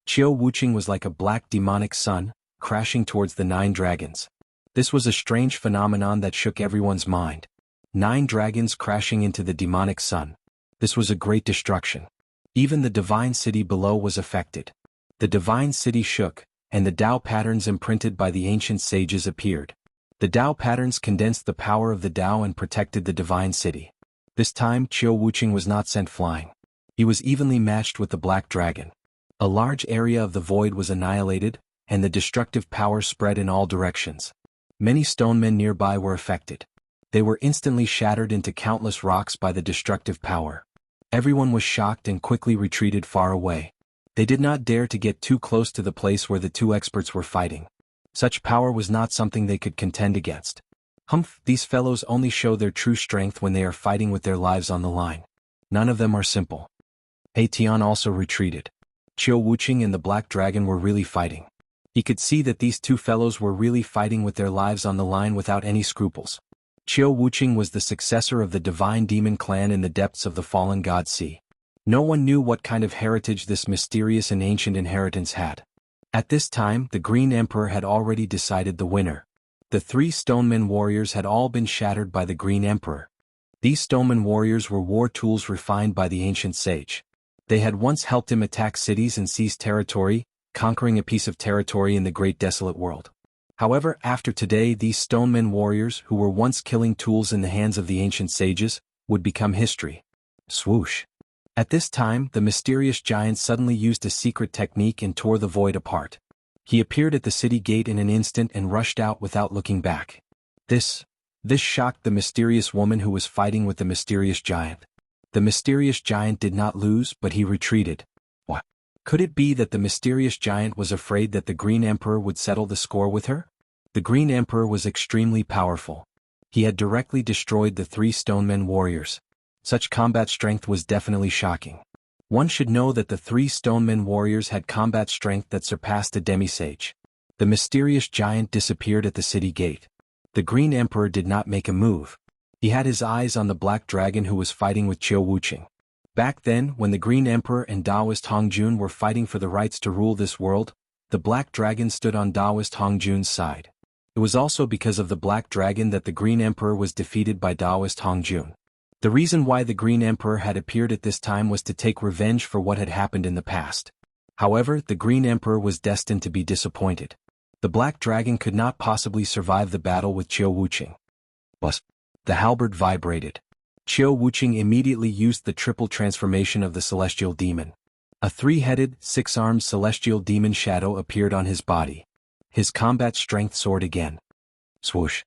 Qiu Wuqing was like a black demonic sun, crashing towards the 9 dragons. This was a strange phenomenon that shook everyone's mind. 9 dragons crashing into the demonic sun. This was a great destruction. Even the divine city below was affected. The divine city shook, and the Dao patterns imprinted by the ancient sages appeared. The Dao patterns condensed the power of the Dao and protected the divine city. This time, Qiu Wuqing was not sent flying. He was evenly matched with the Black Dragon. A large area of the void was annihilated, and the destructive power spread in all directions. Many stonemen nearby were affected. They were instantly shattered into countless rocks by the destructive power. Everyone was shocked and quickly retreated far away. They did not dare to get too close to the place where the 2 experts were fighting. Such power was not something they could contend against. Humph, these fellows only show their true strength when they are fighting with their lives on the line. None of them are simple. He Tian also retreated. Qiu Wuqing and the Black Dragon were really fighting. He could see that these 2 fellows were really fighting with their lives on the line without any scruples. Qiu Wuqing was the successor of the divine demon clan in the depths of the fallen god sea. No one knew what kind of heritage this mysterious and ancient inheritance had. At this time, the Green Emperor had already decided the winner. The 3 stonemen warriors had all been shattered by the Green Emperor. These stonemen warriors were war tools refined by the ancient sage. They had once helped him attack cities and seize territory, conquering a piece of territory in the great desolate world. However, after today, these stonemen warriors, who were once killing tools in the hands of the ancient sages, would become history. Swoosh. At this time, the mysterious giant suddenly used a secret technique and tore the void apart. He appeared at the city gate in an instant and rushed out without looking back. This shocked the mysterious woman who was fighting with the mysterious giant. The mysterious giant did not lose, but he retreated. What? Could it be that the mysterious giant was afraid that the Green Emperor would settle the score with her? The Green Emperor was extremely powerful. He had directly destroyed the 3 stonemen warriors. Such combat strength was definitely shocking. One should know that the 3 stonemen warriors had combat strength that surpassed a demisage. The mysterious giant disappeared at the city gate. The Green Emperor did not make a move. He had his eyes on the Black Dragon who was fighting with Qiu Wuqing. Back then, when the Green Emperor and Taoist Hongjun were fighting for the rights to rule this world, the Black Dragon stood on Taoist Hongjun's side. It was also because of the Black Dragon that the Green Emperor was defeated by Taoist Hongjun. The reason why the Green Emperor had appeared at this time was to take revenge for what had happened in the past. However, the Green Emperor was destined to be disappointed. The Black Dragon could not possibly survive the battle with Qiu Wuqing. But the halberd vibrated. Qiu Wuqing immediately used the triple transformation of the celestial demon. A 3-headed, 6-armed celestial demon shadow appeared on his body. His combat strength soared again. Swoosh.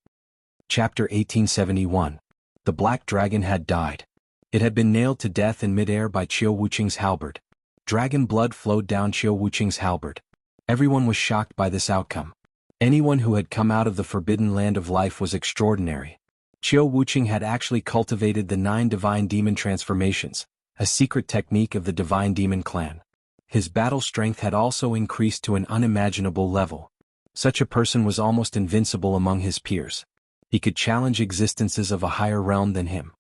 Chapter 1871. The Black Dragon had died. It had been nailed to death in midair by Qiu Wuqing's halberd. Dragon blood flowed down Qiu Wuqing's halberd. Everyone was shocked by this outcome. Anyone who had come out of the forbidden land of life was extraordinary. Qiu Wuqing had actually cultivated the 9 divine demon transformations, a secret technique of the divine demon clan. His battle strength had also increased to an unimaginable level. Such a person was almost invincible among his peers. He could challenge existences of a higher realm than him.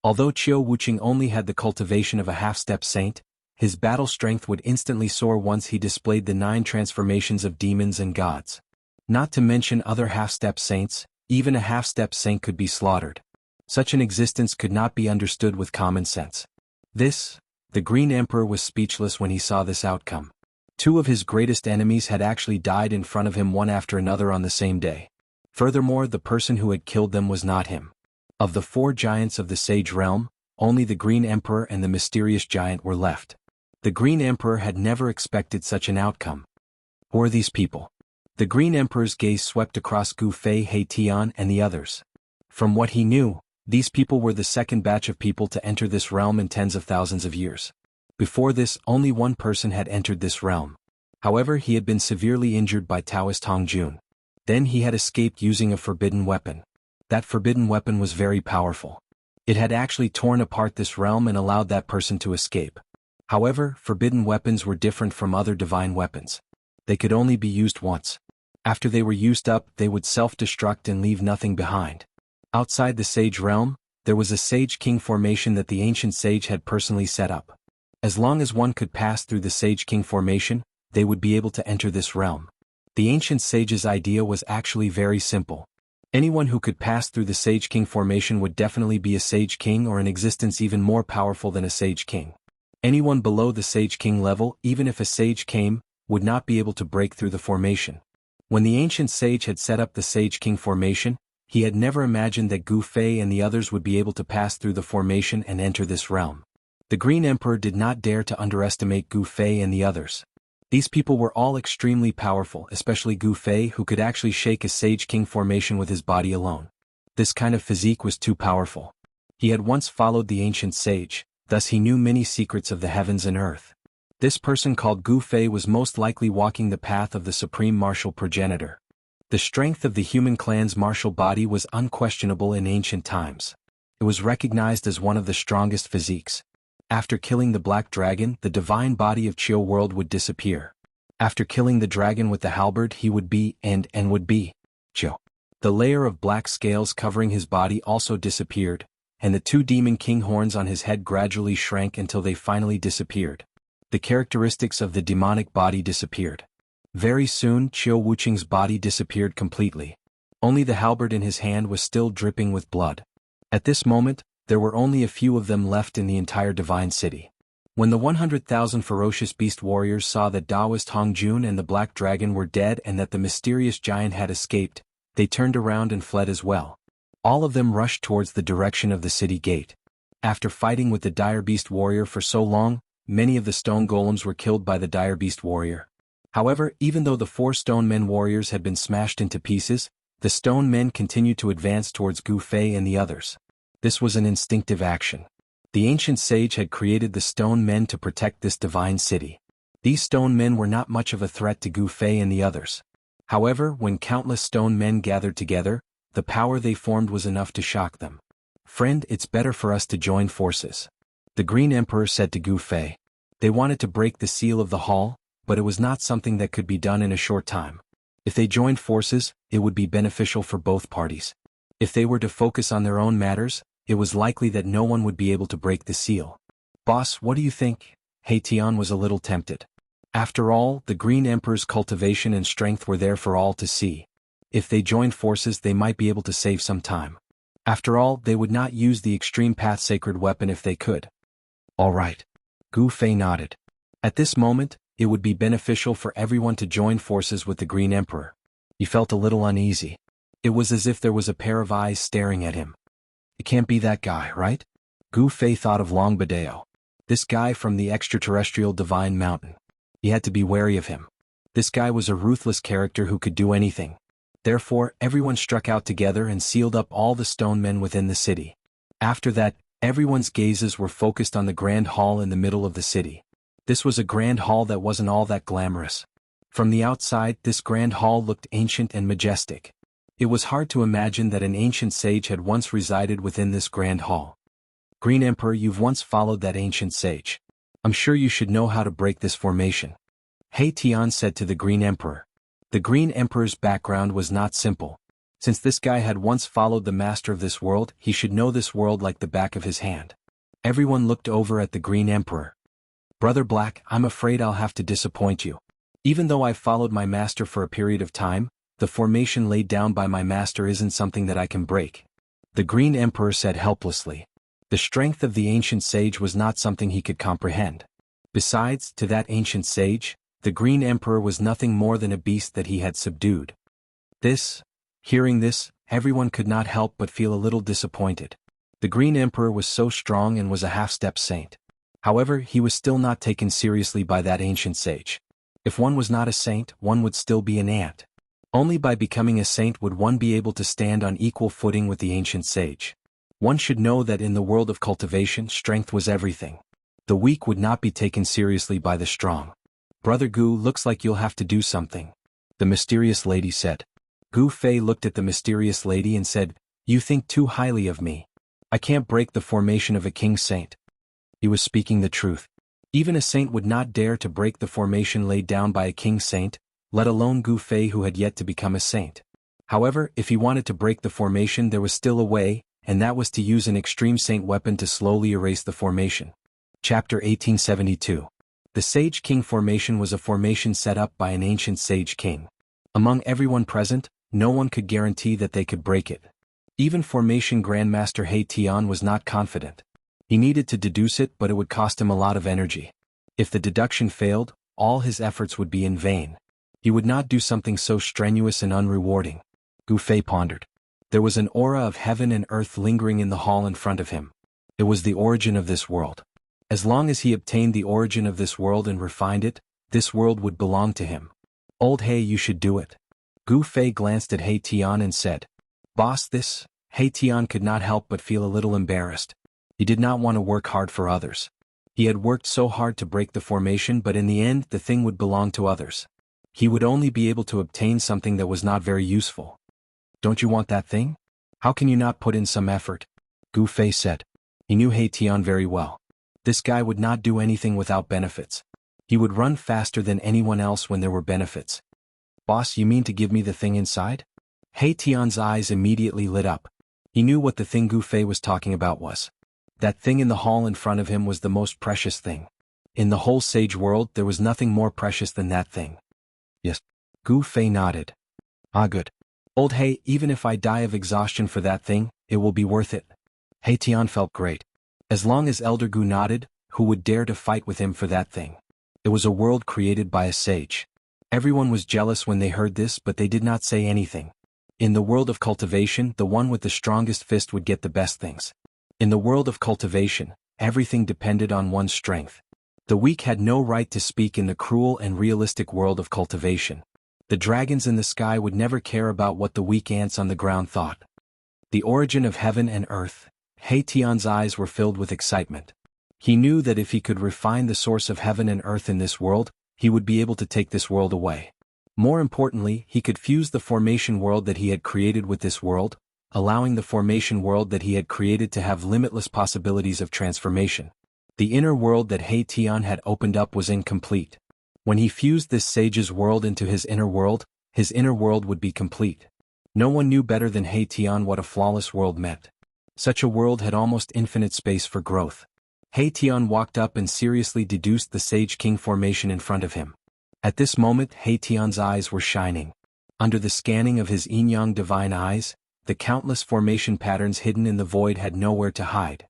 Although Qiu Wuqing only had the cultivation of a half-step saint, his battle strength would instantly soar once he displayed the 9 transformations of demons and gods. Not to mention other half-step saints, even a half-step saint could be slaughtered. Such an existence could not be understood with common sense. The Green Emperor was speechless when he saw this outcome. 2 of his greatest enemies had actually died in front of him one after another on the same day. Furthermore, the person who had killed them was not him. Of the 4 giants of the Sage Realm, only the Green Emperor and the mysterious giant were left. The Green Emperor had never expected such an outcome. Who are these people? The Green Emperor's gaze swept across Gu Fei, He Tian and the others. From what he knew, these people were the second batch of people to enter this realm in tens of thousands of years. Before this, only one person had entered this realm. However, he had been severely injured by Taoist Hongjun. Then he had escaped using a forbidden weapon. That forbidden weapon was very powerful. It had actually torn apart this realm and allowed that person to escape. However, forbidden weapons were different from other divine weapons. They could only be used once. After they were used up, they would self-destruct and leave nothing behind. Outside the Sage Realm, there was a Sage King formation that the ancient sage had personally set up. As long as one could pass through the Sage King formation, they would be able to enter this realm. The ancient sage's idea was actually very simple. Anyone who could pass through the Sage King formation would definitely be a Sage King or an existence even more powerful than a Sage King. Anyone below the Sage King level, even if a sage came, would not be able to break through the formation. When the ancient sage had set up the Sage King formation, he had never imagined that Gu Fei and the others would be able to pass through the formation and enter this realm. The Green Emperor did not dare to underestimate Gu Fei and the others. These people were all extremely powerful, especially Gu Fei, who could actually shake a Sage King formation with his body alone. This kind of physique was too powerful. He had once followed the ancient sage, thus he knew many secrets of the heavens and earth. This person called Gu Fei was most likely walking the path of the supreme martial progenitor. The strength of the human clan's martial body was unquestionable in ancient times. It was recognized as one of the strongest physiques. After killing the Black Dragon, the divine body of Qiu world would disappear. After killing the dragon with the halberd, he would be and would be Qiu. The layer of black scales covering his body also disappeared, and the 2 demon king horns on his head gradually shrank until they finally disappeared. The characteristics of the demonic body disappeared. Very soon, Qiu Wuqing's body disappeared completely. Only the halberd in his hand was still dripping with blood. At this moment, there were only a few of them left in the entire divine city. When the 100,000 ferocious beast warriors saw that Taoist Hongjun and the Black Dragon were dead and that the mysterious giant had escaped, they turned around and fled as well. All of them rushed towards the direction of the city gate. After fighting with the dire beast warrior for so long, many of the stone golems were killed by the dire beast warrior. However, even though the 4 stone men warriors had been smashed into pieces, the stone men continued to advance towards Gu Fei and the others. This was an instinctive action. The ancient sage had created the stone men to protect this divine city. These stone men were not much of a threat to Gu Fei and the others. However, when countless stone men gathered together, the power they formed was enough to shock them. "Friend, it's better for us to join forces," the Green Emperor said to Gu Fei. They wanted to break the seal of the hall, but it was not something that could be done in a short time. If they joined forces, it would be beneficial for both parties. If they were to focus on their own matters, it was likely that no one would be able to break the seal. "Boss, what do you think?" He Tian was a little tempted. After all, the Green Emperor's cultivation and strength were there for all to see. If they joined forces, they might be able to save some time. After all, they would not use the Extreme Path sacred weapon if they could. "All right." Gu Fei nodded. At this moment, it would be beneficial for everyone to join forces with the Green Emperor. He felt a little uneasy. It was as if there was a pair of eyes staring at him. It can't be that guy, right? Gu Fei thought of Long Badeo. This guy from the extraterrestrial Divine Mountain. He had to be wary of him. This guy was a ruthless character who could do anything. Therefore, everyone struck out together and sealed up all the stone men within the city. After that, everyone's gazes were focused on the grand hall in the middle of the city. This was a grand hall that wasn't all that glamorous. From the outside, this grand hall looked ancient and majestic. It was hard to imagine that an ancient sage had once resided within this grand hall. "Green Emperor, you've once followed that ancient sage. I'm sure you should know how to break this formation," He Tian said to the Green Emperor. The Green Emperor's background was not simple. Since this guy had once followed the master of this world, he should know this world like the back of his hand. Everyone looked over at the Green Emperor. "Brother Black, I'm afraid I'll have to disappoint you. Even though I've followed my master for a period of time, the formation laid down by my master isn't something that I can break," the Green Emperor said helplessly. The strength of the ancient sage was not something he could comprehend. Besides, to that ancient sage, the Green Emperor was nothing more than a beast that he had subdued. Hearing this, everyone could not help but feel a little disappointed. The Green Emperor was so strong and was a half-step saint. However, he was still not taken seriously by that ancient sage. If one was not a saint, one would still be an ant. Only by becoming a saint would one be able to stand on equal footing with the ancient sage. One should know that in the world of cultivation, strength was everything. The weak would not be taken seriously by the strong. "Brother Gu, looks like you'll have to do something," the mysterious lady said. Gu Fei looked at the mysterious lady and said, "You think too highly of me. I can't break the formation of a king saint." He was speaking the truth. Even a saint would not dare to break the formation laid down by a king saint, let alone Gu Fei who had yet to become a saint. However, if he wanted to break the formation, there was still a way, and that was to use an extreme saint weapon to slowly erase the formation. Chapter 1872. The Sage King formation was a formation set up by an ancient sage king. Among everyone present, no one could guarantee that they could break it. Even formation Grandmaster He Tian was not confident. He needed to deduce it, but it would cost him a lot of energy. If the deduction failed, all his efforts would be in vain. He would not do something so strenuous and unrewarding. Gu Fei pondered. There was an aura of heaven and earth lingering in the hall in front of him. It was the origin of this world. As long as he obtained the origin of this world and refined it, this world would belong to him. "Old He, you should do it." Gu Fei glanced at He Tian and said, "Boss, this." He Tian could not help but feel a little embarrassed. He did not want to work hard for others. He had worked so hard to break the formation, but in the end the thing would belong to others. He would only be able to obtain something that was not very useful. "Don't you want that thing? How can you not put in some effort?" Gu Fei said. He knew He Tian very well. This guy would not do anything without benefits. He would run faster than anyone else when there were benefits. "Boss, you mean to give me the thing inside?" He Tian's eyes immediately lit up. He knew what the thing Gu Fei was talking about was. That thing in the hall in front of him was the most precious thing. In the whole sage world, there was nothing more precious than that thing. "Yes." Gu Fei nodded. "Ah, good. Old He, even if I die of exhaustion for that thing, it will be worth it." He Tian felt great. As long as Elder Gu nodded, who would dare to fight with him for that thing? It was a world created by a sage. Everyone was jealous when they heard this, but they did not say anything. In the world of cultivation, the one with the strongest fist would get the best things. In the world of cultivation, everything depended on one's strength. The weak had no right to speak in the cruel and realistic world of cultivation. The dragons in the sky would never care about what the weak ants on the ground thought. The origin of heaven and earth. He Tian's eyes were filled with excitement. He knew that if he could refine the source of heaven and earth in this world, he would be able to take this world away. More importantly, he could fuse the formation world that he had created with this world, allowing the formation world that he had created to have limitless possibilities of transformation. The inner world that He Tian had opened up was incomplete. When he fused this sage's world into his inner world would be complete. No one knew better than He Tian what a flawless world meant. Such a world had almost infinite space for growth. He Tian walked up and seriously deduced the Sage King formation in front of him. At this moment He Tian's eyes were shining. Under the scanning of his yin-yang divine eyes, the countless formation patterns hidden in the void had nowhere to hide.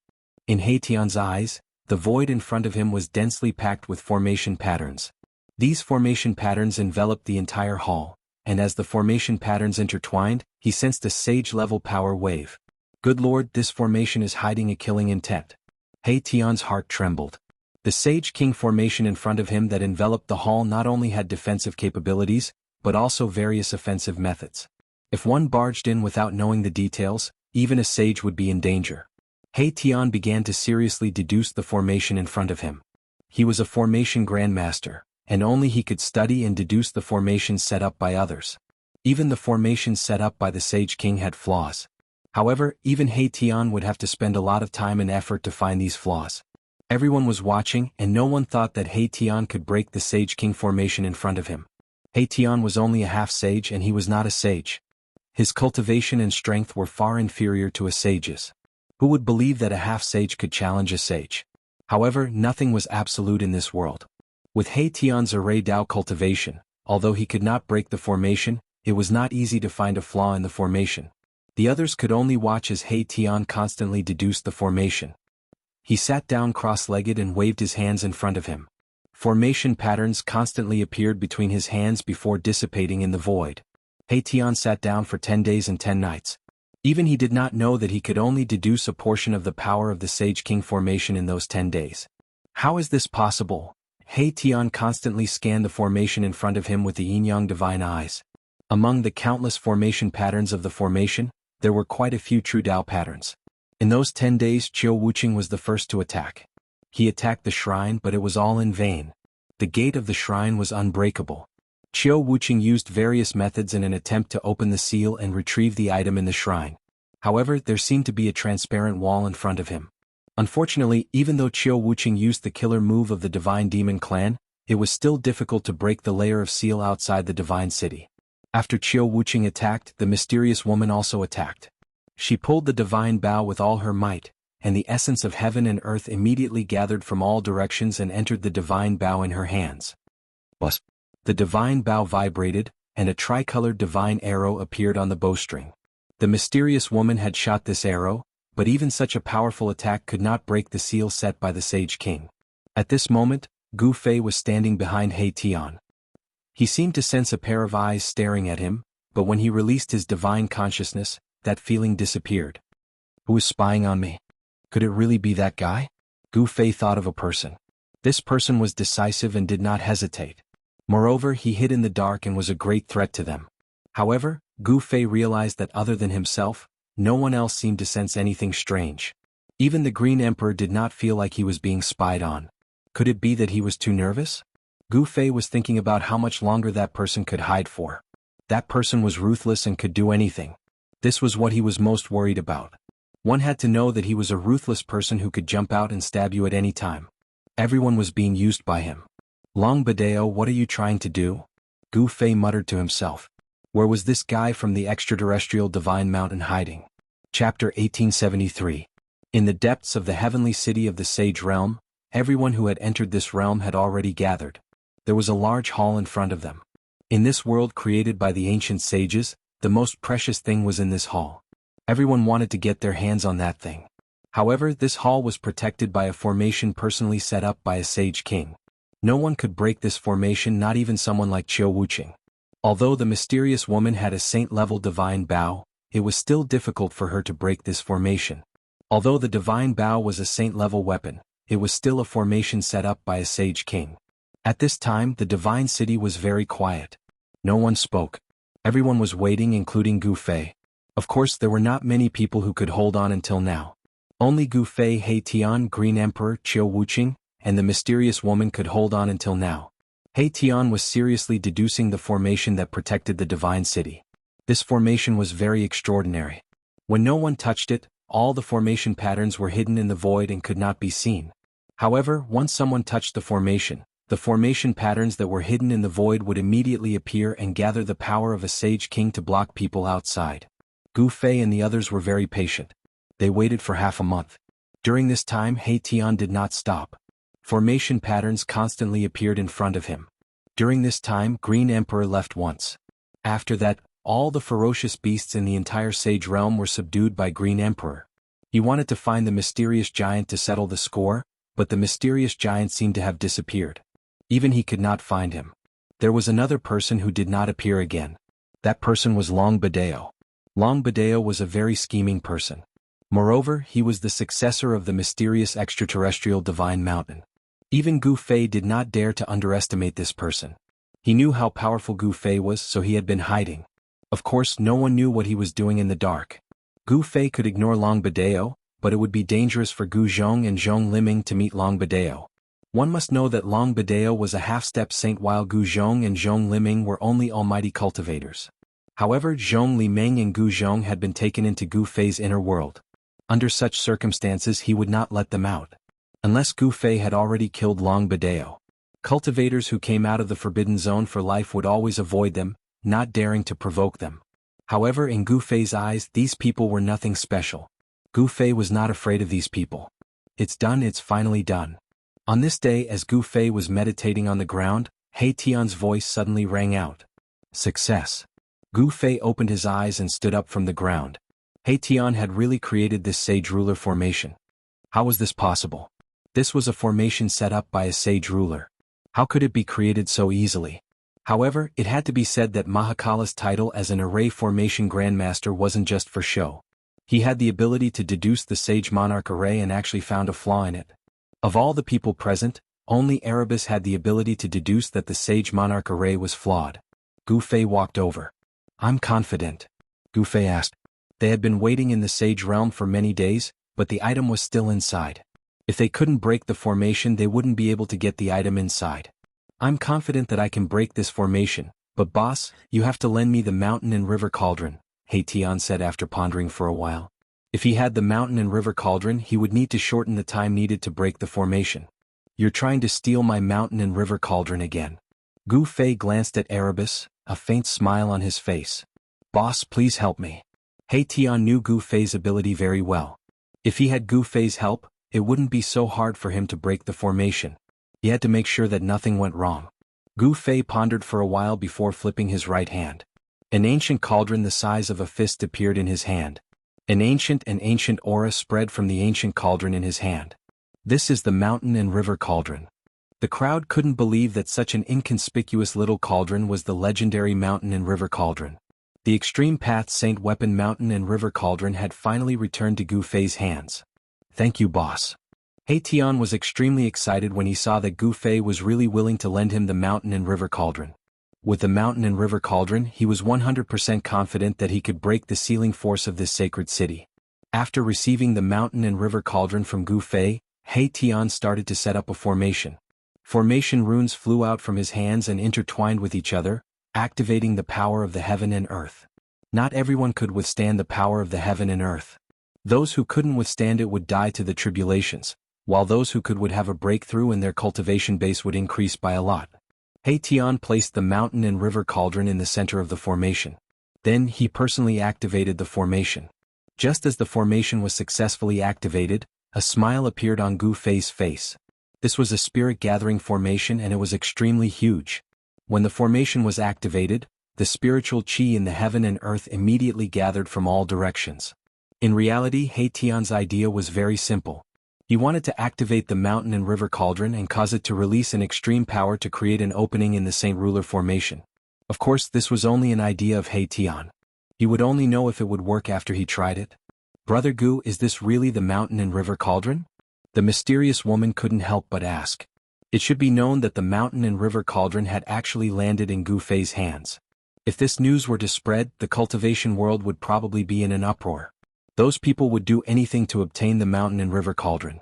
In He Tian's eyes, the void in front of him was densely packed with formation patterns. These formation patterns enveloped the entire hall, and as the formation patterns intertwined, he sensed a sage-level power wave. Good Lord, this formation is hiding a killing intent. He Tian's heart trembled. The Sage King formation in front of him that enveloped the hall not only had defensive capabilities, but also various offensive methods. If one barged in without knowing the details, even a sage would be in danger. He Tian began to seriously deduce the formation in front of him. He was a formation grandmaster, and only he could study and deduce the formations set up by others. Even the formations set up by the Sage King had flaws. However, even He Tian would have to spend a lot of time and effort to find these flaws. Everyone was watching, and no one thought that He Tian could break the Sage King formation in front of him. He Tian was only a half-sage and he was not a sage. His cultivation and strength were far inferior to a sage's. Who would believe that a half-sage could challenge a sage? However, nothing was absolute in this world. With He Tian's array Dao cultivation, although he could not break the formation, it was not easy to find a flaw in the formation. The others could only watch as He Tian constantly deduced the formation. He sat down cross-legged and waved his hands in front of him. Formation patterns constantly appeared between his hands before dissipating in the void. He Tian sat down for 10 days and 10 nights. Even he did not know that he could only deduce a portion of the power of the Sage King formation in those 10 days. How is this possible? He Tian constantly scanned the formation in front of him with the yin-yang divine eyes. Among the countless formation patterns of the formation, there were quite a few true Dao patterns. In those 10 days Qiu Wuqing was the first to attack. He attacked the shrine, but it was all in vain. The gate of the shrine was unbreakable. Qiu Wuqing used various methods in an attempt to open the seal and retrieve the item in the shrine. However, there seemed to be a transparent wall in front of him. Unfortunately, even though Qiu Wuqing used the killer move of the Divine Demon Clan, it was still difficult to break the layer of seal outside the Divine City. After Qiu Wuqing attacked, the mysterious woman also attacked. She pulled the divine bow with all her might, and the essence of heaven and earth immediately gathered from all directions and entered the divine bow in her hands. Bus. The divine bow vibrated, and a tricolored divine arrow appeared on the bowstring. The mysterious woman had shot this arrow, but even such a powerful attack could not break the seal set by the Sage King. At this moment, Gu Fei was standing behind He Tian. He seemed to sense a pair of eyes staring at him, but when he released his divine consciousness, that feeling disappeared. Who is spying on me? Could it really be that guy? Gu Fei thought of a person. This person was decisive and did not hesitate. Moreover, he hid in the dark and was a great threat to them. However, Gu Fei realized that other than himself, no one else seemed to sense anything strange. Even the Green Emperor did not feel like he was being spied on. Could it be that he was too nervous? Gu Fei was thinking about how much longer that person could hide for. That person was ruthless and could do anything. This was what he was most worried about. One had to know that he was a ruthless person who could jump out and stab you at any time. Everyone was being used by him. Long Badeo, what are you trying to do? Gu Fei muttered to himself. Where was this guy from the extraterrestrial divine mountain hiding? Chapter 1873. In the depths of the heavenly city of the Sage Realm, everyone who had entered this realm had already gathered. There was a large hall in front of them. In this world created by the ancient sages, the most precious thing was in this hall. Everyone wanted to get their hands on that thing. However, this hall was protected by a formation personally set up by a Sage King. No one could break this formation, not even someone like Qiu Wuqing. Although the mysterious woman had a saint-level divine bow, it was still difficult for her to break this formation. Although the divine bow was a saint-level weapon, it was still a formation set up by a Sage King. At this time, the divine city was very quiet. No one spoke. Everyone was waiting, including Gu Fei. Of course, there were not many people who could hold on until now. Only Gu Fei, He Tian, Green Emperor, Qiu Wuqing, and the mysterious woman could hold on until now. He Tian was seriously deducing the formation that protected the divine city. This formation was very extraordinary. When no one touched it, all the formation patterns were hidden in the void and could not be seen. However, once someone touched the formation patterns that were hidden in the void would immediately appear and gather the power of a sage king to block people outside. Gu Fei and the others were very patient. They waited for half a month. During this time, He Tian did not stop. Formation patterns constantly appeared in front of him. During this time, Green Emperor left once. After that, all the ferocious beasts in the entire Sage realm were subdued by Green Emperor. He wanted to find the mysterious giant to settle the score, but the mysterious giant seemed to have disappeared. Even he could not find him. There was another person who did not appear again. That person was Long Badeo. Long Badeo was a very scheming person. Moreover, he was the successor of the mysterious extraterrestrial divine mountain. Even Gu Fei did not dare to underestimate this person. He knew how powerful Gu Fei was, so he had been hiding. Of course, no one knew what he was doing in the dark. Gu Fei could ignore Long Badeo, but it would be dangerous for Gu Zhong and Zhong Liming to meet Long Badeo. One must know that Long Badeo was a half-step saint while Gu Zhong and Zhong Liming were only almighty cultivators. However, Zhong Liming and Gu Zhong had been taken into Gu Fei's inner world. Under such circumstances he would not let them out. Unless Gu Fei had already killed Long Badeo. Cultivators who came out of the forbidden zone for life would always avoid them, not daring to provoke them. However, in Gu Fei's eyes, these people were nothing special. Gu Fei was not afraid of these people. It's done, it's finally done. On this day, as Gu Fei was meditating on the ground, He Tian's voice suddenly rang out. Success. Gu Fei opened his eyes and stood up from the ground. He Tian had really created this sage ruler formation. How was this possible? This was a formation set up by a sage ruler. How could it be created so easily? However, it had to be said that Mahakala's title as an array formation grandmaster wasn't just for show. He had the ability to deduce the sage monarch array and actually found a flaw in it. Of all the people present, only Erebus had the ability to deduce that the sage monarch array was flawed. Gu Fei walked over. I'm confident. Gu Fei asked. They had been waiting in the sage realm for many days, but the item was still inside. If they couldn't break the formation, they wouldn't be able to get the item inside. I'm confident that I can break this formation, but boss, you have to lend me the mountain and river cauldron, He Tian said after pondering for a while. If he had the mountain and river cauldron, he would need to shorten the time needed to break the formation. You're trying to steal my mountain and river cauldron again. Gu Fei glanced at Erebus, a faint smile on his face. Boss, please help me. He Tian knew Gu Fei's ability very well. If he had Gu Fei's help, it wouldn't be so hard for him to break the formation. He had to make sure that nothing went wrong. Gu Fei pondered for a while before flipping his right hand. An ancient cauldron the size of a fist appeared in his hand. An ancient aura spread from the ancient cauldron in his hand. This is the mountain and river cauldron. The crowd couldn't believe that such an inconspicuous little cauldron was the legendary mountain and river cauldron. The Extreme Path Saint Weapon Mountain and River Cauldron had finally returned to Gu Fei's hands. Thank you, boss. He Tian was extremely excited when he saw that Gu Fei was really willing to lend him the mountain and river cauldron. With the mountain and river cauldron, he was 100% confident that he could break the sealing force of this sacred city. After receiving the mountain and river cauldron from Gu Fei, He Tian started to set up a formation. Formation runes flew out from his hands and intertwined with each other, activating the power of the heaven and earth. Not everyone could withstand the power of the heaven and earth. Those who couldn't withstand it would die to the tribulations, while those who could would have a breakthrough and their cultivation base would increase by a lot. He Tian placed the mountain and river cauldron in the center of the formation. Then he personally activated the formation. Just as the formation was successfully activated, a smile appeared on Gu Fei's face. This was a spirit-gathering formation and it was extremely huge. When the formation was activated, the spiritual chi in the heaven and earth immediately gathered from all directions. In reality, He Tian's idea was very simple. He wanted to activate the mountain and river cauldron and cause it to release an extreme power to create an opening in the Saint Ruler formation. Of course, this was only an idea of He Tian. He would only know if it would work after he tried it. Brother Gu, is this really the mountain and river cauldron? The mysterious woman couldn't help but ask. It should be known that the mountain and river cauldron had actually landed in Gu Fei's hands. If this news were to spread, the cultivation world would probably be in an uproar. Those people would do anything to obtain the mountain and river cauldron.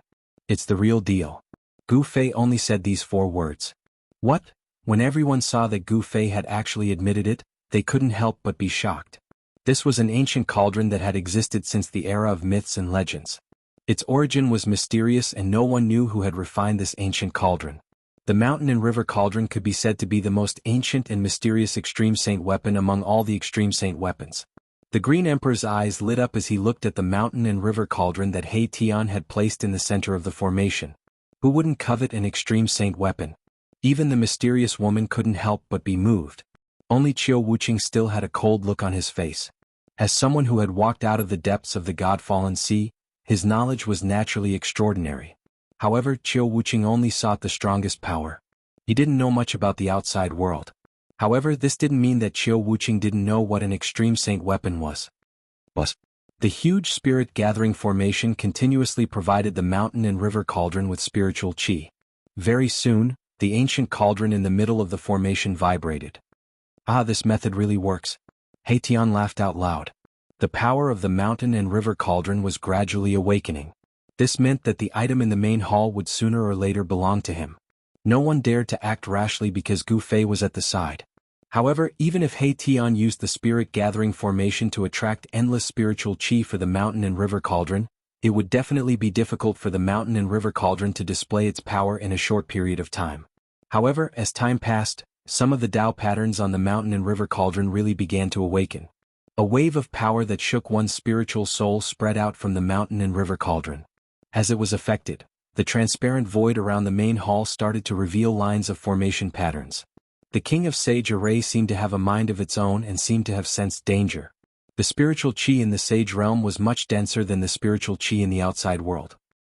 It's the real deal. Gu Fei only said these 4 words. What? When everyone saw that Gu Fei had actually admitted it, they couldn't help but be shocked. This was an ancient cauldron that had existed since the era of myths and legends. Its origin was mysterious and no one knew who had refined this ancient cauldron. The mountain and river cauldron could be said to be the most ancient and mysterious extreme saint weapon among all the extreme saint weapons. The Green Emperor's eyes lit up as he looked at the mountain and river cauldron that He Tian had placed in the center of the formation. Who wouldn't covet an extreme saint weapon? Even the mysterious woman couldn't help but be moved. Only Qiu Wuqing still had a cold look on his face. As someone who had walked out of the depths of the God-fallen sea, his knowledge was naturally extraordinary. However, Qiu Wuqing only sought the strongest power. He didn't know much about the outside world. However, this didn't mean that Qiu Wuqing didn't know what an extreme saint weapon was. The huge spirit-gathering formation continuously provided the mountain and river cauldron with spiritual qi. Very soon, the ancient cauldron in the middle of the formation vibrated. Ah, this method really works. He Tian laughed out loud. The power of the mountain and river cauldron was gradually awakening. This meant that the item in the main hall would sooner or later belong to him. No one dared to act rashly because Gu Fei was at the side. However, even if He Tian used the spirit-gathering formation to attract endless spiritual qi for the mountain and river cauldron, it would definitely be difficult for the mountain and river cauldron to display its power in a short period of time. However, as time passed, some of the Dao patterns on the mountain and river cauldron really began to awaken. A wave of power that shook one's spiritual soul spread out from the mountain and river cauldron. As it was affected, the transparent void around the main hall started to reveal lines of formation patterns. The King of Sage Array seemed to have a mind of its own and seemed to have sensed danger. The spiritual qi in the sage realm was much denser than the spiritual qi in the outside world.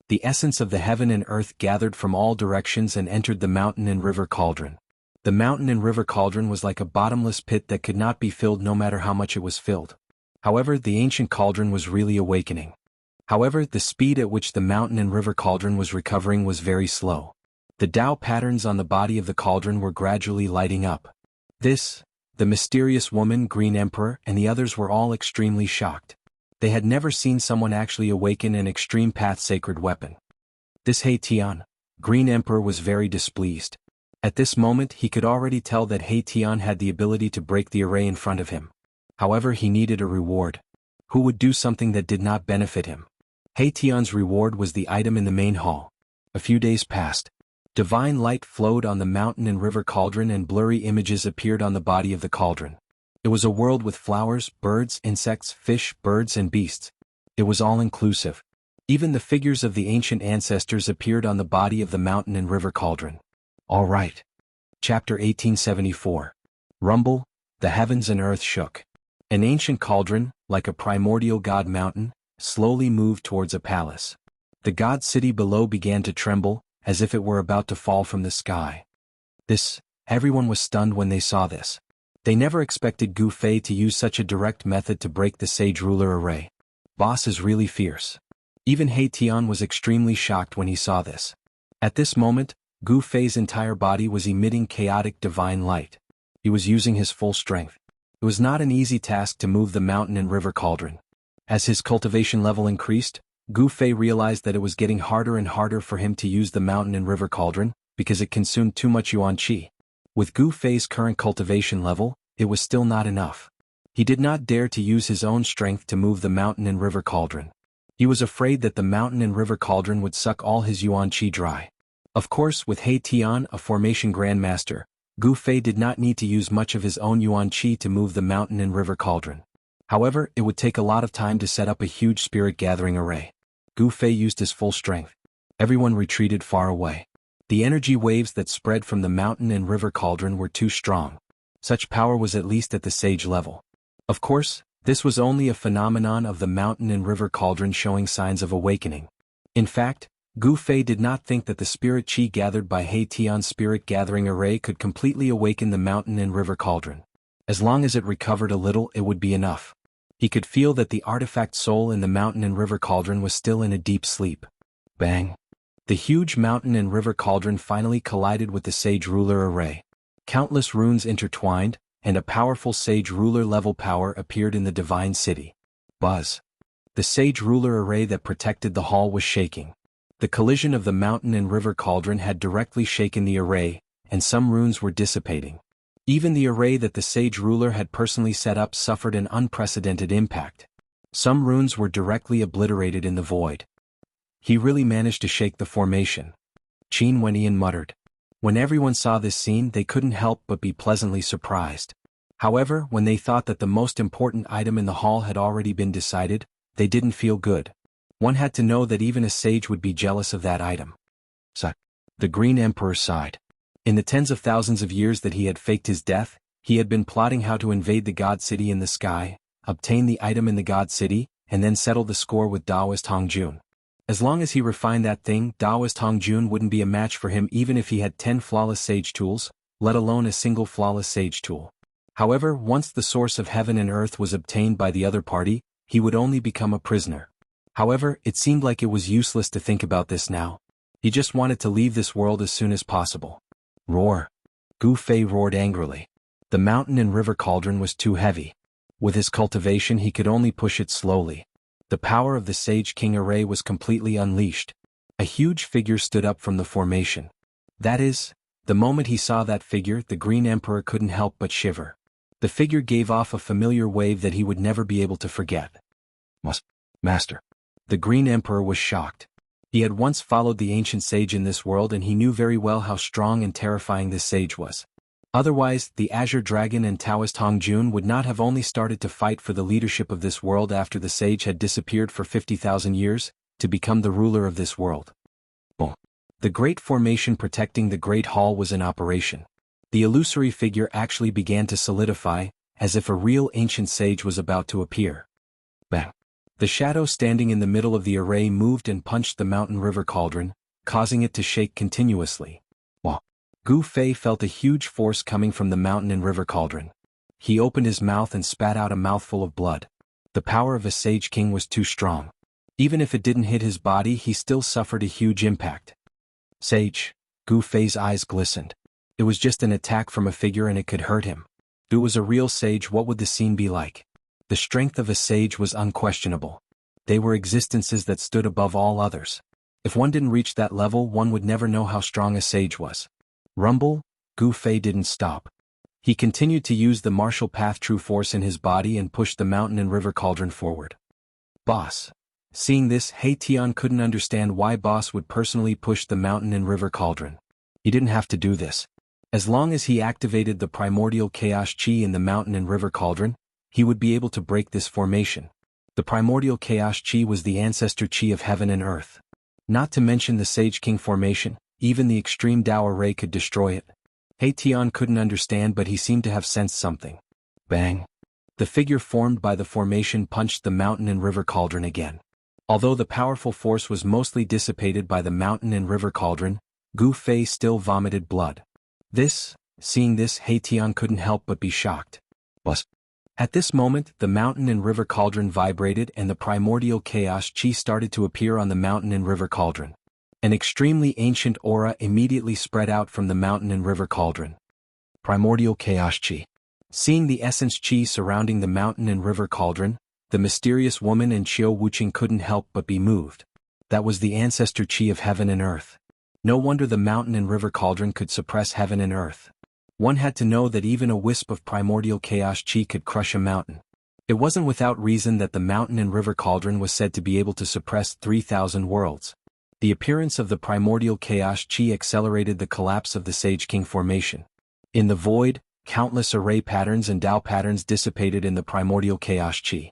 The essence of the heaven and earth gathered from all directions and entered the mountain and river cauldron. The mountain and river cauldron was like a bottomless pit that could not be filled no matter how much it was filled. However, the ancient cauldron was really awakening. However, the speed at which the mountain and river cauldron was recovering was very slow. The Dao patterns on the body of the cauldron were gradually lighting up. The mysterious woman, Green Emperor, and the others were all extremely shocked. They had never seen someone actually awaken an extreme path sacred weapon. This He Tian, Green Emperor, was very displeased. At this moment he could already tell that He Tian had the ability to break the array in front of him. However, he needed a reward. Who would do something that did not benefit him? He Tian's reward was the item in the main hall. A few days passed. Divine light flowed on the mountain and river cauldron and blurry images appeared on the body of the cauldron. It was a world with flowers, birds, insects, fish, birds and beasts. It was all-inclusive. Even the figures of the ancient ancestors appeared on the body of the mountain and river cauldron. All right. Chapter 1874. Rumble, the heavens and earth shook. An ancient cauldron, like a primordial god mountain, slowly moved towards a palace. The god city below began to tremble, as if it were about to fall from the sky. Everyone was stunned when they saw this. They never expected Gu Fei to use such a direct method to break the sage ruler array. Boss is really fierce. Even He Tian was extremely shocked when he saw this. At this moment, Gu Fei's entire body was emitting chaotic divine light. He was using his full strength. It was not an easy task to move the mountain and river cauldron. As his cultivation level increased, Gu Fei realized that it was getting harder and harder for him to use the mountain and river cauldron, because it consumed too much yuan qi. With Gu Fei's current cultivation level, it was still not enough. He did not dare to use his own strength to move the mountain and river cauldron. He was afraid that the mountain and river cauldron would suck all his yuan qi dry. Of course, with He Tian, a formation grandmaster, Gu Fei did not need to use much of his own yuan qi to move the mountain and river cauldron. However, it would take a lot of time to set up a huge spirit-gathering array. Gu Fei used his full strength. Everyone retreated far away. The energy waves that spread from the mountain and river cauldron were too strong. Such power was at least at the sage level. Of course, this was only a phenomenon of the mountain and river cauldron showing signs of awakening. In fact, Gu Fei did not think that the spirit qi gathered by He Tian's spirit-gathering array could completely awaken the mountain and river cauldron. As long as it recovered a little, it would be enough. He could feel that the artifact soul in the mountain and river cauldron was still in a deep sleep. Bang! The huge mountain and river cauldron finally collided with the sage ruler array. Countless runes intertwined, and a powerful sage ruler level power appeared in the divine city. Buzz! The sage ruler array that protected the hall was shaking. The collision of the mountain and river cauldron had directly shaken the array, and some runes were dissipating. Even the array that the sage ruler had personally set up suffered an unprecedented impact. Some runes were directly obliterated in the void. He really managed to shake the formation. Qin Wenyan muttered. When everyone saw this scene, they couldn't help but be pleasantly surprised. However, when they thought that the most important item in the hall had already been decided, they didn't feel good. One had to know that even a sage would be jealous of that item. So, the Green Emperor sighed. In the tens of thousands of years that he had faked his death, he had been plotting how to invade the God City in the sky, obtain the item in the God City, and then settle the score with Taoist Hongjun. As long as he refined that thing, Taoist Hongjun wouldn't be a match for him even if he had 10 flawless sage tools, let alone a single flawless sage tool. However, once the source of heaven and earth was obtained by the other party, he would only become a prisoner. However, it seemed like it was useless to think about this now. He just wanted to leave this world as soon as possible. Roar! Gu Fei roared angrily. The mountain and river cauldron was too heavy. With his cultivation he could only push it slowly. The power of the Sage King array was completely unleashed. A huge figure stood up from the formation. That is, the moment he saw that figure, the Green Emperor couldn't help but shiver. The figure gave off a familiar wave that he would never be able to forget. Master. The Green Emperor was shocked. He had once followed the ancient sage in this world and he knew very well how strong and terrifying this sage was. Otherwise, the Azure Dragon and Taoist Hongjun would not have only started to fight for the leadership of this world after the sage had disappeared for 50,000 years, to become the ruler of this world. Boom. The great formation protecting the Great Hall was in operation. The illusory figure actually began to solidify, as if a real ancient sage was about to appear. Bang. The shadow standing in the middle of the array moved and punched the mountain river cauldron, causing it to shake continuously. Wow. Gu Fei felt a huge force coming from the mountain and river cauldron. He opened his mouth and spat out a mouthful of blood. The power of a Sage King was too strong. Even if it didn't hit his body, he still suffered a huge impact. Sage. Gu Fei's eyes glistened. It was just an attack from a figure and it could hurt him. If it was a real sage, what would the scene be like? The strength of a sage was unquestionable. They were existences that stood above all others. If one didn't reach that level, one would never know how strong a sage was. Rumble. Gu Fei didn't stop. He continued to use the martial path true force in his body and pushed the mountain and river cauldron forward. Boss. Seeing this, He Tian couldn't understand why Boss would personally push the mountain and river cauldron. He didn't have to do this. As long as he activated the primordial chaos chi in the mountain and river cauldron, he would be able to break this formation. The primordial chaos chi was the ancestor chi of heaven and earth. Not to mention the Sage King formation, even the extreme Dao array could destroy it. He Tian couldn't understand, but he seemed to have sensed something. Bang! The figure formed by the formation punched the mountain and river cauldron again. Although the powerful force was mostly dissipated by the mountain and river cauldron, Gu Fei still vomited blood. Seeing this, He Tian couldn't help but be shocked. At this moment, the mountain and river cauldron vibrated and the primordial chaos chi started to appear on the mountain and river cauldron. An extremely ancient aura immediately spread out from the mountain and river cauldron. Primordial chaos chi. Seeing the essence chi surrounding the mountain and river cauldron, the mysterious woman and Qiu Wuqing couldn't help but be moved. That was the ancestor chi of heaven and earth. No wonder the mountain and river cauldron could suppress heaven and earth. One had to know that even a wisp of primordial chaos chi could crush a mountain. It wasn't without reason that the mountain and river cauldron was said to be able to suppress 3,000 worlds. The appearance of the primordial chaos chi accelerated the collapse of the Sage King formation. In the void, countless array patterns and Dao patterns dissipated in the primordial chaos chi.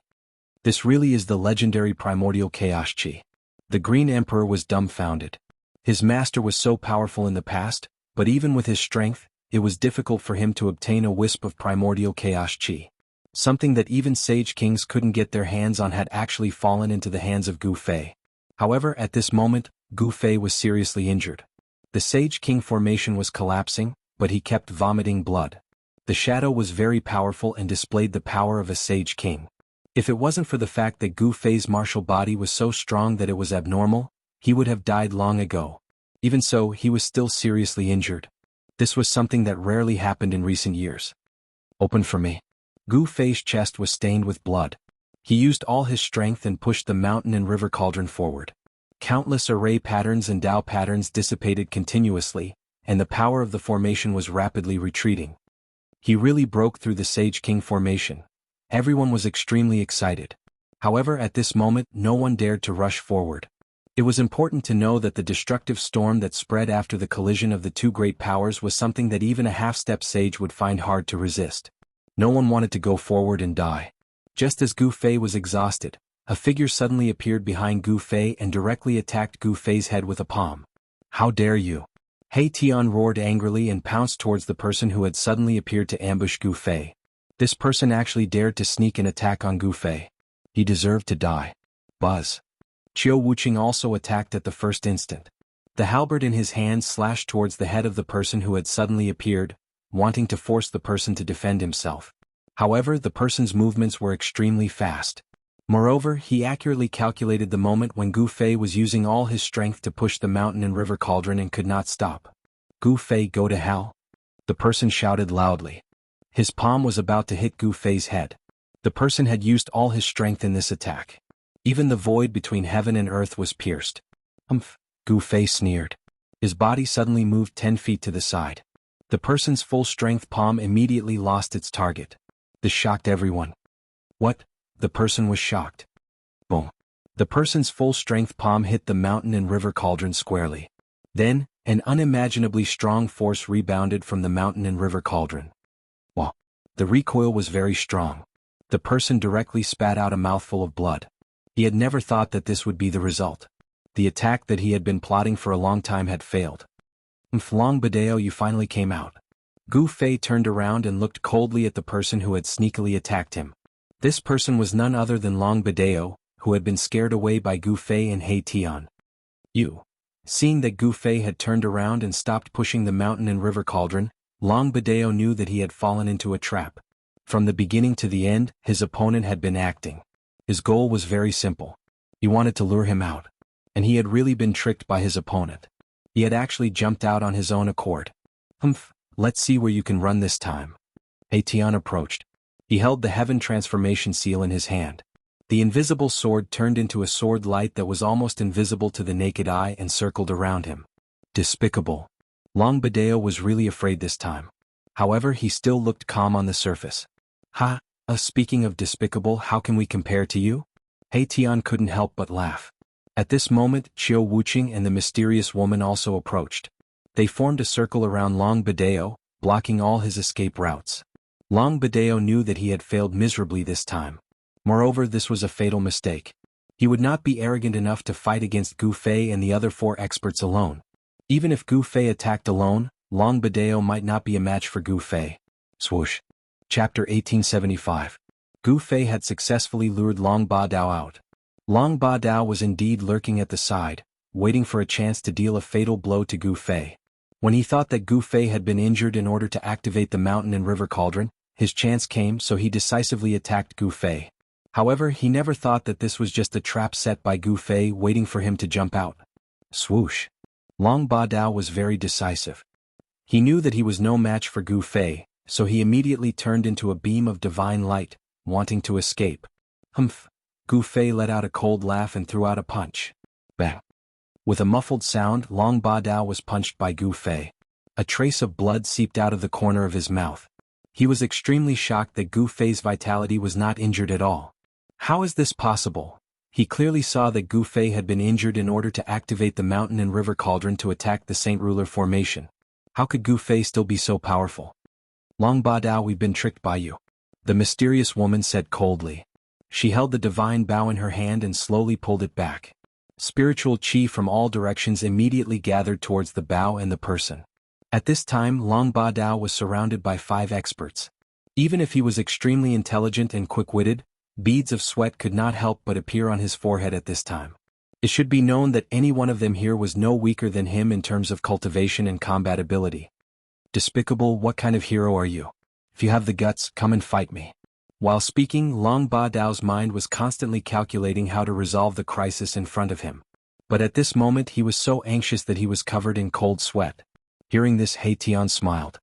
This really is the legendary primordial chaos chi. The Green Emperor was dumbfounded. His master was so powerful in the past, but even with his strength, it was difficult for him to obtain a wisp of primordial chaos chi. Something that even Sage Kings couldn't get their hands on had actually fallen into the hands of Gu Fei. However, at this moment, Gu Fei was seriously injured. The Sage King formation was collapsing, but he kept vomiting blood. The shadow was very powerful and displayed the power of a Sage King. If it wasn't for the fact that Gu Fei's martial body was so strong that it was abnormal, he would have died long ago. Even so, he was still seriously injured. This was something that rarely happened in recent years. Open for me. Gu Fei's chest was stained with blood. He used all his strength and pushed the mountain and river cauldron forward. Countless array patterns and Dao patterns dissipated continuously, and the power of the formation was rapidly retreating. He really broke through the Sage King formation. Everyone was extremely excited. However, at this moment, no one dared to rush forward. It was important to know that the destructive storm that spread after the collision of the two great powers was something that even a half-step sage would find hard to resist. No one wanted to go forward and die. Just as Gu Fei was exhausted, a figure suddenly appeared behind Gu Fei and directly attacked Gu Fei's head with a palm. "How dare you!" He Tian roared angrily and pounced towards the person who had suddenly appeared to ambush Gu Fei. This person actually dared to sneak an attack on Gu Fei. He deserved to die. Buzz. Qiu Wuqing also attacked at the first instant. The halberd in his hand slashed towards the head of the person who had suddenly appeared, wanting to force the person to defend himself. However, the person's movements were extremely fast. Moreover, he accurately calculated the moment when Gu Fei was using all his strength to push the mountain and river cauldron and could not stop. "Gu Fei, go to hell!" The person shouted loudly. His palm was about to hit Gu Fei's head. The person had used all his strength in this attack. Even the void between heaven and earth was pierced. "Humph," Gu Fei sneered. His body suddenly moved 10 feet to the side. The person's full-strength palm immediately lost its target. This shocked everyone. "What?" The person was shocked. Boom. The person's full-strength palm hit the mountain and river cauldron squarely. Then, an unimaginably strong force rebounded from the mountain and river cauldron. Wow. The recoil was very strong. The person directly spat out a mouthful of blood. He had never thought that this would be the result. The attack that he had been plotting for a long time had failed. "Long Badeo, you finally came out." Gu Fei turned around and looked coldly at the person who had sneakily attacked him. This person was none other than Long Badeo, who had been scared away by Gu Fei and He Tian. "You." Seeing that Gu Fei had turned around and stopped pushing the mountain and river cauldron, Long Badeo knew that he had fallen into a trap. From the beginning to the end, his opponent had been acting. His goal was very simple. He wanted to lure him out. And he had really been tricked by his opponent. He had actually jumped out on his own accord. "Humph, let's see where you can run this time." He Tian approached. He held the heaven transformation seal in his hand. The invisible sword turned into a sword light that was almost invisible to the naked eye and circled around him. Despicable. Long Badeo was really afraid this time. However, he still looked calm on the surface. "Ha, speaking of despicable, how can we compare to you?" He Tian couldn't help but laugh. At this moment, Qiu Wuqing and the mysterious woman also approached. They formed a circle around Long Badeo, blocking all his escape routes. Long Badeo knew that he had failed miserably this time. Moreover, this was a fatal mistake. He would not be arrogant enough to fight against Gu Fei and the other 4 experts alone. Even if Gu Fei attacked alone, Long Badeo might not be a match for Gu Fei. Swoosh. Chapter 1875. Gu Fei had successfully lured Long Badao out. Long Badao was indeed lurking at the side, waiting for a chance to deal a fatal blow to Gu Fei. When he thought that Gu Fei had been injured in order to activate the mountain and river cauldron, his chance came, so he decisively attacked Gu Fei. However, he never thought that this was just a trap set by Gu Fei waiting for him to jump out. Swoosh. Long Badao was very decisive. He knew that he was no match for Gu Fei, so he immediately turned into a beam of divine light, wanting to escape. Humph. Gu Fei let out a cold laugh and threw out a punch. Bang. With a muffled sound, Long Badao was punched by Gu Fei. A trace of blood seeped out of the corner of his mouth. He was extremely shocked that Gu Fei's vitality was not injured at all. How is this possible? He clearly saw that Gu Fei had been injured in order to activate the mountain and river cauldron to attack the Saint Ruler formation. How could Gu Fei still be so powerful? Long Badao, we've been tricked by you. The mysterious woman said coldly. She held the divine bow in her hand and slowly pulled it back. Spiritual chi from all directions immediately gathered towards the bow and the person. At this time, Long Badao was surrounded by 5 experts. Even if he was extremely intelligent and quick-witted, beads of sweat could not help but appear on his forehead at this time. It should be known that any one of them here was no weaker than him in terms of cultivation and combat ability. Despicable, what kind of hero are you? If you have the guts, come and fight me. While speaking, Long Badao's mind was constantly calculating how to resolve the crisis in front of him. But at this moment he was so anxious that he was covered in cold sweat. Hearing this, He Tian smiled.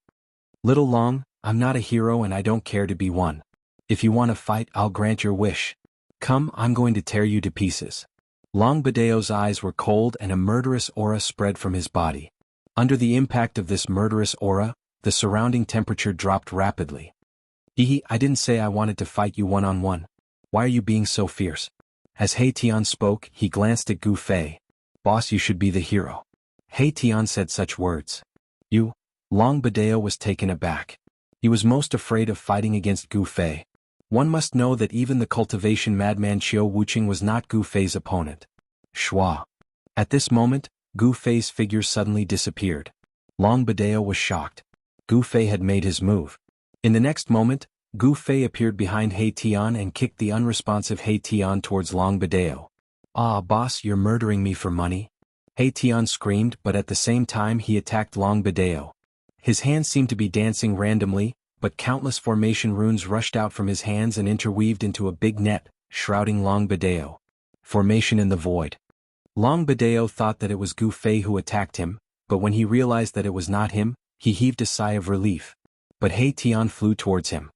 Little Long, I'm not a hero and I don't care to be one. If you want to fight, I'll grant your wish. Come, I'm going to tear you to pieces. Long Badao's eyes were cold and a murderous aura spread from his body. Under the impact of this murderous aura, the surrounding temperature dropped rapidly. I didn't say I wanted to fight you one-on-one. Why are you being so fierce? As He Tian spoke, he glanced at Gu Fei. Boss, you should be the hero. He Tian said such words. You? Long Badeo was taken aback. He was most afraid of fighting against Gu Fei. One must know that even the cultivation madman Qiu Wuqing was not Gu Fei's opponent. Shua. At this moment, Gu Fei's figure suddenly disappeared. Long Badeo was shocked. Gu Fei had made his move. In the next moment, Gu Fei appeared behind He Tian and kicked the unresponsive He Tian towards Long Badeo. Ah, boss, you're murdering me for money? He Tian screamed, but at the same time he attacked Long Badeo. His hands seemed to be dancing randomly, but countless formation runes rushed out from his hands and interweaved into a big net, shrouding Long Badeo. Formation in the void. Long Badeo thought that it was Gu Fei who attacked him, but when he realized that it was not him, he heaved a sigh of relief. But He Tian flew towards him.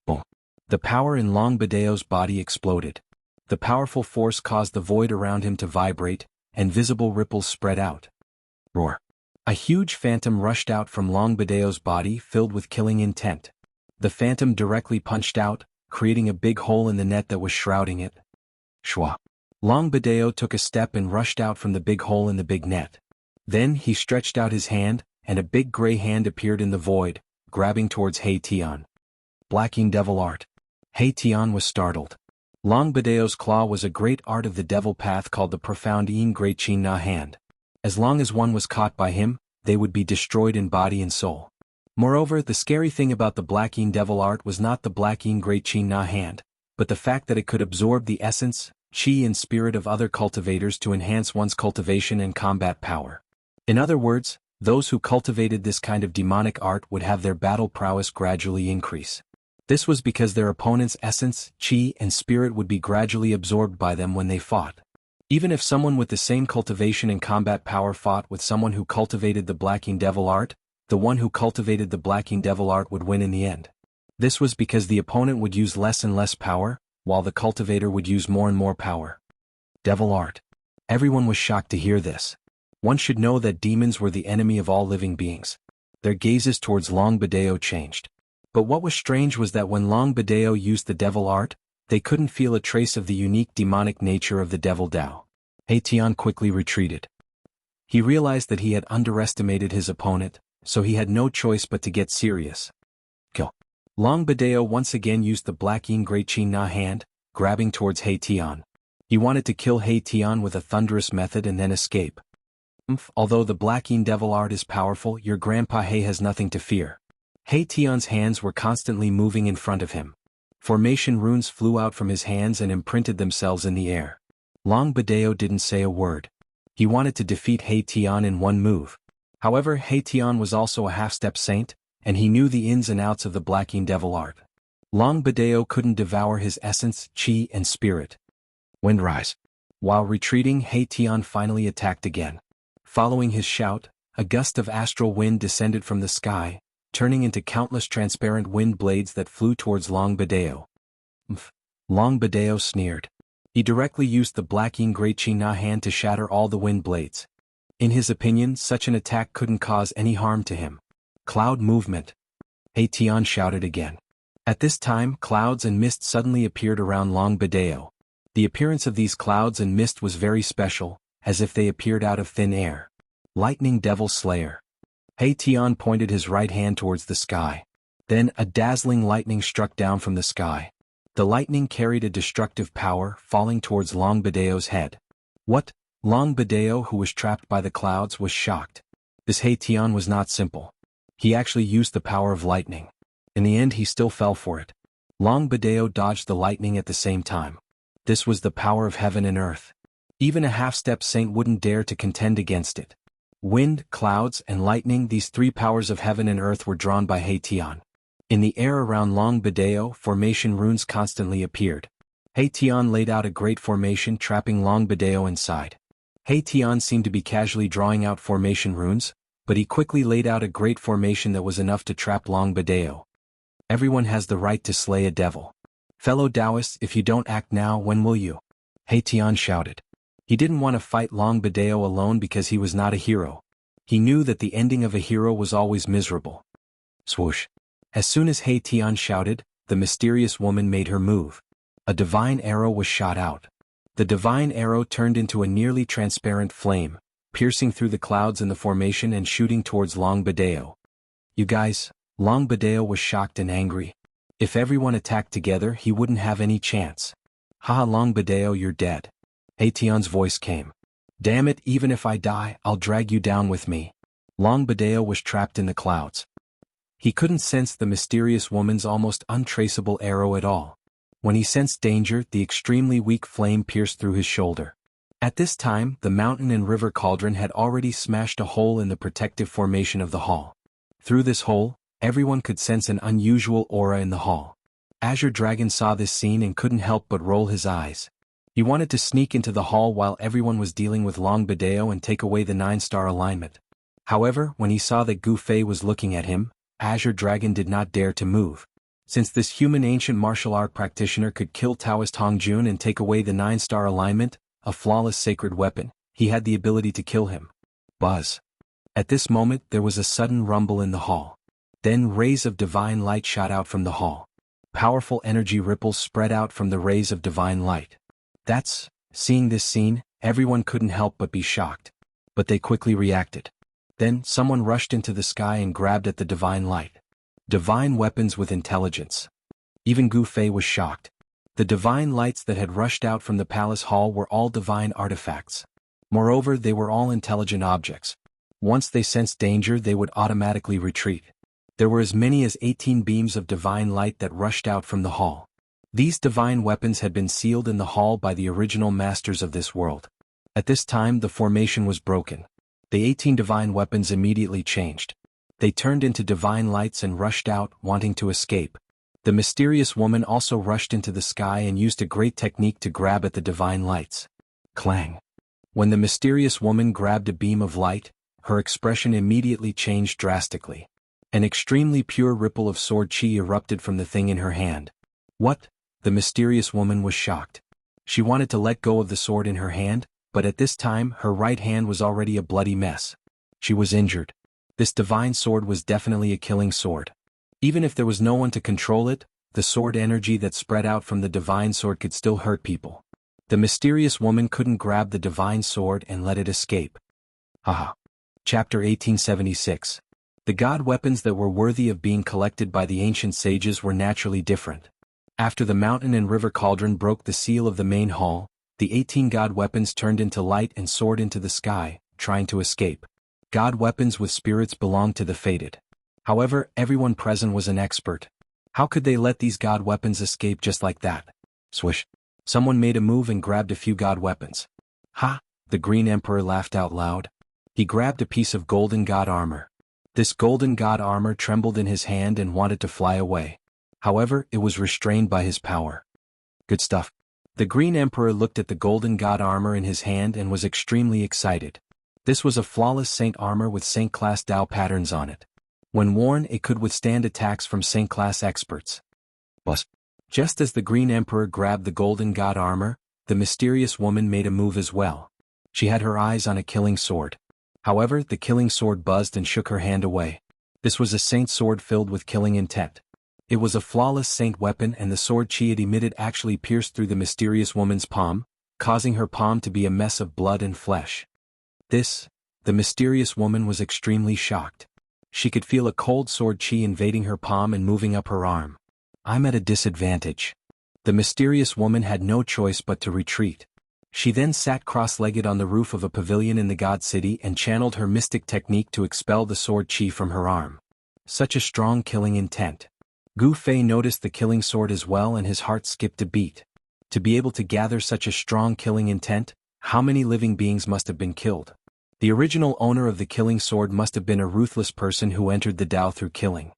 Boom. The power in Long Badeo's body exploded. The powerful force caused the void around him to vibrate, and visible ripples spread out. Roar. A huge phantom rushed out from Long Badeo's body filled with killing intent. The phantom directly punched out, creating a big hole in the net that was shrouding it. Shwa. Long Badeo took a step and rushed out from the big hole in the big net. Then he stretched out his hand, and a big gray hand appeared in the void, grabbing towards He Tian. Blacking devil art. He Tian was startled. Long Badeo's claw was a great art of the devil path called the profound Yin Great Qin Na hand. As long as one was caught by him, they would be destroyed in body and soul. Moreover, the scary thing about the Black Yin devil art was not the Black Yin Great Qin Na hand, but the fact that it could absorb the essence, qi and spirit of other cultivators to enhance one's cultivation and combat power. In other words, those who cultivated this kind of demonic art would have their battle prowess gradually increase. This was because their opponent's essence, qi and spirit would be gradually absorbed by them when they fought. Even if someone with the same cultivation and combat power fought with someone who cultivated the Black Yin devil art, the one who cultivated the Black Yin devil art would win in the end. This was because the opponent would use less and less power, while the cultivator would use more and more power. Devil art. Everyone was shocked to hear this. One should know that demons were the enemy of all living beings. Their gazes towards Long Badeo changed. But what was strange was that when Long Badeo used the devil art, they couldn't feel a trace of the unique demonic nature of the devil Dao. He Tian quickly retreated. He realized that he had underestimated his opponent, so he had no choice but to get serious. Kill. Long Badeo once again used the Black Yin Great Qin Na hand, grabbing towards He Tian. He wanted to kill He Tian with a thunderous method and then escape. Although the Black Yin devil art is powerful, your grandpa He has nothing to fear. He Tian's hands were constantly moving in front of him. Formation runes flew out from his hands and imprinted themselves in the air. Long Badeo didn't say a word. He wanted to defeat He Tian in one move. However, He Tian was also a half-step saint, and he knew the ins and outs of the Black Yin devil art. Long Badeo couldn't devour his essence, qi and spirit. Windrise. While retreating, He Tian finally attacked again. Following his shout, a gust of astral wind descended from the sky, turning into countless transparent wind blades that flew towards Long Badeo. Long Badeo sneered. He directly used the Black Yin Great Qin Na hand to shatter all the wind blades. In his opinion, such an attack couldn't cause any harm to him. Cloud movement. He Tian shouted again. At this time, clouds and mist suddenly appeared around Long Badeo. The appearance of these clouds and mist was very special, as if they appeared out of thin air. Lightning Devil Slayer. He Tian pointed his right hand towards the sky. Then a dazzling lightning struck down from the sky. The lightning carried a destructive power, falling towards Long Badeo's head. What? Long Badeo, who was trapped by the clouds, was shocked. This He Tian was not simple. He actually used the power of lightning. In the end he still fell for it. Long Badeo dodged the lightning at the same time. This was the power of heaven and earth. Even a half-step saint wouldn't dare to contend against it. Wind, clouds, and lightning, these three powers of heaven and earth were drawn by He Tian. In the air around Long Badeo, formation runes constantly appeared. He Tian laid out a great formation trapping Long Badeo inside. He Tian seemed to be casually drawing out formation runes, but he quickly laid out a great formation that was enough to trap Long Badeo. Everyone has the right to slay a devil. Fellow Taoists, if you don't act now, when will you? He Tian shouted. He didn't want to fight Long Badeo alone because he was not a hero. He knew that the ending of a hero was always miserable. Swoosh. As soon as He Tian shouted, the mysterious woman made her move. A divine arrow was shot out. The divine arrow turned into a nearly transparent flame, piercing through the clouds in the formation and shooting towards Long Badeo. You guys, Long Badeo was shocked and angry. If everyone attacked together, he wouldn't have any chance. Haha, Long Badeo, you're dead. He Tian's voice came. Damn it, even if I die, I'll drag you down with me. Long Badeo was trapped in the clouds. He couldn't sense the mysterious woman's almost untraceable arrow at all. When he sensed danger, the extremely weak flame pierced through his shoulder. At this time, the mountain and river cauldron had already smashed a hole in the protective formation of the hall. Through this hole, everyone could sense an unusual aura in the hall. Azure Dragon saw this scene and couldn't help but roll his eyes. He wanted to sneak into the hall while everyone was dealing with Long Badeo and take away the 9-star alignment. However, when he saw that Gu Fei was looking at him, Azure Dragon did not dare to move. Since this human ancient martial art practitioner could kill Taoist Hongjun and take away the 9-star alignment, a flawless sacred weapon, he had the ability to kill him. Buzz. At this moment there was a sudden rumble in the hall. Then rays of divine light shot out from the hall. Powerful energy ripples spread out from the rays of divine light. Seeing this scene, everyone couldn't help but be shocked. But they quickly reacted. Then someone rushed into the sky and grabbed at the divine light. Divine weapons with intelligence. Even Gu Fei was shocked. The divine lights that had rushed out from the palace hall were all divine artifacts. Moreover, they were all intelligent objects. Once they sensed danger, they would automatically retreat. There were as many as 18 beams of divine light that rushed out from the hall. These divine weapons had been sealed in the hall by the original masters of this world. At this time, the formation was broken. The 18 divine weapons immediately changed. They turned into divine lights and rushed out, wanting to escape. The mysterious woman also rushed into the sky and used a great technique to grab at the divine lights. Clang. When the mysterious woman grabbed a beam of light, her expression immediately changed drastically. An extremely pure ripple of sword chi erupted from the thing in her hand. What? The mysterious woman was shocked. She wanted to let go of the sword in her hand, but at this time her right hand was already a bloody mess. She was injured. This divine sword was definitely a killing sword. Even if there was no one to control it, the sword energy that spread out from the divine sword could still hurt people. The mysterious woman couldn't grab the divine sword and let it escape. Haha. Chapter 1876. The god weapons that were worthy of being collected by the ancient sages were naturally different. After the mountain and river cauldron broke the seal of the main hall, the 18 god weapons turned into light and soared into the sky, trying to escape. God weapons with spirits belonged to the fated. However, everyone present was an expert. How could they let these god weapons escape just like that? Swish. Someone made a move and grabbed a few god weapons. Ha! The Green Emperor laughed out loud. He grabbed a piece of golden god armor. This golden god armor trembled in his hand and wanted to fly away. However, it was restrained by his power. Good stuff. The Green Emperor looked at the golden god armor in his hand and was extremely excited. This was a flawless saint armor with saint-class Dao patterns on it. When worn, it could withstand attacks from saint-class experts. But just as the Green Emperor grabbed the golden god armor, the mysterious woman made a move as well. She had her eyes on a killing sword. However, the killing sword buzzed and shook her hand away. This was a saint sword filled with killing intent. It was a flawless saint weapon, and the sword chi it emitted actually pierced through the mysterious woman's palm, causing her palm to be a mess of blood and flesh. The mysterious woman was extremely shocked. She could feel a cold sword chi invading her palm and moving up her arm. I'm at a disadvantage. The mysterious woman had no choice but to retreat. She then sat cross-legged on the roof of a pavilion in the god city and channeled her mystic technique to expel the sword chi from her arm. Such a strong killing intent. Gu Fei noticed the killing sword as well, and his heart skipped a beat. To be able to gather such a strong killing intent, how many living beings must have been killed? The original owner of the killing sword must have been a ruthless person who entered the Tao through killing.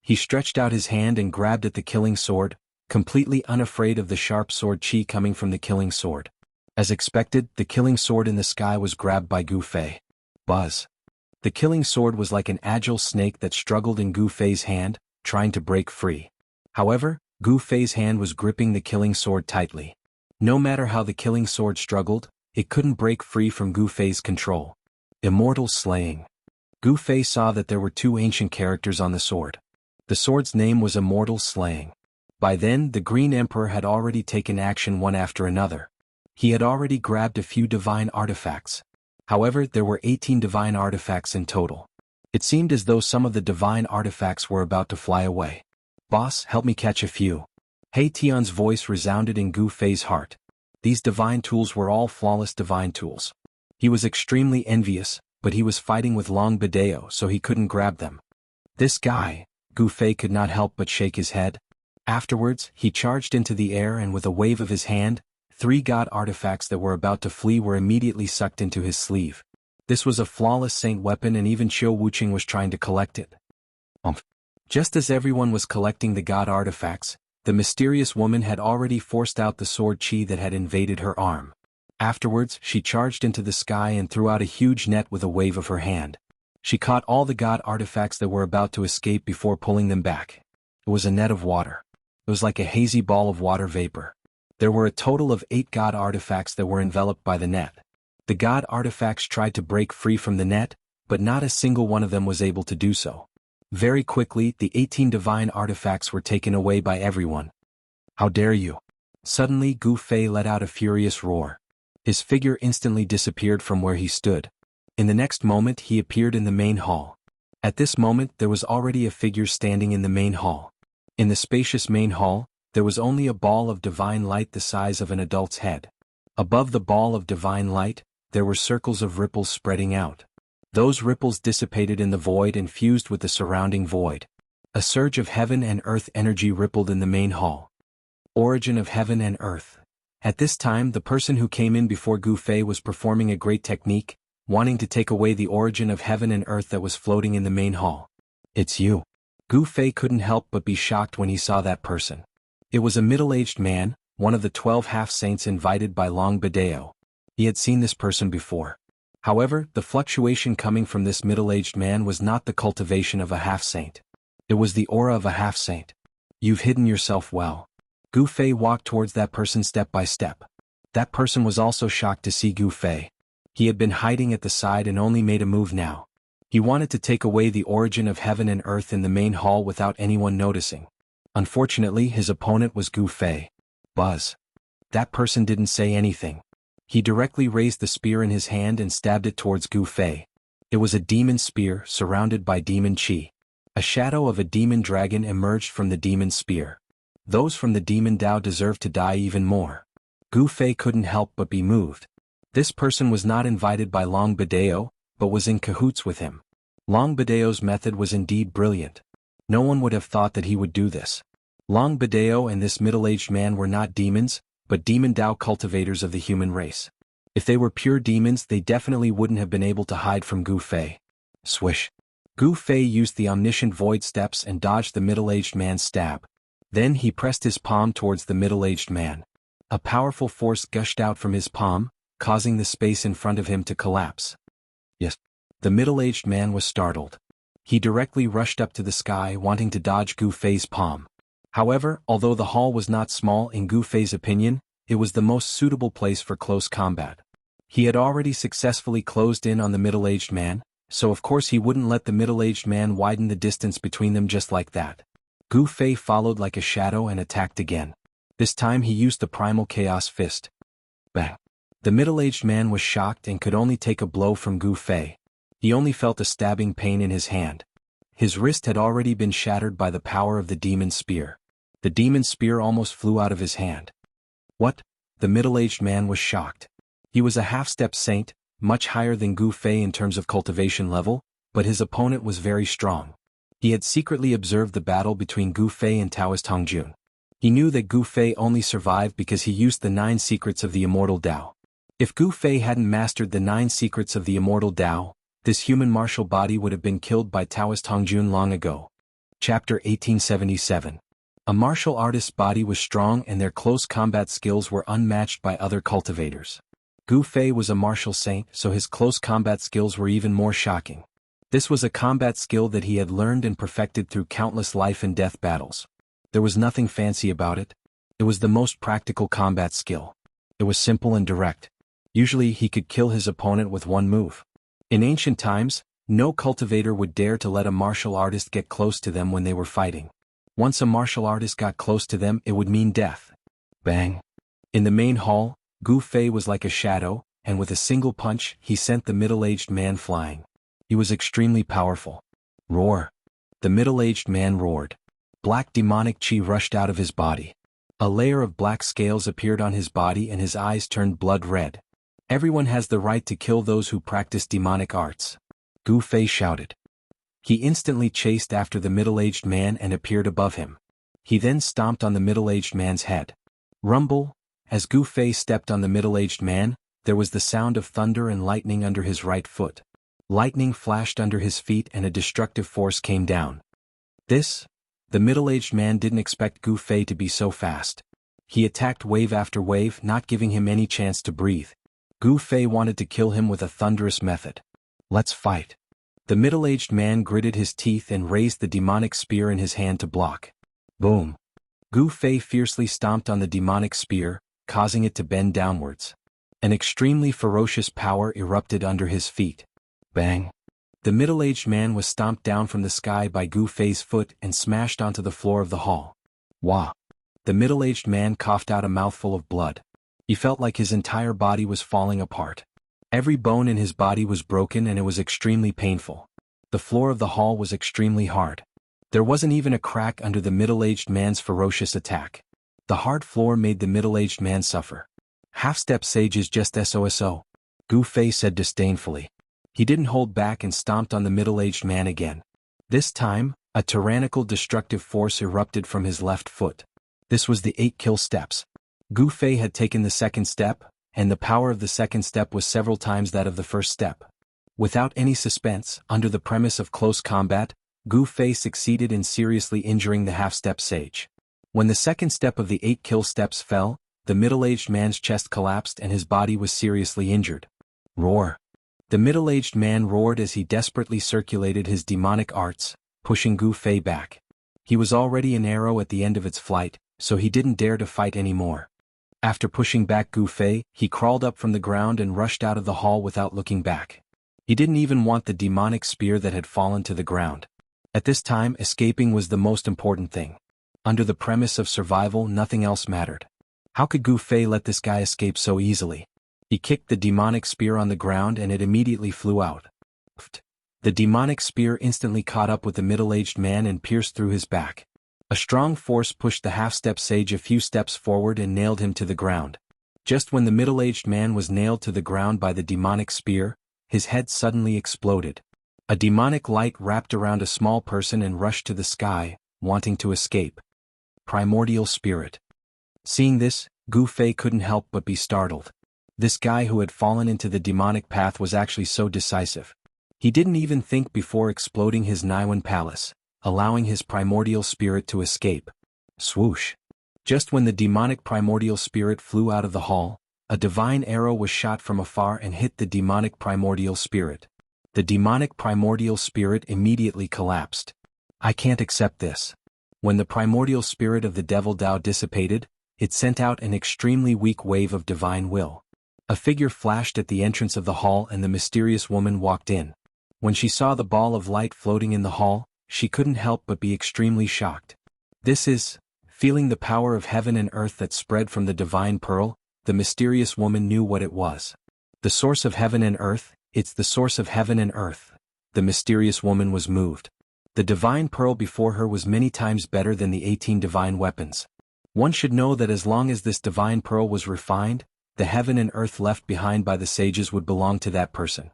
He stretched out his hand and grabbed at the killing sword, completely unafraid of the sharp sword chi coming from the killing sword. As expected, the killing sword in the sky was grabbed by Gu Fei. Buzz. The killing sword was like an agile snake that struggled in Gu Fei's hand, trying to break free. However, Gu Fei's hand was gripping the killing sword tightly. No matter how the killing sword struggled, it couldn't break free from Gu Fei's control. Immortal slaying. Gu Fei saw that there were two ancient characters on the sword. The sword's name was Immortal Slaying. By then, the Green Emperor had already taken action one after another. He had already grabbed a few divine artifacts. However, there were 18 divine artifacts in total. It seemed as though some of the divine artifacts were about to fly away. "Boss, help me catch a few." Hei Tian's voice resounded in Gu Fei's heart. These divine tools were all flawless divine tools. He was extremely envious, but he was fighting with Long Bideo, so he couldn't grab them. This guy, Gu Fei could not help but shake his head. Afterwards, he charged into the air and with a wave of his hand, 3 god artifacts that were about to flee were immediately sucked into his sleeve. This was a flawless saint weapon and even Qiu Wuqing was trying to collect it. Just as everyone was collecting the god artifacts, the mysterious woman had already forced out the sword qi that had invaded her arm. Afterwards, she charged into the sky and threw out a huge net with a wave of her hand. She caught all the god artifacts that were about to escape before pulling them back. It was a net of water. It was like a hazy ball of water vapor. There were a total of 8 god artifacts that were enveloped by the net. The god artifacts tried to break free from the net, but not a single one of them was able to do so. Very quickly, the 18 divine artifacts were taken away by everyone. "How dare you!" Suddenly, Gu Fei let out a furious roar. His figure instantly disappeared from where he stood. In the next moment, he appeared in the main hall. At this moment, there was already a figure standing in the main hall. In the spacious main hall, there was only a ball of divine light the size of an adult's head. Above the ball of divine light, there were circles of ripples spreading out. Those ripples dissipated in the void and fused with the surrounding void. A surge of heaven and earth energy rippled in the main hall. Origin of heaven and earth. At this time, the person who came in before Gu Fei was performing a great technique, wanting to take away the origin of heaven and earth that was floating in the main hall. "It's you." Gu Fei couldn't help but be shocked when he saw that person. It was a middle-aged man, one of the 12 half-saints invited by Long Bideo. He had seen this person before. However, the fluctuation coming from this middle-aged man was not the cultivation of a half-saint. It was the aura of a half-saint. "You've hidden yourself well." Gu Fei walked towards that person step by step. That person was also shocked to see Gu Fei. He had been hiding at the side and only made a move now. He wanted to take away the origin of heaven and earth in the main hall without anyone noticing. Unfortunately, his opponent was Gu Fei. Buzz. That person didn't say anything. He directly raised the spear in his hand and stabbed it towards Gu Fei. It was a demon spear surrounded by demon qi. A shadow of a demon dragon emerged from the demon spear. Those from the demon Dao deserved to die even more. Gu Fei couldn't help but be moved. This person was not invited by Long Bideo, but was in cahoots with him. Long Bideo's method was indeed brilliant. No one would have thought that he would do this. Long Bideo and this middle-aged man were not demons, but demon Dao cultivators of the human race. If they were pure demons, they definitely wouldn't have been able to hide from Gu Fei. Swish. Gu Fei used the omniscient void steps and dodged the middle-aged man's stab. Then he pressed his palm towards the middle-aged man. A powerful force gushed out from his palm, causing the space in front of him to collapse. Yes. The middle-aged man was startled. He directly rushed up to the sky wanting to dodge Gu Fei's palm. However, although the hall was not small in Gu Fei's opinion, it was the most suitable place for close combat. He had already successfully closed in on the middle-aged man, so of course he wouldn't let the middle-aged man widen the distance between them just like that. Gu Fei followed like a shadow and attacked again. This time he used the primal chaos fist. Bang! The middle-aged man was shocked and could only take a blow from Gu Fei. He only felt a stabbing pain in his hand. His wrist had already been shattered by the power of the demon spear. The demon spear almost flew out of his hand. What? The middle-aged man was shocked. He was a half-step saint, much higher than Gu Fei in terms of cultivation level, but his opponent was very strong. He had secretly observed the battle between Gu Fei and Taoist Hongjun. He knew that Gu Fei only survived because he used the 9 secrets of the Immortal Dao. If Gu Fei hadn't mastered the 9 secrets of the Immortal Dao, this human martial body would have been killed by Taoist Hongjun long ago. Chapter 1877. A martial artist's body was strong and their close combat skills were unmatched by other cultivators. Gu Fei was a martial saint, so his close combat skills were even more shocking. This was a combat skill that he had learned and perfected through countless life and death battles. There was nothing fancy about it. It was the most practical combat skill. It was simple and direct. Usually he could kill his opponent with one move. In ancient times, No cultivator would dare to let a martial artist get close to them when they were fighting. Once a martial artist got close to them, it would mean death. Bang! In the main hall, Gu Fei was like a shadow, and with a single punch, he sent the middle-aged man flying. He was extremely powerful. Roar! The middle-aged man roared. Black demonic chi rushed out of his body. A layer of black scales appeared on his body and his eyes turned blood red. Everyone has the right to kill those who practice demonic arts. Gu Fei shouted. He instantly chased after the middle-aged man and appeared above him. He then stomped on the middle-aged man's head. Rumble! As Gu Fei stepped on the middle-aged man, there was the sound of thunder and lightning under his right foot. Lightning flashed under his feet and a destructive force came down. The middle-aged man didn't expect Gu Fei to be so fast. He attacked wave after wave, not giving him any chance to breathe. Gu Fei wanted to kill him with a thunderous method. Let's fight. The middle-aged man gritted his teeth and raised the demonic spear in his hand to block. Boom! Gu Fei fiercely stomped on the demonic spear, causing it to bend downwards. An extremely ferocious power erupted under his feet. Bang! The middle-aged man was stomped down from the sky by Gu Fei's foot and smashed onto the floor of the hall. Wah! The middle-aged man coughed out a mouthful of blood. He felt like his entire body was falling apart. Every bone in his body was broken and it was extremely painful. The floor of the hall was extremely hard. There wasn't even a crack under the middle-aged man's ferocious attack. The hard floor made the middle-aged man suffer. Half-step sage is just SOSO, Gu Fei said disdainfully. He didn't hold back and stomped on the middle-aged man again. This time, a tyrannical destructive force erupted from his left foot. This was the 8 kill steps. Gu Fei had taken the second step, and the power of the second step was several times that of the first step. Without any suspense, under the premise of close combat, Gu Fei succeeded in seriously injuring the half-step sage. When the second step of the 8 kill steps fell, the middle-aged man's chest collapsed and his body was seriously injured. Roar! The middle-aged man roared as he desperately circulated his demonic arts, pushing Gu Fei back. He was already an arrow at the end of its flight, so he didn't dare to fight anymore. After pushing back Gu Fei, he crawled up from the ground and rushed out of the hall without looking back. He didn't even want the demonic spear that had fallen to the ground. At this time, escaping was the most important thing. Under the premise of survival, nothing else mattered. How could Gu Fei let this guy escape so easily? He kicked the demonic spear on the ground and it immediately flew out. The demonic spear instantly caught up with the middle-aged man and pierced through his back. A strong force pushed the half-step sage a few steps forward and nailed him to the ground. Just when the middle-aged man was nailed to the ground by the demonic spear, his head suddenly exploded. A demonic light wrapped around a small person and rushed to the sky, wanting to escape. Primordial spirit. Seeing this, Gu Fei couldn't help but be startled. This guy who had fallen into the demonic path was actually so decisive. He didn't even think before exploding his Niwen palace, allowing his primordial spirit to escape. Swoosh! Just when the demonic primordial spirit flew out of the hall, a divine arrow was shot from afar and hit the demonic primordial spirit. The demonic primordial spirit immediately collapsed. I can't accept this. When the primordial spirit of the devil Tao dissipated, it sent out an extremely weak wave of divine will. A figure flashed at the entrance of the hall and the mysterious woman walked in. When she saw the ball of light floating in the hall, she couldn't help but be extremely shocked. Feeling the power of heaven and earth that spread from the divine pearl, the mysterious woman knew what it was. The source of heaven and earth, it's the source of heaven and earth. The mysterious woman was moved. The divine pearl before her was many times better than the 18 divine weapons. One should know that as long as this divine pearl was refined, the heaven and earth left behind by the sages would belong to that person.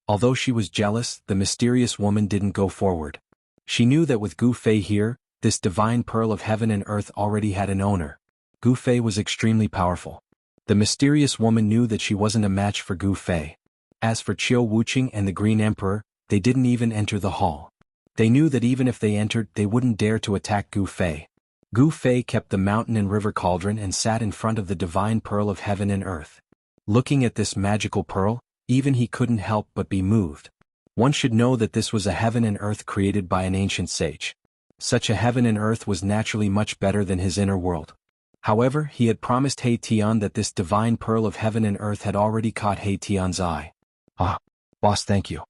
Although she was jealous, the mysterious woman didn't go forward. She knew that with Gu Fei here, this divine pearl of heaven and earth already had an owner. Gu Fei was extremely powerful. The mysterious woman knew that she wasn't a match for Gu Fei. As for Qiu Wuqing and the Green Emperor, they didn't even enter the hall. They knew that even if they entered, they wouldn't dare to attack Gu Fei. Gu Fei kept the mountain and river cauldron and sat in front of the divine pearl of heaven and earth. Looking at this magical pearl, even he couldn't help but be moved. One should know that this was a heaven and earth created by an ancient sage. Such a heaven and earth was naturally much better than his inner world. However, he had promised He Tian that this divine pearl of heaven and earth had already caught He Tian's eye. Ah, boss, thank you.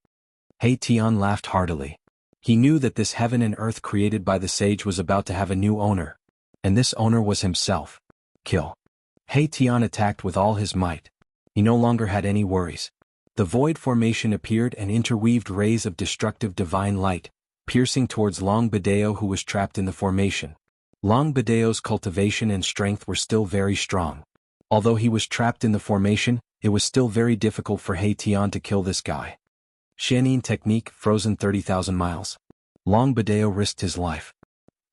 He Tian laughed heartily. He knew that this heaven and earth created by the sage was about to have a new owner. And this owner was himself. Kill. He Tian attacked with all his might. He no longer had any worries. The void formation appeared and interweaved rays of destructive divine light, piercing towards Long Bideo, who was trapped in the formation. Long Bideo's cultivation and strength were still very strong. Although he was trapped in the formation, it was still very difficult for He Tian to kill this guy. Xianin technique, frozen 30,000 miles. Long Bideo risked his life.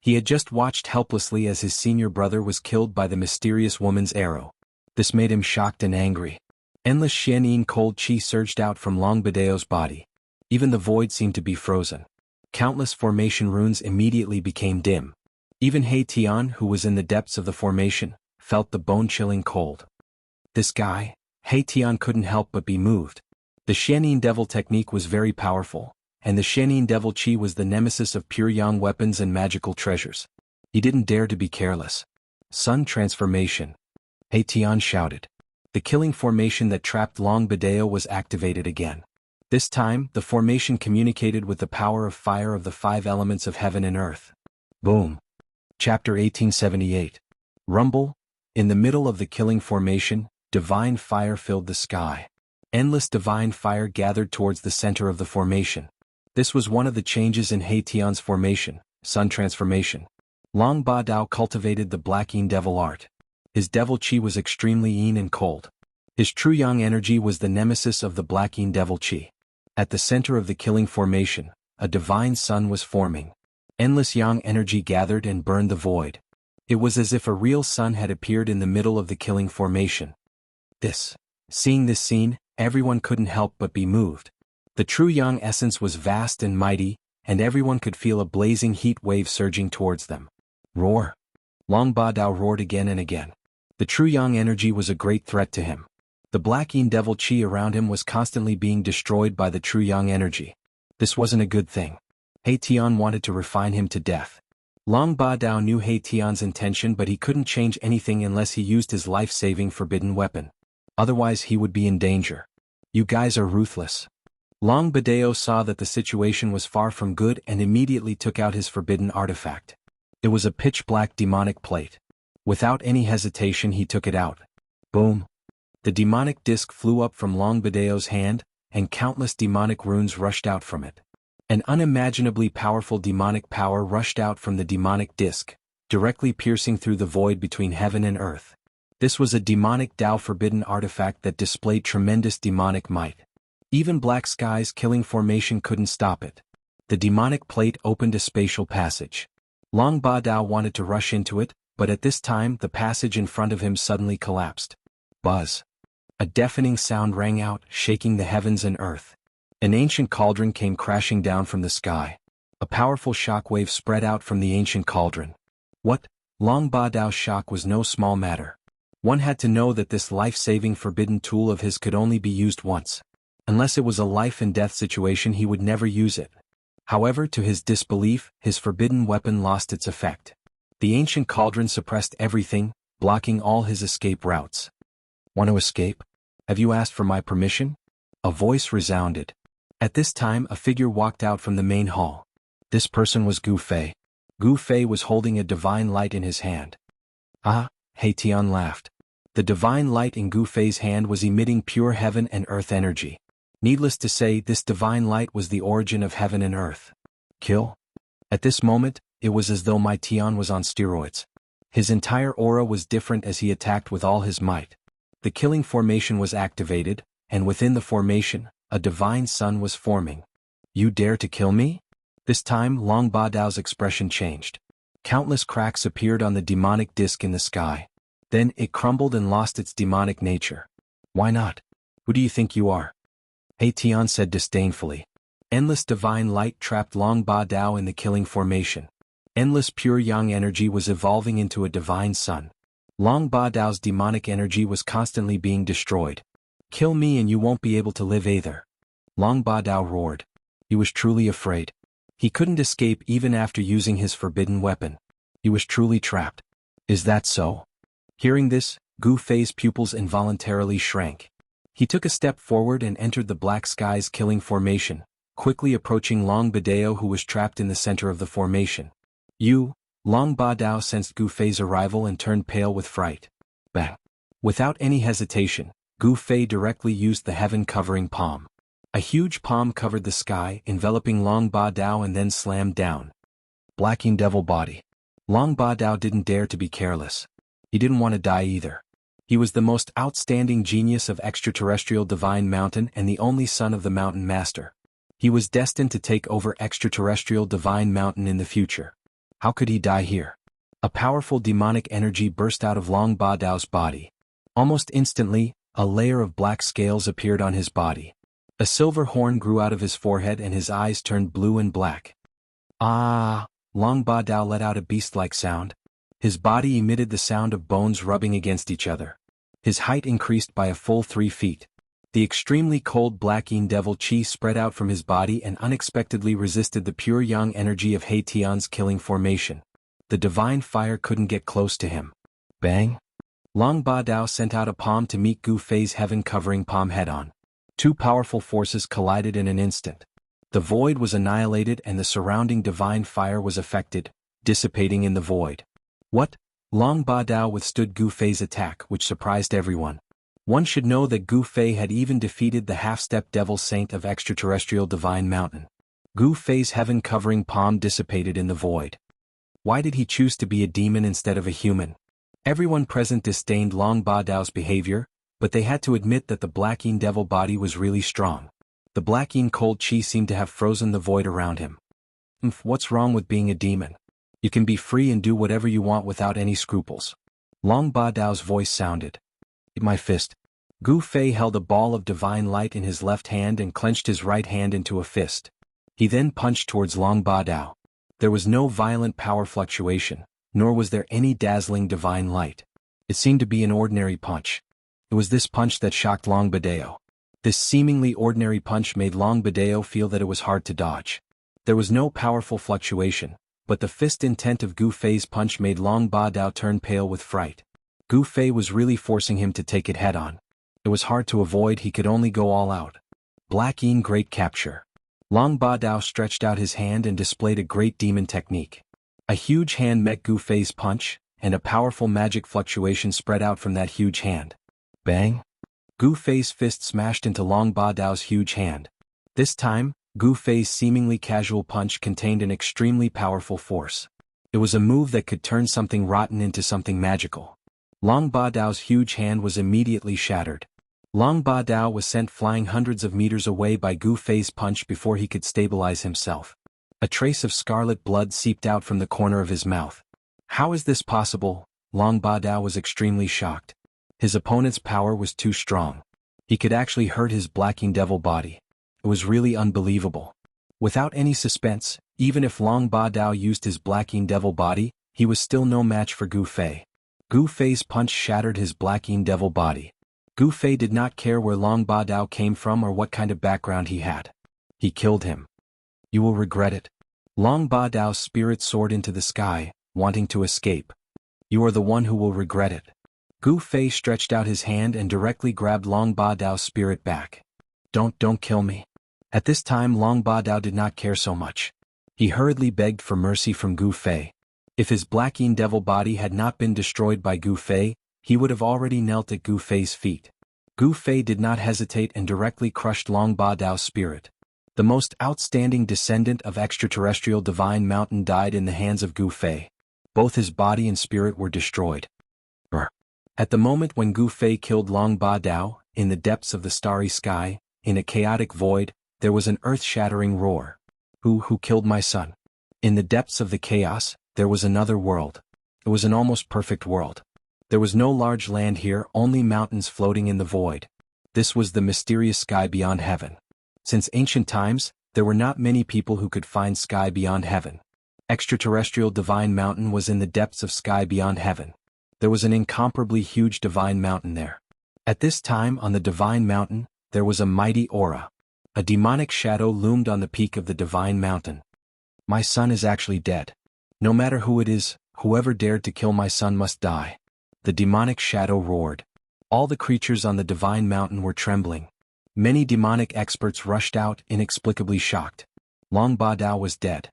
He had just watched helplessly as his senior brother was killed by the mysterious woman's arrow. This made him shocked and angry. Endless Xianin cold chi surged out from Long Bideo's body. Even the void seemed to be frozen. Countless formation runes immediately became dim. Even He Tian, who was in the depths of the formation, felt the bone-chilling cold. This guy, He Tian couldn't help but be moved. The Xianin Devil technique was very powerful, and the Xianin Devil Chi was the nemesis of pure yang weapons and magical treasures. He didn't dare to be careless. Sun transformation. He Tian shouted. The killing formation that trapped Long Bideo was activated again. This time, the formation communicated with the power of fire of the 5 elements of heaven and earth. Boom. Chapter 1878. Rumble. In the middle of the killing formation, divine fire filled the sky. Endless divine fire gathered towards the center of the formation. This was one of the changes in He Tian's formation, sun transformation. Long Ba Dao cultivated the Black Yin Devil art. His devil chi was extremely yin and cold. His true yang energy was the nemesis of the Black Yin Devil chi. At the center of the killing formation, a divine sun was forming. Endless yang energy gathered and burned the void. It was as if a real sun had appeared in the middle of the killing formation. Seeing this scene, everyone couldn't help but be moved. The true yang essence was vast and mighty, and everyone could feel a blazing heat wave surging towards them. Roar! Long Ba Dao roared again and again. The true yang energy was a great threat to him. The Black Yin Devil chi around him was constantly being destroyed by the true yang energy. This wasn't a good thing. He Tian wanted to refine him to death. Long Ba Dao knew He Tian's intention, but he couldn't change anything unless he used his life-saving forbidden weapon. Otherwise he would be in danger. You guys are ruthless. Long Bideo saw that the situation was far from good and immediately took out his forbidden artifact. It was a pitch-black demonic plate. Without any hesitation he took it out. Boom! The demonic disc flew up from Long Bideo's hand, and countless demonic runes rushed out from it. An unimaginably powerful demonic power rushed out from the demonic disc, directly piercing through the void between heaven and earth. This was a demonic Dao forbidden artifact that displayed tremendous demonic might. Even Black Sky's killing formation couldn't stop it. The demonic plate opened a spatial passage. Long Ba Dao wanted to rush into it, but at this time the passage in front of him suddenly collapsed. Buzz! A deafening sound rang out, shaking the heavens and earth. An ancient cauldron came crashing down from the sky. A powerful shockwave spread out from the ancient cauldron. What? Long Ba Dao's shock was no small matter. One had to know that this life-saving forbidden tool of his could only be used once. Unless it was a life-and-death situation, he would never use it. However, to his disbelief, his forbidden weapon lost its effect. The ancient cauldron suppressed everything, blocking all his escape routes. Want to escape? Have you asked for my permission? A voice resounded. At this time, a figure walked out from the main hall. This person was Gu Fei. Gu Fei was holding a divine light in his hand. Ah, He Tian laughed. The divine light in Gu Fei's hand was emitting pure heaven and earth energy. Needless to say, this divine light was the origin of heaven and earth. Kill? At this moment, it was as though my Tian was on steroids. His entire aura was different as he attacked with all his might. The killing formation was activated, and within the formation, a divine sun was forming. You dare to kill me? This time, Long Ba Dao's expression changed. Countless cracks appeared on the demonic disc in the sky. Then it crumbled and lost its demonic nature. Why not? Who do you think you are? He Tian said disdainfully. Endless divine light trapped Long Ba Dao in the killing formation. Endless pure yang energy was evolving into a divine sun. Long Ba Dao's demonic energy was constantly being destroyed. Kill me and you won't be able to live either. Long Ba Dao roared. He was truly afraid. He couldn't escape even after using his forbidden weapon. He was truly trapped. Is that so? Hearing this, Gu Fei's pupils involuntarily shrank. He took a step forward and entered the Black Sky's killing formation, quickly approaching Long Badao, who was trapped in the center of the formation. Long Badao sensed Gu Fei's arrival and turned pale with fright. Bang! Without any hesitation, Gu Fei directly used the heaven-covering palm. A huge palm covered the sky, enveloping Long Badao and then slammed down. Blacking Devil Body. Long Badao didn't dare to be careless. He didn't want to die either. He was the most outstanding genius of extraterrestrial Divine Mountain and the only son of the Mountain Master. He was destined to take over extraterrestrial Divine Mountain in the future. How could he die here? A powerful demonic energy burst out of Long Badao's body. Almost instantly, a layer of black scales appeared on his body. A silver horn grew out of his forehead and his eyes turned blue and black. Ah! Long Badao let out a beast-like sound. His body emitted the sound of bones rubbing against each other. His height increased by a full 3 feet. The extremely cold black Yin Devil Chi spread out from his body and unexpectedly resisted the pure yang energy of He Tian's killing formation. The divine fire couldn't get close to him. Bang! Long Badao sent out a palm to meet Gu Fei's heaven-covering palm head-on. Two powerful forces collided in an instant. The void was annihilated and the surrounding divine fire was affected, dissipating in the void. What? Long Badao withstood Gu Fei's attack, which surprised everyone. One should know that Gu Fei had even defeated the half-step devil saint of extraterrestrial Divine Mountain. Gu Fei's heaven-covering palm dissipated in the void. Why did he choose to be a demon instead of a human? Everyone present disdained Long Badao's behavior, but they had to admit that the Black Yin Devil body was really strong. The Black Yin cold chi seemed to have frozen the void around him. What's wrong with being a demon? You can be free and do whatever you want without any scruples. Long Badao's voice sounded. My fist. Gu Fei held a ball of divine light in his left hand and clenched his right hand into a fist. He then punched towards Long Badao. There was no violent power fluctuation, nor was there any dazzling divine light. It seemed to be an ordinary punch. It was this punch that shocked Long Badao. This seemingly ordinary punch made Long Badao feel that it was hard to dodge. There was no powerful fluctuation, but the fist intent of Gu Fei's punch made Long Badao turn pale with fright. Gu Fei was really forcing him to take it head-on. It was hard to avoid, he could only go all out. Black Yin Great Capture. Long Badao stretched out his hand and displayed a great demon technique. A huge hand met Gu Fei's punch, and a powerful magic fluctuation spread out from that huge hand. Bang! Gu Fei's fist smashed into Long Badao's huge hand. This time, Gu Fei's seemingly casual punch contained an extremely powerful force. It was a move that could turn something rotten into something magical. Long Badao's huge hand was immediately shattered. Long Badao was sent flying hundreds of meters away by Gu Fei's punch before he could stabilize himself. A trace of scarlet blood seeped out from the corner of his mouth. How is this possible? Long Badao was extremely shocked. His opponent's power was too strong. He could actually hurt his Black Yin Devil body. It was really unbelievable. Without any suspense, even if Long Badao used his Black Yin Devil body, he was still no match for Gu Fei. Gu Fei's punch shattered his Black Yin Devil body. Gu Fei did not care where Long Badao came from or what kind of background he had. He killed him. You will regret it. Long Badao's spirit soared into the sky, wanting to escape. You are the one who will regret it. Gu Fei stretched out his hand and directly grabbed Long Badao's spirit back. Don't kill me. At this time Long Badao did not care so much. He hurriedly begged for mercy from Gu Fei. If his Black Yin Devil body had not been destroyed by Gu Fei, he would have already knelt at Gu Fei's feet. Gu Fei did not hesitate and directly crushed Long Badao's spirit. The most outstanding descendant of extraterrestrial Divine Mountain died in the hands of Gu Fei. Both his body and spirit were destroyed. At the moment when Gu Fei killed Long Badao, in the depths of the starry sky, in a chaotic void, there was an earth-shattering roar. Who killed my son? In the depths of the chaos, there was another world. It was an almost perfect world. There was no large land here, only mountains floating in the void. This was the mysterious sky beyond heaven. Since ancient times, there were not many people who could find sky beyond heaven. Extraterrestrial Divine Mountain was in the depths of sky beyond heaven. There was an incomparably huge Divine Mountain there. At this time on the Divine Mountain, there was a mighty aura. A demonic shadow loomed on the peak of the Divine Mountain. My son is actually dead. No matter who it is, whoever dared to kill my son must die. The demonic shadow roared. All the creatures on the Divine Mountain were trembling. Many demonic experts rushed out, inexplicably shocked. Long Ba Dao was dead.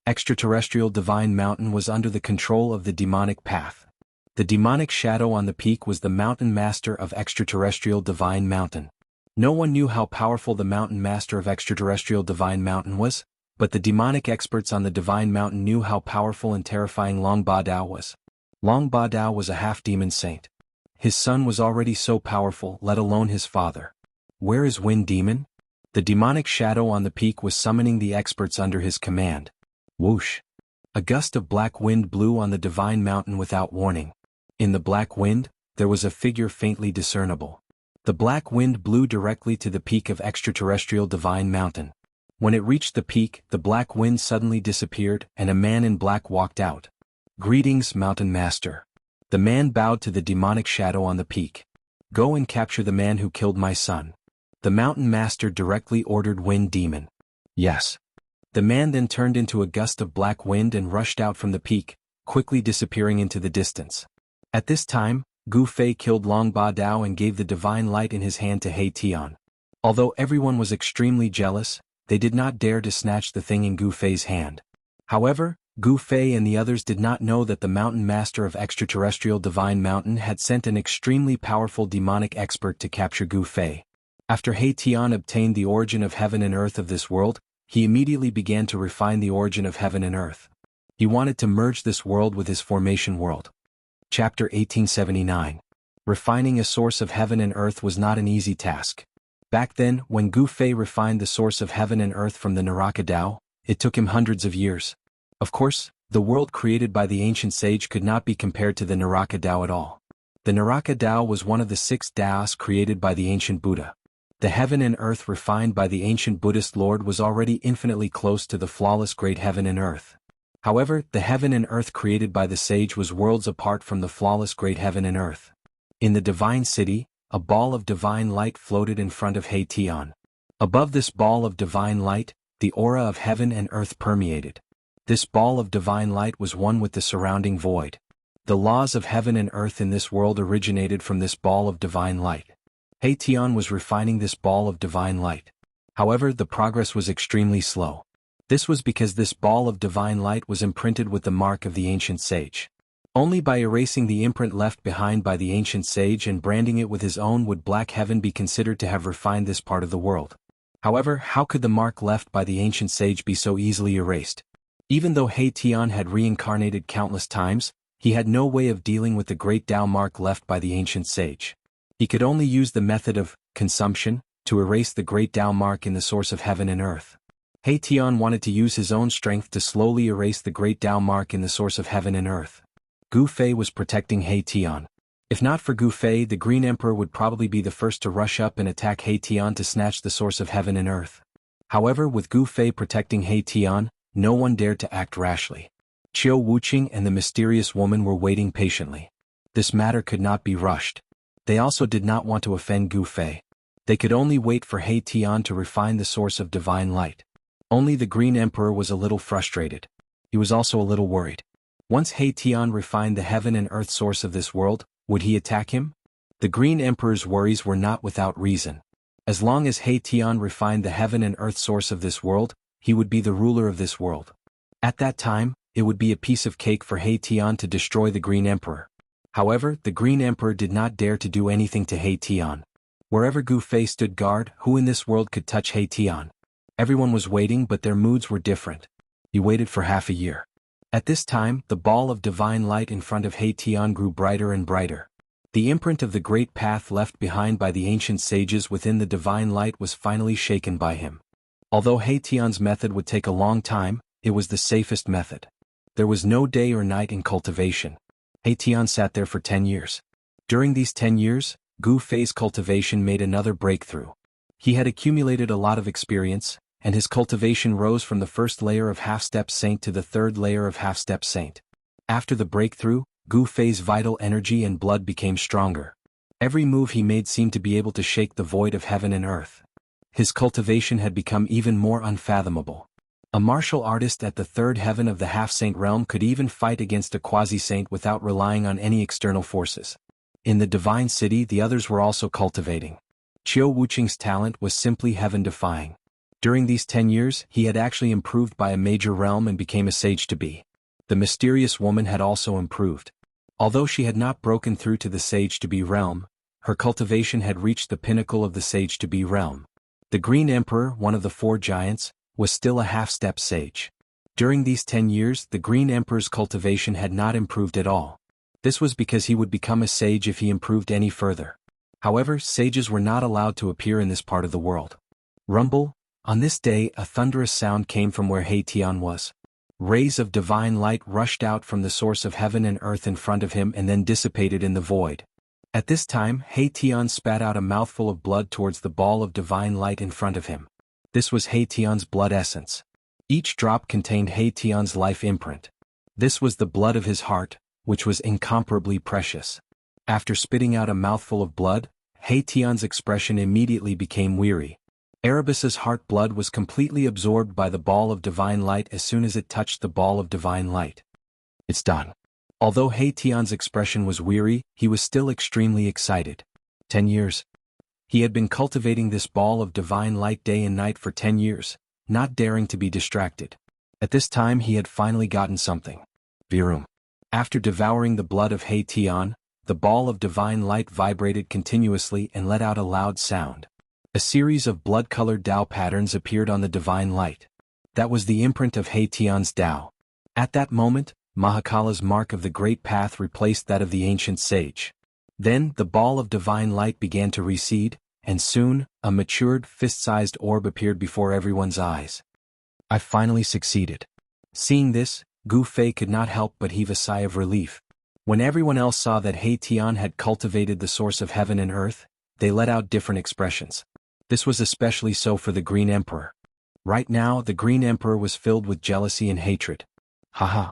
Extraterrestrial Divine Mountain was under the control of the demonic path. The demonic shadow on the peak was the mountain master of Extraterrestrial Divine Mountain. No one knew how powerful the mountain master of Extraterrestrial Divine Mountain was, but the demonic experts on the Divine Mountain knew how powerful and terrifying Long Ba Dao was. Long Ba Dao was a half-demon saint. His son was already so powerful, let alone his father. Where is Wind Demon? The demonic shadow on the peak was summoning the experts under his command. Whoosh! A gust of black wind blew on the Divine Mountain without warning. In the black wind, there was a figure faintly discernible. The black wind blew directly to the peak of Extraterrestrial Divine Mountain. When it reached the peak, the black wind suddenly disappeared, and a man in black walked out. Greetings, Mountain Master. The man bowed to the demonic shadow on the peak. Go and capture the man who killed my son. The Mountain Master directly ordered Wind Demon. Yes. The man then turned into a gust of black wind and rushed out from the peak, quickly disappearing into the distance. At this time, Gu Fei killed Long Ba Dao and gave the divine light in his hand to He Tian. Although everyone was extremely jealous, they did not dare to snatch the thing in Gu Fei's hand. However, Gu Fei and the others did not know that the Mountain Master of Extraterrestrial Divine Mountain had sent an extremely powerful demonic expert to capture Gu Fei. After He Tian obtained the origin of heaven and earth of this world, he immediately began to refine the origin of heaven and earth. He wanted to merge this world with his formation world. Chapter 1879. Refining a source of heaven and earth was not an easy task. Back then, when Gu Fei refined the source of heaven and earth from the Naraka Tao, it took him hundreds of years. Of course, the world created by the ancient sage could not be compared to the Naraka Tao at all. The Naraka Tao was one of the 6 Taos created by the ancient Buddha. The heaven and earth refined by the ancient Buddhist Lord was already infinitely close to the flawless great heaven and earth. However, the heaven and earth created by the sage was worlds apart from the flawless great heaven and earth. In the divine city, a ball of divine light floated in front of He Tian. Above this ball of divine light, the aura of heaven and earth permeated. This ball of divine light was one with the surrounding void. The laws of heaven and earth in this world originated from this ball of divine light. He Tian was refining this ball of divine light. However, the progress was extremely slow. This was because this ball of divine light was imprinted with the mark of the ancient sage. Only by erasing the imprint left behind by the ancient sage and branding it with his own would Black Heaven be considered to have refined this part of the world. However, how could the mark left by the ancient sage be so easily erased? Even though He Tian had reincarnated countless times, he had no way of dealing with the great Tao mark left by the ancient sage. He could only use the method of consumption to erase the great Tao mark in the source of heaven and earth. He Tian wanted to use his own strength to slowly erase the great Tao mark in the source of heaven and earth. Gu Fei was protecting He Tian. If not for Gu Fei, the Green Emperor would probably be the first to rush up and attack He Tian to snatch the source of heaven and earth. However, with Gu Fei protecting He Tian, no one dared to act rashly. Qiu Wuqing and the mysterious woman were waiting patiently. This matter could not be rushed. They also did not want to offend Gu Fei. They could only wait for He Tian to refine the source of divine light. Only the Green Emperor was a little frustrated. He was also a little worried. Once He Tian refined the heaven and earth source of this world, would he attack him? The Green Emperor's worries were not without reason. As long as He Tian refined the heaven and earth source of this world, he would be the ruler of this world. At that time, it would be a piece of cake for He Tian to destroy the Green Emperor. However, the Green Emperor did not dare to do anything to He Tian. Wherever Gu Fei stood guard, who in this world could touch He Tian? Everyone was waiting, but their moods were different. He waited for half a year. At this time, the ball of divine light in front of He Tian grew brighter and brighter. The imprint of the great path left behind by the ancient sages within the divine light was finally shaken by him. Although He Tian's method would take a long time, it was the safest method. There was no day or night in cultivation. He Tian sat there for 10 years. During these 10 years, Gu Fei's cultivation made another breakthrough. He had accumulated a lot of experience, and his cultivation rose from the first layer of half-step saint to the third layer of half-step saint. After the breakthrough, Gu Fei's vital energy and blood became stronger. Every move he made seemed to be able to shake the void of heaven and earth. His cultivation had become even more unfathomable. A martial artist at the third heaven of the half-saint realm could even fight against a quasi-saint without relying on any external forces. In the divine city, the others were also cultivating. Qiu Wuqing's talent was simply heaven-defying. During these 10 years, he had actually improved by a major realm and became a sage-to-be. The mysterious woman had also improved. Although she had not broken through to the sage-to-be realm, her cultivation had reached the pinnacle of the sage-to-be realm. The Green Emperor, one of the 4 giants, was still a half-step sage. During these 10 years, the Green Emperor's cultivation had not improved at all. This was because he would become a sage if he improved any further. However, sages were not allowed to appear in this part of the world. Rumble. On this day, a thunderous sound came from where He Tian was. Rays of divine light rushed out from the source of heaven and earth in front of him and then dissipated in the void. At this time, He Tian spat out a mouthful of blood towards the ball of divine light in front of him. This was He Tian's blood essence. Each drop contained He Tian's life imprint. This was the blood of his heart, which was incomparably precious. After spitting out a mouthful of blood, He Tian's expression immediately became weary. Erebus's heart blood was completely absorbed by the ball of divine light as soon as it touched the ball of divine light. It's done. Although He Tian's expression was weary, he was still extremely excited. 10 years. He had been cultivating this ball of divine light day and night for 10 years, not daring to be distracted. At this time he had finally gotten something. Virum. After devouring the blood of He Tian, the ball of divine light vibrated continuously and let out a loud sound. A series of blood-colored Dao patterns appeared on the divine light. That was the imprint of He Tian's Dao. At that moment, Mahakala's mark of the Great Path replaced that of the ancient sage. Then, the ball of divine light began to recede, and soon, a matured, fist-sized orb appeared before everyone's eyes. I finally succeeded. Seeing this, Gu Fei could not help but heave a sigh of relief. When everyone else saw that He Tian had cultivated the source of heaven and earth, they let out different expressions. This was especially so for the Green Emperor. Right now, the Green Emperor was filled with jealousy and hatred. Haha.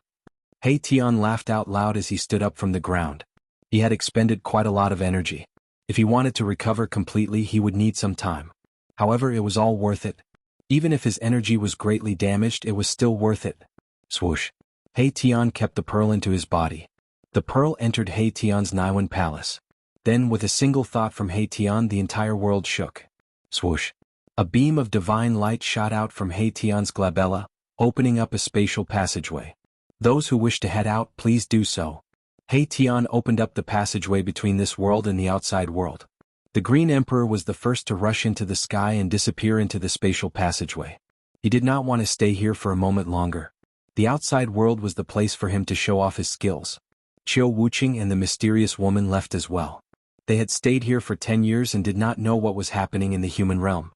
He Tian laughed out loud as he stood up from the ground. He had expended quite a lot of energy. If he wanted to recover completely, he would need some time. However, it was all worth it. Even if his energy was greatly damaged, it was still worth it. Swoosh. He Tian kept the pearl into his body. The pearl entered He Tian's Niwen palace. Then, with a single thought from He Tian, the entire world shook. Swoosh. A beam of divine light shot out from He Tian's glabella, opening up a spatial passageway. Those who wish to head out, please do so. He Tian opened up the passageway between this world and the outside world. The Green Emperor was the first to rush into the sky and disappear into the spatial passageway. He did not want to stay here for a moment longer. The outside world was the place for him to show off his skills. Qiu Wuqing and the mysterious woman left as well. They had stayed here for 10 years and did not know what was happening in the human realm.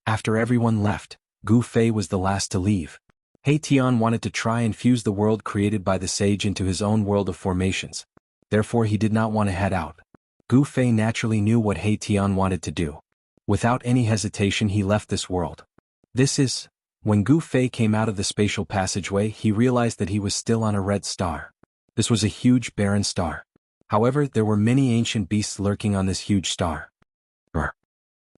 After everyone left, Gu Fei was the last to leave. He Tian wanted to try and fuse the world created by the sage into his own world of formations. Therefore he did not want to head out. Gu Fei naturally knew what He Tian wanted to do. Without any hesitation he left this world. When Gu Fei came out of the spatial passageway, he realized that he was still on a red star. This was a huge barren star. However, there were many ancient beasts lurking on this huge star.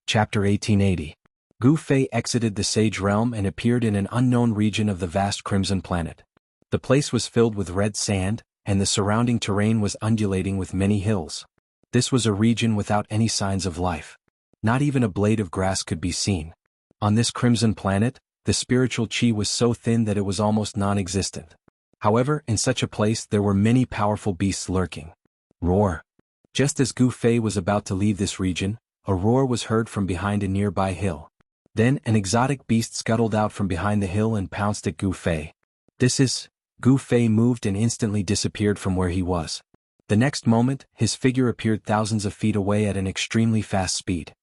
Chapter 1880. Gu Fei exited the sage realm and appeared in an unknown region of the vast crimson planet. The place was filled with red sand, and the surrounding terrain was undulating with many hills. This was a region without any signs of life. Not even a blade of grass could be seen. On this crimson planet, the spiritual qi was so thin that it was almost non-existent. However, in such a place there were many powerful beasts lurking. Roar. Just as Gu Fei was about to leave this region, a roar was heard from behind a nearby hill. Then an exotic beast scuttled out from behind the hill and pounced at Gu Fei. Gu Fei moved and instantly disappeared from where he was. The next moment, his figure appeared thousands of feet away at an extremely fast speed.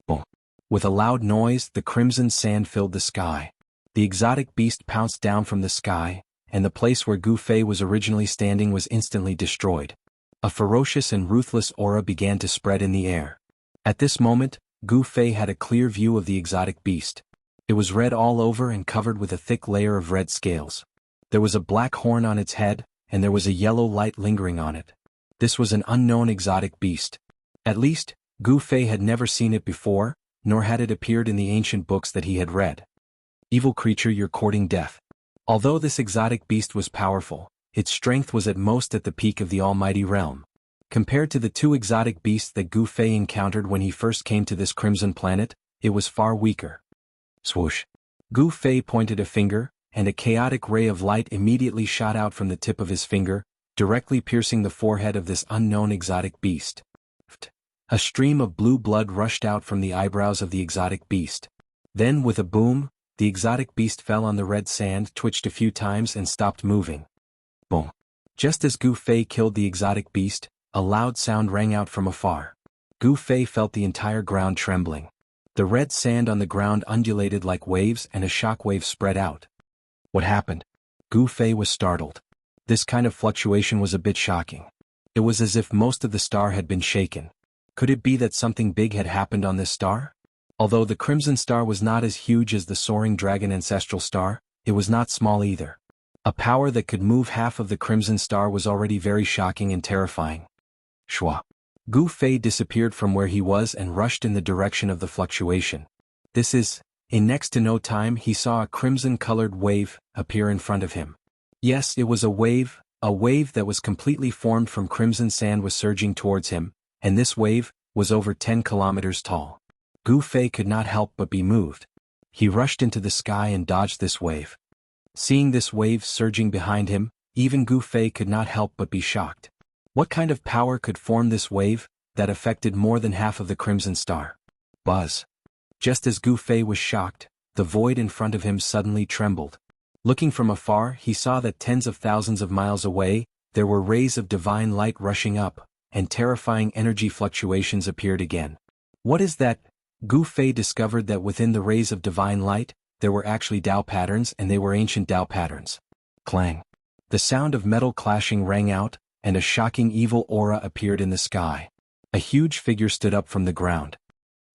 Boom. With a loud noise, the crimson sand filled the sky. The exotic beast pounced down from the sky, and the place where Gu Fei was originally standing was instantly destroyed. A ferocious and ruthless aura began to spread in the air. At this moment, Gu Fei had a clear view of the exotic beast. It was red all over and covered with a thick layer of red scales. There was a black horn on its head, and there was a yellow light lingering on it. This was an unknown exotic beast. At least, Gu Fei had never seen it before, nor had it appeared in the ancient books that he had read. Evil creature, you're courting death. Although this exotic beast was powerful, its strength was at most at the peak of the almighty realm. Compared to the two exotic beasts that Gu Fei encountered when he first came to this crimson planet, it was far weaker. Swoosh. Gu Fei pointed a finger, and a chaotic ray of light immediately shot out from the tip of his finger, directly piercing the forehead of this unknown exotic beast. A stream of blue blood rushed out from the eyebrows of the exotic beast. Then, with a boom, the exotic beast fell on the red sand, twitched a few times and stopped moving. Boom. Just as Gu Fei killed the exotic beast, a loud sound rang out from afar. Gu Fei felt the entire ground trembling. The red sand on the ground undulated like waves and a shockwave spread out. What happened? Gu Fei was startled. This kind of fluctuation was a bit shocking. It was as if most of the star had been shaken. Could it be that something big had happened on this star? Although the Crimson Star was not as huge as the Soaring Dragon Ancestral Star, it was not small either. A power that could move half of the Crimson Star was already very shocking and terrifying. Shwa. Gu Fei disappeared from where he was and rushed in the direction of the fluctuation. In next to no time he saw a crimson-colored wave appear in front of him. Yes, it was a wave that was completely formed from crimson sand was surging towards him, and this wave was over 10 kilometers tall. Gu Fei could not help but be moved. He rushed into the sky and dodged this wave. Seeing this wave surging behind him, even Gu Fei could not help but be shocked. What kind of power could form this wave that affected more than half of the Crimson Star? Buzz. Just as Gu Fei was shocked, the void in front of him suddenly trembled. Looking from afar, he saw that tens of thousands of miles away, there were rays of divine light rushing up, and terrifying energy fluctuations appeared again. What is that? Gu Fei discovered that within the rays of divine light, there were actually Dao patterns, and they were ancient Dao patterns. Clang. The sound of metal clashing rang out, and a shocking evil aura appeared in the sky. A huge figure stood up from the ground.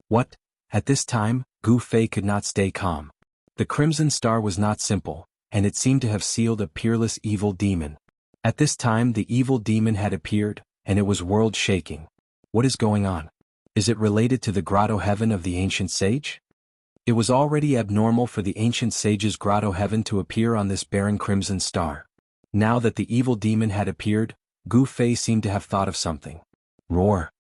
What? At this time, Gu Fei could not stay calm. The Crimson Star was not simple, and it seemed to have sealed a peerless evil demon. At this time the evil demon had appeared, and it was world-shaking. What is going on? Is it related to the grotto heaven of the ancient sage? It was already abnormal for the ancient sage's grotto heaven to appear on this barren crimson star. Now that the evil demon had appeared, Gu Fei seemed to have thought of something. Roar.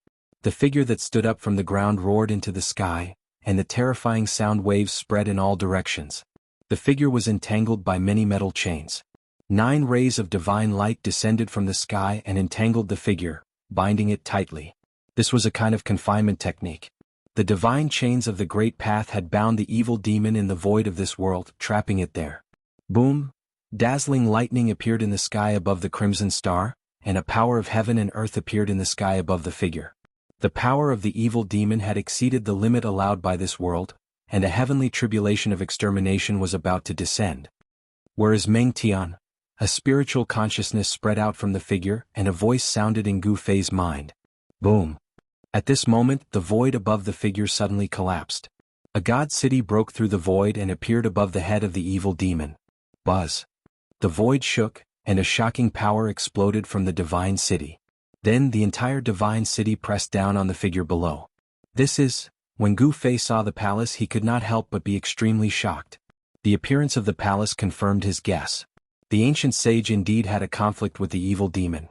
The figure that stood up from the ground roared into the sky, and the terrifying sound waves spread in all directions. The figure was entangled by many metal chains. 9 rays of divine light descended from the sky and entangled the figure, binding it tightly. This was a kind of confinement technique. The divine chains of the Great Path had bound the evil demon in the void of this world, trapping it there. Boom! Dazzling lightning appeared in the sky above the Crimson Star, and a power of heaven and earth appeared in the sky above the figure. The power of the evil demon had exceeded the limit allowed by this world, and a heavenly tribulation of extermination was about to descend. Where is Meng Tian? A spiritual consciousness spread out from the figure, and a voice sounded in Gu Fei's mind. Boom! At this moment, the void above the figure suddenly collapsed. A god city broke through the void and appeared above the head of the evil demon. Buzz! The void shook, and a shocking power exploded from the divine city. Then the entire divine city pressed down on the figure below. When Gu Fei saw the palace, he could not help but be extremely shocked. The appearance of the palace confirmed his guess. The ancient sage indeed had a conflict with the evil demon.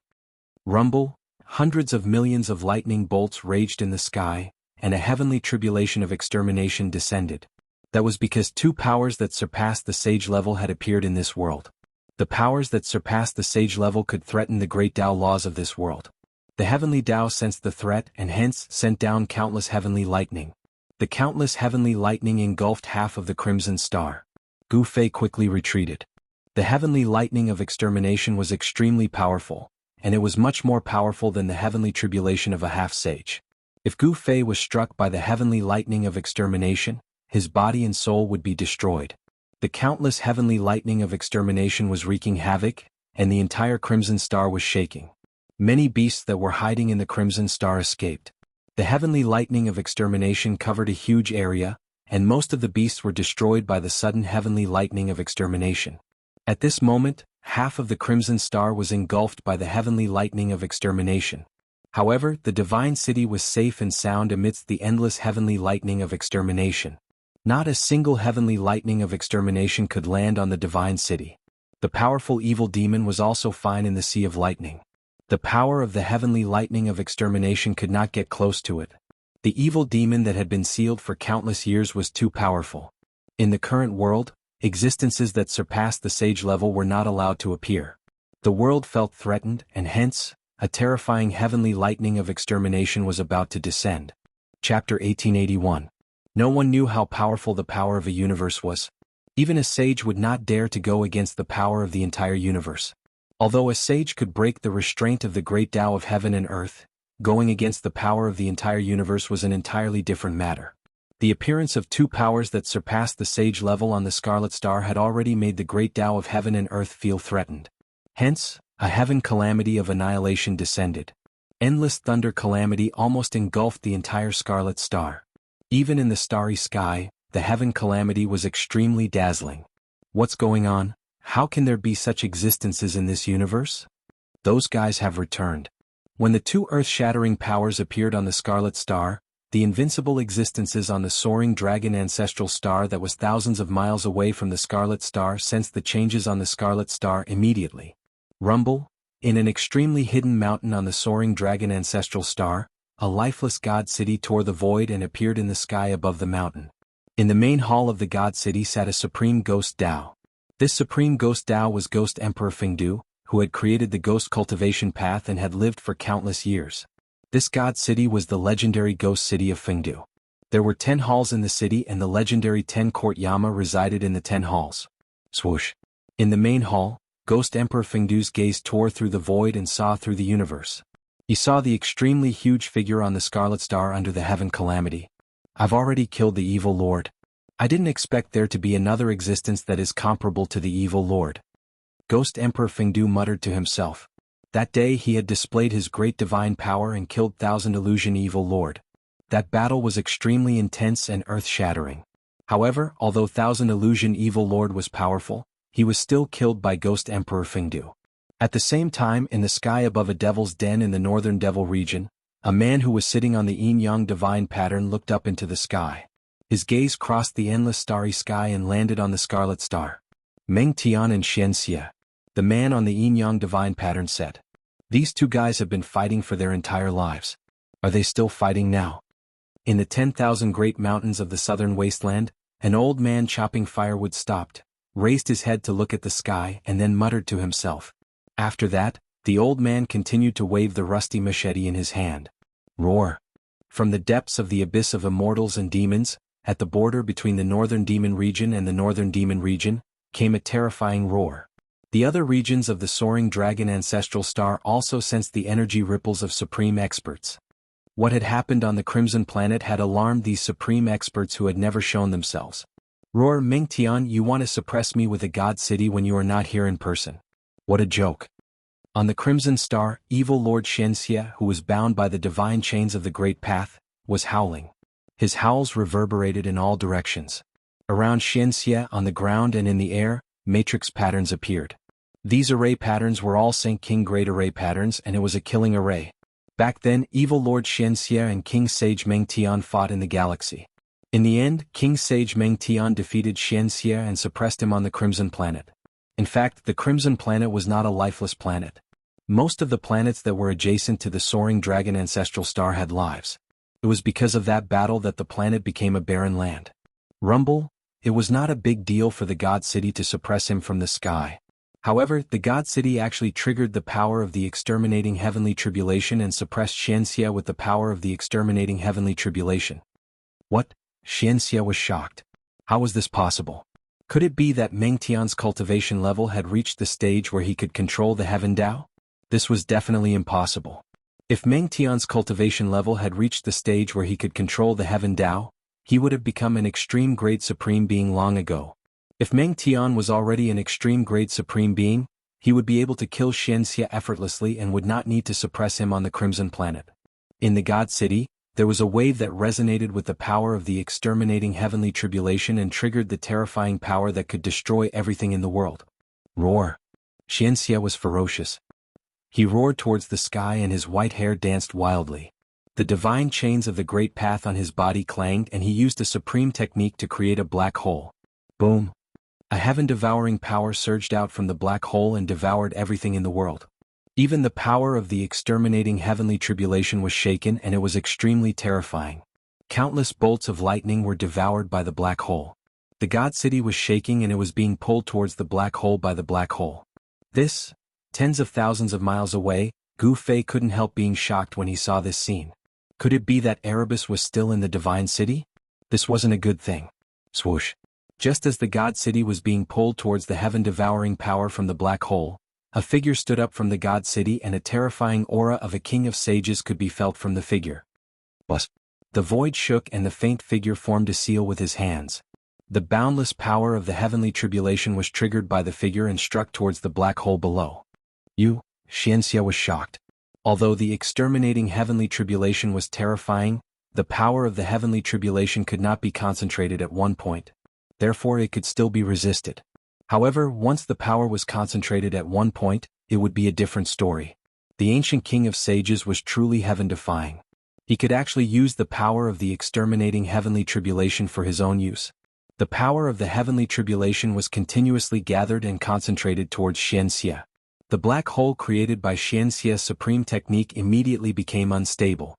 Rumble, hundreds of millions of lightning bolts raged in the sky, and a heavenly tribulation of extermination descended. That was because 2 powers that surpassed the sage level had appeared in this world. The powers that surpassed the sage level could threaten the great Tao laws of this world. The heavenly Tao sensed the threat and hence sent down countless heavenly lightning. The countless heavenly lightning engulfed half of the Crimson Star. Gu Fei quickly retreated. The heavenly lightning of extermination was extremely powerful, and it was much more powerful than the heavenly tribulation of a half-sage. If Gu Fei was struck by the heavenly lightning of extermination, his body and soul would be destroyed. The countless heavenly lightning of extermination was wreaking havoc, and the entire Crimson Star was shaking. Many beasts that were hiding in the Crimson Star escaped. The heavenly lightning of extermination covered a huge area, and most of the beasts were destroyed by the sudden heavenly lightning of extermination. At this moment, half of the Crimson Star was engulfed by the heavenly lightning of extermination. However, the divine city was safe and sound amidst the endless heavenly lightning of extermination. Not a single heavenly lightning of extermination could land on the divine city. The powerful evil demon was also fine in the sea of lightning. The power of the heavenly lightning of extermination could not get close to it. The evil demon that had been sealed for countless years was too powerful. In the current world, existences that surpassed the sage level were not allowed to appear. The world felt threatened, and hence, a terrifying heavenly lightning of extermination was about to descend. Chapter 1881. No one knew how powerful the power of a universe was. Even a sage would not dare to go against the power of the entire universe. Although a sage could break the restraint of the great Tao of heaven and earth, going against the power of the entire universe was an entirely different matter. The appearance of two powers that surpassed the sage level on the Scarlet Star had already made the great Tao of heaven and earth feel threatened. Hence, a heaven calamity of annihilation descended. Endless thunder calamity almost engulfed the entire Scarlet Star. Even in the starry sky, the heaven calamity was extremely dazzling. What's going on? How can there be such existences in this universe? Those guys have returned. When the two earth-shattering powers appeared on the Scarlet Star, the invincible existences on the soaring dragon ancestral star that was thousands of miles away from the Scarlet Star sensed the changes on the Scarlet Star immediately. Rumble, in an extremely hidden mountain on the soaring dragon ancestral star, a lifeless god city tore the void and appeared in the sky above the mountain. In the main hall of the god city sat a supreme ghost Tao. This supreme ghost Tao was Ghost Emperor Fengdu, who had created the ghost cultivation path and had lived for countless years. This god city was the legendary ghost city of Fengdu. There were 10 halls in the city and the legendary 10-court Yama resided in the 10 halls. Swoosh. In the main hall, Ghost Emperor Fengdu's gaze tore through the void and saw through the universe. He saw the extremely huge figure on the Scarlet Star under the heaven calamity. I've already killed the evil lord. I didn't expect there to be another existence that is comparable to the evil lord. Ghost Emperor Fengdu muttered to himself. That day he had displayed his great divine power and killed Thousand Illusion Evil Lord. That battle was extremely intense and earth-shattering. However, although Thousand Illusion Evil Lord was powerful, he was still killed by Ghost Emperor Fengdu. At the same time, in the sky above a devil's den in the northern devil region, a man who was sitting on the yin-yang divine pattern looked up into the sky. His gaze crossed the endless starry sky and landed on the Scarlet Star. Meng Tian and Xian Xie. The man on the yin-yang divine pattern said. These two guys have been fighting for their entire lives. Are they still fighting now? In the 10,000 great mountains of the southern wasteland, an old man chopping firewood stopped, raised his head to look at the sky and then muttered to himself. After that, the old man continued to wave the rusty machete in his hand. Roar! From the depths of the abyss of immortals and demons, at the border between the northern demon region and the northern demon region, came a terrifying roar. The other regions of the soaring dragon ancestral star also sensed the energy ripples of supreme experts. What had happened on the Crimson Planet had alarmed these supreme experts who had never shown themselves. Roar! Meng Tian, you want to suppress me with a god city when you are not here in person. What a joke. On the Crimson Star, evil Lord Xian Xie, who was bound by the divine chains of the Great Path, was howling. His howls reverberated in all directions. Around Xian Xie on the ground and in the air, matrix patterns appeared. These array patterns were all Saint King Great Array patterns and it was a killing array. Back then, evil Lord Xian Xie and King Sage Meng Tian fought in the galaxy. In the end, King Sage Meng Tian defeated Xian Xie and suppressed him on the Crimson Planet. In fact, the Crimson Planet was not a lifeless planet. Most of the planets that were adjacent to the soaring dragon ancestral star had lives. It was because of that battle that the planet became a barren land. Rumble, it was not a big deal for the God City to suppress him from the sky. However, the God City actually triggered the power of the exterminating heavenly tribulation and suppressed Xian Xie with the power of the exterminating heavenly tribulation. What? Xian Xie was shocked. How was this possible? Could it be that Meng Tian's cultivation level had reached the stage where he could control the Heaven Tao? This was definitely impossible. If Meng Tian's cultivation level had reached the stage where he could control the Heaven Tao, he would have become an extreme grade supreme being long ago. If Meng Tian was already an extreme grade supreme being, he would be able to kill Xian Xie effortlessly and would not need to suppress him on the Crimson Planet. In the God City, there was a wave that resonated with the power of the exterminating heavenly tribulation and triggered the terrifying power that could destroy everything in the world. Roar! Xian Xie was ferocious. He roared towards the sky and his white hair danced wildly. The divine chains of the Great Path on his body clanged and he used a supreme technique to create a black hole. Boom! A heaven-devouring power surged out from the black hole and devoured everything in the world. Even the power of the exterminating heavenly tribulation was shaken, and it was extremely terrifying. Countless bolts of lightning were devoured by the black hole. The God City was shaking, and it was being pulled towards the black hole by the black hole. This, tens of thousands of miles away, Gu Fei couldn't help being shocked when he saw this scene. Could it be that Erebus was still in the Divine City? This wasn't a good thing. Swoosh. Just as the God City was being pulled towards the heaven-devouring power from the black hole, a figure stood up from the God City, and a terrifying aura of a king of sages could be felt from the figure. Bust. The void shook, and the faint figure formed a seal with his hands. The boundless power of the heavenly tribulation was triggered by the figure and struck towards the black hole below. Xianxia was shocked. Although the exterminating heavenly tribulation was terrifying, the power of the heavenly tribulation could not be concentrated at one point. Therefore it could still be resisted. However, once the power was concentrated at one point, it would be a different story. The ancient king of sages was truly heaven-defying. He could actually use the power of the exterminating heavenly tribulation for his own use. The power of the heavenly tribulation was continuously gathered and concentrated towards Xianxia. The black hole created by Xianxia's supreme technique immediately became unstable.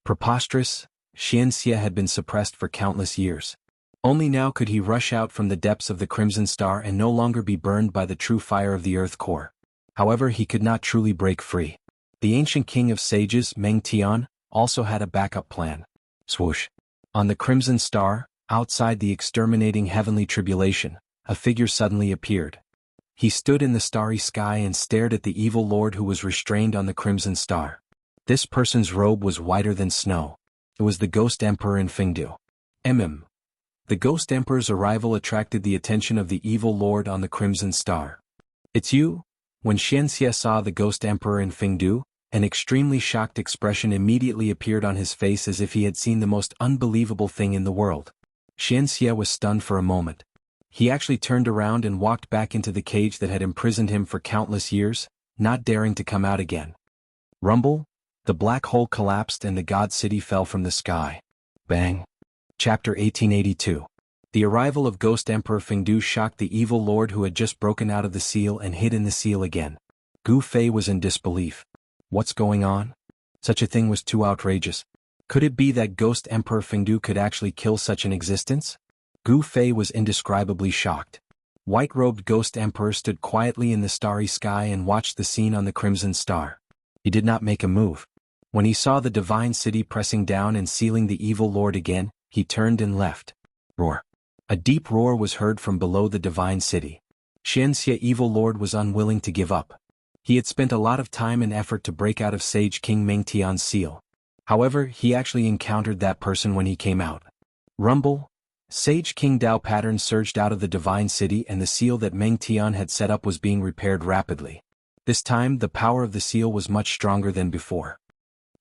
Preposterous, Xianxia had been suppressed for countless years. Only now could he rush out from the depths of the Crimson Star and no longer be burned by the true fire of the Earth core. However, he could not truly break free. The ancient king of sages, Meng Tian, also had a backup plan. Swoosh. On the Crimson Star, outside the exterminating heavenly tribulation, a figure suddenly appeared. He stood in the starry sky and stared at the evil lord who was restrained on the Crimson Star. This person's robe was whiter than snow. It was the Ghost Emperor in Fengdu. The Ghost Emperor's arrival attracted the attention of the evil lord on the Crimson Star. "It's you?" When Xianxia saw the Ghost Emperor in Fengdu, an extremely shocked expression immediately appeared on his face, as if he had seen the most unbelievable thing in the world. Xianxia was stunned for a moment. He actually turned around and walked back into the cage that had imprisoned him for countless years, not daring to come out again. Rumble. The black hole collapsed and the God City fell from the sky. Bang. Chapter 1882. The arrival of Ghost Emperor Fengdu shocked the evil lord who had just broken out of the seal and hid in the seal again. Gu Fei was in disbelief. What's going on? Such a thing was too outrageous. Could it be that Ghost Emperor Fengdu could actually kill such an existence? Gu Fei was indescribably shocked. White-robed Ghost Emperor stood quietly in the starry sky and watched the scene on the Crimson Star. He did not make a move. When he saw the Divine City pressing down and sealing the evil lord again, he turned and left. Roar. A deep roar was heard from below the Divine City. Xianxia evil lord was unwilling to give up. He had spent a lot of time and effort to break out of Sage King Meng Tian's seal. However, he actually encountered that person when he came out. Rumble. Sage King Dao Pattern surged out of the Divine City, and the seal that Meng Tian had set up was being repaired rapidly. This time, the power of the seal was much stronger than before.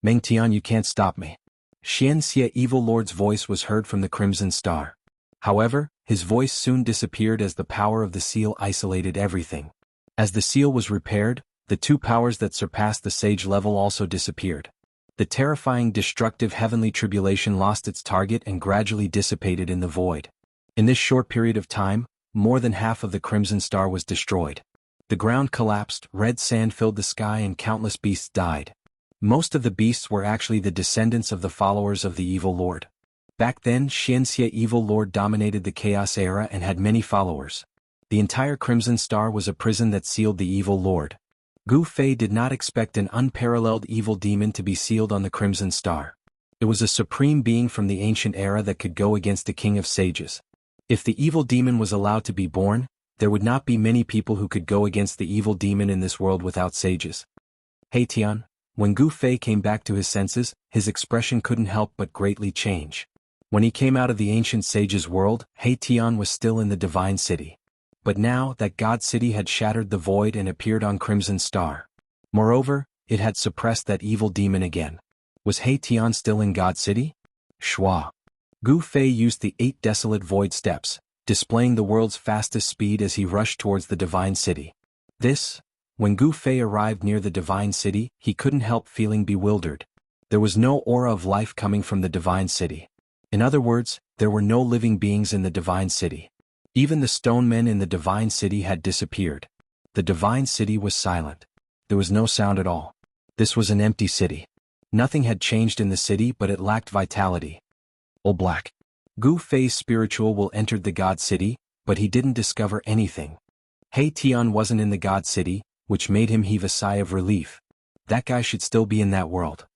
Meng Tian, you can't stop me. Xianxia evil lord's voice was heard from the Crimson Star. However, his voice soon disappeared as the power of the seal isolated everything. As the seal was repaired, the two powers that surpassed the sage level also disappeared. The terrifying destructive heavenly tribulation lost its target and gradually dissipated in the void. In this short period of time, more than half of the Crimson Star was destroyed. The ground collapsed, red sand filled the sky, and countless beasts died. Most of the beasts were actually the descendants of the followers of the evil lord. Back then, Xianxia evil lord dominated the Chaos era and had many followers. The entire Crimson Star was a prison that sealed the evil lord. Gu Fei did not expect an unparalleled evil demon to be sealed on the Crimson Star. It was a supreme being from the ancient era that could go against the king of sages. If the evil demon was allowed to be born, there would not be many people who could go against the evil demon in this world without sages. Hey Tian. When Gu Fei came back to his senses, his expression couldn't help but greatly change. When he came out of the ancient sage's world, He Tian was still in the Divine City. But now that God City had shattered the void and appeared on Crimson Star. Moreover, it had suppressed that evil demon again. Was He Tian still in God City? Shua. Gu Fei used the 8 desolate void steps, displaying the world's fastest speed as he rushed towards the Divine City. When Gu Fei arrived near the Divine City, he couldn't help feeling bewildered. There was no aura of life coming from the Divine City. In other words, there were no living beings in the Divine City. Even the stone men in the Divine City had disappeared. The Divine City was silent. There was no sound at all. This was an empty city. Nothing had changed in the city, but it lacked vitality. All black. Gu Fei's spiritual will entered the God City, but he didn't discover anything. He Tian wasn't in the God City, which made him heave a sigh of relief. That guy should still be in that world.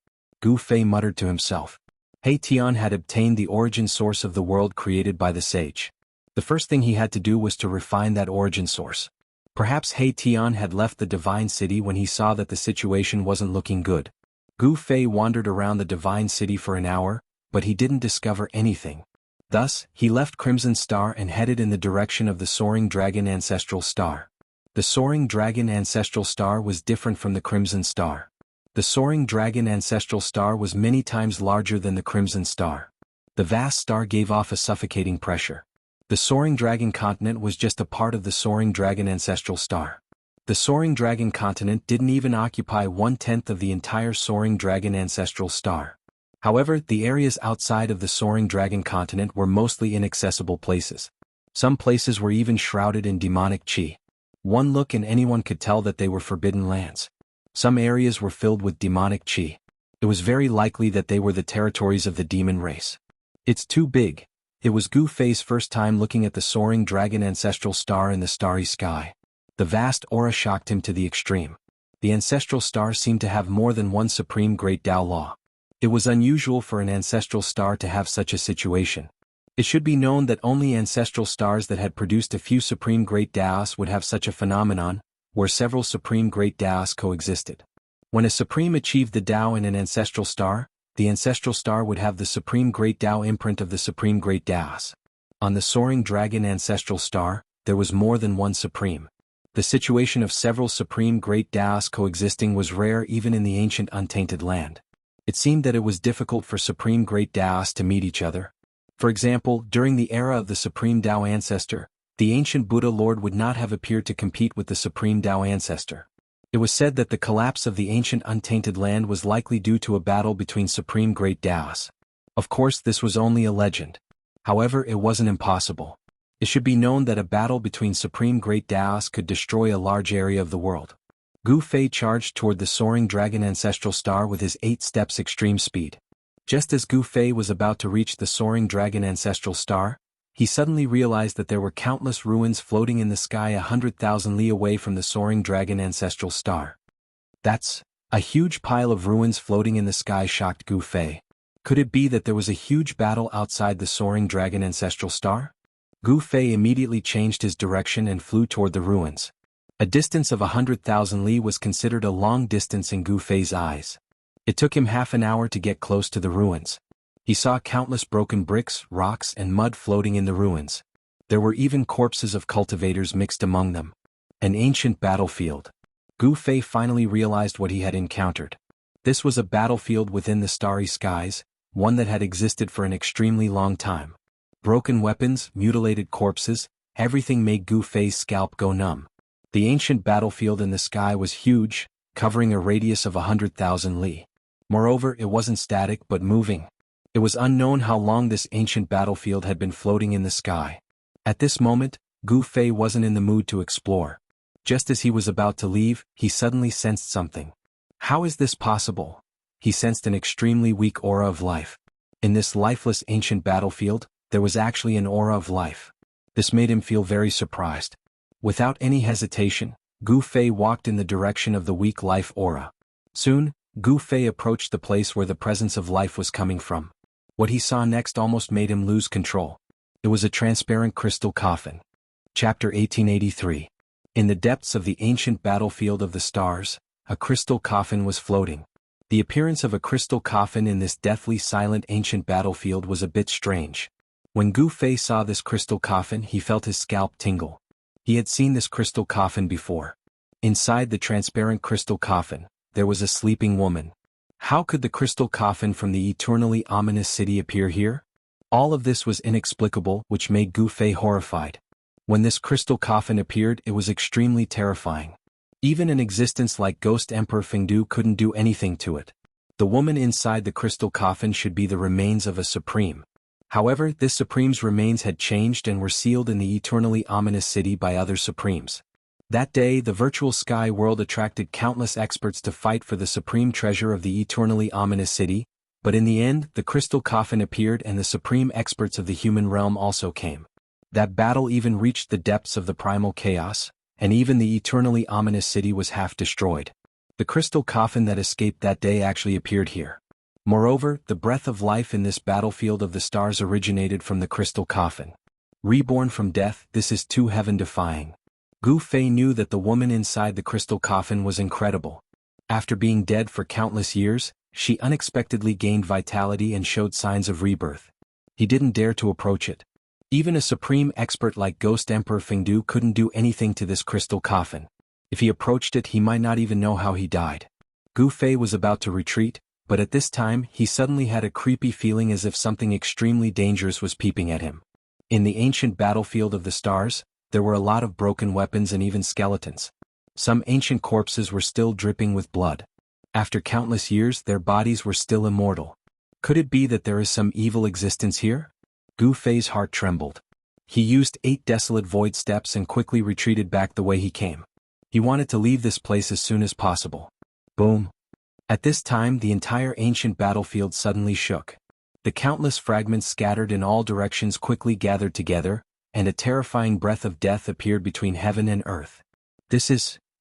Gu Fei muttered to himself. He Tian had obtained the origin source of the world created by the sage. The first thing he had to do was to refine that origin source. Perhaps He Tian had left the divine city when he saw that the situation wasn't looking good. Gu Fei wandered around the divine city for an hour, but he didn't discover anything. Thus, he left Crimson Star and headed in the direction of the Soaring Dragon Ancestral Star. The Soaring Dragon Ancestral Star was different from the Crimson Star. The Soaring Dragon Ancestral Star was many times larger than the Crimson Star. The vast star gave off a suffocating pressure. The Soaring Dragon Continent was just a part of the Soaring Dragon Ancestral Star. The Soaring Dragon Continent didn't even occupy 1/10 of the entire Soaring Dragon Ancestral Star. However, the areas outside of the Soaring Dragon Continent were mostly inaccessible places. Some places were even shrouded in demonic chi. One look and anyone could tell that they were forbidden lands. Some areas were filled with demonic chi. It was very likely that they were the territories of the demon race. It's too big. It was Gu Fei's first time looking at the Soaring Dragon Ancestral Star in the starry sky. The vast aura shocked him to the extreme. The Ancestral Star seemed to have more than one supreme great Tao law. It was unusual for an ancestral star to have such a situation. It should be known that only ancestral stars that had produced a few supreme great Taos would have such a phenomenon, where several supreme great Taos coexisted. When a supreme achieved the Tao in an ancestral star, the ancestral star would have the supreme great Tao imprint of the supreme great Taos. On the Soaring Dragon Ancestral Star, there was more than one supreme. The situation of several supreme great Taos coexisting was rare even in the ancient untainted land. It seemed that it was difficult for supreme great Taos to meet each other. For example, during the era of the supreme Tao ancestor, the ancient Buddha Lord would not have appeared to compete with the supreme Tao ancestor. It was said that the collapse of the ancient untainted land was likely due to a battle between supreme great Taos. Of course, this was only a legend. However, it wasn't impossible. It should be known that a battle between supreme great Taos could destroy a large area of the world. Gu Fei charged toward the Soaring Dragon Ancestral Star with his 8 steps extreme speed. Just as Gu Fei was about to reach the Soaring Dragon Ancestral Star, he suddenly realized that there were countless ruins floating in the sky 100,000 li away from the Soaring Dragon Ancestral Star. That's a huge pile of ruins floating in the sky shocked Gu Fei. Could it be that there was a huge battle outside the Soaring Dragon Ancestral Star? Gu Fei immediately changed his direction and flew toward the ruins. A distance of 100,000 li was considered a long distance in Gu Fei's eyes. It took him half an hour to get close to the ruins. He saw countless broken bricks, rocks, and mud floating in the ruins. There were even corpses of cultivators mixed among them. An ancient battlefield. Gu Fei finally realized what he had encountered. This was a battlefield within the starry skies, one that had existed for an extremely long time. Broken weapons, mutilated corpses, everything made Gu Fei's scalp go numb. The ancient battlefield in the sky was huge, covering a radius of 100,000 li. Moreover, it wasn't static but moving. It was unknown how long this ancient battlefield had been floating in the sky. At this moment, Gu Fei wasn't in the mood to explore. Just as he was about to leave, he suddenly sensed something. How is this possible? He sensed an extremely weak aura of life. In this lifeless ancient battlefield, there was actually an aura of life. This made him feel very surprised. Without any hesitation, Gu Fei walked in the direction of the weak life aura. Soon, Gu Fei approached the place where the presence of life was coming from. What he saw next almost made him lose control. It was a transparent crystal coffin. Chapter 1883. In the depths of the ancient battlefield of the stars, a crystal coffin was floating. The appearance of a crystal coffin in this deathly silent ancient battlefield was a bit strange. When Gu Fei saw this crystal coffin, he felt his scalp tingle. He had seen this crystal coffin before. Inside the transparent crystal coffin, there was a sleeping woman. How could the crystal coffin from the eternally ominous city appear here? All of this was inexplicable, which made Gu Fei horrified. When this crystal coffin appeared, it was extremely terrifying. Even an existence like Ghost Emperor Fengdu couldn't do anything to it. The woman inside the crystal coffin should be the remains of a supreme. However, this supreme's remains had changed and were sealed in the eternally ominous city by other supremes. That day, the virtual sky world attracted countless experts to fight for the supreme treasure of the eternally ominous city, but in the end, the crystal coffin appeared and the supreme experts of the human realm also came. That battle even reached the depths of the primal chaos, and even the eternally ominous city was half destroyed. The crystal coffin that escaped that day actually appeared here. Moreover, the breath of life in this battlefield of the stars originated from the crystal coffin. Reborn from death, this is too heaven-defying. Gu Fei knew that the woman inside the crystal coffin was incredible. After being dead for countless years, she unexpectedly gained vitality and showed signs of rebirth. He didn't dare to approach it. Even a supreme expert like Ghost Emperor Fengdu couldn't do anything to this crystal coffin. If he approached it, he might not even know how he died. Gu Fei was about to retreat, but at this time he suddenly had a creepy feeling as if something extremely dangerous was peeping at him. In the ancient battlefield of the stars, there were a lot of broken weapons and even skeletons. Some ancient corpses were still dripping with blood. After countless years, their bodies were still immortal. Could it be that there is some evil existence here? Gu Fei's heart trembled. He used 8 desolate void steps and quickly retreated back the way he came. He wanted to leave this place as soon as possible. Boom. At this time, the entire ancient battlefield suddenly shook. The countless fragments scattered in all directions quickly gathered together, and a terrifying breath of death appeared between heaven and earth.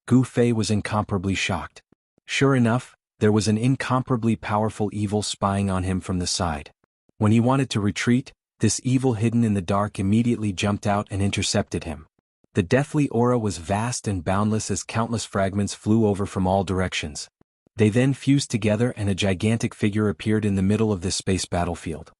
Gu Fei was incomparably shocked. Sure enough, there was an incomparably powerful evil spying on him from the side. When he wanted to retreat, this evil hidden in the dark immediately jumped out and intercepted him. The deathly aura was vast and boundless as countless fragments flew over from all directions. They then fused together and a gigantic figure appeared in the middle of this space battlefield.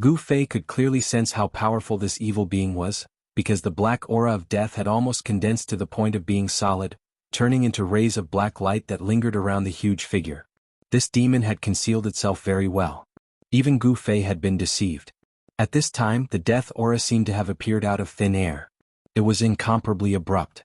Gu Fei could clearly sense how powerful this evil being was, because the black aura of death had almost condensed to the point of being solid, turning into rays of black light that lingered around the huge figure. This demon had concealed itself very well. Even Gu Fei had been deceived. At this time, the death aura seemed to have appeared out of thin air. It was incomparably abrupt.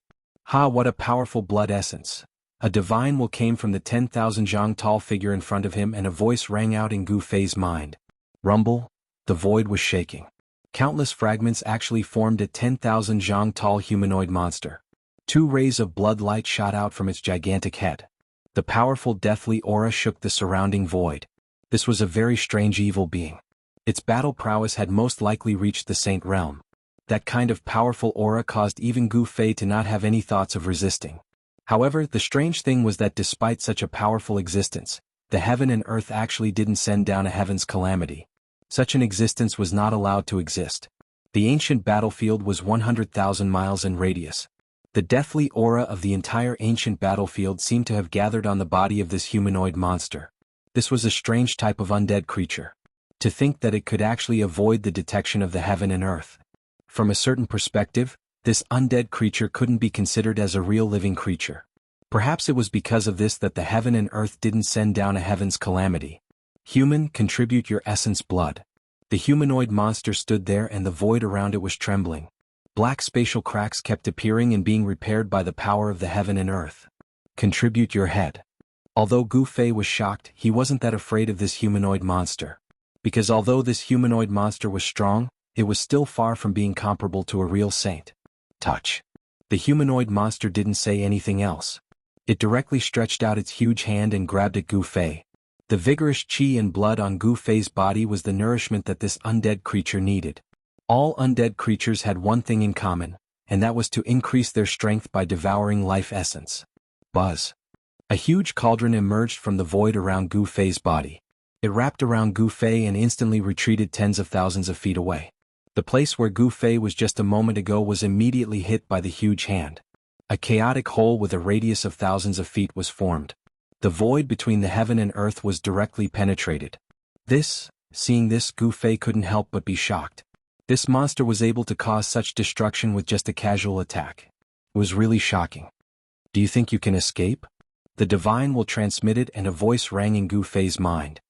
Ha, what a powerful blood essence! A divine will came from the 10,000 zhang tall figure in front of him and a voice rang out in Gu Fei's mind. Rumble? The void was shaking. Countless fragments actually formed a 10,000 zhang tall humanoid monster. 2 rays of blood light shot out from its gigantic head. The powerful deathly aura shook the surrounding void. This was a very strange evil being. Its battle prowess had most likely reached the Saint Realm. That kind of powerful aura caused even Gu Fei to not have any thoughts of resisting. However, the strange thing was that despite such a powerful existence, the heaven and earth actually didn't send down a heaven's calamity. Such an existence was not allowed to exist. The ancient battlefield was 100,000 miles in radius. The deathly aura of the entire ancient battlefield seemed to have gathered on the body of this humanoid monster. This was a strange type of undead creature. To think that it could actually avoid the detection of the heaven and earth. From a certain perspective, this undead creature couldn't be considered as a real living creature. Perhaps it was because of this that the heaven and earth didn't send down a heaven's calamity. Human, contribute your essence blood. The humanoid monster stood there and the void around it was trembling. Black spatial cracks kept appearing and being repaired by the power of the heaven and earth. Contribute your head. Although Gu Fei was shocked, he wasn't that afraid of this humanoid monster. Because although this humanoid monster was strong, it was still far from being comparable to a real saint. Touch. The humanoid monster didn't say anything else. It directly stretched out its huge hand and grabbed at Gu Fei. The vigorous qi and blood on Gu Fei's body was the nourishment that this undead creature needed. All undead creatures had one thing in common, and that was to increase their strength by devouring life essence. Buzz. A huge cauldron emerged from the void around Gu Fei's body. It wrapped around Gu Fei and instantly retreated tens of thousands of feet away. The place where Gu Fei was just a moment ago was immediately hit by the huge hand. A chaotic hole with a radius of thousands of feet was formed. The void between the heaven and earth was directly penetrated. Seeing this, Gu Fei couldn't help but be shocked. This monster was able to cause such destruction with just a casual attack. It was really shocking. Do you think you can escape? The divine will transmit it, and a voice rang in Gu Fei's mind.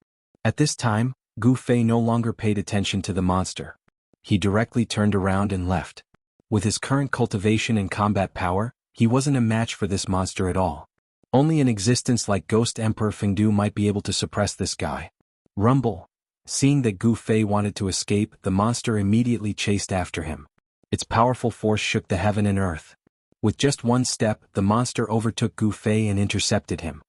At this time, Gu Fei no longer paid attention to the monster. He directly turned around and left. With his current cultivation and combat power, he wasn't a match for this monster at all. Only an existence like Ghost Emperor Fengdu might be able to suppress this guy. Rumble. Seeing that Gu Fei wanted to escape, the monster immediately chased after him. Its powerful force shook the heaven and earth. With just one step, the monster overtook Gu Fei and intercepted him.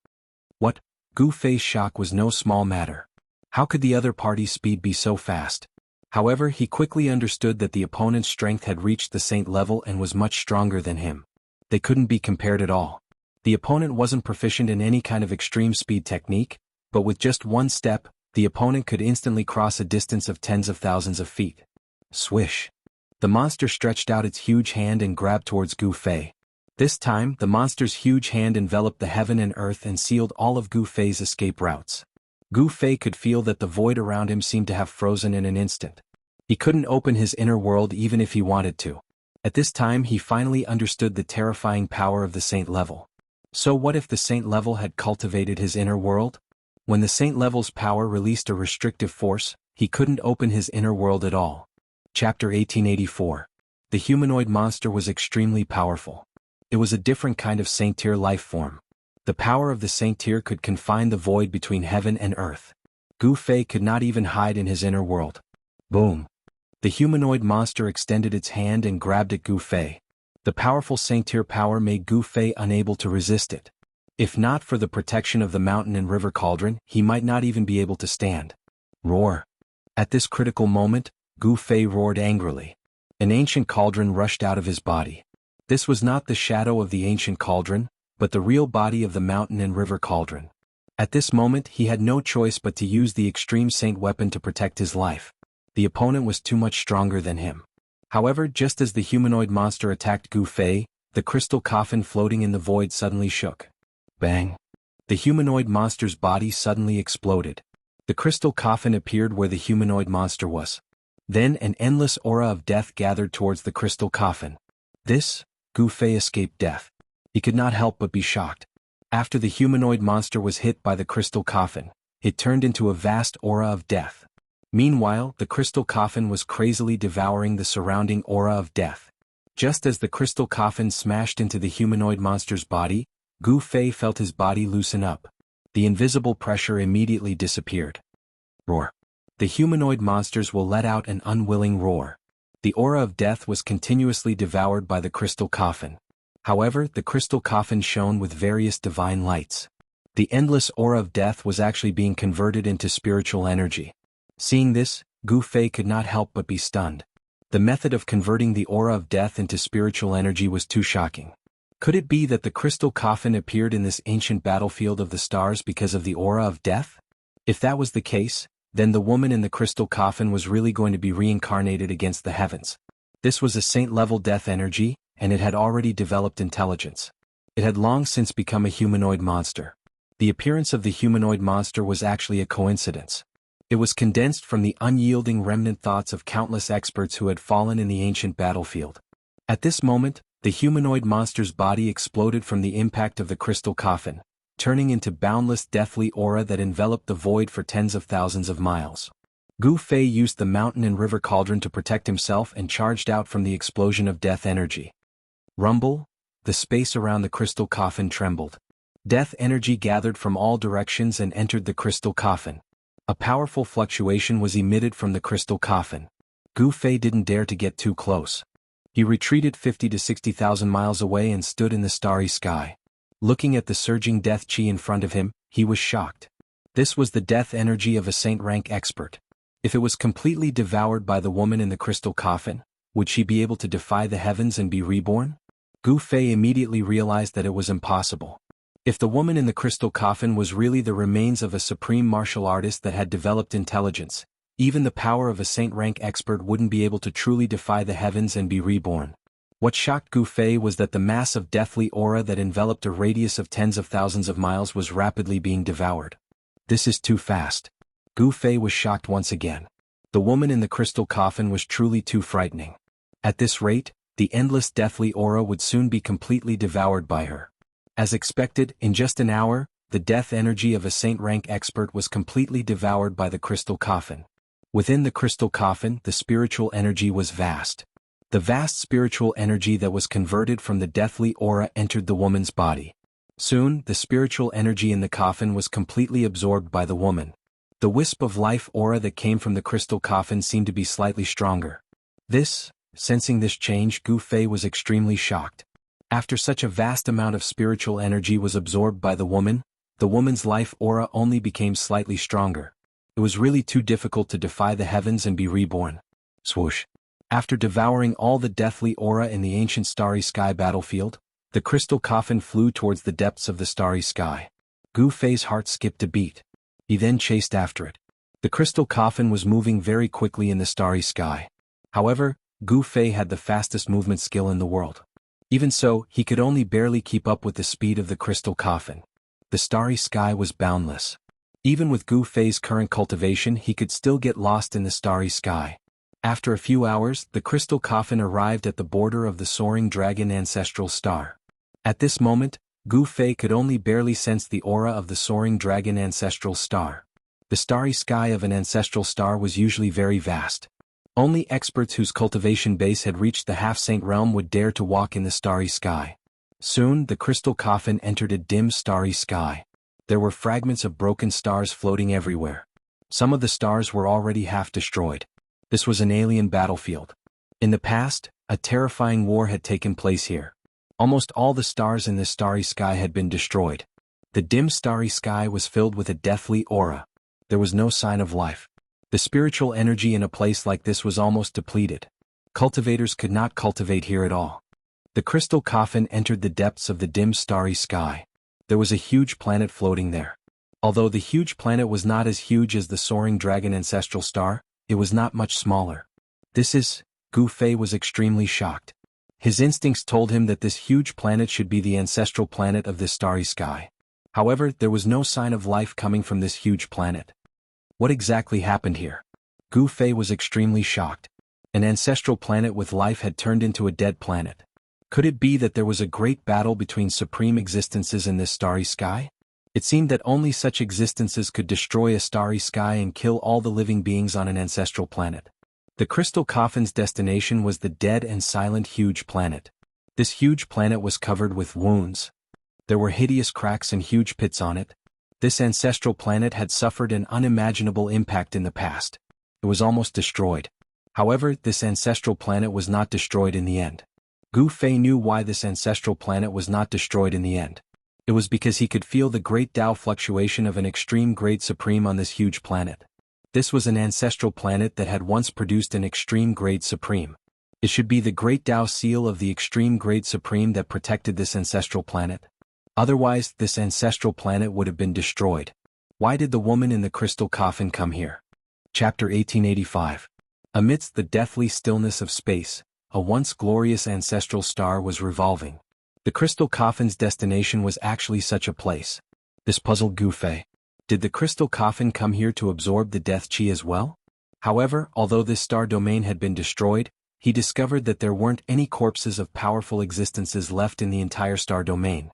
What? Gu Fei's shock was no small matter. How could the other party's speed be so fast? However, he quickly understood that the opponent's strength had reached the saint level and was much stronger than him. They couldn't be compared at all. The opponent wasn't proficient in any kind of extreme speed technique, but with just one step, the opponent could instantly cross a distance of tens of thousands of feet. Swish! The monster stretched out its huge hand and grabbed towards Gu Fei. This time, the monster's huge hand enveloped the heaven and earth and sealed all of Gu Fei's escape routes. Gu Fei could feel that the void around him seemed to have frozen in an instant. He couldn't open his inner world even if he wanted to. At this time he finally understood the terrifying power of the saint level. So what if the saint level had cultivated his inner world? When the saint level's power released a restrictive force, he couldn't open his inner world at all. Chapter 1884. The humanoid monster was extremely powerful. It was a different kind of saint-tier life form. The power of the saint-tier could confine the void between heaven and earth. Gu Fei could not even hide in his inner world. Boom! The humanoid monster extended its hand and grabbed at Gu Fei. The powerful saint-tier power made Gu Fei unable to resist it. If not for the protection of the mountain and river cauldron, he might not even be able to stand. Roar! At this critical moment, Gu Fei roared angrily. An ancient cauldron rushed out of his body. This was not the shadow of the ancient cauldron, but the real body of the mountain and river cauldron. At this moment he had no choice but to use the extreme saint weapon to protect his life. The opponent was too much stronger than him. However, just as the humanoid monster attacked Gu Fei, the crystal coffin floating in the void suddenly shook. Bang! The humanoid monster's body suddenly exploded. The crystal coffin appeared where the humanoid monster was. Then an endless aura of death gathered towards the crystal coffin. This? Gu Fei escaped death. He could not help but be shocked. After the humanoid monster was hit by the crystal coffin, it turned into a vast aura of death. Meanwhile, the crystal coffin was crazily devouring the surrounding aura of death. Just as the crystal coffin smashed into the humanoid monster's body, Gu Fei felt his body loosen up. The invisible pressure immediately disappeared. Roar! The humanoid monsters will let out an unwilling roar. The aura of death was continuously devoured by the crystal coffin. However, the crystal coffin shone with various divine lights. The endless aura of death was actually being converted into spiritual energy. Seeing this, Gu Fei could not help but be stunned. The method of converting the aura of death into spiritual energy was too shocking. Could it be that the crystal coffin appeared in this ancient battlefield of the stars because of the aura of death? If that was the case, then the woman in the crystal coffin was really going to be reincarnated against the heavens. This was a saint-level death energy, and it had already developed intelligence. It had long since become a humanoid monster. The appearance of the humanoid monster was actually a coincidence. It was condensed from the unyielding remnant thoughts of countless experts who had fallen in the ancient battlefield. At this moment, the humanoid monster's body exploded from the impact of the crystal coffin, turning into boundless deathly aura that enveloped the void for tens of thousands of miles. Gu Fei used the mountain and river cauldron to protect himself and charged out from the explosion of death energy. Rumble! The space around the crystal coffin trembled. Death energy gathered from all directions and entered the crystal coffin. A powerful fluctuation was emitted from the crystal coffin. Gu Fei didn't dare to get too close. He retreated 50 to 60,000 miles away and stood in the starry sky. Looking at the surging death chi in front of him, he was shocked. This was the death energy of a saint-rank expert. If it was completely devoured by the woman in the crystal coffin, would she be able to defy the heavens and be reborn? Gu Fei immediately realized that it was impossible. If the woman in the crystal coffin was really the remains of a supreme martial artist that had developed intelligence, even the power of a saint-rank expert wouldn't be able to truly defy the heavens and be reborn. What shocked Gu Fei was that the mass of deathly aura that enveloped a radius of tens of thousands of miles was rapidly being devoured. This is too fast. Gu Fei was shocked once again. The woman in the crystal coffin was truly too frightening. At this rate, the endless deathly aura would soon be completely devoured by her. As expected, in just an hour, the death energy of a saint-rank expert was completely devoured by the crystal coffin. Within the crystal coffin, the spiritual energy was vast. The vast spiritual energy that was converted from the deathly aura entered the woman's body. Soon, the spiritual energy in the coffin was completely absorbed by the woman. The wisp of life aura that came from the crystal coffin seemed to be slightly stronger. Sensing this change, Gu Fei was extremely shocked. After such a vast amount of spiritual energy was absorbed by the woman's life aura only became slightly stronger. It was really too difficult to defy the heavens and be reborn. Swoosh. After devouring all the deathly aura in the ancient starry sky battlefield, the crystal coffin flew towards the depths of the starry sky. Gu Fei's heart skipped a beat. He then chased after it. The crystal coffin was moving very quickly in the starry sky. However, Gu Fei had the fastest movement skill in the world. Even so, he could only barely keep up with the speed of the crystal coffin. The starry sky was boundless. Even with Gu Fei's current cultivation, he could still get lost in the starry sky. After a few hours, the crystal coffin arrived at the border of the soaring dragon ancestral star. At this moment, Gu Fei could only barely sense the aura of the soaring dragon ancestral star. The starry sky of an ancestral star was usually very vast. Only experts whose cultivation base had reached the half-saint realm would dare to walk in the starry sky. Soon, the crystal coffin entered a dim starry sky. There were fragments of broken stars floating everywhere. Some of the stars were already half destroyed. This was an alien battlefield. In the past, a terrifying war had taken place here. Almost all the stars in this starry sky had been destroyed. The dim starry sky was filled with a deathly aura. There was no sign of life. The spiritual energy in a place like this was almost depleted. Cultivators could not cultivate here at all. The crystal coffin entered the depths of the dim starry sky. There was a huge planet floating there. Although the huge planet was not as huge as the soaring dragon ancestral star, it was not much smaller. Gu Fei was extremely shocked. His instincts told him that this huge planet should be the ancestral planet of this starry sky. However, there was no sign of life coming from this huge planet. What exactly happened here? Gu Fei was extremely shocked. An ancestral planet with life had turned into a dead planet. Could it be that there was a great battle between supreme existences in this starry sky? It seemed that only such existences could destroy a starry sky and kill all the living beings on an ancestral planet. The crystal coffin's destination was the dead and silent huge planet. This huge planet was covered with wounds. There were hideous cracks and huge pits on it. This ancestral planet had suffered an unimaginable impact in the past. It was almost destroyed. However, this ancestral planet was not destroyed in the end. Gu Fei knew why this ancestral planet was not destroyed in the end. It was because he could feel the great Tao fluctuation of an extreme grade supreme on this huge planet. This was an ancestral planet that had once produced an extreme grade supreme. It should be the great Tao seal of the extreme grade supreme that protected this ancestral planet. Otherwise, this ancestral planet would have been destroyed. Why did the woman in the crystal coffin come here? Chapter 1885. Amidst the deathly stillness of space, a once glorious ancestral star was revolving. The crystal coffin's destination was actually such a place. This puzzled Gu Fei. Did the crystal coffin come here to absorb the death chi as well? However, although this star domain had been destroyed, he discovered that there weren't any corpses of powerful existences left in the entire star domain.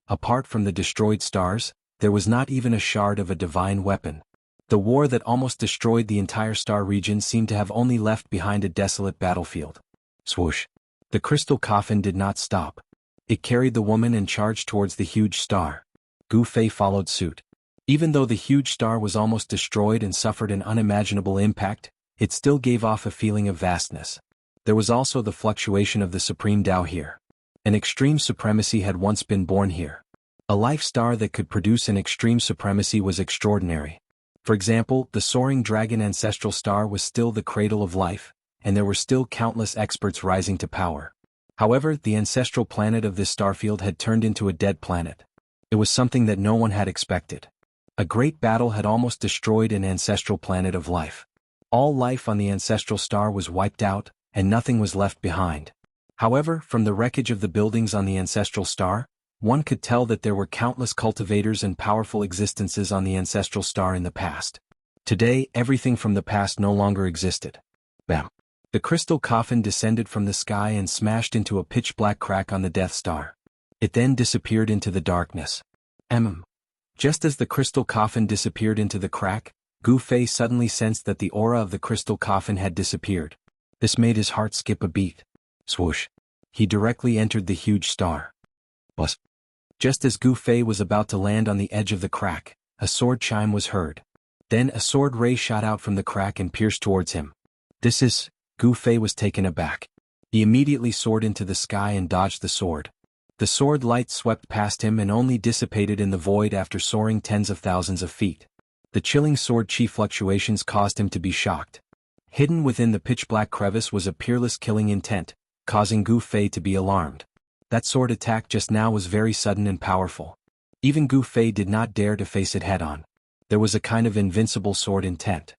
Apart from the destroyed stars, there was not even a shard of a divine weapon. The war that almost destroyed the entire star region seemed to have only left behind a desolate battlefield. Swoosh. The crystal coffin did not stop. It carried the woman and charged towards the huge star. Gu Fei followed suit. Even though the huge star was almost destroyed and suffered an unimaginable impact, it still gave off a feeling of vastness. There was also the fluctuation of the supreme Tao here. An extreme supremacy had once been born here. A life star that could produce an extreme supremacy was extraordinary. For example, the soaring dragon ancestral star was still the cradle of life, and there were still countless experts rising to power. However, the ancestral planet of this starfield had turned into a dead planet. It was something that no one had expected. A great battle had almost destroyed an ancestral planet of life. All life on the ancestral star was wiped out, and nothing was left behind. However, from the wreckage of the buildings on the ancestral star, one could tell that there were countless cultivators and powerful existences on the ancestral star in the past. Today, everything from the past no longer existed. Bam! The crystal coffin descended from the sky and smashed into a pitch-black crack on the Death Star. It then disappeared into the darkness. Just as the crystal coffin disappeared into the crack, Gu Fei suddenly sensed that the aura of the crystal coffin had disappeared. This made his heart skip a beat. Swoosh. He directly entered the huge star. Buzz. Just as Gu Fei was about to land on the edge of the crack, a sword chime was heard. Then a sword ray shot out from the crack and pierced towards him. Gu Fei was taken aback. He immediately soared into the sky and dodged the sword. The sword light swept past him and only dissipated in the void after soaring tens of thousands of feet. The chilling sword chi fluctuations caused him to be shocked. Hidden within the pitch-black crevice was a peerless killing intent, causing Gu Fei to be alarmed. That sword attack just now was very sudden and powerful. Even Gu Fei did not dare to face it head-on. There was a kind of invincible sword intent.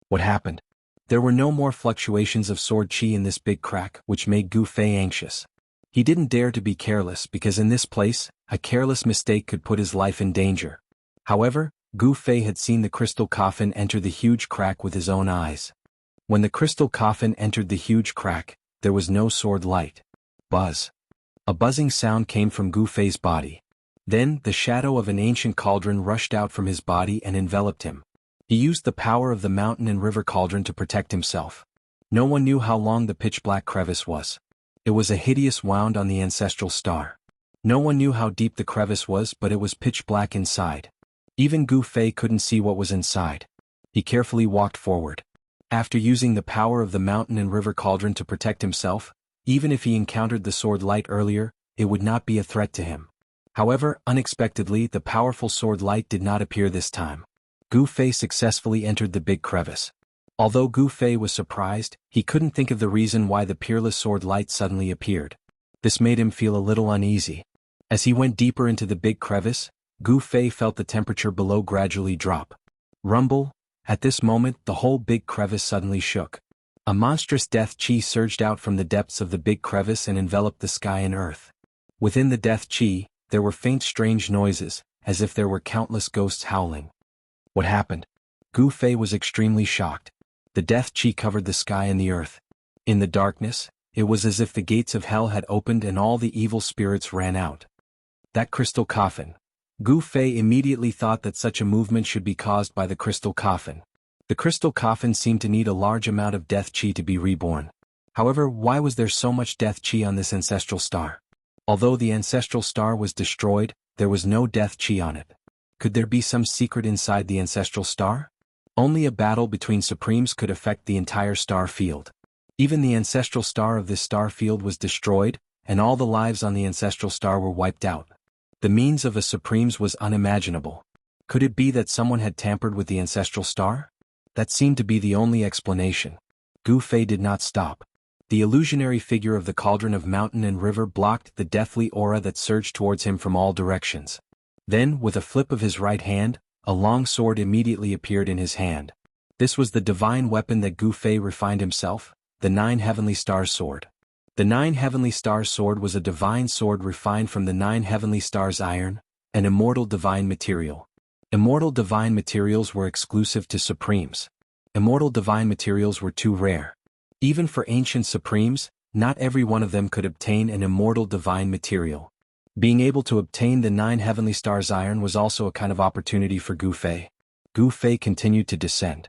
What happened? There were no more fluctuations of sword chi in this big crack, which made Gu Fei anxious. He didn't dare to be careless because in this place, a careless mistake could put his life in danger. However, Gu Fei had seen the crystal coffin enter the huge crack with his own eyes. When the crystal coffin entered the huge crack, there was no sword light. Buzz. A buzzing sound came from Gu Fei's body. Then, the shadow of an ancient cauldron rushed out from his body and enveloped him. He used the power of the mountain and river cauldron to protect himself. No one knew how long the pitch-black crevice was. It was a hideous wound on the ancestral star. No one knew how deep the crevice was, but it was pitch-black inside. Even Gu Fei couldn't see what was inside. He carefully walked forward. After using the power of the mountain and river cauldron to protect himself, even if he encountered the sword light earlier, it would not be a threat to him. However, unexpectedly, the powerful sword light did not appear this time. Gu Fei successfully entered the big crevice. Although Gu Fei was surprised, he couldn't think of the reason why the peerless sword light suddenly appeared. This made him feel a little uneasy. As he went deeper into the big crevice, Gu Fei felt the temperature below gradually drop. Rumble. At this moment, the whole big crevice suddenly shook. A monstrous death chi surged out from the depths of the big crevice and enveloped the sky and earth. Within the death chi, there were faint strange noises, as if there were countless ghosts howling. What happened? Gu Fei was extremely shocked. The death chi covered the sky and the earth. In the darkness, it was as if the gates of hell had opened and all the evil spirits ran out. That crystal coffin. Gu Fei immediately thought that such a movement should be caused by the crystal coffin. The crystal coffin seemed to need a large amount of death chi to be reborn. However, why was there so much death chi on this ancestral star? Although the ancestral star was destroyed, there was no death chi on it. Could there be some secret inside the ancestral star? Only a battle between supremes could affect the entire star field. Even the ancestral star of this star field was destroyed, and all the lives on the ancestral star were wiped out. The means of a supremes was unimaginable. Could it be that someone had tampered with the ancestral star? That seemed to be the only explanation. Gu Fei did not stop. The illusionary figure of the cauldron of mountain and river blocked the deathly aura that surged towards him from all directions. Then, with a flip of his right hand, a long sword immediately appeared in his hand. This was the divine weapon that Gu Fei refined himself, the 9 Heavenly Stars sword. The 9 Heavenly Stars sword was a divine sword refined from the 9 Heavenly Stars iron, an immortal divine material. Immortal divine materials were exclusive to supremes. Immortal divine materials were too rare. Even for ancient supremes, not every one of them could obtain an immortal divine material. Being able to obtain the 9 Heavenly Stars iron was also a kind of opportunity for Gu Fei. Gu Fei continued to descend.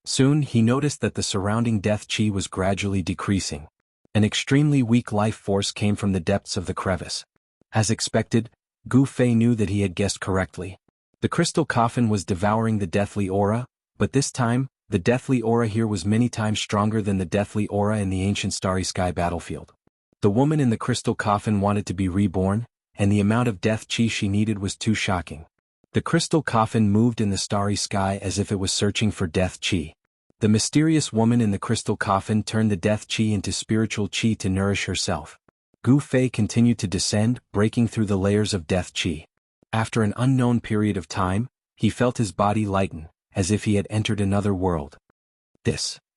Soon he noticed that the surrounding death chi was gradually decreasing. An extremely weak life force came from the depths of the crevice. As expected, Gu Fei knew that he had guessed correctly. The crystal coffin was devouring the deathly aura, but this time, the deathly aura here was many times stronger than the deathly aura in the ancient starry sky battlefield. The woman in the crystal coffin wanted to be reborn, and the amount of death chi she needed was too shocking. The crystal coffin moved in the starry sky as if it was searching for death chi. The mysterious woman in the crystal coffin turned the death chi into spiritual chi to nourish herself. Gu Fei continued to descend, breaking through the layers of death chi. After an unknown period of time, he felt his body lighten, as if he had entered another world.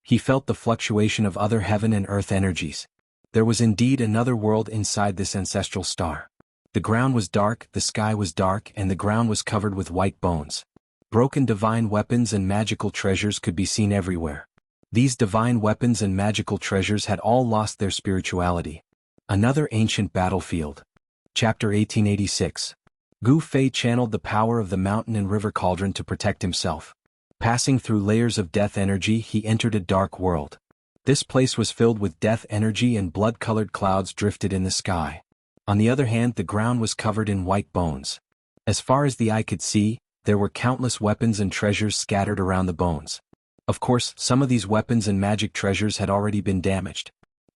He felt the fluctuation of other heaven and earth energies. There was indeed another world inside this ancestral star. The ground was dark, the sky was dark, and the ground was covered with white bones. Broken divine weapons and magical treasures could be seen everywhere. These divine weapons and magical treasures had all lost their spirituality. Another ancient battlefield. Chapter 1886. Gu Fei channeled the power of the mountain and river cauldron to protect himself. Passing through layers of death energy, he entered a dark world. This place was filled with death energy and blood-colored clouds drifted in the sky. On the other hand, the ground was covered in white bones. As far as the eye could see, there were countless weapons and treasures scattered around the bones. Of course, some of these weapons and magic treasures had already been damaged.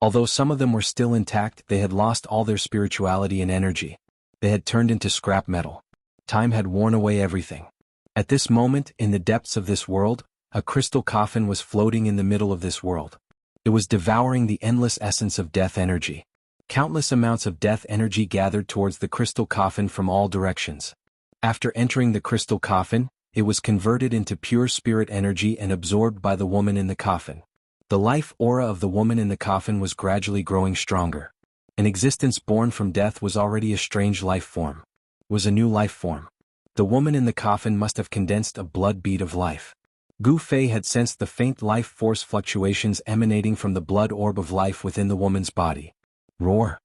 Although some of them were still intact, they had lost all their spirituality and energy. They had turned into scrap metal. Time had worn away everything. At this moment, in the depths of this world, a crystal coffin was floating in the middle of this world. It was devouring the endless essence of death energy. Countless amounts of death energy gathered towards the crystal coffin from all directions. After entering the crystal coffin, it was converted into pure spirit energy and absorbed by the woman in the coffin. The life aura of the woman in the coffin was gradually growing stronger. An existence born from death was already a strange life form. It was a new life form. The woman in the coffin must have condensed a blood bead of life. Gu Fei had sensed the faint life force fluctuations emanating from the blood orb of life within the woman's body. Roar!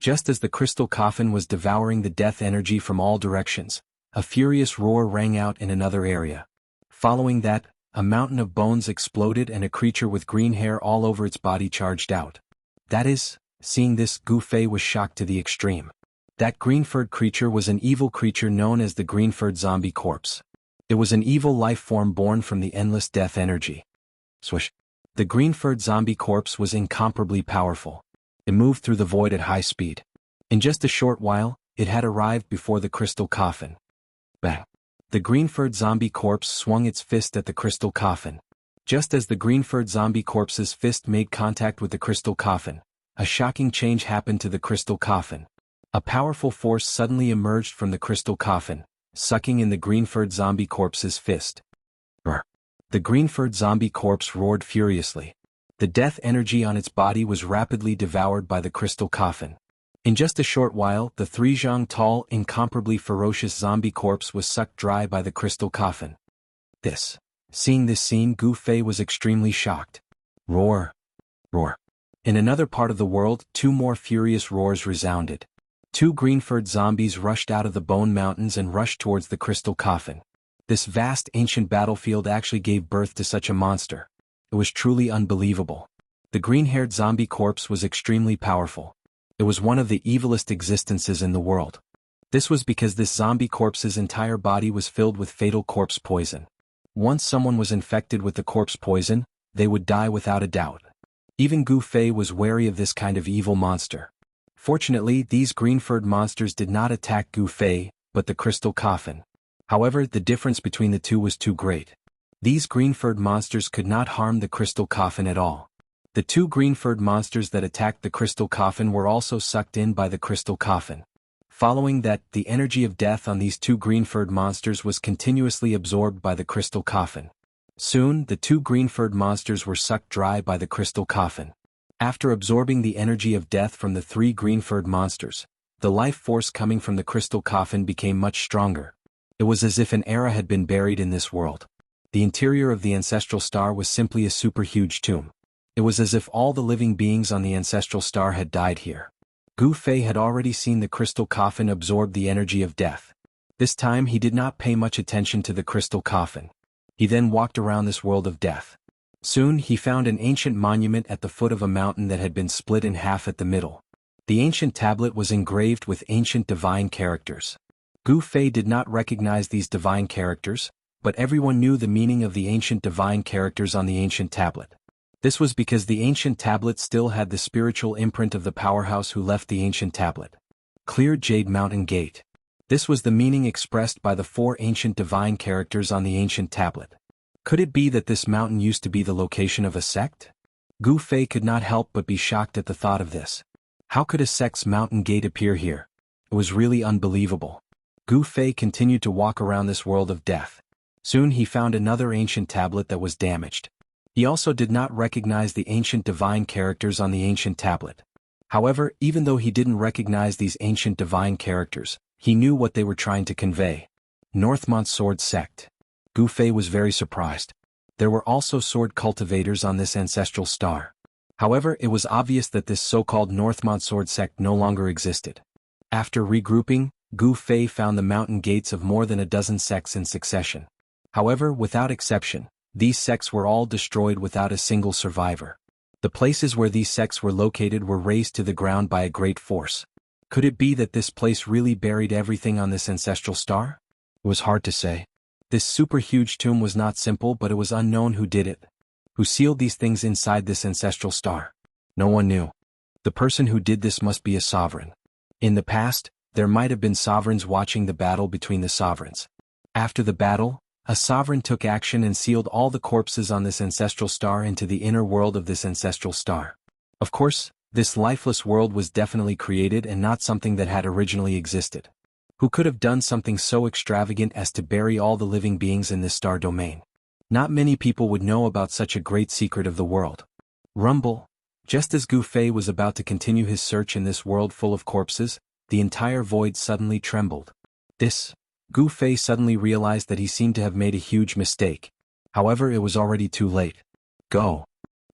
Just as the crystal coffin was devouring the death energy from all directions, a furious roar rang out in another area. Following that, a mountain of bones exploded and a creature with green hair all over its body charged out. That is, seeing this, Gu Fei was shocked to the extreme. That green-furred creature was an evil creature known as the green-furred zombie corpse. It was an evil life form born from the endless death energy. Swish! The green-furred zombie corpse was incomparably powerful. It moved through the void at high speed. In just a short while, it had arrived before the crystal coffin. Bang! The green-furred zombie corpse swung its fist at the crystal coffin. Just as the green-furred zombie corpse's fist made contact with the crystal coffin, a shocking change happened to the crystal coffin. A powerful force suddenly emerged from the crystal coffin, sucking in the green-furred zombie corpse's fist. Brr! The green-furred zombie corpse roared furiously. The death energy on its body was rapidly devoured by the crystal coffin. In just a short while, the 3 zhang tall, incomparably ferocious zombie corpse was sucked dry by the crystal coffin. Seeing this scene, Gu Fei was extremely shocked. Roar! Roar! In another part of the world, 2 more furious roars resounded. 2 green-furred zombies rushed out of the bone mountains and rushed towards the crystal coffin. This vast ancient battlefield actually gave birth to such a monster. It was truly unbelievable. The green-haired zombie corpse was extremely powerful. It was one of the evilest existences in the world. This was because this zombie corpse's entire body was filled with fatal corpse poison. Once someone was infected with the corpse poison, they would die without a doubt. Even Gu Fei was wary of this kind of evil monster. Fortunately, these green-furred monsters did not attack Gu Fei, but the crystal coffin. However, the difference between the two was too great. These green-furred monsters could not harm the crystal coffin at all. The 2 green-furred monsters that attacked the crystal coffin were also sucked in by the crystal coffin. Following that, the energy of death on these 2 green-furred monsters was continuously absorbed by the crystal coffin. Soon, the 2 green-furred monsters were sucked dry by the crystal coffin. After absorbing the energy of death from the 3 green-furred monsters, the life force coming from the crystal coffin became much stronger. It was as if an era had been buried in this world. The interior of the ancestral star was simply a super huge tomb. It was as if all the living beings on the ancestral star had died here. Gu Fei had already seen the crystal coffin absorb the energy of death. This time he did not pay much attention to the crystal coffin. He then walked around this world of death. Soon he found an ancient monument at the foot of a mountain that had been split in half at the middle. The ancient tablet was engraved with ancient divine characters. Gu Fei did not recognize these divine characters, but everyone knew the meaning of the ancient divine characters on the ancient tablet. This was because the ancient tablet still had the spiritual imprint of the powerhouse who left the ancient tablet. Clear Jade Mountain Gate. This was the meaning expressed by the 4 ancient divine characters on the ancient tablet. Could it be that this mountain used to be the location of a sect? Gu Fei could not help but be shocked at the thought of this. How could a sect's mountain gate appear here? It was really unbelievable. Gu Fei continued to walk around this world of death. Soon he found another ancient tablet that was damaged. He also did not recognize the ancient divine characters on the ancient tablet. However, even though he didn't recognize these ancient divine characters, he knew what they were trying to convey. Northmont Sword Sect. Gu Fei was very surprised. There were also sword cultivators on this ancestral star. However, it was obvious that this so-called Northmont Sword Sect no longer existed. After regrouping, Gu Fei found the mountain gates of more than a dozen sects in succession. However, without exception, these sects were all destroyed without a single survivor. The places where these sects were located were razed to the ground by a great force. Could it be that this place really buried everything on this ancestral star? It was hard to say. This super huge tomb was not simple, but it was unknown who did it. Who sealed these things inside this ancestral star? No one knew. The person who did this must be a sovereign. In the past, there might have been sovereigns watching the battle between the sovereigns. After the battle, a sovereign took action and sealed all the corpses on this ancestral star into the inner world of this ancestral star. Of course, this lifeless world was definitely created and not something that had originally existed. Who could have done something so extravagant as to bury all the living beings in this star domain? Not many people would know about such a great secret of the world. Rumble. Just as Gu Fei was about to continue his search in this world full of corpses, the entire void suddenly trembled. Gu Fei suddenly realized that he seemed to have made a huge mistake. However, it was already too late. Go.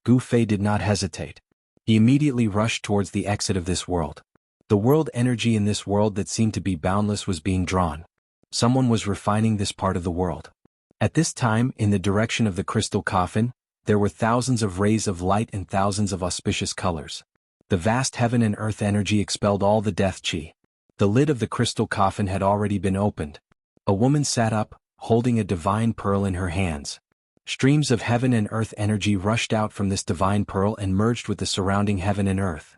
Gu Fei did not hesitate. He immediately rushed towards the exit of this world. The world energy in this world that seemed to be boundless was being drawn. Someone was refining this part of the world. At this time, in the direction of the crystal coffin, there were thousands of rays of light and thousands of auspicious colors. The vast heaven and earth energy expelled all the death chi. The lid of the crystal coffin had already been opened. A woman sat up, holding a divine pearl in her hands. Streams of heaven and earth energy rushed out from this divine pearl and merged with the surrounding heaven and earth.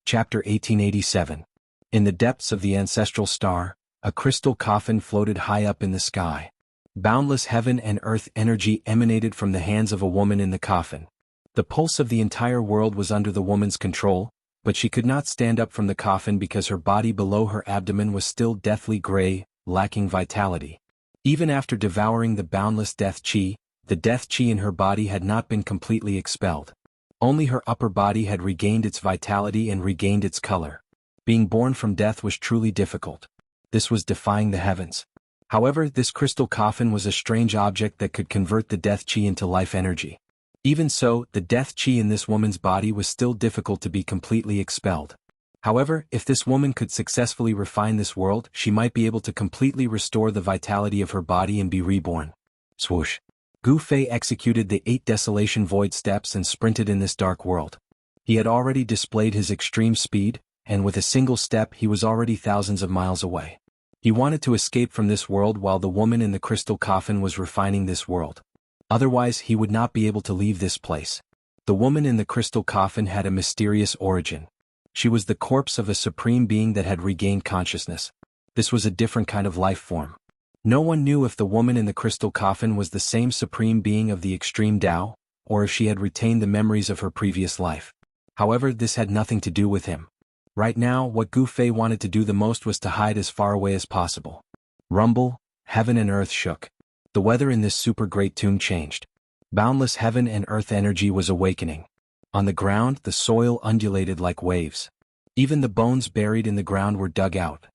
Chapter 1887. In the depths of the ancestral star, a crystal coffin floated high up in the sky. Boundless heaven and earth energy emanated from the hands of a woman in the coffin. The pulse of the entire world was under the woman's control, but she could not stand up from the coffin because her body below her abdomen was still deathly gray, lacking vitality. Even after devouring the boundless death chi, the death chi in her body had not been completely expelled. Only her upper body had regained its vitality and regained its color. Being born from death was truly difficult. This was defying the heavens. However, this crystal coffin was a strange object that could convert the death chi into life energy. Even so, the death chi in this woman's body was still difficult to be completely expelled. However, if this woman could successfully refine this world, she might be able to completely restore the vitality of her body and be reborn. Swoosh. Gu Fei executed the 8 desolation void steps and sprinted in this dark world. He had already displayed his extreme speed, and with a single step he was already thousands of miles away. He wanted to escape from this world while the woman in the crystal coffin was refining this world. Otherwise he would not be able to leave this place. The woman in the crystal coffin had a mysterious origin. She was the corpse of a supreme being that had regained consciousness. This was a different kind of life form. No one knew if the woman in the crystal coffin was the same supreme being of the extreme Tao, or if she had retained the memories of her previous life. However, this had nothing to do with him. Right now, what Gu Fei wanted to do the most was to hide as far away as possible. Rumble, heaven and earth shook. The weather in this super great tomb changed. Boundless heaven and earth energy was awakening. On the ground, the soil undulated like waves. Even the bones buried in the ground were dug out.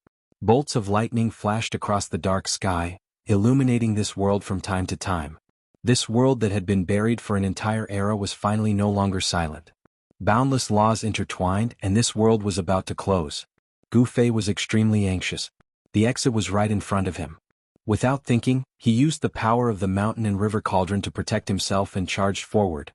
Bolts of lightning flashed across the dark sky, illuminating this world from time to time. This world that had been buried for an entire era was finally no longer silent. Boundless laws intertwined, and this world was about to close. Gu Fei was extremely anxious. The exit was right in front of him. Without thinking, he used the power of the mountain and river cauldron to protect himself and charged forward.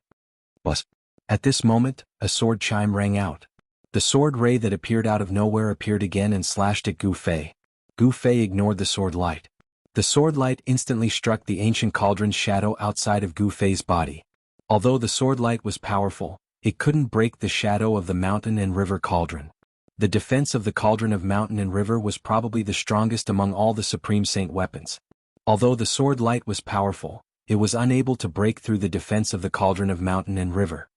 Buzz. At this moment, a sword chime rang out. The sword ray that appeared out of nowhere appeared again and slashed at Gu Fei. Gu Fei ignored the sword light. The sword light instantly struck the ancient cauldron's shadow outside of Gu Fei's body. Although the sword light was powerful, it couldn't break the shadow of the mountain and river cauldron. The defense of the cauldron of mountain and river was probably the strongest among all the Supreme Saint weapons. Although the sword light was powerful, it was unable to break through the defense of the cauldron of mountain and river.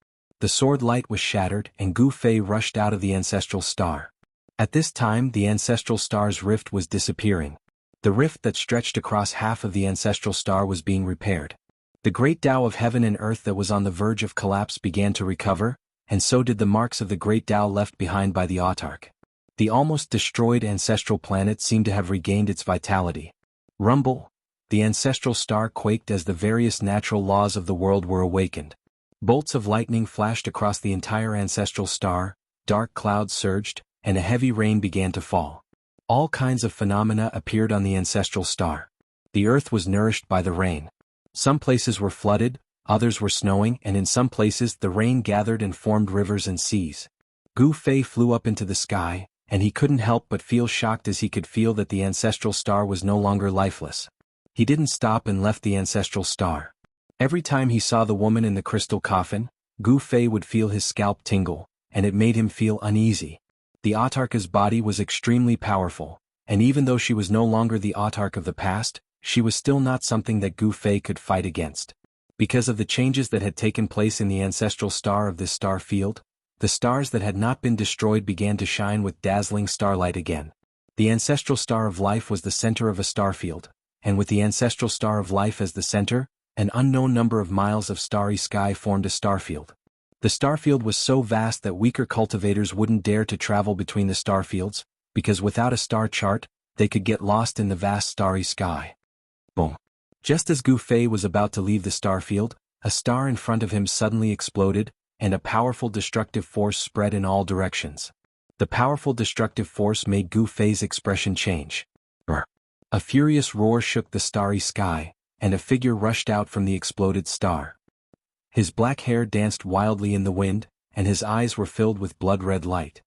The sword light was shattered and Gu Fei rushed out of the ancestral star. At this time the ancestral star's rift was disappearing. The rift that stretched across half of the ancestral star was being repaired. The great Tao of heaven and earth that was on the verge of collapse began to recover, and so did the marks of the great Tao left behind by the autarch. The almost destroyed ancestral planet seemed to have regained its vitality. Rumble. The ancestral star quaked as the various natural laws of the world were awakened. Bolts of lightning flashed across the entire ancestral star, dark clouds surged, and a heavy rain began to fall. All kinds of phenomena appeared on the ancestral star. The earth was nourished by the rain. Some places were flooded, others were snowing, and in some places the rain gathered and formed rivers and seas. Gu Fei flew up into the sky, and he couldn't help but feel shocked as he could feel that the ancestral star was no longer lifeless. He didn't stop and left the ancestral star. Every time he saw the woman in the crystal coffin, Gu Fei would feel his scalp tingle, and it made him feel uneasy. The Autarka's body was extremely powerful, and even though she was no longer the Autark of the past, she was still not something that Gu Fei could fight against. Because of the changes that had taken place in the ancestral star of this star field, the stars that had not been destroyed began to shine with dazzling starlight again. The ancestral star of life was the center of a star field, and with the ancestral star of life as the center, an unknown number of miles of starry sky formed a starfield. The starfield was so vast that weaker cultivators wouldn't dare to travel between the starfields, because without a star chart, they could get lost in the vast starry sky. Boom. Just as Gu Fei was about to leave the starfield, a star in front of him suddenly exploded, and a powerful destructive force spread in all directions. The powerful destructive force made Gu Fei's expression change. A furious roar shook the starry sky, and a figure rushed out from the exploded star. His black hair danced wildly in the wind, and his eyes were filled with blood-red light.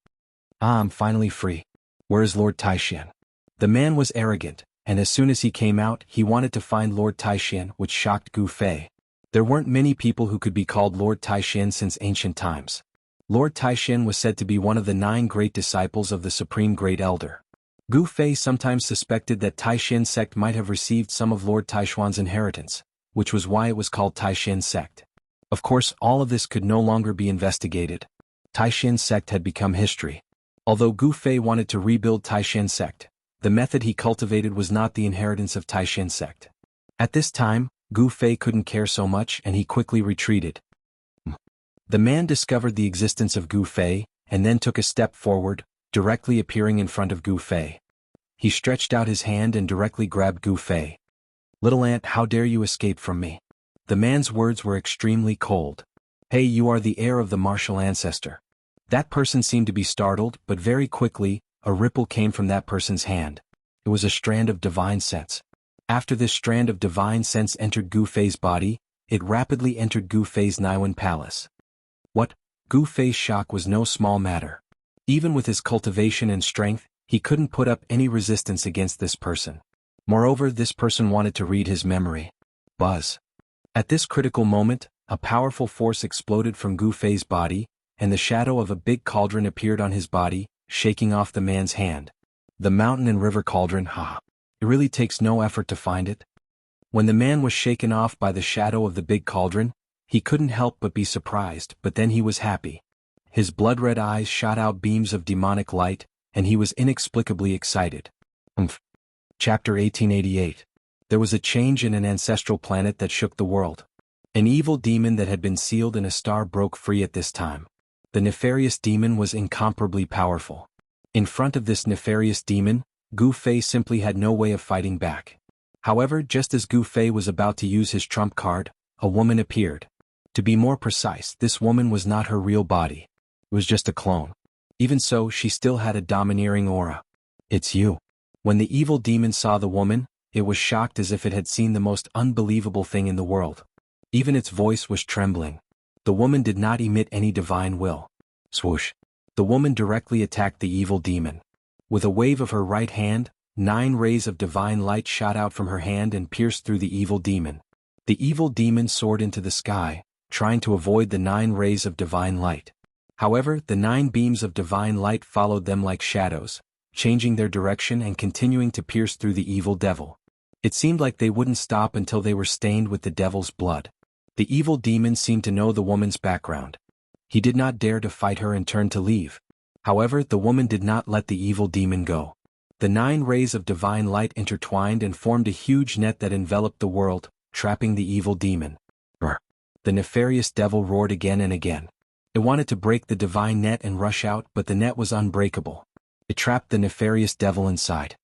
"Ah, I'm finally free. Where is Lord Taixian?" The man was arrogant, and as soon as he came out, he wanted to find Lord Taixian, which shocked Gu Fei. There weren't many people who could be called Lord Taixian since ancient times. Lord Taixian was said to be one of the 9 great disciples of the Supreme Great Elder. Gu Fei sometimes suspected that Taixian sect might have received some of Lord Taishuan's inheritance, which was why it was called Taixian sect. Of course, all of this could no longer be investigated. Taixian sect had become history. Although Gu Fei wanted to rebuild Taixian sect, the method he cultivated was not the inheritance of Taixian sect. At this time, Gu Fei couldn't care so much and he quickly retreated. The man discovered the existence of Gu Fei, and then took a step forward, directly appearing in front of Gu Fei. He stretched out his hand and directly grabbed Gu Fei. "Little ant, how dare you escape from me?" The man's words were extremely cold. "Hey, you are the heir of the martial ancestor." That person seemed to be startled, but very quickly, a ripple came from that person's hand. It was a strand of divine sense. After this strand of divine sense entered Gu Fei's body, it rapidly entered Gu Fei's Naiwan palace. What? Gu Fei's shock was no small matter. Even with his cultivation and strength, he couldn't put up any resistance against this person. Moreover, this person wanted to read his memory. Buzz. At this critical moment, a powerful force exploded from Gu Fei's body, and the shadow of a big cauldron appeared on his body, shaking off the man's hand. The mountain and river cauldron, haha. It really takes no effort to find it. When the man was shaken off by the shadow of the big cauldron, he couldn't help but be surprised, but then he was happy. His blood-red eyes shot out beams of demonic light, and he was inexplicably excited. Chapter 1888. There was a change in an ancestral planet that shook the world. An evil demon that had been sealed in a star broke free at this time. The nefarious demon was incomparably powerful. In front of this nefarious demon, Gu Fei simply had no way of fighting back. However, just as Gu Fei was about to use his trump card, a woman appeared. To be more precise, this woman was not her real body. It was just a clone. Even so, she still had a domineering aura. "It's you." When the evil demon saw the woman, it was shocked as if it had seen the most unbelievable thing in the world. Even its voice was trembling. The woman did not emit any divine will. Swoosh. The woman directly attacked the evil demon. With a wave of her right hand, 9 rays of divine light shot out from her hand and pierced through the evil demon. The evil demon soared into the sky, trying to avoid the 9 rays of divine light. However, the 9 beams of divine light followed them like shadows, changing their direction and continuing to pierce through the evil devil. It seemed like they wouldn't stop until they were stained with the devil's blood. The evil demon seemed to know the woman's background. He did not dare to fight her and turned to leave. However, the woman did not let the evil demon go. The 9 rays of divine light intertwined and formed a huge net that enveloped the world, trapping the evil demon. The nefarious devil roared again and again. It wanted to break the divine net and rush out, but the net was unbreakable. It trapped the nefarious devil inside.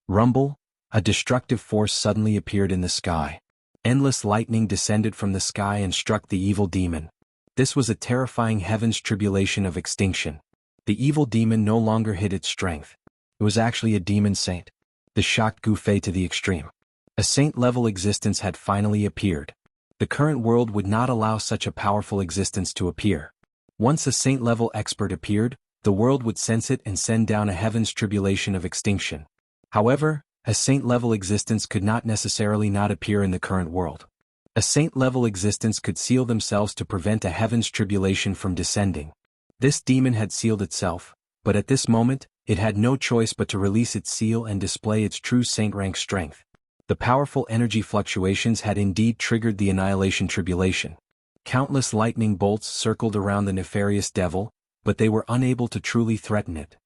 Rumble, a destructive force suddenly appeared in the sky. Endless lightning descended from the sky and struck the evil demon. This was a terrifying heaven's tribulation of extinction. The evil demon no longer hid its strength. It was actually a demon saint. This shocked Gu Fei to the extreme. A saint-level existence had finally appeared. The current world would not allow such a powerful existence to appear. Once a saint-level expert appeared, the world would sense it and send down a heaven's tribulation of extinction. However, a saint-level existence could not necessarily not appear in the current world. A saint-level existence could seal themselves to prevent a heaven's tribulation from descending. This demon had sealed itself, but at this moment, it had no choice but to release its seal and display its true saint-rank strength. The powerful energy fluctuations had indeed triggered the annihilation tribulation. Countless lightning bolts circled around the nefarious devil, but they were unable to truly threaten it.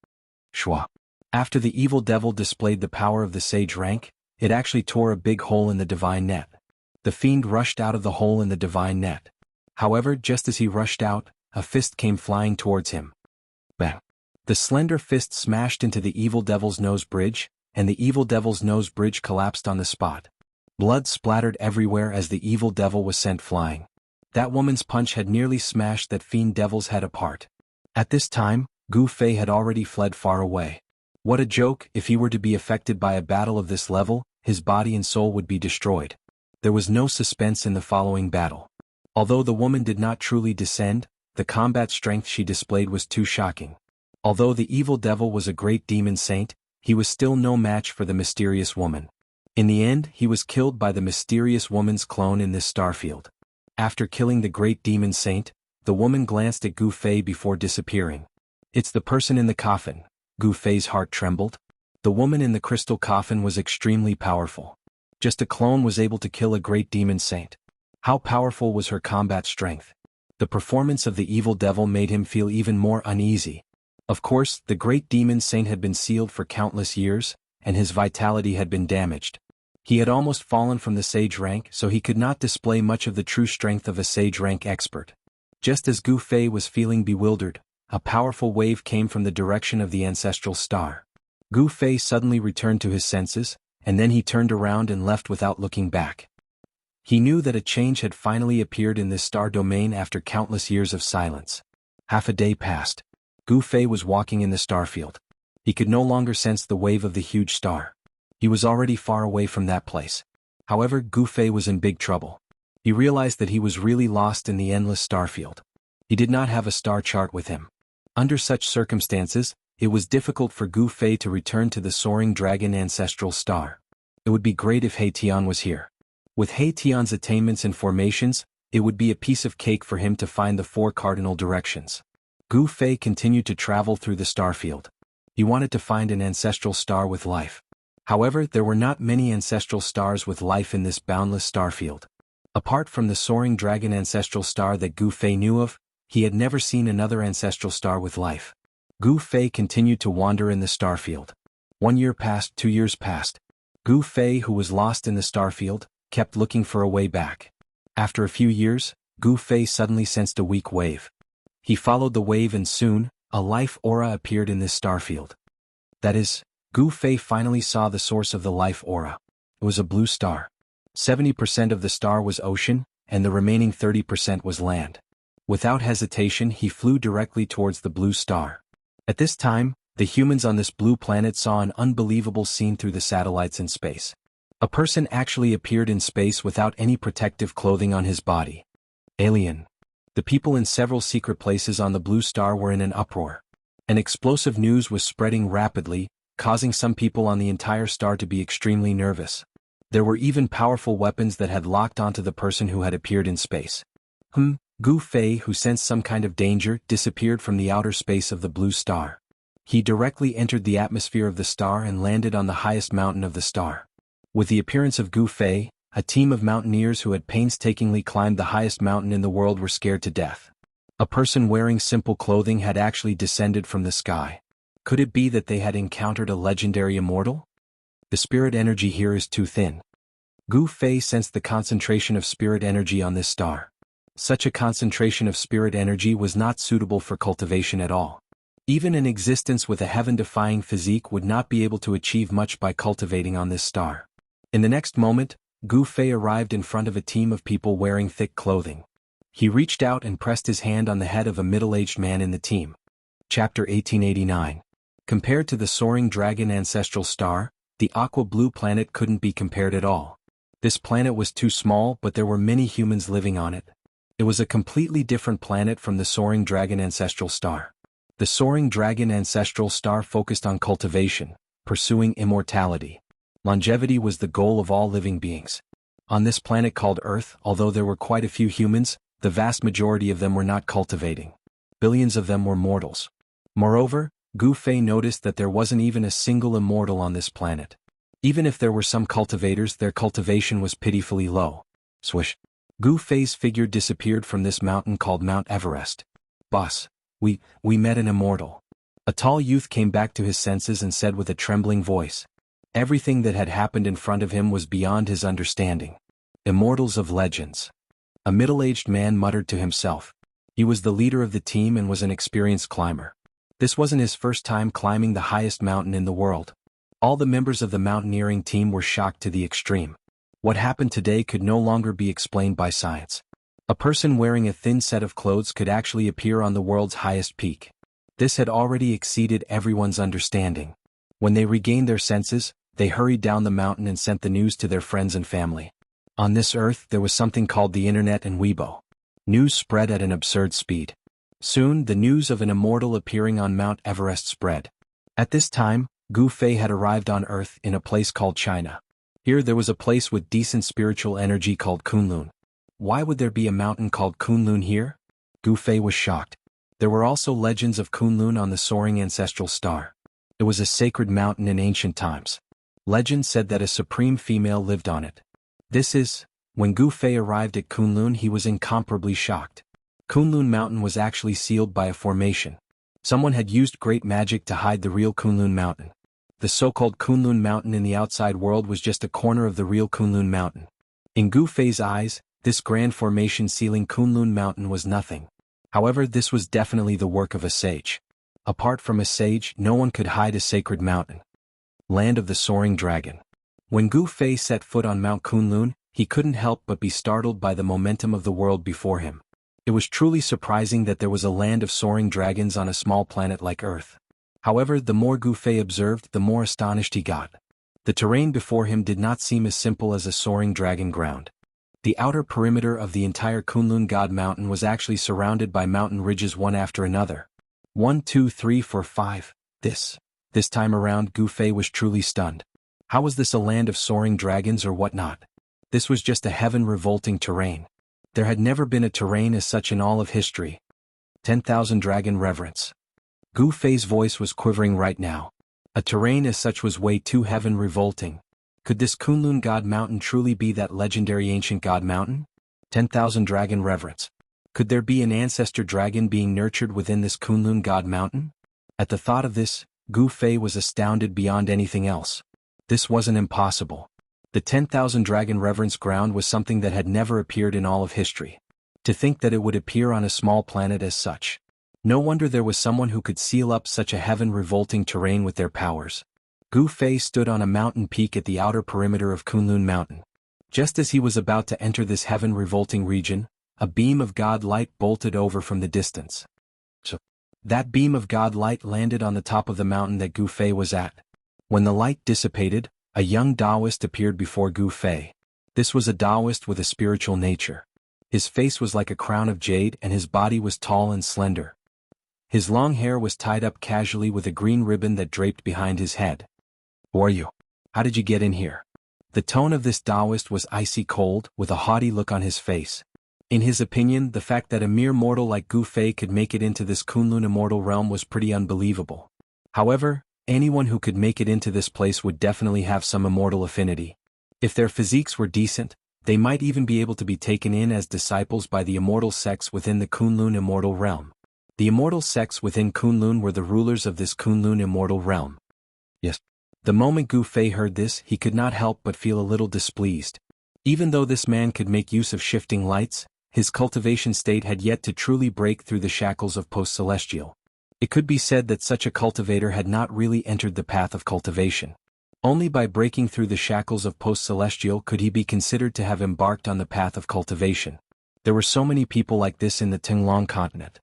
Shwa. After the evil devil displayed the power of the sage rank, it actually tore a big hole in the divine net. The fiend rushed out of the hole in the divine net. However, just as he rushed out, a fist came flying towards him. Bang! The slender fist smashed into the evil devil's nose bridge, and the evil devil's nose bridge collapsed on the spot. Blood splattered everywhere as the evil devil was sent flying. That woman's punch had nearly smashed that fiend devil's head apart. At this time, Gu Fei had already fled far away. What a joke! If he were to be affected by a battle of this level, his body and soul would be destroyed. There was no suspense in the following battle. Although the woman did not truly descend, the combat strength she displayed was too shocking. Although the evil devil was a great demon saint, he was still no match for the mysterious woman. In the end, he was killed by the mysterious woman's clone in this starfield. After killing the great demon saint, the woman glanced at Gu Fei before disappearing. It's the person in the coffin. Gu Fei's heart trembled. The woman in the crystal coffin was extremely powerful. Just a clone was able to kill a great demon saint. How powerful was her combat strength? The performance of the evil devil made him feel even more uneasy. Of course, the great demon saint had been sealed for countless years, and his vitality had been damaged. He had almost fallen from the sage rank, so he could not display much of the true strength of a sage rank expert. Just as Gu Fei was feeling bewildered, a powerful wave came from the direction of the ancestral star. Gu Fei suddenly returned to his senses, and then he turned around and left without looking back. He knew that a change had finally appeared in this star domain after countless years of silence. Half a day passed. Gu Fei was walking in the starfield. He could no longer sense the wave of the huge star. He was already far away from that place. However, Gu Fei was in big trouble. He realized that he was really lost in the endless starfield. He did not have a star chart with him. Under such circumstances, it was difficult for Gu Fei to return to the soaring dragon ancestral star. It would be great if He Tian was here. With He Tian's attainments and formations, it would be a piece of cake for him to find the 4 cardinal directions. Gu Fei continued to travel through the starfield. He wanted to find an ancestral star with life. However, there were not many ancestral stars with life in this boundless starfield. Apart from the soaring dragon ancestral star that Gu Fei knew of, he had never seen another ancestral star with life. Gu Fei continued to wander in the starfield. 1 year passed, 2 years passed. Gu Fei, who was lost in the starfield, kept looking for a way back. After a few years, Gu Fei suddenly sensed a weak wave. He followed the wave and soon, a life aura appeared in this starfield. That is, Gu Fei finally saw the source of the life aura. It was a blue star. 70% of the star was ocean, and the remaining 30% was land. Without hesitation, he flew directly towards the blue star. At this time, the humans on this blue planet saw an unbelievable scene through the satellites in space. A person actually appeared in space without any protective clothing on his body. Alien. The people in several secret places on the blue star were in an uproar. An explosive news was spreading rapidly, causing some people on the entire star to be extremely nervous. There were even powerful weapons that had locked onto the person who had appeared in space. Gu Fei, who sensed some kind of danger, disappeared from the outer space of the blue star. He directly entered the atmosphere of the star and landed on the highest mountain of the star. With the appearance of Gu Fei, a team of mountaineers who had painstakingly climbed the highest mountain in the world were scared to death. A person wearing simple clothing had actually descended from the sky. Could it be that they had encountered a legendary immortal? The spirit energy here is too thin. Gu Fei sensed the concentration of spirit energy on this star. Such a concentration of spirit energy was not suitable for cultivation at all. Even an existence with a heaven-defying physique would not be able to achieve much by cultivating on this star. In the next moment, Gu Fei arrived in front of a team of people wearing thick clothing. He reached out and pressed his hand on the head of a middle-aged man in the team. Chapter 1889. Compared to the soaring dragon ancestral star, the aqua-blue planet couldn't be compared at all. This planet was too small, but there were many humans living on it. It was a completely different planet from the soaring dragon ancestral star. The soaring dragon ancestral star focused on cultivation, pursuing immortality. Longevity was the goal of all living beings. On this planet called Earth, although there were quite a few humans, the vast majority of them were not cultivating. Billions of them were mortals. Moreover, Gu Fei noticed that there wasn't even a single immortal on this planet. Even if there were some cultivators, their cultivation was pitifully low. Swish. Gu Fei's figure disappeared from this mountain called Mount Everest. Boss, we met an immortal. A tall youth came back to his senses and said with a trembling voice. Everything that had happened in front of him was beyond his understanding. Immortals of legends. A middle-aged man muttered to himself. He was the leader of the team and was an experienced climber. This wasn't his first time climbing the highest mountain in the world. All the members of the mountaineering team were shocked to the extreme. What happened today could no longer be explained by science. A person wearing a thin set of clothes could actually appear on the world's highest peak. This had already exceeded everyone's understanding. When they regained their senses, they hurried down the mountain and sent the news to their friends and family. On this earth there was something called the internet and Weibo. News spread at an absurd speed. Soon the news of an immortal appearing on Mount Everest spread. At this time, Gu Fei had arrived on Earth in a place called China. Here there was a place with decent spiritual energy called Kunlun. Why would there be a mountain called Kunlun here? Gu Fei was shocked. There were also legends of Kunlun on the soaring ancestral star. It was a sacred mountain in ancient times. Legend said that a supreme female lived on it. When Gu Fei arrived at Kunlun, he was incomparably shocked. Kunlun Mountain was actually sealed by a formation. Someone had used great magic to hide the real Kunlun Mountain. The so-called Kunlun Mountain in the outside world was just a corner of the real Kunlun Mountain. In Gu Fei's eyes, this grand formation sealing Kunlun Mountain was nothing. However, this was definitely the work of a sage. Apart from a sage, no one could hide a sacred mountain. Land of the Soaring Dragon. When Gu Fei set foot on Mount Kunlun, he couldn't help but be startled by the momentum of the world before him. It was truly surprising that there was a land of soaring dragons on a small planet like Earth. However, the more Gu Fei observed, the more astonished he got. The terrain before him did not seem as simple as a soaring dragon ground. The outer perimeter of the entire Kunlun God Mountain was actually surrounded by mountain ridges one after another. 1, 2, 3, 4, 5. This time around, Gu Fei was truly stunned. How was this a land of soaring dragons or whatnot? This was just a heaven-revolting terrain. There had never been a terrain as such in all of history. 10,000 Dragon Reverence. Gu Fei's voice was quivering right now. A terrain as such was way too heaven-revolting. Could this Kunlun God Mountain truly be that legendary ancient God Mountain? 10,000 Dragon Reverence. Could there be an ancestor dragon being nurtured within this Kunlun God Mountain? At the thought of this, Gu Fei was astounded beyond anything else. This wasn't impossible. The 10,000 Dragon Reverence ground was something that had never appeared in all of history. To think that it would appear on a small planet as such. No wonder there was someone who could seal up such a heaven-revolting terrain with their powers. Gu Fei stood on a mountain peak at the outer perimeter of Kunlun Mountain. Just as he was about to enter this heaven-revolting region, a beam of God light bolted over from the distance. That beam of God light landed on the top of the mountain that Gu Fei was at. When the light dissipated, a young Taoist appeared before Gu Fei. This was a Taoist with a spiritual nature. His face was like a crown of jade and his body was tall and slender. His long hair was tied up casually with a green ribbon that draped behind his head. Who are you? How did you get in here? The tone of this Taoist was icy cold, with a haughty look on his face. In his opinion, the fact that a mere mortal like Gu Fei could make it into this Kunlun immortal realm was pretty unbelievable. However, anyone who could make it into this place would definitely have some immortal affinity. If their physiques were decent, they might even be able to be taken in as disciples by the immortal sects within the Kunlun immortal realm. The immortal sects within Kunlun were the rulers of this Kunlun immortal realm. Yes. The moment Gu Fei heard this, he could not help but feel a little displeased. Even though this man could make use of shifting lights, his cultivation state had yet to truly break through the shackles of post-celestial. It could be said that such a cultivator had not really entered the path of cultivation. Only by breaking through the shackles of post-celestial could he be considered to have embarked on the path of cultivation. There were so many people like this in the Tinglong continent.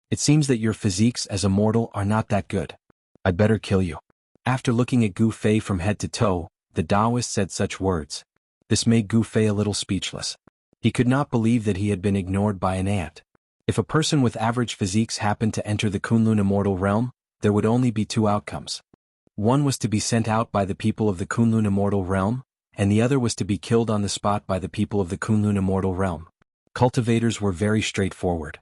It seems that your physiques as a mortal are not that good. I'd better kill you. After looking at Gu Fei from head to toe, the Taoist said such words. This made Gu Fei a little speechless. He could not believe that he had been ignored by an ant. If a person with average physiques happened to enter the Kunlun immortal realm, there would only be two outcomes. One was to be sent out by the people of the Kunlun immortal realm, and the other was to be killed on the spot by the people of the Kunlun immortal realm. Cultivators were very straightforward.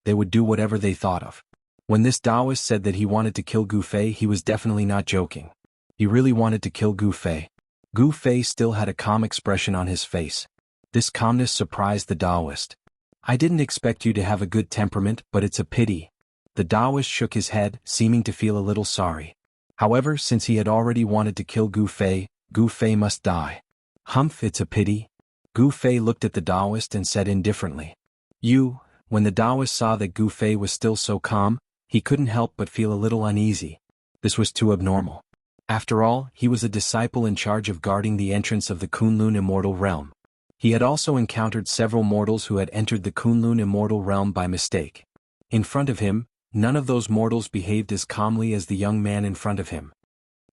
they would do whatever they thought of. When this Taoist said that he wanted to kill Gu Fei, he was definitely not joking. He really wanted to kill Gu Fei. Gu Fei still had a calm expression on his face. This calmness surprised the Taoist. "I didn't expect you to have a good temperament, but it's a pity." The Taoist shook his head, seeming to feel a little sorry. However, since he had already wanted to kill Gu Fei must die. "Humph, it's a pity." Gu Fei looked at the Taoist and said indifferently. When the Taoist saw that Gu Fei was still so calm, he couldn't help but feel a little uneasy. This was too abnormal. After all, he was a disciple in charge of guarding the entrance of the Kunlun Immortal realm. He had also encountered several mortals who had entered the Kunlun Immortal realm by mistake. In front of him, none of those mortals behaved as calmly as the young man in front of him.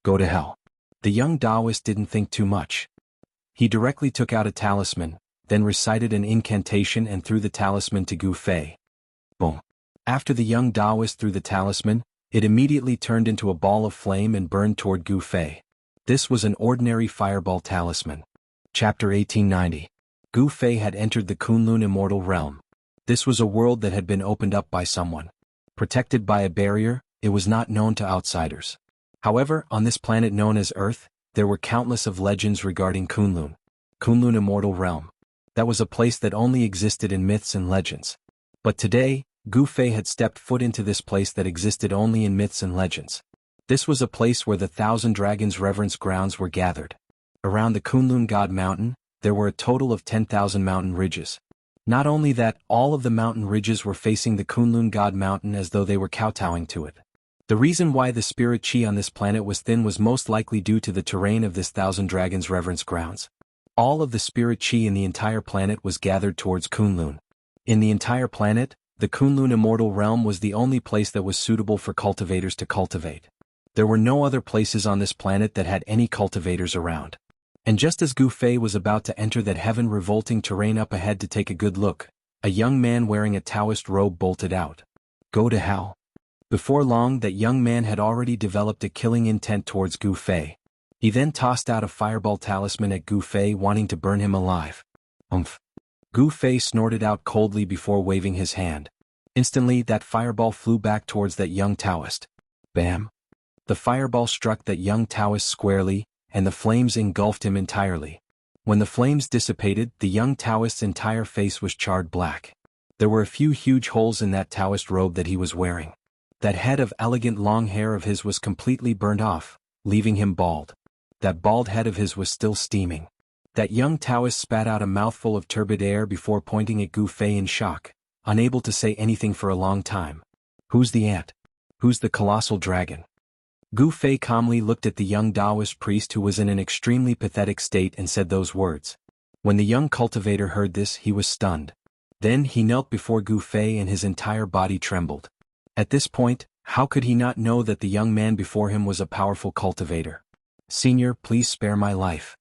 "Go to hell." The young Taoist didn't think too much. He directly took out a talisman, then recited an incantation and threw the talisman to Gu Fei. Boom. After the young Taoist threw the talisman, it immediately turned into a ball of flame and burned toward Gu Fei. This was an ordinary fireball talisman. Chapter 1890. Gu Fei had entered the Kunlun Immortal realm. This was a world that had been opened up by someone. Protected by a barrier, it was not known to outsiders. However, on this planet known as Earth, there were countless of legends regarding Kunlun Immortal realm. That was a place that only existed in myths and legends. But today, Gu Fei had stepped foot into this place that existed only in myths and legends. This was a place where the 1,000 Dragons reverence grounds were gathered. Around the Kunlun God Mountain, there were a total of 10,000 mountain ridges. Not only that, all of the mountain ridges were facing the Kunlun God Mountain as though they were kowtowing to it. The reason why the spirit chi on this planet was thin was most likely due to the terrain of this 1,000 Dragons reverence grounds. All of the spirit chi in the entire planet was gathered towards Kunlun. In the entire planet, the Kunlun Immortal realm was the only place that was suitable for cultivators to cultivate. There were no other places on this planet that had any cultivators around. And just as Gu Fei was about to enter that heaven-revolting terrain up ahead to take a good look, a young man wearing a Taoist robe bolted out. "Go to hell." Before long, that young man had already developed a killing intent towards Gu Fei. He then tossed out a fireball talisman at Gu Fei, wanting to burn him alive. "Umph." Gu Fei snorted out coldly before waving his hand. Instantly, that fireball flew back towards that young Taoist. Bam! The fireball struck that young Taoist squarely, and the flames engulfed him entirely. When the flames dissipated, the young Taoist's entire face was charred black. There were a few huge holes in that Taoist robe that he was wearing. That head of elegant long hair of his was completely burned off, leaving him bald. That bald head of his was still steaming. That young Taoist spat out a mouthful of turbid air before pointing at Gu Fei in shock, unable to say anything for a long time. "Who's the ant? Who's the colossal dragon?" Gu Fei calmly looked at the young Taoist priest who was in an extremely pathetic state and said those words. When the young cultivator heard this, he was stunned. Then he knelt before Gu Fei and his entire body trembled. At this point, how could he not know that the young man before him was a powerful cultivator? "Senior, please spare my life."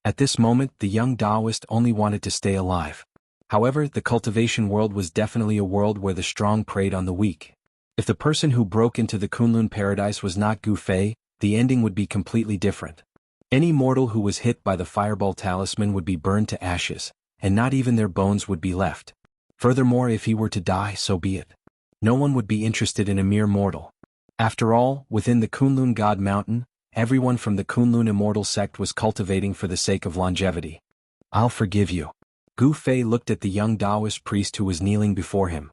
At this moment, the young Taoist only wanted to stay alive. However, the cultivation world was definitely a world where the strong preyed on the weak. If the person who broke into the Kunlun paradise was not Gu Fei, the ending would be completely different. Any mortal who was hit by the fireball talisman would be burned to ashes, and not even their bones would be left. Furthermore, if he were to die, so be it. No one would be interested in a mere mortal. After all, within the Kunlun God Mountain, everyone from the Kunlun Immortal sect was cultivating for the sake of longevity. "I'll forgive you." Gu Fei looked at the young Taoist priest who was kneeling before him.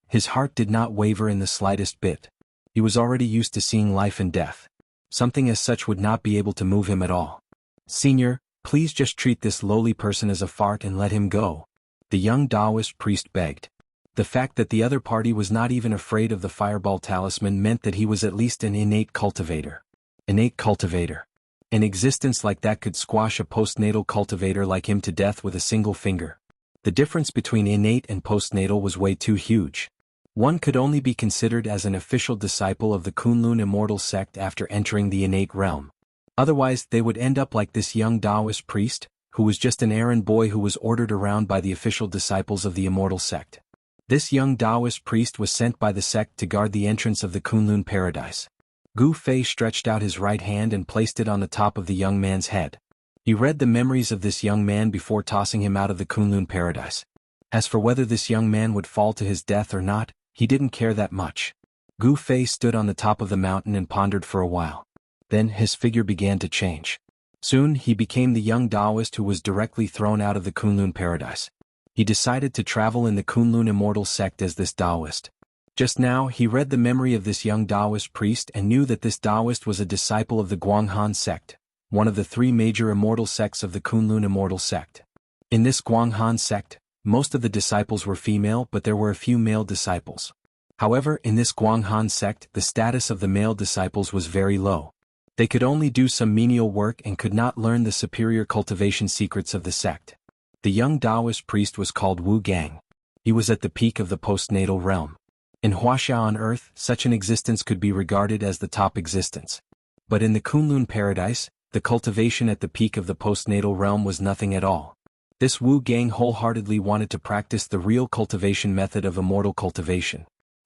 His heart did not waver in the slightest bit. He was already used to seeing life and death. Something as such would not be able to move him at all. "Senior, please just treat this lowly person as a fart and let him go," the young Taoist priest begged. The fact that the other party was not even afraid of the fireball talisman meant that he was at least an innate cultivator. Innate cultivator. An existence like that could squash a postnatal cultivator like him to death with a single finger. The difference between innate and postnatal was way too huge. One could only be considered as an official disciple of the Kunlun Immortal sect after entering the innate realm. Otherwise, they would end up like this young Taoist priest, who was just an errand boy who was ordered around by the official disciples of the Immortal sect. This young Taoist priest was sent by the sect to guard the entrance of the Kunlun paradise. Gu Fei stretched out his right hand and placed it on the top of the young man's head. He read the memories of this young man before tossing him out of the Kunlun paradise. As for whether this young man would fall to his death or not, he didn't care that much. Gu Fei stood on the top of the mountain and pondered for a while. Then his figure began to change. Soon he became the young Taoist who was directly thrown out of the Kunlun paradise. He decided to travel in the Kunlun Immortal sect as this Taoist. Just now he read the memory of this young Taoist priest and knew that this Taoist was a disciple of the Guanghan sect, one of the three major immortal sects of the Kunlun Immortal sect. In this Guanghan sect, most of the disciples were female, but there were a few male disciples. However, in this Guanghan sect, the status of the male disciples was very low. They could only do some menial work and could not learn the superior cultivation secrets of the sect. The young Taoist priest was called Wu Gang. He was at the peak of the postnatal realm. In Wuxia on earth, such an existence could be regarded as the top existence. But in the Kunlun paradise, the cultivation at the peak of the postnatal realm was nothing at all. This Wu Gang wholeheartedly wanted to practice the real cultivation method of immortal cultivation.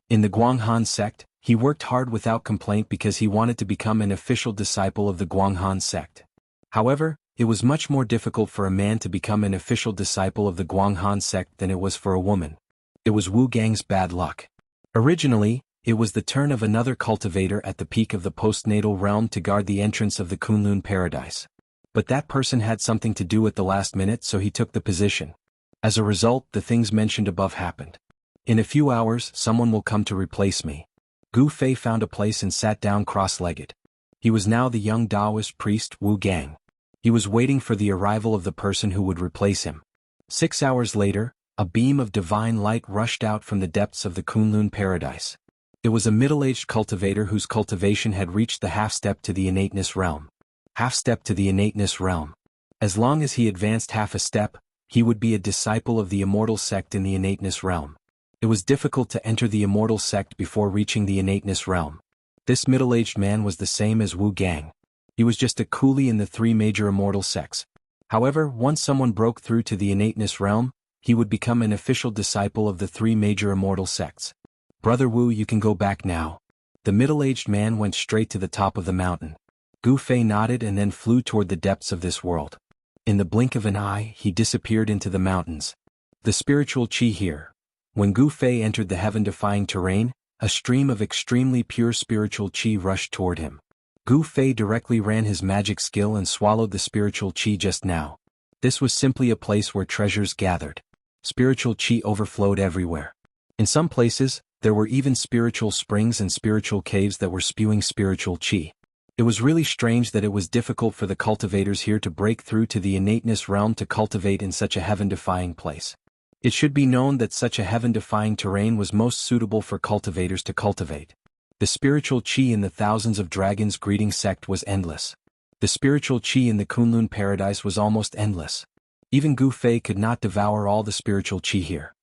In the Guanghan sect, he worked hard without complaint because he wanted to become an official disciple of the Guanghan sect. However, it was much more difficult for a man to become an official disciple of the Guanghan sect than it was for a woman. It was Wu Gang's bad luck. Originally, it was the turn of another cultivator at the peak of the postnatal realm to guard the entrance of the Kunlun paradise. But that person had something to do at the last minute, so he took the position. As a result, the things mentioned above happened. In a few hours, someone will come to replace me. Gu Fei found a place and sat down cross-legged. He was now the young Taoist priest Wu Gang. He was waiting for the arrival of the person who would replace him. 6 hours later, a beam of divine light rushed out from the depths of the Kunlun paradise. It was a middle-aged cultivator whose cultivation had reached the half-step to the innateness realm. Half-step to the innateness realm. As long as he advanced half a step, he would be a disciple of the immortal sect in the innateness realm. It was difficult to enter the immortal sect before reaching the innateness realm. This middle-aged man was the same as Wu Gang. He was just a coolie in the three major immortal sects. However, once someone broke through to the innateness realm, he would become an official disciple of the three major immortal sects. Brother Wu, you can go back now. The middle-aged man went straight to the top of the mountain. Gu Fei nodded and then flew toward the depths of this world. In the blink of an eye, he disappeared into the mountains. The spiritual qi here. When Gu Fei entered the heaven-defying terrain, a stream of extremely pure spiritual qi rushed toward him. Gu Fei directly ran his magic skill and swallowed the spiritual qi just now. This was simply a place where treasures gathered. Spiritual qi overflowed everywhere. In some places, there were even spiritual springs and spiritual caves that were spewing spiritual qi. It was really strange that it was difficult for the cultivators here to break through to the innateness realm to cultivate in such a heaven-defying place. It should be known that such a heaven-defying terrain was most suitable for cultivators to cultivate. The spiritual qi in the thousands of dragons greeting sect was endless. The spiritual qi in the Kunlun paradise was almost endless. Even Gu Fei could not devour all the spiritual qi here.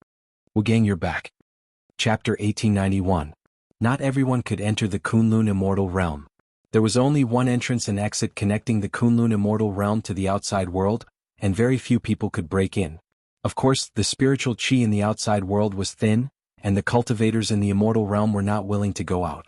Wu Gang, you're back. Chapter 1891. Not everyone could enter the Kunlun Immortal Realm. There was only one entrance and exit connecting the Kunlun Immortal Realm to the outside world, and very few people could break in. Of course, the spiritual qi in the outside world was thin, and the cultivators in the Immortal Realm were not willing to go out.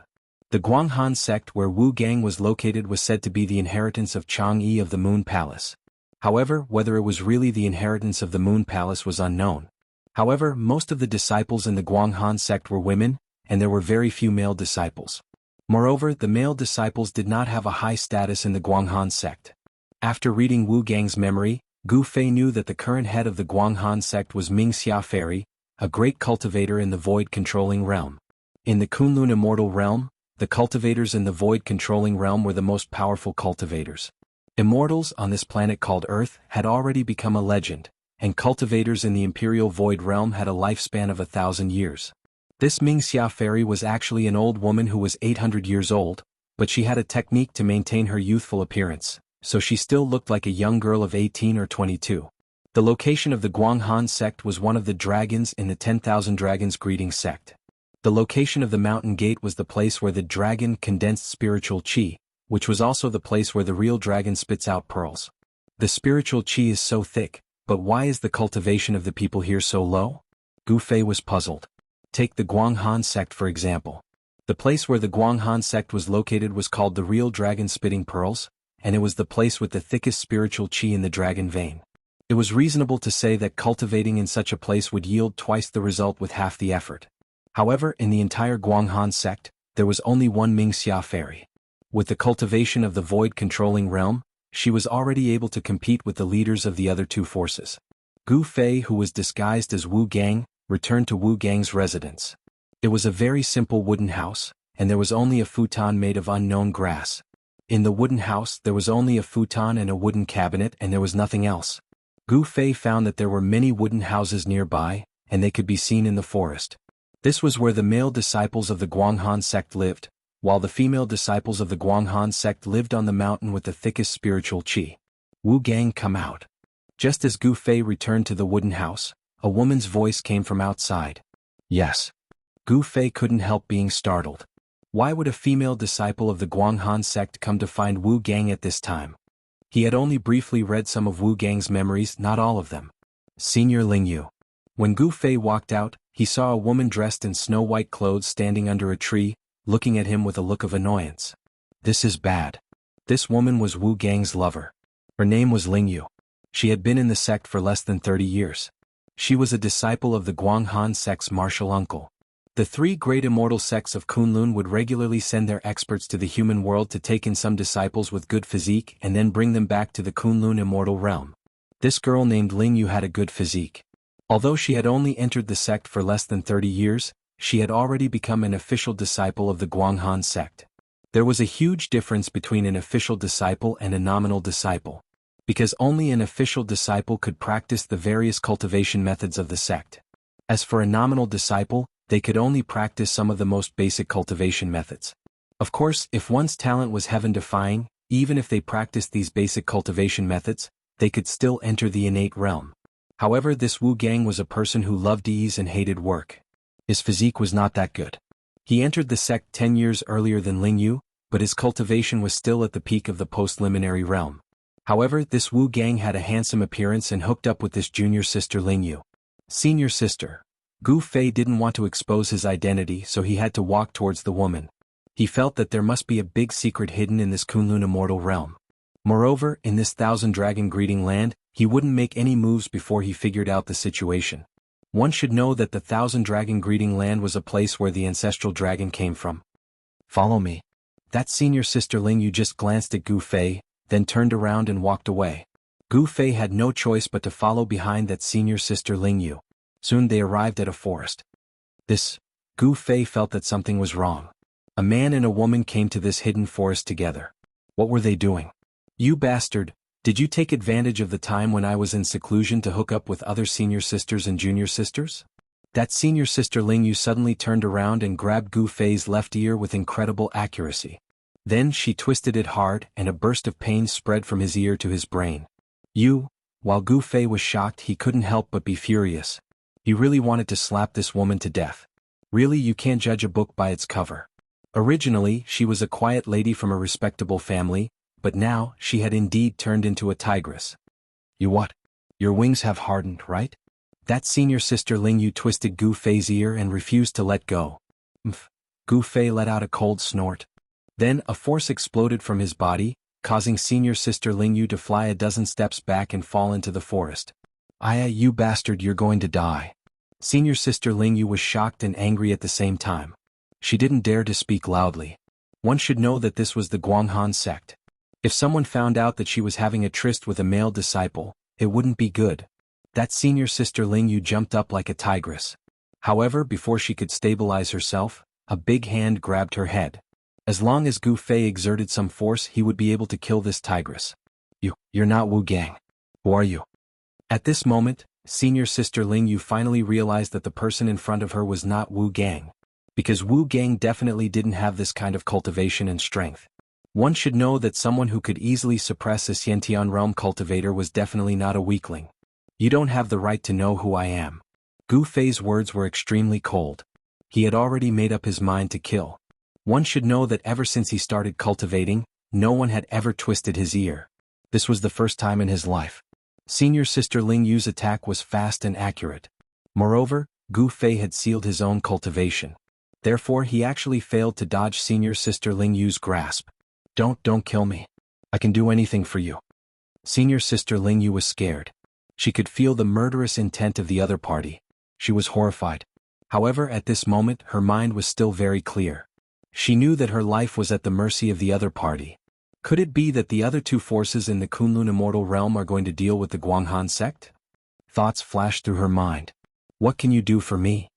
The Guanghan sect where Wu Gang was located was said to be the inheritance of Chang'e of the Moon Palace. However, whether it was really the inheritance of the Moon Palace was unknown. However, most of the disciples in the Guanghan sect were women, and there were very few male disciples. Moreover, the male disciples did not have a high status in the Guanghan sect. After reading Wu Gang's memory, Gu Fei knew that the current head of the Guanghan sect was Wuxia Fairy, a great cultivator in the void-controlling realm. In the Kunlun Immortal Realm, the cultivators in the void-controlling realm were the most powerful cultivators. Immortals on this planet called Earth had already become a legend, and cultivators in the Imperial Void Realm had a lifespan of 1,000 years. This Wuxia Fairy was actually an old woman who was 800 years old, but she had a technique to maintain her youthful appearance, so she still looked like a young girl of 18 or 22. The location of the Guanghan sect was one of the dragons in the 10,000 Dragons greeting sect. The location of the mountain gate was the place where the dragon condensed spiritual qi, which was also the place where the real dragon spits out pearls. The spiritual qi is so thick, but why is the cultivation of the people here so low? Gu Fei was puzzled. Take the Guanghan sect for example. The place where the Guanghan sect was located was called the real dragon spitting pearls, and it was the place with the thickest spiritual qi in the dragon vein. It was reasonable to say that cultivating in such a place would yield twice the result with half the effort. However, in the entire Guanghan sect, there was only one Mingxia fairy. With the cultivation of the void-controlling realm, she was already able to compete with the leaders of the other two forces. Gu Fei, who was disguised as Wu Gang, returned to Wu Gang's residence. It was a very simple wooden house, and there was only a futon made of unknown grass. In the wooden house there was only a futon and a wooden cabinet, and there was nothing else. Gu Fei found that there were many wooden houses nearby, and they could be seen in the forest. This was where the male disciples of the Guanghan sect lived, while the female disciples of the Guanghan sect lived on the mountain with the thickest spiritual qi. Wu Gang, come out. Just as Gu Fei returned to the wooden house, a woman's voice came from outside. Yes. Gu Fei couldn't help being startled. Why would a female disciple of the Guanghan sect come to find Wu Gang at this time? He had only briefly read some of Wu Gang's memories, not all of them. Senior Ling Yu. When Gu Fei walked out, he saw a woman dressed in snow-white clothes standing under a tree, looking at him with a look of annoyance. This is bad. This woman was Wu Gang's lover. Her name was Ling Yu. She had been in the sect for less than 30 years. She was a disciple of the Guanghan sect's martial uncle. The three great immortal sects of Kunlun would regularly send their experts to the human world to take in some disciples with good physique and then bring them back to the Kunlun immortal realm. This girl named Ling Yu had a good physique. Although she had only entered the sect for less than 30 years, she had already become an official disciple of the Guanghan sect. There was a huge difference between an official disciple and a nominal disciple, because only an official disciple could practice the various cultivation methods of the sect. As for a nominal disciple, they could only practice some of the most basic cultivation methods. Of course, if one's talent was heaven-defying, even if they practiced these basic cultivation methods, they could still enter the innate realm. However, this Wu Gang was a person who loved ease and hated work. His physique was not that good. He entered the sect 10 years earlier than Ling Yu, but his cultivation was still at the peak of the post-liminary realm. However, this Wu Gang had a handsome appearance and hooked up with this junior sister Ling Yu. Senior sister. Gu Fei didn't want to expose his identity, so he had to walk towards the woman. He felt that there must be a big secret hidden in this Kunlun immortal realm. Moreover, in this thousand-dragon greeting land, he wouldn't make any moves before he figured out the situation. One should know that the thousand-dragon greeting land was a place where the ancestral dragon came from. Follow me. That senior sister Ling Yu just glanced at Gu Fei, then turned around and walked away. Gu Fei had no choice but to follow behind that senior sister Ling Yu. Soon they arrived at a forest. Gu Fei felt that something was wrong. A man and a woman came to this hidden forest together. What were they doing? You bastard, did you take advantage of the time when I was in seclusion to hook up with other senior sisters and junior sisters? That senior sister Ling Yu suddenly turned around and grabbed Gu Fei's left ear with incredible accuracy. Then she twisted it hard and a burst of pain spread from his ear to his brain. While Gu Fei was shocked, he couldn't help but be furious. He really wanted to slap this woman to death. Really, you can't judge a book by its cover. Originally, she was a quiet lady from a respectable family, but now, she had indeed turned into a tigress. You what? Your wings have hardened, right? That senior sister Ling Yu twisted Gu Fei's ear and refused to let go. Gu Fei let out a cold snort. Then, a force exploded from his body, causing senior sister Ling Yu to fly a dozen steps back and fall into the forest. You bastard, you're going to die. Senior sister Ling Yu was shocked and angry at the same time. She didn't dare to speak loudly. One should know that this was the Guanghan sect. If someone found out that she was having a tryst with a male disciple, it wouldn't be good. That senior sister Ling Yu jumped up like a tigress. However, before she could stabilize herself, a big hand grabbed her head. As long as Gu Fei exerted some force, he would be able to kill this tigress. You're not Wu Gang. Who are you? At this moment, senior sister Ling Yu finally realized that the person in front of her was not Wu Gang. Because Wu Gang definitely didn't have this kind of cultivation and strength. One should know that someone who could easily suppress a Xiantian realm cultivator was definitely not a weakling. You don't have the right to know who I am. Gu Fei's words were extremely cold. He had already made up his mind to kill. One should know that ever since he started cultivating, no one had ever twisted his ear. This was the first time in his life. Senior sister Ling Yu's attack was fast and accurate. Moreover, Gu Fei had sealed his own cultivation. Therefore, he actually failed to dodge senior sister Ling Yu's grasp. Don't kill me. I can do anything for you. Senior sister Ling Yu was scared. She could feel the murderous intent of the other party. She was horrified. However, at this moment her mind was still very clear. She knew that her life was at the mercy of the other party. Could it be that the other two forces in the Kunlun immortal realm are going to deal with the Guanghan sect? Thoughts flashed through her mind. What can you do for me?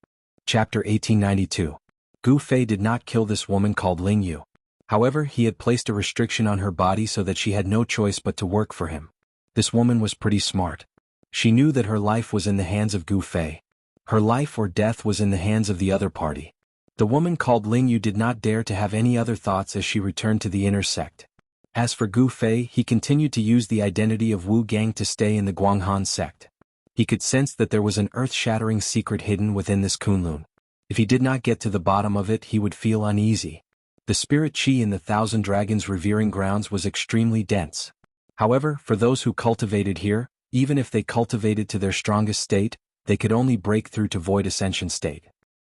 Chapter 1892. Gu Fei did not kill this woman called Ling Yu. However, he had placed a restriction on her body so that she had no choice but to work for him. This woman was pretty smart. She knew that her life was in the hands of Gu Fei. Her life or death was in the hands of the other party. The woman called Ling Yu did not dare to have any other thoughts as she returned to the inner sect. As for Gu Fei, he continued to use the identity of Wu Gang to stay in the Guanghan sect. He could sense that there was an earth-shattering secret hidden within this Kunlun. If he did not get to the bottom of it, he would feel uneasy. The spirit qi in the Thousand Dragons revering grounds was extremely dense. However, for those who cultivated here, even if they cultivated to their strongest state, they could only break through to void ascension state.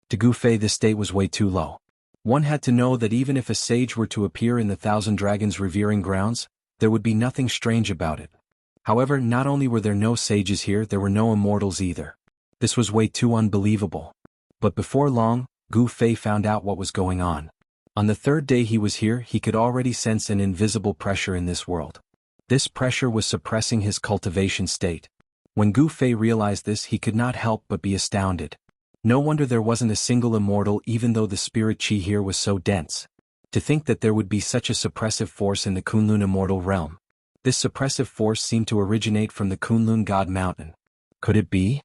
To Gu Fei, this state was way too low. One had to know that even if a sage were to appear in the Thousand Dragons revering grounds, there would be nothing strange about it. However, not only were there no sages here, there were no immortals either. This was way too unbelievable. But before long, Gu Fei found out what was going on. On the third day he was here, he could already sense an invisible pressure in this world. This pressure was suppressing his cultivation state. When Gu Fei realized this, he could not help but be astounded. No wonder there wasn't a single immortal, even though the spirit qi here was so dense. To think that there would be such a suppressive force in the Kunlun immortal realm. This suppressive force seemed to originate from the Kunlun God Mountain. Could it be?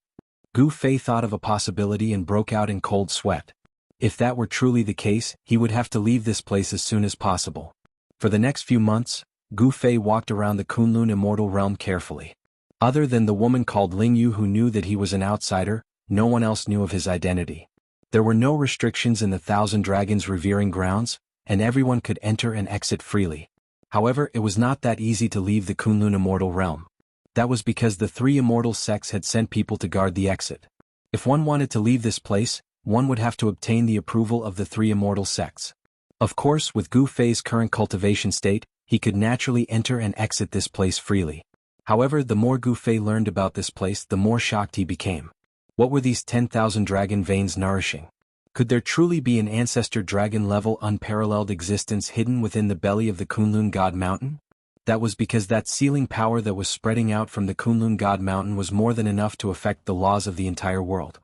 Gu Fei thought of a possibility and broke out in cold sweat. If that were truly the case, he would have to leave this place as soon as possible. For the next few months, Gu Fei walked around the Kunlun immortal realm carefully. Other than the woman called Ling Yu who knew that he was an outsider, no one else knew of his identity. There were no restrictions in the Thousand Dragons revering grounds, and everyone could enter and exit freely. However, it was not that easy to leave the Kunlun immortal realm. That was because the three immortal sects had sent people to guard the exit. If one wanted to leave this place, one would have to obtain the approval of the three immortal sects. Of course, with Gu Fei's current cultivation state, he could naturally enter and exit this place freely. However, the more Gu Fei learned about this place, the more shocked he became. What were these 10,000 dragon veins nourishing? Could there truly be an ancestor dragon-level unparalleled existence hidden within the belly of the Kunlun God Mountain? That was because that sealing power that was spreading out from the Kunlun God Mountain was more than enough to affect the laws of the entire world.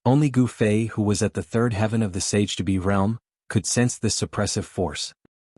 Only Gu Fei, who was at the third heaven of the Sage-to-Be realm, could sense this suppressive force.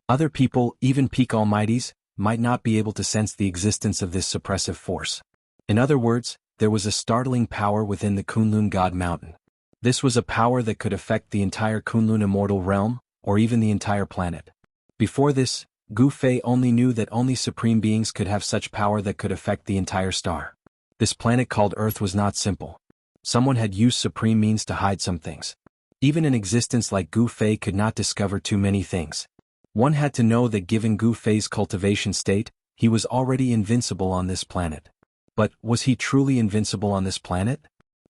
Other people, even peak almighties, might not be able to sense the existence of this suppressive force. In other words, there was a startling power within the Kunlun God Mountain. This was a power that could affect the entire Kunlun immortal realm, or even the entire planet. Before this, Gu Fei only knew that only supreme beings could have such power that could affect the entire star. This planet called Earth was not simple. Someone had used supreme means to hide some things. Even an existence like Gu Fei could not discover too many things. One had to know that given Gu Fei's cultivation state, he was already invincible on this planet. But was he truly invincible on this planet?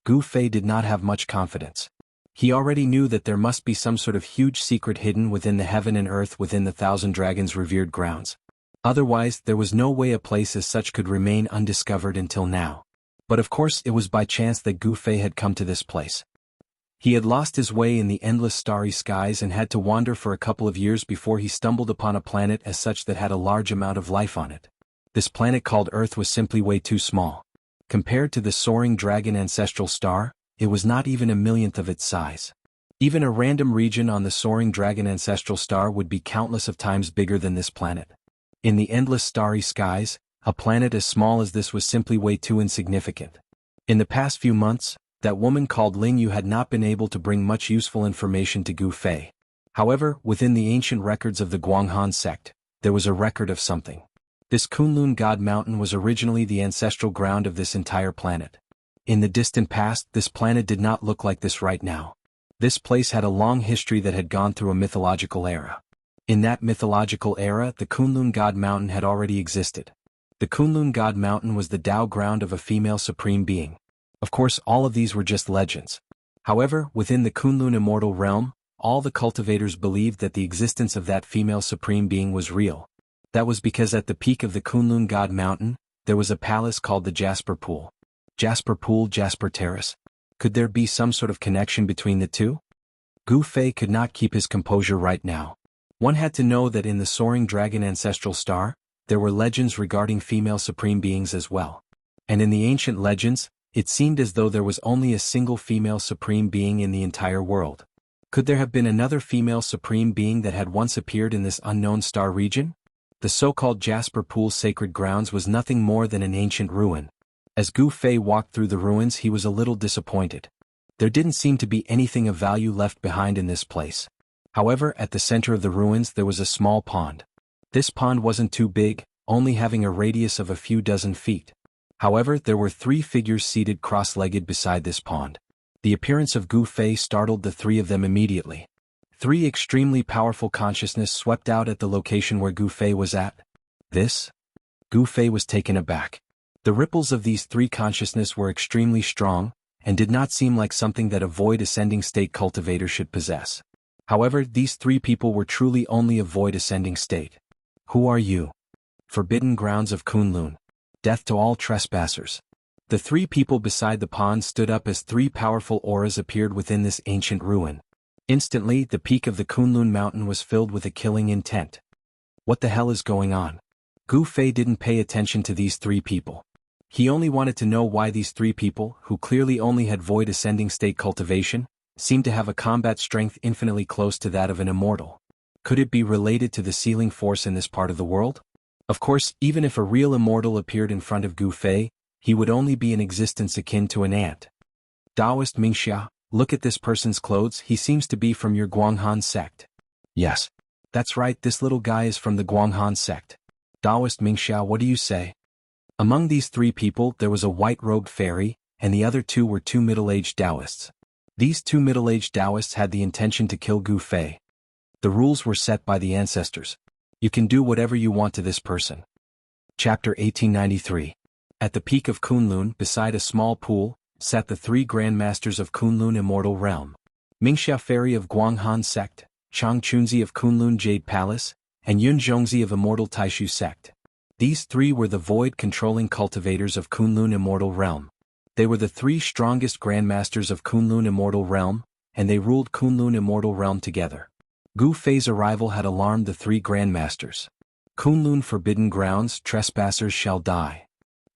Gu Fei did not have much confidence. He already knew that there must be some sort of huge secret hidden within the heaven and earth within the Thousand Dragons revered grounds. Otherwise, there was no way a place as such could remain undiscovered until now. But of course it was by chance that Gu Fei had come to this place. He had lost his way in the endless starry skies and had to wander for a couple of years before he stumbled upon a planet as such that had a large amount of life on it. This planet called Earth was simply way too small. Compared to the soaring dragon ancestral star, it was not even a millionth of its size. Even a random region on the soaring dragon ancestral star would be countless of times bigger than this planet. In the endless starry skies, a planet as small as this was simply way too insignificant. In the past few months, that woman called Ling Yu had not been able to bring much useful information to Gu Fei. However, within the ancient records of the Guanghan sect, there was a record of something. This Kunlun God Mountain was originally the ancestral ground of this entire planet. In the distant past, this planet did not look like this right now. This place had a long history that had gone through a mythological era. In that mythological era, the Kunlun God Mountain had already existed. The Kunlun God Mountain was the Tao ground of a female supreme being. Of course, all of these were just legends. However, within the Kunlun immortal realm, all the cultivators believed that the existence of that female supreme being was real. That was because at the peak of the Kunlun God Mountain, there was a palace called the Jasper Pool. Jasper Pool, Jasper Terrace. Could there be some sort of connection between the two? Gu Fei could not keep his composure right now. One had to know that in the soaring dragon ancestral star, there were legends regarding female supreme beings as well. And in the ancient legends, it seemed as though there was only a single female supreme being in the entire world. Could there have been another female supreme being that had once appeared in this unknown star region? The so-called Jasper Pool sacred grounds was nothing more than an ancient ruin. As Gu Fei walked through the ruins, he was a little disappointed. There didn't seem to be anything of value left behind in this place. However, at the center of the ruins there was a small pond. This pond wasn't too big, only having a radius of a few dozen feet. However, there were 3 figures seated cross-legged beside this pond. The appearance of Gu Fei startled the 3 of them immediately. 3 extremely powerful consciousness swept out at the location where Gu Fei was at. This? Gu Fei was taken aback. The ripples of these 3 consciousness were extremely strong, and did not seem like something that a void ascending state cultivator should possess. However, these 3 people were truly only a void ascending state. Who are you? Forbidden grounds of Kunlun. Death to all trespassers. The 3 people beside the pond stood up as 3 powerful auras appeared within this ancient ruin. Instantly, the peak of the Kunlun mountain was filled with a killing intent. What the hell is going on? Gu Fei didn't pay attention to these 3 people. He only wanted to know why these 3 people, who clearly only had void ascending state cultivation, seemed to have a combat strength infinitely close to that of an immortal. Could it be related to the sealing force in this part of the world? Of course, even if a real immortal appeared in front of Gu Fei, he would only be in existence akin to an ant. Taoist Mingxia, look at this person's clothes, he seems to be from your Guanghan sect. Yes. That's right, this little guy is from the Guanghan sect. Taoist Mingxia, what do you say? Among these 3 people there was a white-robed fairy, and the other 2 were 2 middle-aged Taoists. These 2 middle-aged Taoists had the intention to kill Gu Fei. The rules were set by the ancestors. You can do whatever you want to this person. Chapter 1893. At the peak of Kunlun, beside a small pool, sat the 3 grandmasters of Kunlun Immortal Realm. Mingxia Fairy of Guanghan Sect, Chang Chunzi of Kunlun Jade Palace, and Yun Zhongzi of Immortal Taishu Sect. These 3 were the void-controlling cultivators of Kunlun Immortal Realm. They were the 3 strongest grandmasters of Kunlun Immortal Realm, and they ruled Kunlun Immortal Realm together. Gu Fei's arrival had alarmed the 3 grandmasters. Kunlun Forbidden Grounds, trespassers shall die.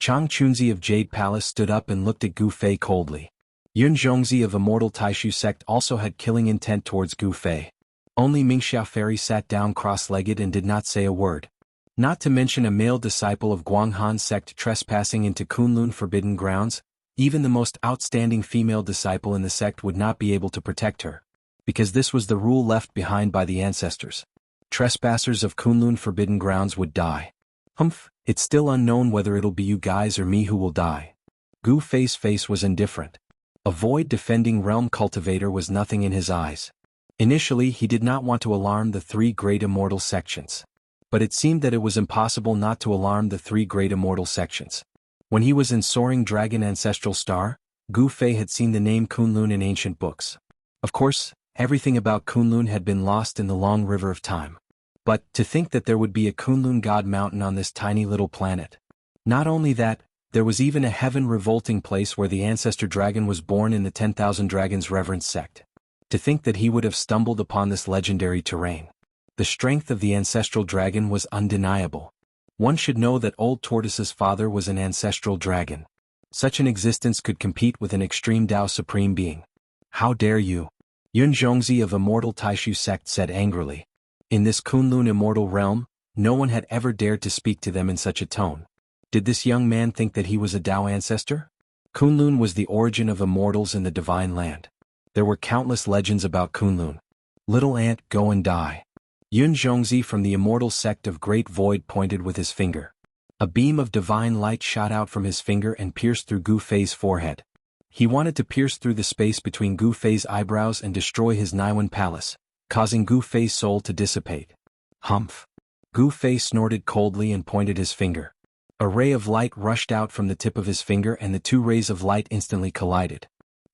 Chang Chunzi of Jade Palace stood up and looked at Gu Fei coldly. Yun Zhongzi of Immortal Taishu Sect also had killing intent towards Gu Fei. Only Mingxia Fairy sat down cross-legged and did not say a word. Not to mention a male disciple of Guanghan Sect trespassing into Kunlun Forbidden Grounds, even the most outstanding female disciple in the sect would not be able to protect her. Because this was the rule left behind by the ancestors. Trespassers of Kunlun Forbidden Grounds would die. Humph, it's still unknown whether it'll be you guys or me who will die. Gu Fei's face was indifferent. A void-defending realm cultivator was nothing in his eyes. Initially he did not want to alarm the 3 great immortal sections. But it seemed that it was impossible not to alarm the 3 great immortal sections. When he was in Soaring Dragon Ancestral Star, Gu Fei had seen the name Kunlun in ancient books. Of course, everything about Kunlun had been lost in the long river of time. But, to think that there would be a Kunlun God mountain on this tiny little planet. Not only that, there was even a heaven-revolting place where the ancestor dragon was born in the 10,000 Dragons Reverence sect. To think that he would have stumbled upon this legendary terrain. The strength of the ancestral dragon was undeniable. One should know that Old Tortoise's father was an ancestral dragon. Such an existence could compete with an extreme Tao supreme being. How dare you? Yun Zhongzi of Immortal Taishu Sect said angrily. In this Kunlun Immortal Realm, no one had ever dared to speak to them in such a tone. Did this young man think that he was a Tao ancestor? Kunlun was the origin of immortals in the Divine Land. There were countless legends about Kunlun. Little ant, go and die. Yun Zhongzi from the Immortal Sect of Great Void pointed with his finger. A beam of divine light shot out from his finger and pierced through Gu Fei's forehead. He wanted to pierce through the space between Gu Fei's eyebrows and destroy his Naiwan palace, causing Gu Fei's soul to dissipate. Humph. Gu Fei snorted coldly and pointed his finger. A ray of light rushed out from the tip of his finger and the 2 rays of light instantly collided.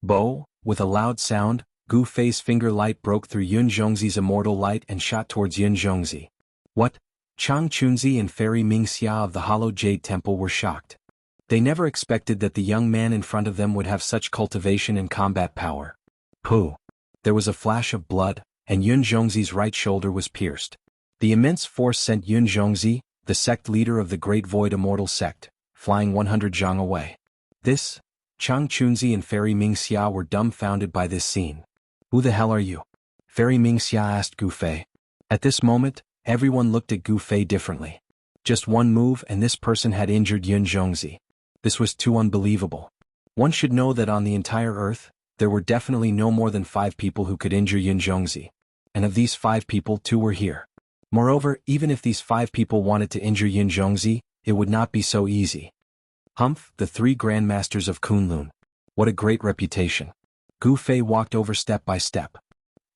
Bo, with a loud sound, Gu Fei's finger light broke through Yun Zhongzi's immortal light and shot towards Yun Zhongzi. What? Chang Chunzi and Fairy Mingxia of the Hollow Jade Temple were shocked. They never expected that the young man in front of them would have such cultivation and combat power. Pooh! There was a flash of blood, and Yun Zhongzi's right shoulder was pierced. The immense force sent Yun Zhongzi, the sect leader of the Great Void Immortal sect, flying 100 zhang away. Chang Chunzi and Fairy Mingxia were dumbfounded by this scene. Who the hell are you? Fairy Mingxia asked Gu Fei. At this moment, everyone looked at Gu Fei differently. Just one move and this person had injured Yun Zhongzi. This was too unbelievable. One should know that on the entire earth, there were definitely no more than 5 people who could injure Yun Zhongzi. And of these 5 people, 2 were here. Moreover, even if these 5 people wanted to injure Yun Zhongzi, it would not be so easy. Humph, the 3 grandmasters of Kunlun. What a great reputation. Gu Fei walked over step by step.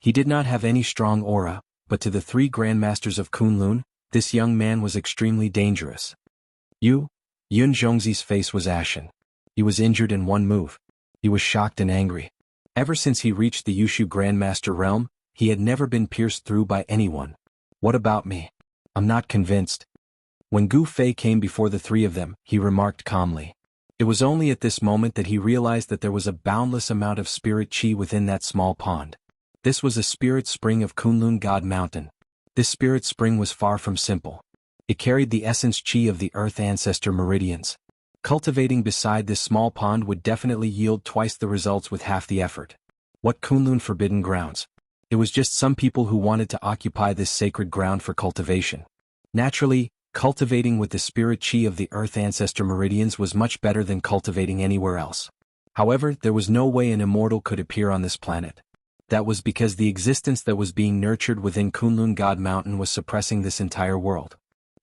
He did not have any strong aura, but to the 3 grandmasters of Kunlun, this young man was extremely dangerous. Yun Zhongzi's face was ashen. He was injured in one move. He was shocked and angry. Ever since he reached the Yushu Grandmaster realm, he had never been pierced through by anyone. What about me? I'm not convinced. When Gu Fei came before the 3 of them, he remarked calmly. It was only at this moment that he realized that there was a boundless amount of spirit chi within that small pond. This was a spirit spring of Kunlun God Mountain. This spirit spring was far from simple. It carried the essence chi of the Earth Ancestor meridians. Cultivating beside this small pond would definitely yield twice the results with half the effort. What Kunlun forbidden grounds? It was just some people who wanted to occupy this sacred ground for cultivation. Naturally, cultivating with the spirit chi of the Earth Ancestor meridians was much better than cultivating anywhere else. However, there was no way an immortal could appear on this planet. That was because the existence that was being nurtured within Kunlun God Mountain was suppressing this entire world.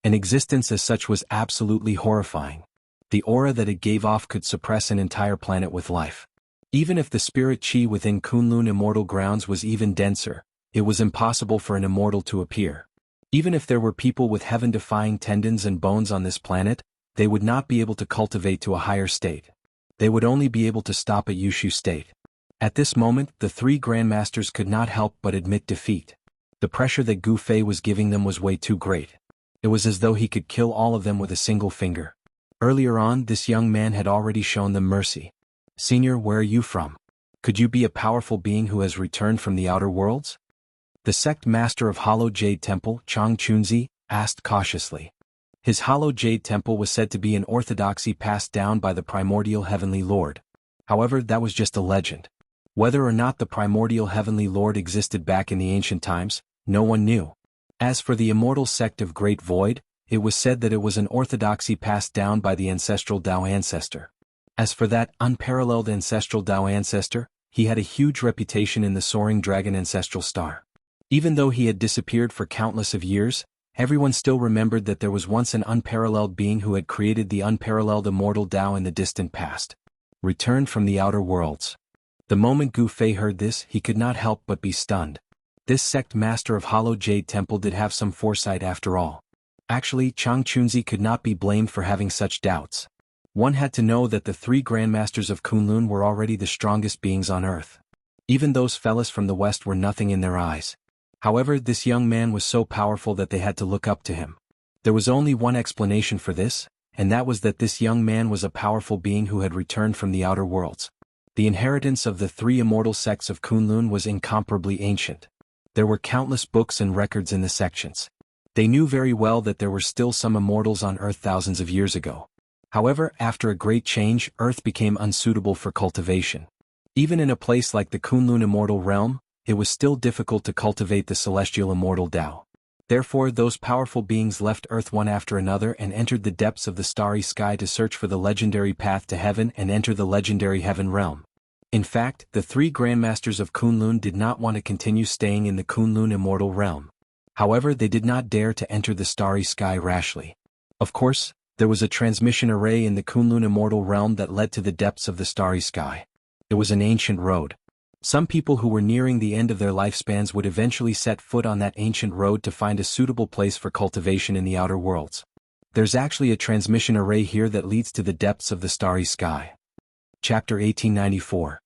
An existence as such was absolutely horrifying. The aura that it gave off could suppress an entire planet with life. Even if the spirit chi within Kunlun immortal grounds was even denser, it was impossible for an immortal to appear. Even if there were people with heaven-defying tendons and bones on this planet, they would not be able to cultivate to a higher state. They would only be able to stop at Yushu state. At this moment, the 3 grandmasters could not help but admit defeat. The pressure that Gu Fei was giving them was way too great. It was as though he could kill all of them with a single finger. Earlier on, this young man had already shown them mercy. Senior, where are you from? Could you be a powerful being who has returned from the outer worlds? The sect master of Hollow Jade Temple, Chang Chunzi, asked cautiously. His Hollow Jade Temple was said to be an orthodoxy passed down by the primordial Heavenly Lord. However, that was just a legend. Whether or not the primordial Heavenly Lord existed back in the ancient times, no one knew. As for the immortal sect of Great Void, it was said that it was an orthodoxy passed down by the ancestral Tao ancestor. As for that unparalleled ancestral Tao ancestor, he had a huge reputation in the soaring dragon ancestral star. Even though he had disappeared for countless of years, everyone still remembered that there was once an unparalleled being who had created the unparalleled immortal Tao in the distant past. Returned from the outer worlds. The moment Gu Fei heard this, he could not help but be stunned. This sect master of Hollow Jade Temple did have some foresight after all. Actually, Chang Chunzi could not be blamed for having such doubts. One had to know that the 3 grandmasters of Kunlun were already the strongest beings on earth. Even those fellas from the west were nothing in their eyes. However, this young man was so powerful that they had to look up to him. There was only one explanation for this, and that was that this young man was a powerful being who had returned from the outer worlds. The inheritance of the 3 immortal sects of Kunlun was incomparably ancient. There were countless books and records in the sections. They knew very well that there were still some immortals on Earth thousands of years ago. However, after a great change, Earth became unsuitable for cultivation. Even in a place like the Kunlun immortal realm, it was still difficult to cultivate the celestial immortal Tao. Therefore, those powerful beings left Earth one after another and entered the depths of the starry sky to search for the legendary path to heaven and enter the legendary heaven realm. In fact, the 3 grandmasters of Kunlun did not want to continue staying in the Kunlun immortal realm. However, they did not dare to enter the starry sky rashly. Of course, there was a transmission array in the Kunlun immortal realm that led to the depths of the starry sky. It was an ancient road. Some people who were nearing the end of their lifespans would eventually set foot on that ancient road to find a suitable place for cultivation in the outer worlds. There's actually a transmission array here that leads to the depths of the starry sky. Chapter 1894.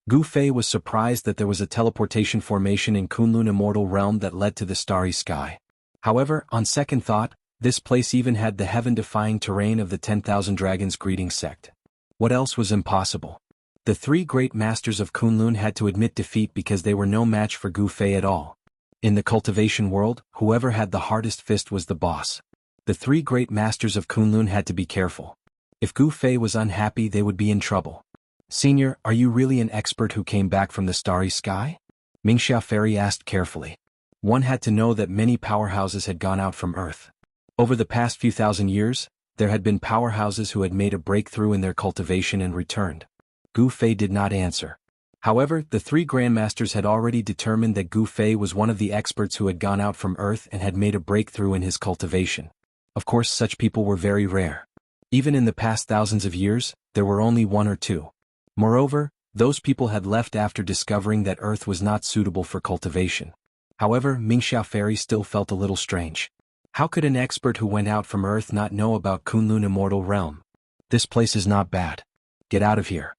Gu Fei was surprised that there was a teleportation formation in Kunlun immortal realm that led to the starry sky. However, on second thought, This place even had the heaven-defying terrain of the 10,000 Dragons greeting sect. What else was impossible? The three great masters of Kunlun had to admit defeat because they were no match for Gu Fei at all. In the cultivation world, whoever had the hardest fist was the boss. The three great masters of Kunlun had to be careful. If Gu Fei was unhappy, they would be in trouble. "Senior, are you really an expert who came back from the starry sky?" Mingxia Fairy asked carefully. One had to know that many powerhouses had gone out from Earth. Over the past few thousand years, there had been powerhouses who had made a breakthrough in their cultivation and returned. Gu Fei did not answer. However, the three grandmasters had already determined that Gu Fei was one of the experts who had gone out from Earth and had made a breakthrough in his cultivation. Of course, such people were very rare. Even in the past thousands of years, there were only one or two. Moreover, those people had left after discovering that Earth was not suitable for cultivation. However, Mingxia Fairy still felt a little strange. How could an expert who went out from Earth not know about Kunlun Immortal Realm? This place is not bad. Get out of here.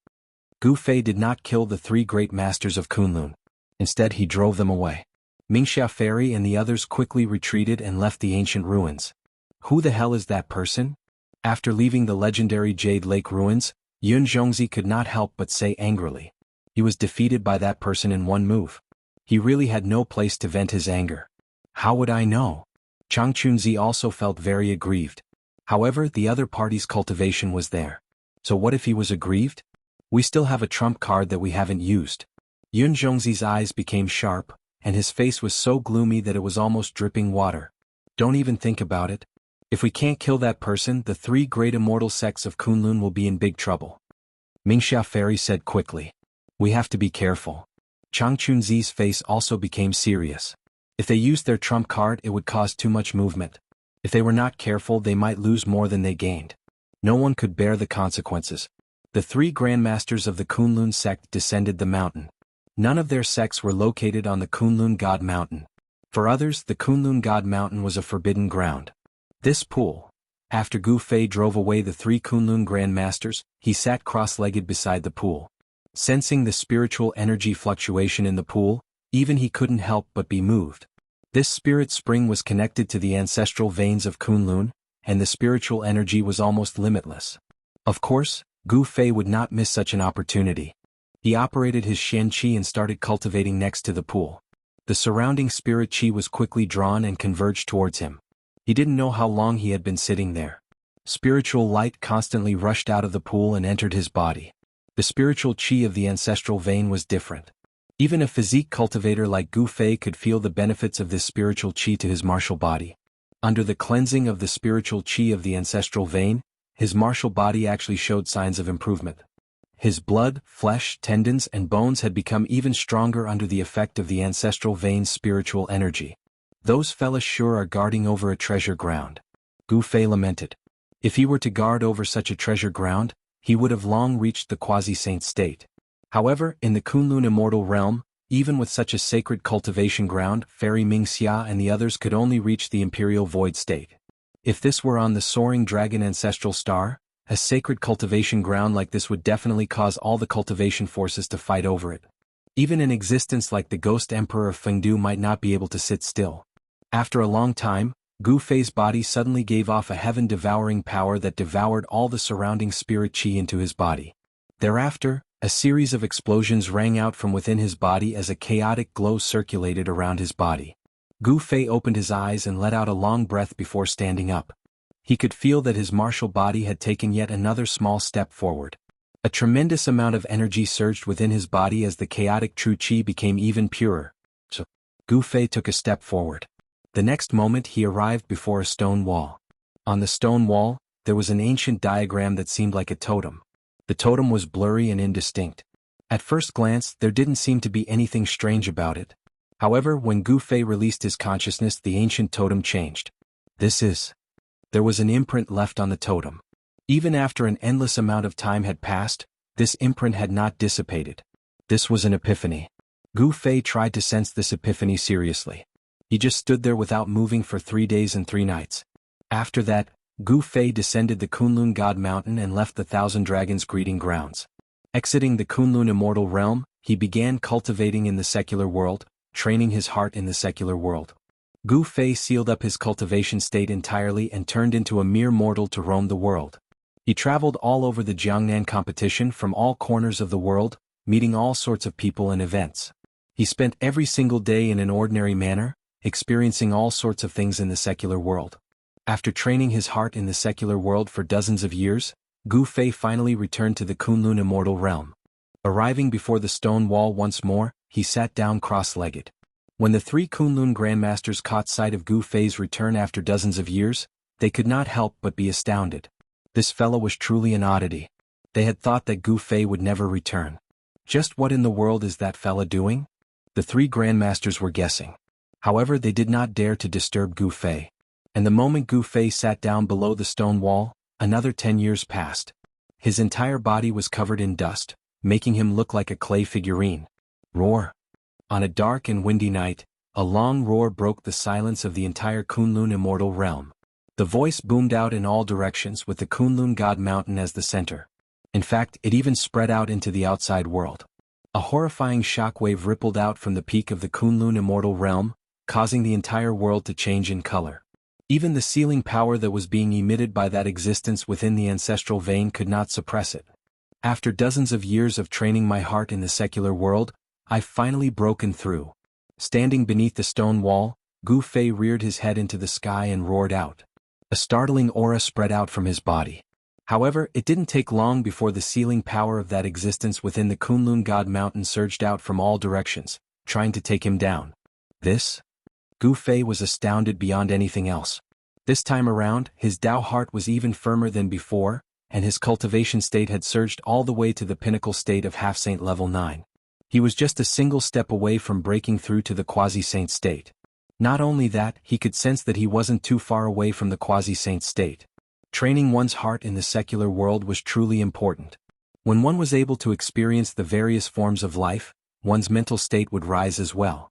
Gu Fei did not kill the three great masters of Kunlun. Instead, he drove them away. Mingxia Fairy and the others quickly retreated and left the ancient ruins. Who the hell is that person? After leaving the legendary Jade Lake ruins, Yun Zhongzi could not help but say angrily. He was defeated by that person in one move. He really had no place to vent his anger. How would I know? Chang Chunzi also felt very aggrieved. However, the other party's cultivation was there. So what if he was aggrieved? We still have a trump card that we haven't used. Yun Zhongzi's eyes became sharp, and his face was so gloomy that it was almost dripping water. Don't even think about it. If we can't kill that person, the three great immortal sects of Kunlun will be in big trouble. Mingxia Fairy said quickly. We have to be careful. Chang Chunzi's face also became serious. If they used their trump card, it would cause too much movement. If they were not careful, they might lose more than they gained. No one could bear the consequences. The three grandmasters of the Kunlun sect descended the mountain. None of their sects were located on the Kunlun God Mountain. For others, the Kunlun God Mountain was a forbidden ground. This pool. After Gu Fei drove away the three Kunlun grandmasters, he sat cross-legged beside the pool. Sensing the spiritual energy fluctuation in the pool, even he couldn't help but be moved. This spirit spring was connected to the ancestral veins of Kunlun, and the spiritual energy was almost limitless. Of course, Gu Fei would not miss such an opportunity. He operated his Shen Qi and started cultivating next to the pool. The surrounding spirit Qi was quickly drawn and converged towards him. He didn't know how long he had been sitting there. Spiritual light constantly rushed out of the pool and entered his body. The spiritual Qi of the ancestral vein was different. Even a physique cultivator like Gu Fei could feel the benefits of this spiritual Qi to his martial body. Under the cleansing of the spiritual Qi of the ancestral vein, his martial body actually showed signs of improvement. His blood, flesh, tendons, and bones had become even stronger under the effect of the ancestral vein's spiritual energy. Those fellas sure are guarding over a treasure ground. Gu Fei lamented. If he were to guard over such a treasure ground, he would have long reached the quasi-saint state. However, in the Kunlun Immortal Realm, even with such a sacred cultivation ground, Fairy Mingxia and the others could only reach the Imperial Void state. If this were on the soaring dragon ancestral star, a sacred cultivation ground like this would definitely cause all the cultivation forces to fight over it. Even an existence like the Ghost Emperor of Fengdu might not be able to sit still. After a long time, Gu Fei's body suddenly gave off a heaven-devouring power that devoured all the surrounding spirit Qi into his body. Thereafter, a series of explosions rang out from within his body as a chaotic glow circulated around his body. Gu Fei opened his eyes and let out a long breath before standing up. He could feel that his martial body had taken yet another small step forward. A tremendous amount of energy surged within his body as the chaotic true Qi became even purer. So, Gu Fei took a step forward. The next moment he arrived before a stone wall. On the stone wall, there was an ancient diagram that seemed like a totem. The totem was blurry and indistinct. At first glance, there didn't seem to be anything strange about it. However, when Gu Fei released his consciousness, the ancient totem changed. There was an imprint left on the totem. Even after an endless amount of time had passed, this imprint had not dissipated. This was an epiphany. Gu Fei tried to sense this epiphany seriously. He just stood there without moving for 3 days and 3 nights. After that, Gu Fei descended the Kunlun God Mountain and left the Thousand Dragons Greeting Grounds. Exiting the Kunlun Immortal Realm, he began cultivating in the secular world, training his heart in the secular world. Gu Fei sealed up his cultivation state entirely and turned into a mere mortal to roam the world. He traveled all over the Jiangnan competition from all corners of the world, meeting all sorts of people and events. He spent every single day in an ordinary manner, experiencing all sorts of things in the secular world. After training his heart in the secular world for dozens of years, Gu Fei finally returned to the Kunlun Immortal realm. Arriving before the stone wall once more, he sat down cross-legged. When the three Kunlun grandmasters caught sight of Gu Fei's return after dozens of years, they could not help but be astounded. This fellow was truly an oddity. They had thought that Gu Fei would never return. Just what in the world is that fella doing? The three grandmasters were guessing. However, they did not dare to disturb Gu Fei. And the moment Gu Fei sat down below the stone wall, another 10 years passed. His entire body was covered in dust, making him look like a clay figurine. Roar! On a dark and windy night, a long roar broke the silence of the entire Kunlun Immortal realm. The voice boomed out in all directions with the Kunlun God Mountain as the center. In fact, it even spread out into the outside world. A horrifying shockwave rippled out from the peak of the Kunlun Immortal realm, causing the entire world to change in color. Even the sealing power that was being emitted by that existence within the ancestral vein could not suppress it. After dozens of years of training my heart in the secular world, I've finally broken through. Standing beneath the stone wall, Gu Fei reared his head into the sky and roared out. A startling aura spread out from his body. However, it didn't take long before the sealing power of that existence within the Kunlun God Mountain surged out from all directions, trying to take him down. This? Gu Fei was astounded beyond anything else. This time around, his Dao heart was even firmer than before, and his cultivation state had surged all the way to the pinnacle state of half-saint level 9. He was just a single step away from breaking through to the quasi-saint state. Not only that, he could sense that he wasn't too far away from the quasi-saint state. Training one's heart in the secular world was truly important. When one was able to experience the various forms of life, one's mental state would rise as well.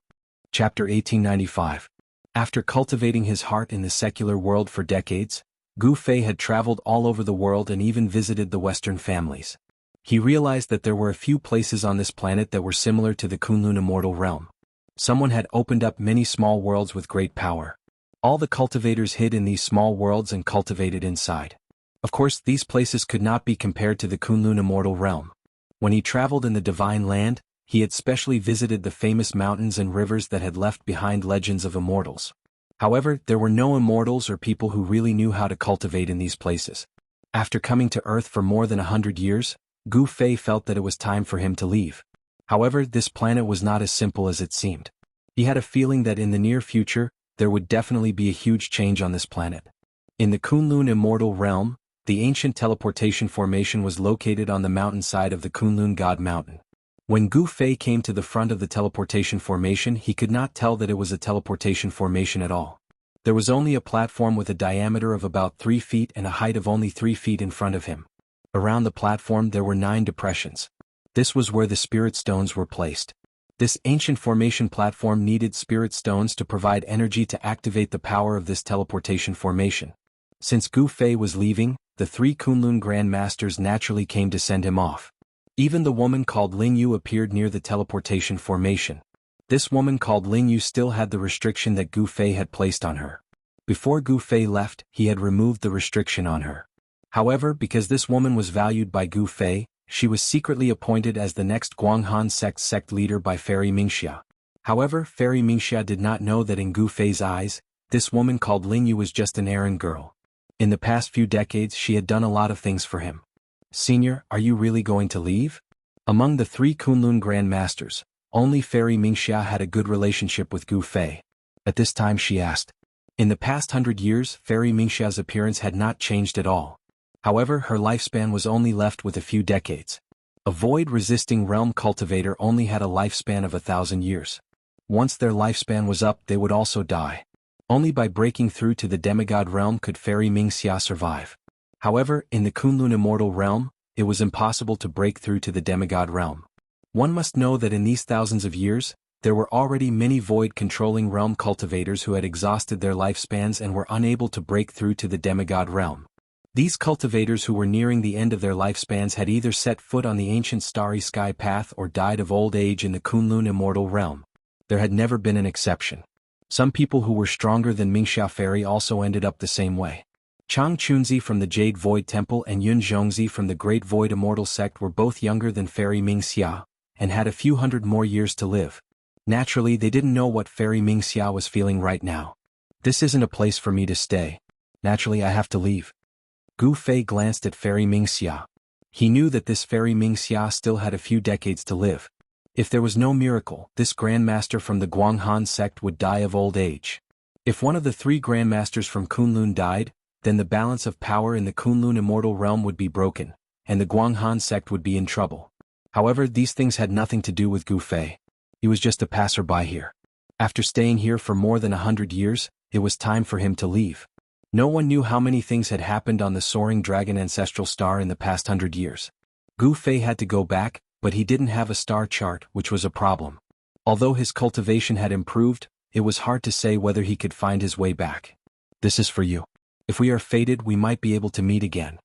Chapter 1895. After cultivating his heart in the secular world for decades, Gu Fei had traveled all over the world and even visited the Western families. He realized that there were a few places on this planet that were similar to the Kunlun Immortal realm. Someone had opened up many small worlds with great power. All the cultivators hid in these small worlds and cultivated inside. Of course, these places could not be compared to the Kunlun Immortal realm. When he traveled in the Divine Land, he had specially visited the famous mountains and rivers that had left behind legends of immortals. However, there were no immortals or people who really knew how to cultivate in these places. After coming to Earth for more than 100 years, Gu Fei felt that it was time for him to leave. However, this planet was not as simple as it seemed. He had a feeling that in the near future, there would definitely be a huge change on this planet. In the Kunlun Immortal realm, the ancient teleportation formation was located on the mountainside of the Kunlun God Mountain. When Gu Fei came to the front of the teleportation formation, he could not tell that it was a teleportation formation at all. There was only a platform with a diameter of about 3 feet and a height of only 3 feet in front of him. Around the platform there were 9 depressions. This was where the spirit stones were placed. This ancient formation platform needed spirit stones to provide energy to activate the power of this teleportation formation. Since Gu Fei was leaving, the 3 Kunlun Grand Masters naturally came to send him off. Even the woman called Ling Yu appeared near the teleportation formation. This woman called Ling Yu still had the restriction that Gu Fei had placed on her. Before Gu Fei left, he had removed the restriction on her. However, because this woman was valued by Gu Fei, she was secretly appointed as the next Guanghan sect leader by Fairy Mingxia. However, Fairy Mingxia did not know that in Gu Fei's eyes, this woman called Ling Yu was just an errand girl. In the past few decades she had done a lot of things for him. Senior, are you really going to leave? Among the 3 Kunlun Grand Masters, only Fairy Mingxia had a good relationship with Gu Fei. At this time she asked. In the past 100 years, Fairy Mingxia's appearance had not changed at all. However, her lifespan was only left with a few decades. A void-resisting realm cultivator only had a lifespan of 1,000 years. Once their lifespan was up, they would also die. Only by breaking through to the demigod realm could Fairy Mingxia survive. However, in the Kunlun Immortal realm, it was impossible to break through to the demigod realm. One must know that in these thousands of years, there were already many void-controlling realm cultivators who had exhausted their lifespans and were unable to break through to the demigod realm. These cultivators who were nearing the end of their lifespans had either set foot on the ancient starry sky path or died of old age in the Kunlun Immortal realm. There had never been an exception. Some people who were stronger than Mingxia Fairy also ended up the same way. Chang Chunzi from the Jade Void Temple and Yun Zhongzi from the Great Void Immortal Sect were both younger than Fairy Mingxia, and had a few hundred more years to live. Naturally, they didn't know what Fairy Mingxia was feeling right now. This isn't a place for me to stay. Naturally, I have to leave. Gu Fei glanced at Fairy Mingxia. He knew that this Fairy Mingxia still had a few decades to live. If there was no miracle, this Grandmaster from the Guanghan sect would die of old age. If one of the 3 Grandmasters from Kunlun died, then the balance of power in the Kunlun immortal realm would be broken, and the Guanghan sect would be in trouble. However, these things had nothing to do with Gu Fei. He was just a passerby here. After staying here for more than 100 years, it was time for him to leave. No one knew how many things had happened on the Soaring Dragon Ancestral Star in the past 100 years. Gu Fei had to go back, but he didn't have a star chart, which was a problem. Although his cultivation had improved, it was hard to say whether he could find his way back. This is for you. If we are fated, we might be able to meet again.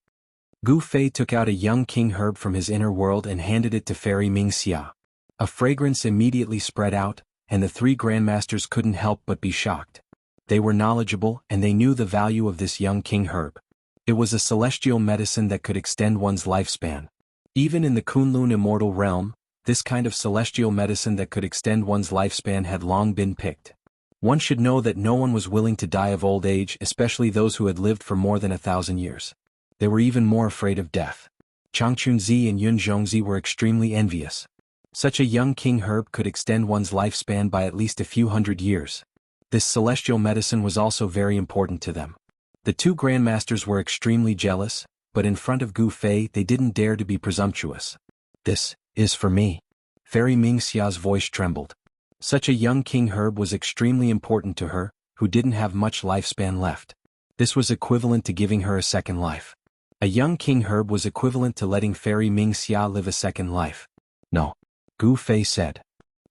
Gu Fei took out a young king herb from his inner world and handed it to Fairy Mingxia. A fragrance immediately spread out, and the 3 Grandmasters couldn't help but be shocked. They were knowledgeable, and they knew the value of this young king herb. It was a celestial medicine that could extend one's lifespan. Even in the Kunlun immortal realm, this kind of celestial medicine that could extend one's lifespan had long been picked. One should know that no one was willing to die of old age, especially those who had lived for more than 1,000 years. They were even more afraid of death. Chang Chunzi and Yun Zhongzi were extremely envious. Such a young king herb could extend one's lifespan by at least a few hundred years. This celestial medicine was also very important to them. The 2 Grandmasters were extremely jealous, but in front of Gu Fei they didn't dare to be presumptuous. This is for me. Fairy Mingxia's voice trembled. Such a young king herb was extremely important to her, who didn't have much lifespan left. This was equivalent to giving her a second life. A young king herb was equivalent to letting Fairy Mingxia live a second life. No. Gu Fei said.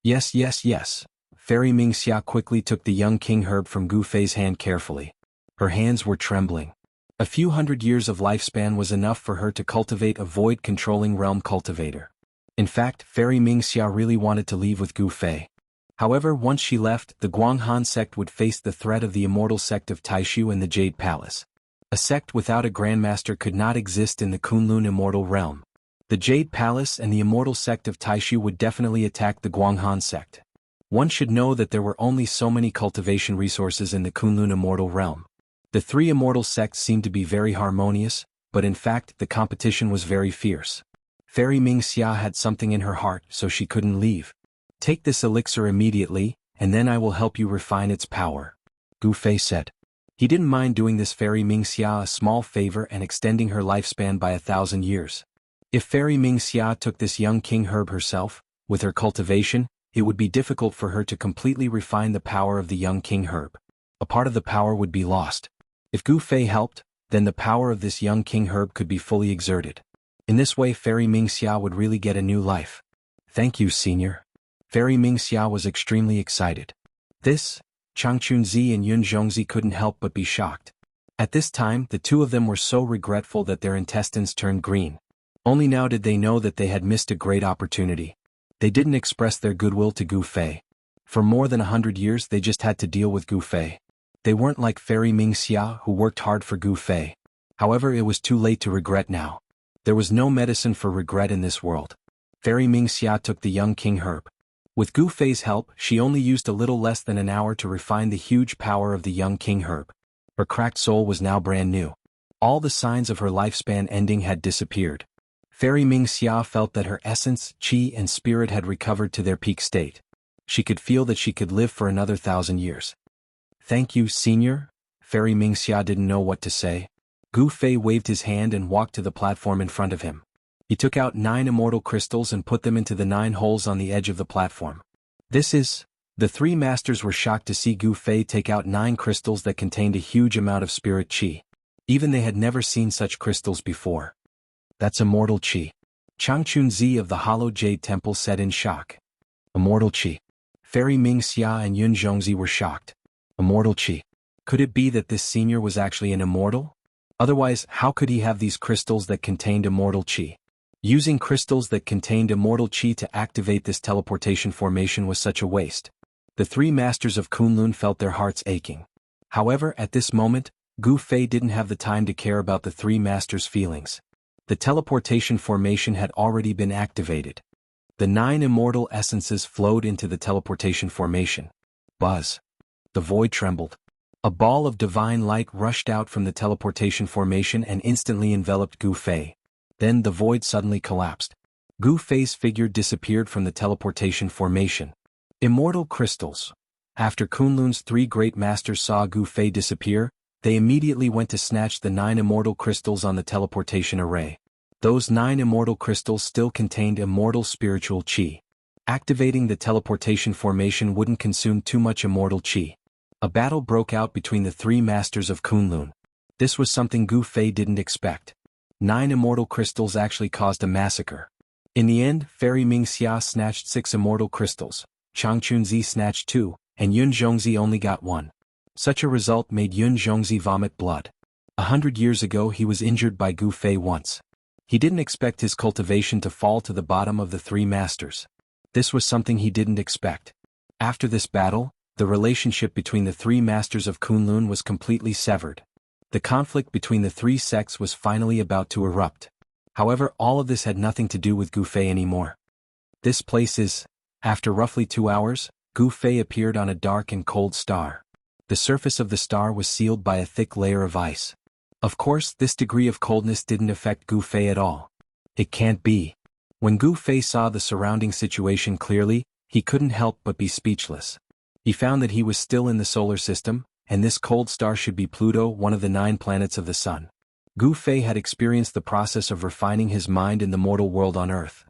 Yes, yes, yes. Fairy Mingxia quickly took the young king herb from Gu Fei's hand carefully. Her hands were trembling. A few hundred years of lifespan was enough for her to cultivate a void-controlling realm cultivator. In fact, Fairy Mingxia really wanted to leave with Gu Fei. However, once she left, the Guanghan sect would face the threat of the immortal sect of Taishu and the Jade Palace. A sect without a Grandmaster could not exist in the Kunlun immortal realm. The Jade Palace and the immortal sect of Taishu would definitely attack the Guanghan sect. One should know that there were only so many cultivation resources in the Kunlun immortal realm. The 3 immortal sects seemed to be very harmonious, but in fact the competition was very fierce. Fairy Mingxia had something in her heart, so she couldn't leave. Take this elixir immediately, and then I will help you refine its power. Gu Fei said. He didn't mind doing this Fairy Mingxia a small favor and extending her lifespan by 1,000 years. If Fairy Mingxia took this young king herb herself, with her cultivation, it would be difficult for her to completely refine the power of the young king herb. A part of the power would be lost. If Gu Fei helped, then the power of this young king herb could be fully exerted. In this way Fairy Mingxia would really get a new life. Thank you, Senior. Fairy Mingxia was extremely excited. This, Chang Chunzi and Yun Zhongzi couldn't help but be shocked. At this time, the 2 of them were so regretful that their intestines turned green. Only now did they know that they had missed a great opportunity. They didn't express their goodwill to Gu Fei. For more than 100 years they just had to deal with Gu Fei. They weren't like Fairy Mingxia, who worked hard for Gu Fei. However, it was too late to regret now. There was no medicine for regret in this world. Fairy Mingxia took the young king herb. With Gu Fei's help, she only used a little less than an hour to refine the huge power of the young king herb. Her cracked soul was now brand new. All the signs of her lifespan ending had disappeared. Fairy Mingxia felt that her essence, qi and spirit had recovered to their peak state. She could feel that she could live for another 1,000 years. Thank you, Senior. Fairy Mingxia didn't know what to say. Gu Fei waved his hand and walked to the platform in front of him. He took out 9 immortal crystals and put them into the 9 holes on the edge of the platform. This is... The 3 masters were shocked to see Gu Fei take out 9 crystals that contained a huge amount of spirit qi. Even they had never seen such crystals before. That's immortal qi. Chang Chunzi of the Hollow Jade Temple said in shock. Immortal qi. Fairy Mingxia and Yun Zhongzi were shocked. Immortal qi. Could it be that this senior was actually an immortal? Otherwise, how could he have these crystals that contained immortal qi? Using crystals that contained immortal qi to activate this teleportation formation was such a waste. The three masters of Kunlun felt their hearts aching. However, at this moment, Gu Fei didn't have the time to care about the three masters' feelings. The teleportation formation had already been activated. The 9 immortal essences flowed into the teleportation formation. Buzz. The void trembled. A ball of divine light rushed out from the teleportation formation and instantly enveloped Gu Fei. Then the void suddenly collapsed. Gu Fei's figure disappeared from the teleportation formation. Immortal crystals. After Kunlun's 3 great masters saw Gu Fei disappear, they immediately went to snatch the 9 immortal crystals on the teleportation array. Those 9 immortal crystals still contained immortal spiritual qi. Activating the teleportation formation wouldn't consume too much immortal qi. A battle broke out between the 3 masters of Kunlun. This was something Gu Fei didn't expect. 9 immortal crystals actually caused a massacre. In the end, Fairy Mingxia snatched 6 immortal crystals, Chang Chunzi snatched 2, and Yun Zhongzi only got 1. Such a result made Yun Zhongzi vomit blood. 100 years ago he was injured by Gu Fei once. He didn't expect his cultivation to fall to the bottom of the 3 masters. This was something he didn't expect. After this battle, the relationship between the 3 masters of Kunlun was completely severed. The conflict between the 3 sects was finally about to erupt. However, all of this had nothing to do with Gu Fei anymore. This place is... After roughly 2 hours, Gu Fei appeared on a dark and cold star. The surface of the star was sealed by a thick layer of ice. Of course, this degree of coldness didn't affect Gu Fei at all. It can't be. When Gu Fei saw the surrounding situation clearly, he couldn't help but be speechless. He found that he was still in the solar system, and this cold star should be Pluto, one of the 9 planets of the sun. Gu Fei had experienced the process of refining his mind in the mortal world on Earth.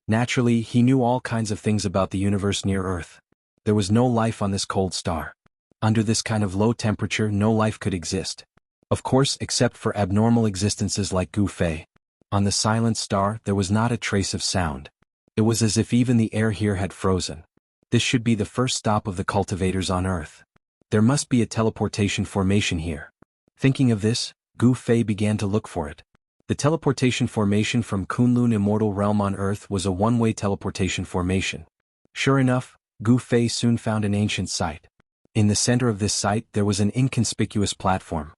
Naturally, he knew all kinds of things about the universe near Earth. There was no life on this cold star. Under this kind of low temperature, no life could exist. Of course, except for abnormal existences like Gu Fei. On the silent star, there was not a trace of sound. It was as if even the air here had frozen. This should be the first stop of the cultivators on Earth. There must be a teleportation formation here. Thinking of this, Gu Fei began to look for it. The teleportation formation from Kunlun Immortal Realm on Earth was a one-way teleportation formation. Sure enough, Gu Fei soon found an ancient site. In the center of this site there was an inconspicuous platform.